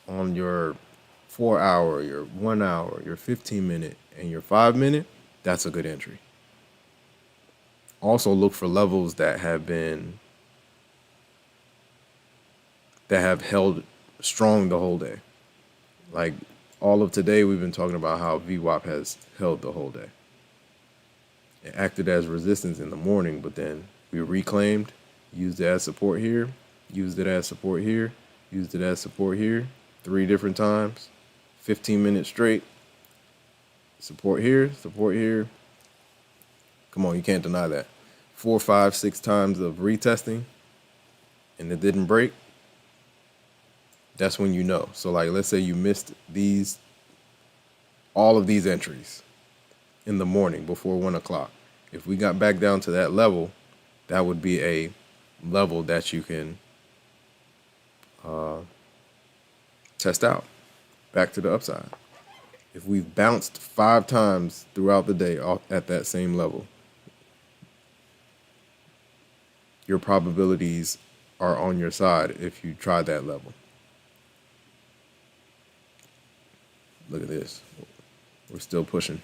on your 4 hour, your 1 hour, your 15 minute, and your 5 minute, that's a good entry. Also look for levels that have held strong the whole day. Like all of today, we've been talking about how VWAP has held the whole day. It acted as resistance in the morning, but then we reclaimed, used it as support here, used it as support here, used it as support here, 3 different times, 15 minutes straight. Support here, support here. Come on, you can't deny that. 4, 5, 6 times of retesting and it didn't break, that's when you know. So like, let's say you missed all of these entries in the morning before 1 o'clock. If we got back down to that level, that would be a level that you can test out back to the upside. If we've bounced 5 times throughout the day at that same level, your probabilities are on your side if you try that level. Look at this. We're still pushing.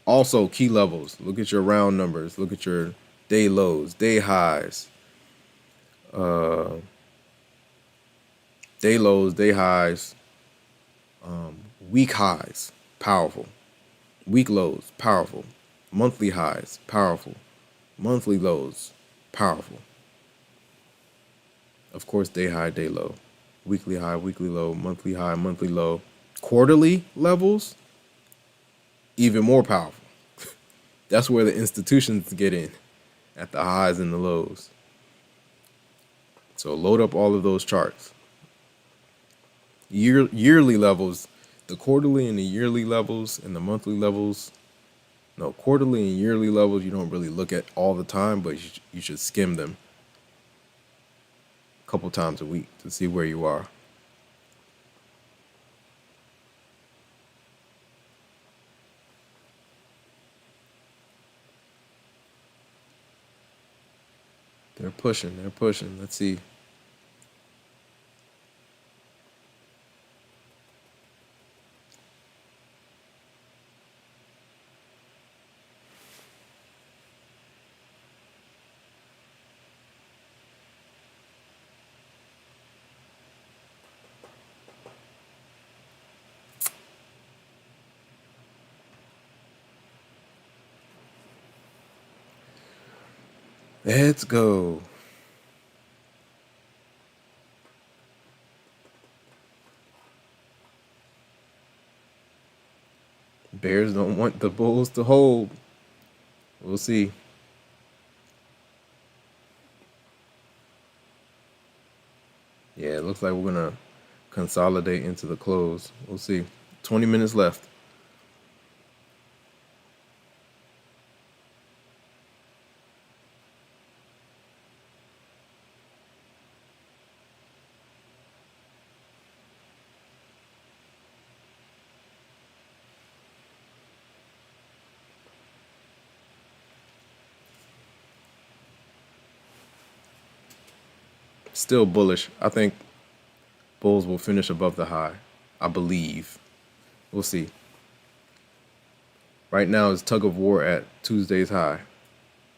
Also, key levels. Look at your round numbers. Look at your day lows, day highs. Day lows, day highs, week highs, powerful. Week lows, powerful. Monthly highs, powerful. Monthly lows, powerful. Of course, day high, day low. Weekly high, weekly low, monthly high, monthly low. Quarterly levels, even more powerful. That's where the institutions get in, at the highs and the lows. So load up all of those charts. Yearly levels, the quarterly and the yearly levels and the monthly levels. No, quarterly and yearly levels you don't really look at all the time, but you should skim them a couple times a week to see where you are. They're pushing, they're pushing. Let's see. Let's go. Bears don't want the Bulls to hold. We'll see. Yeah, it looks like we're going to consolidate into the close. We'll see. 20 minutes left. Still bullish. I think Bulls will finish above the high. I believe. We'll see. Right now it's tug of war at Tuesday's high.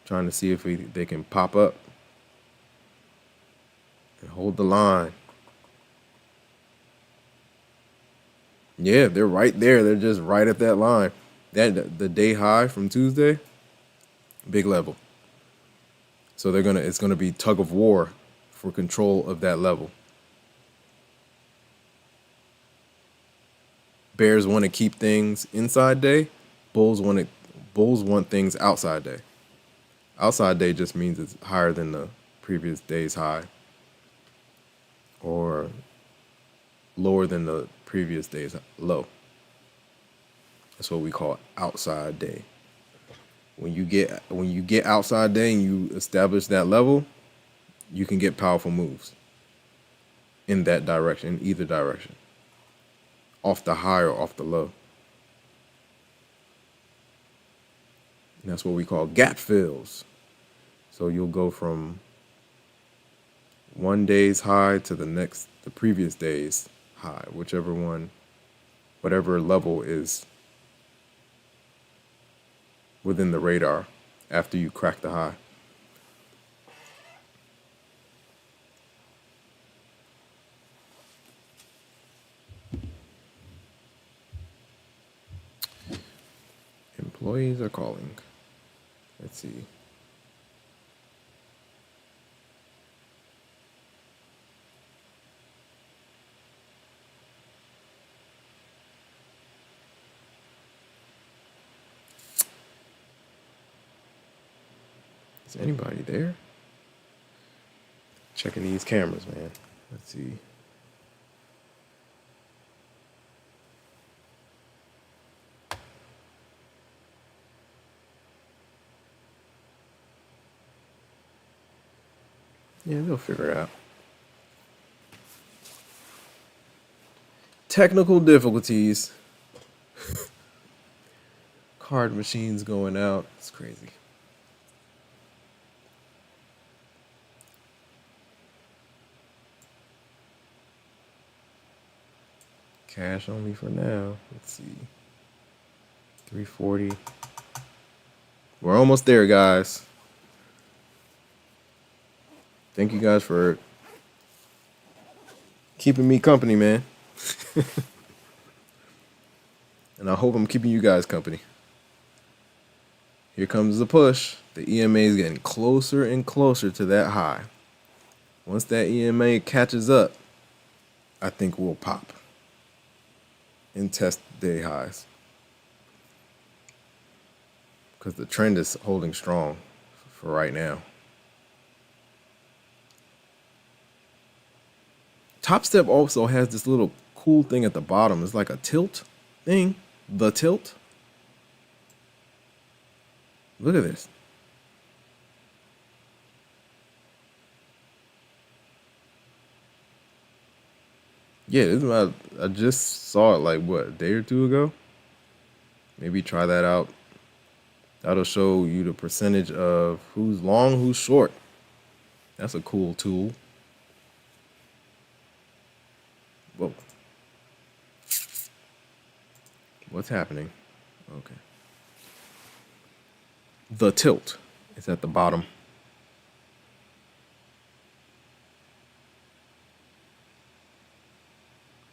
Trying to see if they can pop up and hold the line. Yeah, they're right there. They're just right at that line. The day high from Tuesday, big level. So it's gonna be tug of war for control of that level. Bears want to keep things inside day. Bulls want things outside day. Outside day just means it's higher than the previous day's high or lower than the previous day's low. That's what we call outside day. When you get outside day and you establish that level, you can get powerful moves in that direction, in either direction. Off the high or off the low. And that's what we call gap fills. So you'll go from one day's high to the previous day's high, whatever level is within the radar after you crack the high. Employees are calling. Let's see. Is anybody there? Checking these cameras, man. Let's see. Yeah, they'll figure it out. Technical difficulties. Card machines going out. It's crazy. Cash only for now. Let's see. 340. We're almost there, guys. Thank you guys for keeping me company, man. And I hope I'm keeping you guys company. Here comes the push. The EMA is getting closer and closer to that high. Once that EMA catches up, I think we'll pop and test day highs. Because the trend is holding strong for right now. Topstep also has this little cool thing at the bottom. It's like a tilt thing. The tilt. Look at this. Yeah, this is I just saw it like what, a day or two ago? Maybe try that out. That'll show you the percentage of who's long, who's short. That's a cool tool. Whoa. What's happening? Okay. The tilt is at the bottom.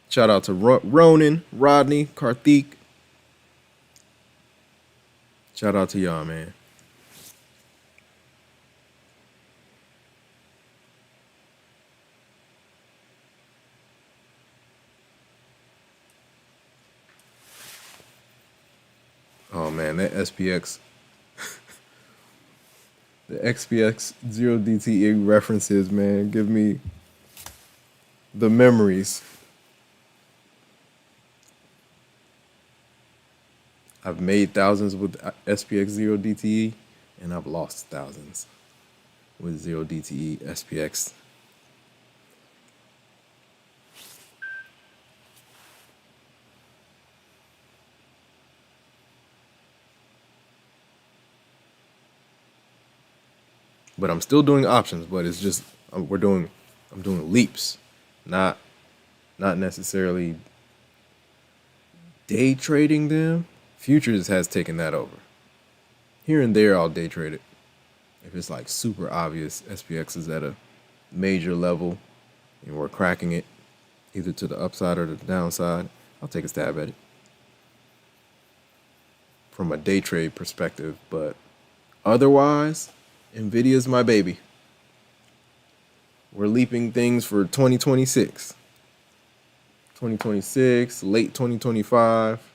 Shout out to Ronan, Rodney, Karthik. Shout out to y'all, man. Oh man, that SPX, the XPX 0DTE references, man, give me the memories. I've made thousands with SPX 0DTE, and I've lost thousands with 0DTE SPX. But I'm still doing options, but it's just I'm doing leaps, not necessarily day trading them. Futures has taken that over. Here and there, I'll day trade it. If it's like super obvious, SPX is at a major level and we're cracking it either to the upside or the downside, I'll take a stab at it from a day trade perspective. But otherwise, NVIDIA's my baby. We're leaping things for 2026. 2026, late 2025.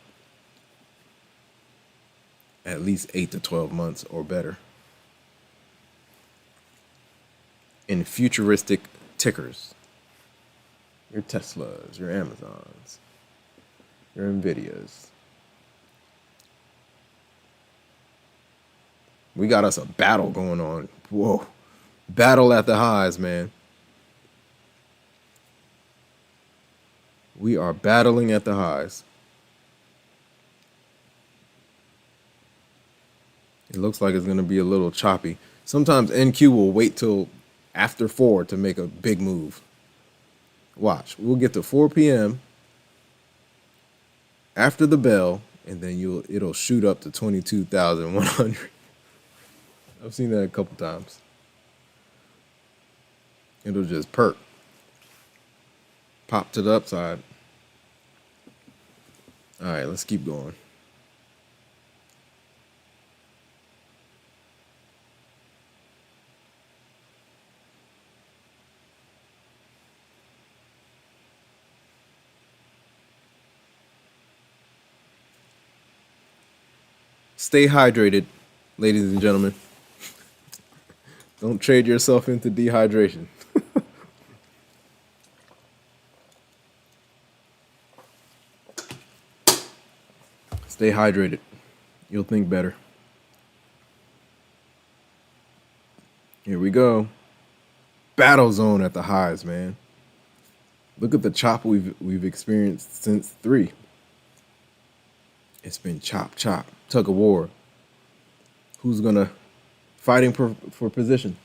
At least 8 to 12 months or better. In futuristic tickers. Your Teslas, your Amazons, your NVIDIAs. We got us a battle going on. Whoa. Battle at the highs, man. We are battling at the highs. It looks like it's going to be a little choppy. Sometimes NQ will wait till after 4 to make a big move. Watch. We'll get to 4 p.m. after the bell, and then it'll shoot up to 22,100. I've seen that a couple times. It'll just perk. Pop to the upside. All right, let's keep going. Stay hydrated, ladies and gentlemen. Don't trade yourself into dehydration. Stay hydrated. You'll think better. Here we go. Battle zone at the highs, man. Look at the chop we've experienced since 3. It's been chop, chop, tug of war. Who's gonna fighting for position?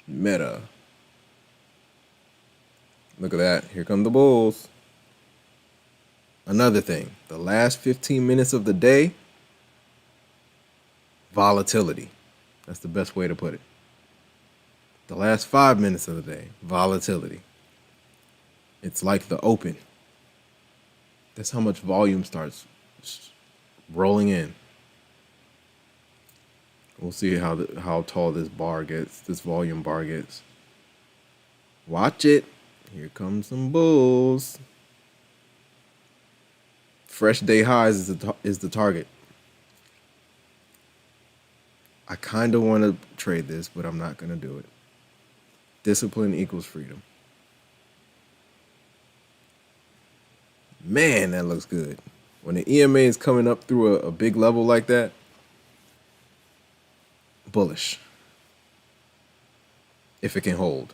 Meta. Look at that. Here come the bulls. Another thing, the last 15 minutes of the day, volatility. That's the best way to put it. The last 5 minutes of the day, volatility. It's like the open. That's how much volume starts rolling in. We'll see how tall this bar gets, this volume bar gets. Watch it. Here comes some bulls. Fresh day highs is the target. I kind of want to trade this, but I'm not going to do it. Discipline equals freedom. Man, that looks good. When the EMA is coming up through a big level like that, bullish. If it can hold.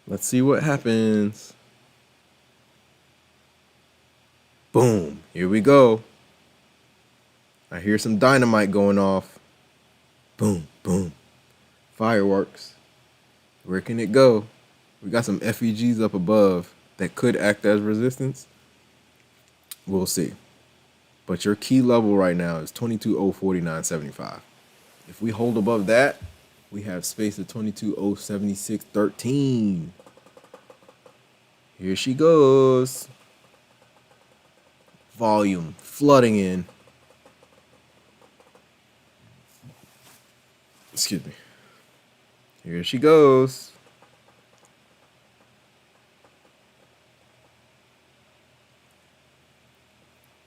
Let's see what happens. Boom. Here we go. I hear some dynamite going off. Boom, boom. Fireworks. Where can it go? We got some FEGs up above that could act as resistance. We'll see. But your key level right now is 22.049.75. If we hold above that, we have space at 22.076.13. Here she goes. Volume flooding in. Excuse me. Here she goes.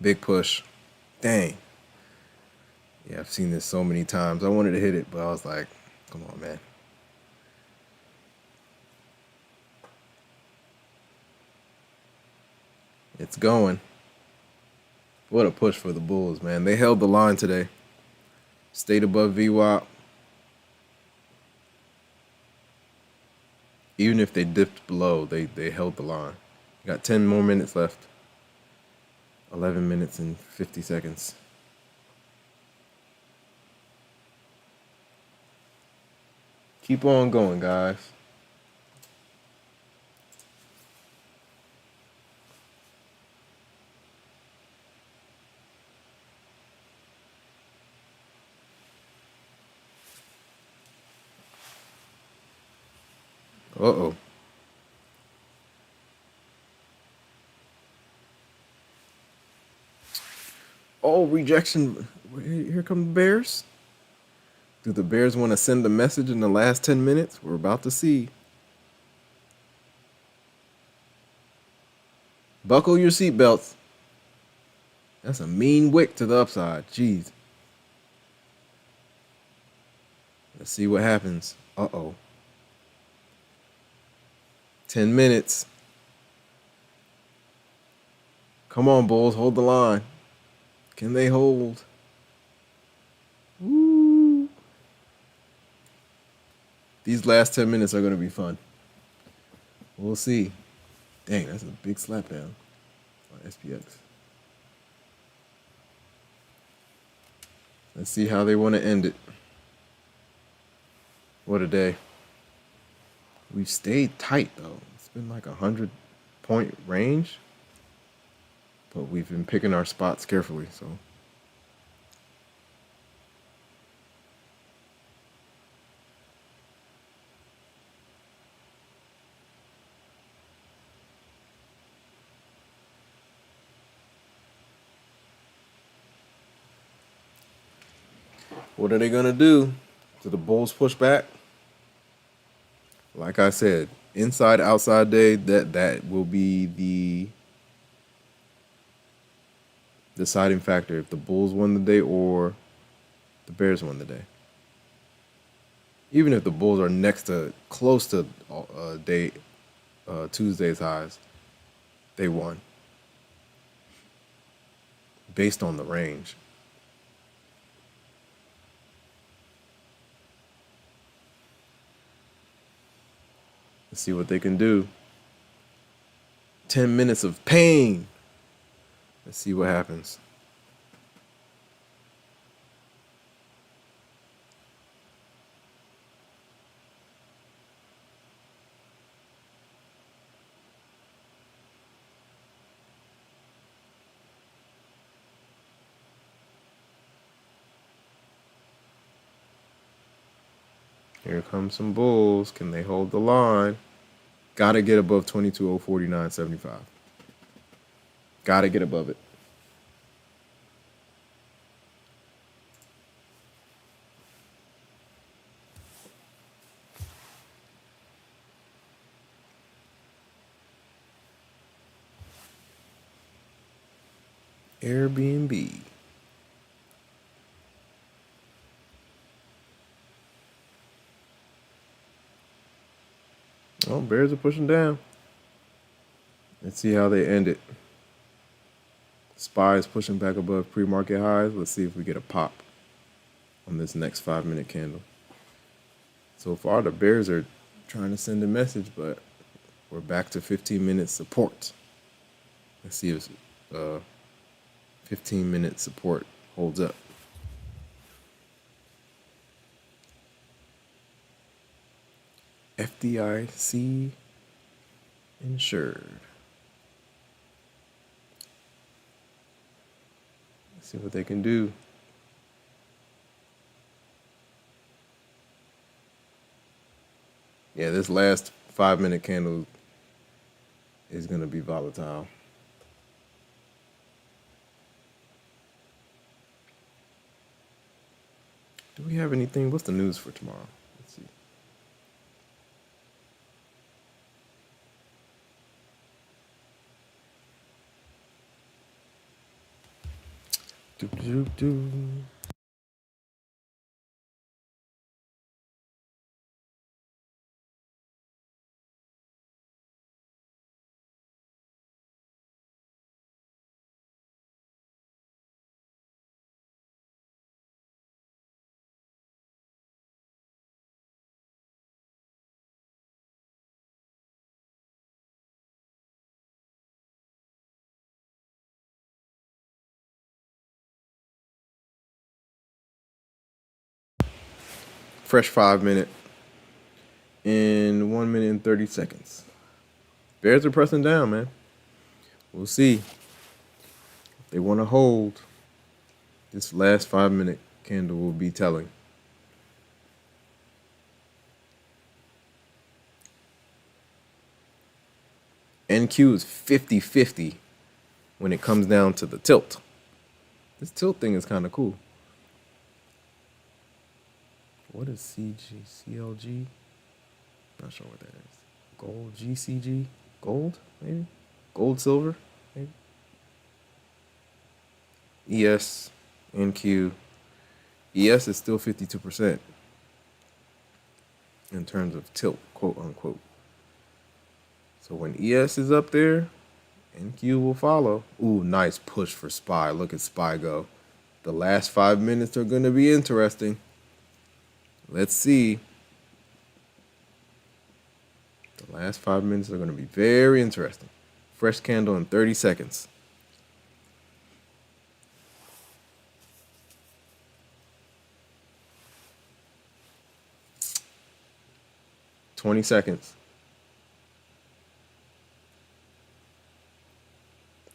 Big push. Dang. Yeah, I've seen this so many times. I wanted to hit it, but I was like, come on, man. It's going. What a push for the Bulls, man. They held the line today. Stayed above VWAP. Even if they dipped below, they held the line. Got 10 more minutes left. 11 minutes and 50 seconds. Keep on going, guys. Uh-oh. Oh, rejection. Here come the Bears. Do the Bears want to send a message in the last 10 minutes? We're about to see. Buckle your seatbelts. That's a mean wick to the upside. Jeez. Let's see what happens. Uh-oh. 10 minutes. Come on, Bulls. Hold the line. Can they hold? Woo. These last 10 minutes are going to be fun. We'll see. Dang, that's a big slap down on SPX. Let's see how they want to end it. What a day. We've stayed tight, though. It's been like 100-point range. But we've been picking our spots carefully, so. What are they going to do? Do the Bulls push back? Like I said, inside outside day, that will be the deciding factor if the Bulls won the day or the Bears won the day. Even if the Bulls are next to close to day Tuesday's highs, they won based on the range. Let's see what they can do. 10 minutes of pain. Let's see what happens. Here comes some Bulls. Can they hold the line? Gotta get above 22.049.75. Gotta get above it. Airbnb. Oh, Bears are pushing down. Let's see how they end it. SPY is pushing back above pre-market highs. Let's see if we get a pop on this next 5-minute candle. So far, the Bears are trying to send a message, but we're back to 15-minute support. Let's see if 15-minute support holds up. FDIC insured. Let's see what they can do. Yeah, this last 5-minute candle is going to be volatile. Do we have anything? What's the news for tomorrow? Let's see. Do. Fresh 5-minute in 1 minute and 30 seconds. Bears are pressing down, man. We'll see. If they want to hold, this last 5-minute candle will be telling. NQ is 50-50 when it comes down to the tilt. This tilt thing is kind of cool. What is CLG? Not sure what that is. Gold, GCG? Gold, maybe? Gold, silver, maybe? ES, NQ. ES is still 52% in terms of tilt, quote unquote. So when ES is up there, NQ will follow. Ooh, nice push for SPY. Look at SPY go. The last 5 minutes are going to be interesting. Let's see. The last 5 minutes are going to be very interesting. Fresh candle in 30 seconds. $20 seconds.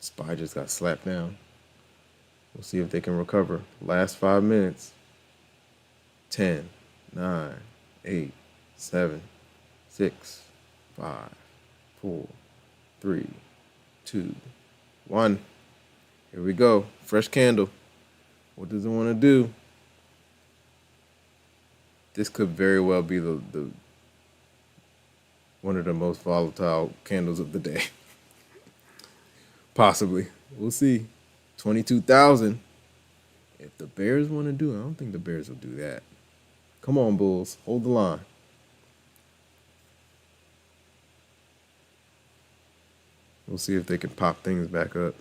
SPY just got slapped down. We'll see if they can recover. Last 5 minutes. 10, 9, 8, 7, 6, 5, 4, 3, 2, 1. Here we go. Fresh candle. What does it want to do? This could very well be the One of the most volatile candles of the day. Possibly. We'll see. 22,000. If the Bears want to do it, I don't think the Bears will do that. Come on, Bulls. Hold the line. We'll see if they can pop things back up.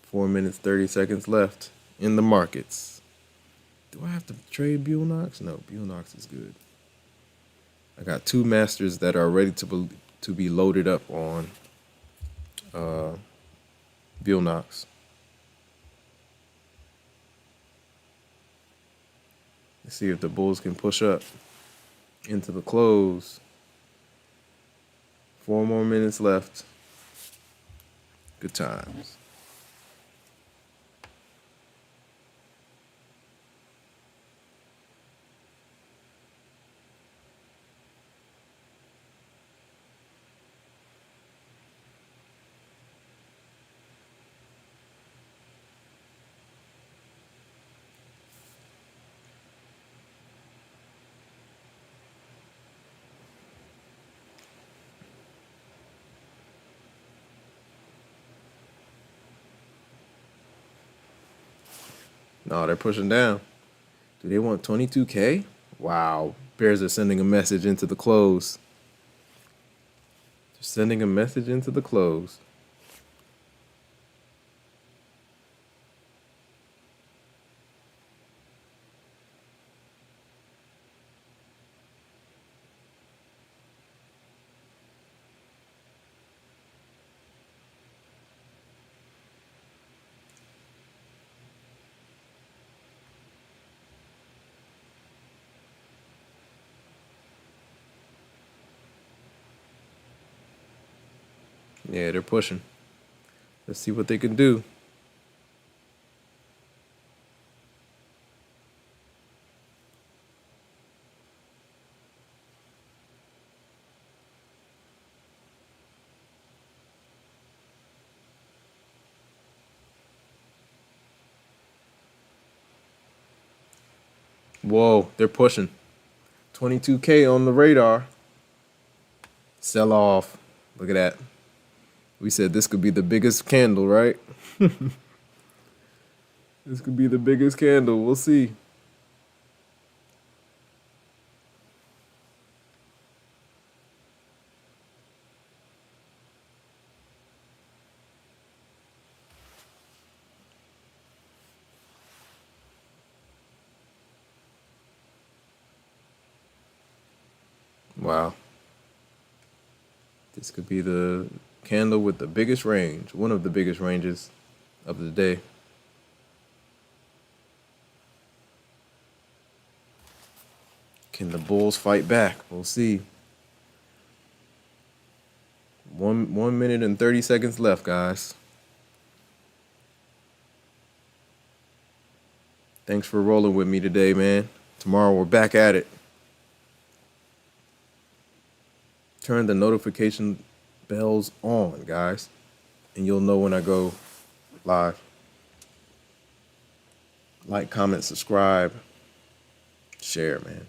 4 minutes, 30 seconds left in the markets. Do I have to trade Buell Knox? No, Buell Knox is good. I got two masters that are ready to be loaded up on Buell Knox. Let's see if the Bulls can push up into the close. 4 more minutes left. Good times. No, they're pushing down. Do they want 22K? Wow. Bears are sending a message into the close. Just sending a message into the close. Yeah, they're pushing. Let's see what they can do. Whoa, they're pushing. 22K on the radar. Sell off. Look at that. We said this could be the biggest candle, right? This could be the biggest candle. We'll see. Wow. This could be the candle with the biggest range, one of the biggest ranges of the day. Can the Bulls fight back? We'll see. 1 minute and 30 seconds left, guys. Thanks for rolling with me today, man. Tomorrow we're back at it. Turn the notification bells on, guys, and you'll know when I go live. Like, comment, subscribe, share, man.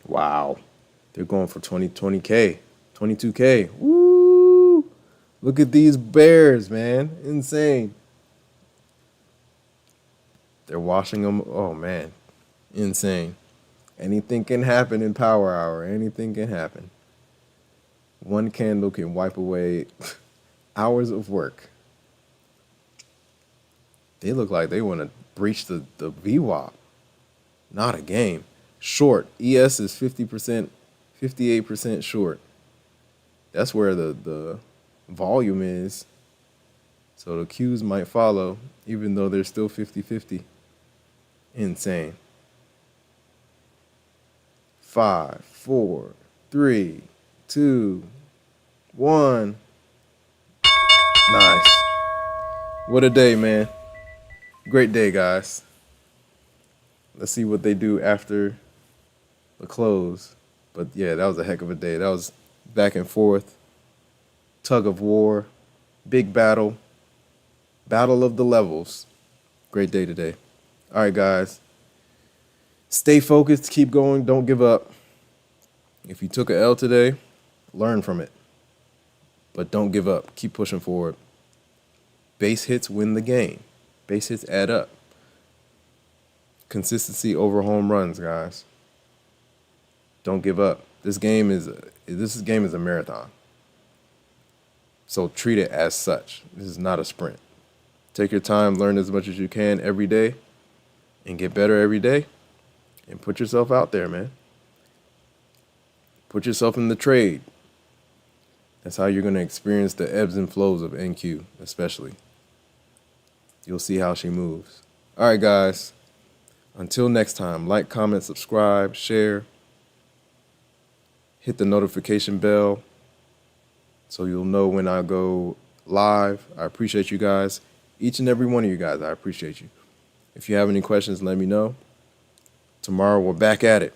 Wow. They're going for 20K, 22K. Woo! Look at these Bears, man. Insane. They're washing them. Oh, man. Insane. Anything can happen in Power Hour. Anything can happen. One candle can wipe away hours of work. They look like they want to breach the VWAP. Not a game. Short. ES is 50%, 58% short. That's where the volume is. So the Qs might follow, even though they're still 50-50. Insane. 5, 4, 3, 2, 1. Nice. What a day, man. Great day, guys. Let's see what they do after a close. But yeah, that was a heck of a day. That was back and forth, tug of war, big battle, battle of the levels. Great day today. All right, guys. Stay focused, keep going, don't give up. If you took a L today, learn from it. But don't give up. Keep pushing forward. Base hits win the game. Base hits add up. Consistency over home runs, guys. Don't give up. This game is a marathon. So treat it as such. This is not a sprint. Take your time, learn as much as you can every day, and get better every day. And put yourself out there, man. Put yourself in the trade. That's how you're going to experience the ebbs and flows of NQ, especially. You'll see how she moves. All right, guys. Until next time, like, comment, subscribe, share. Hit the notification bell so you'll know when I go live. I appreciate you guys. Each and every one of you guys, I appreciate you. If you have any questions, let me know. Tomorrow, we're back at it.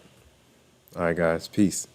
All right, guys. Peace.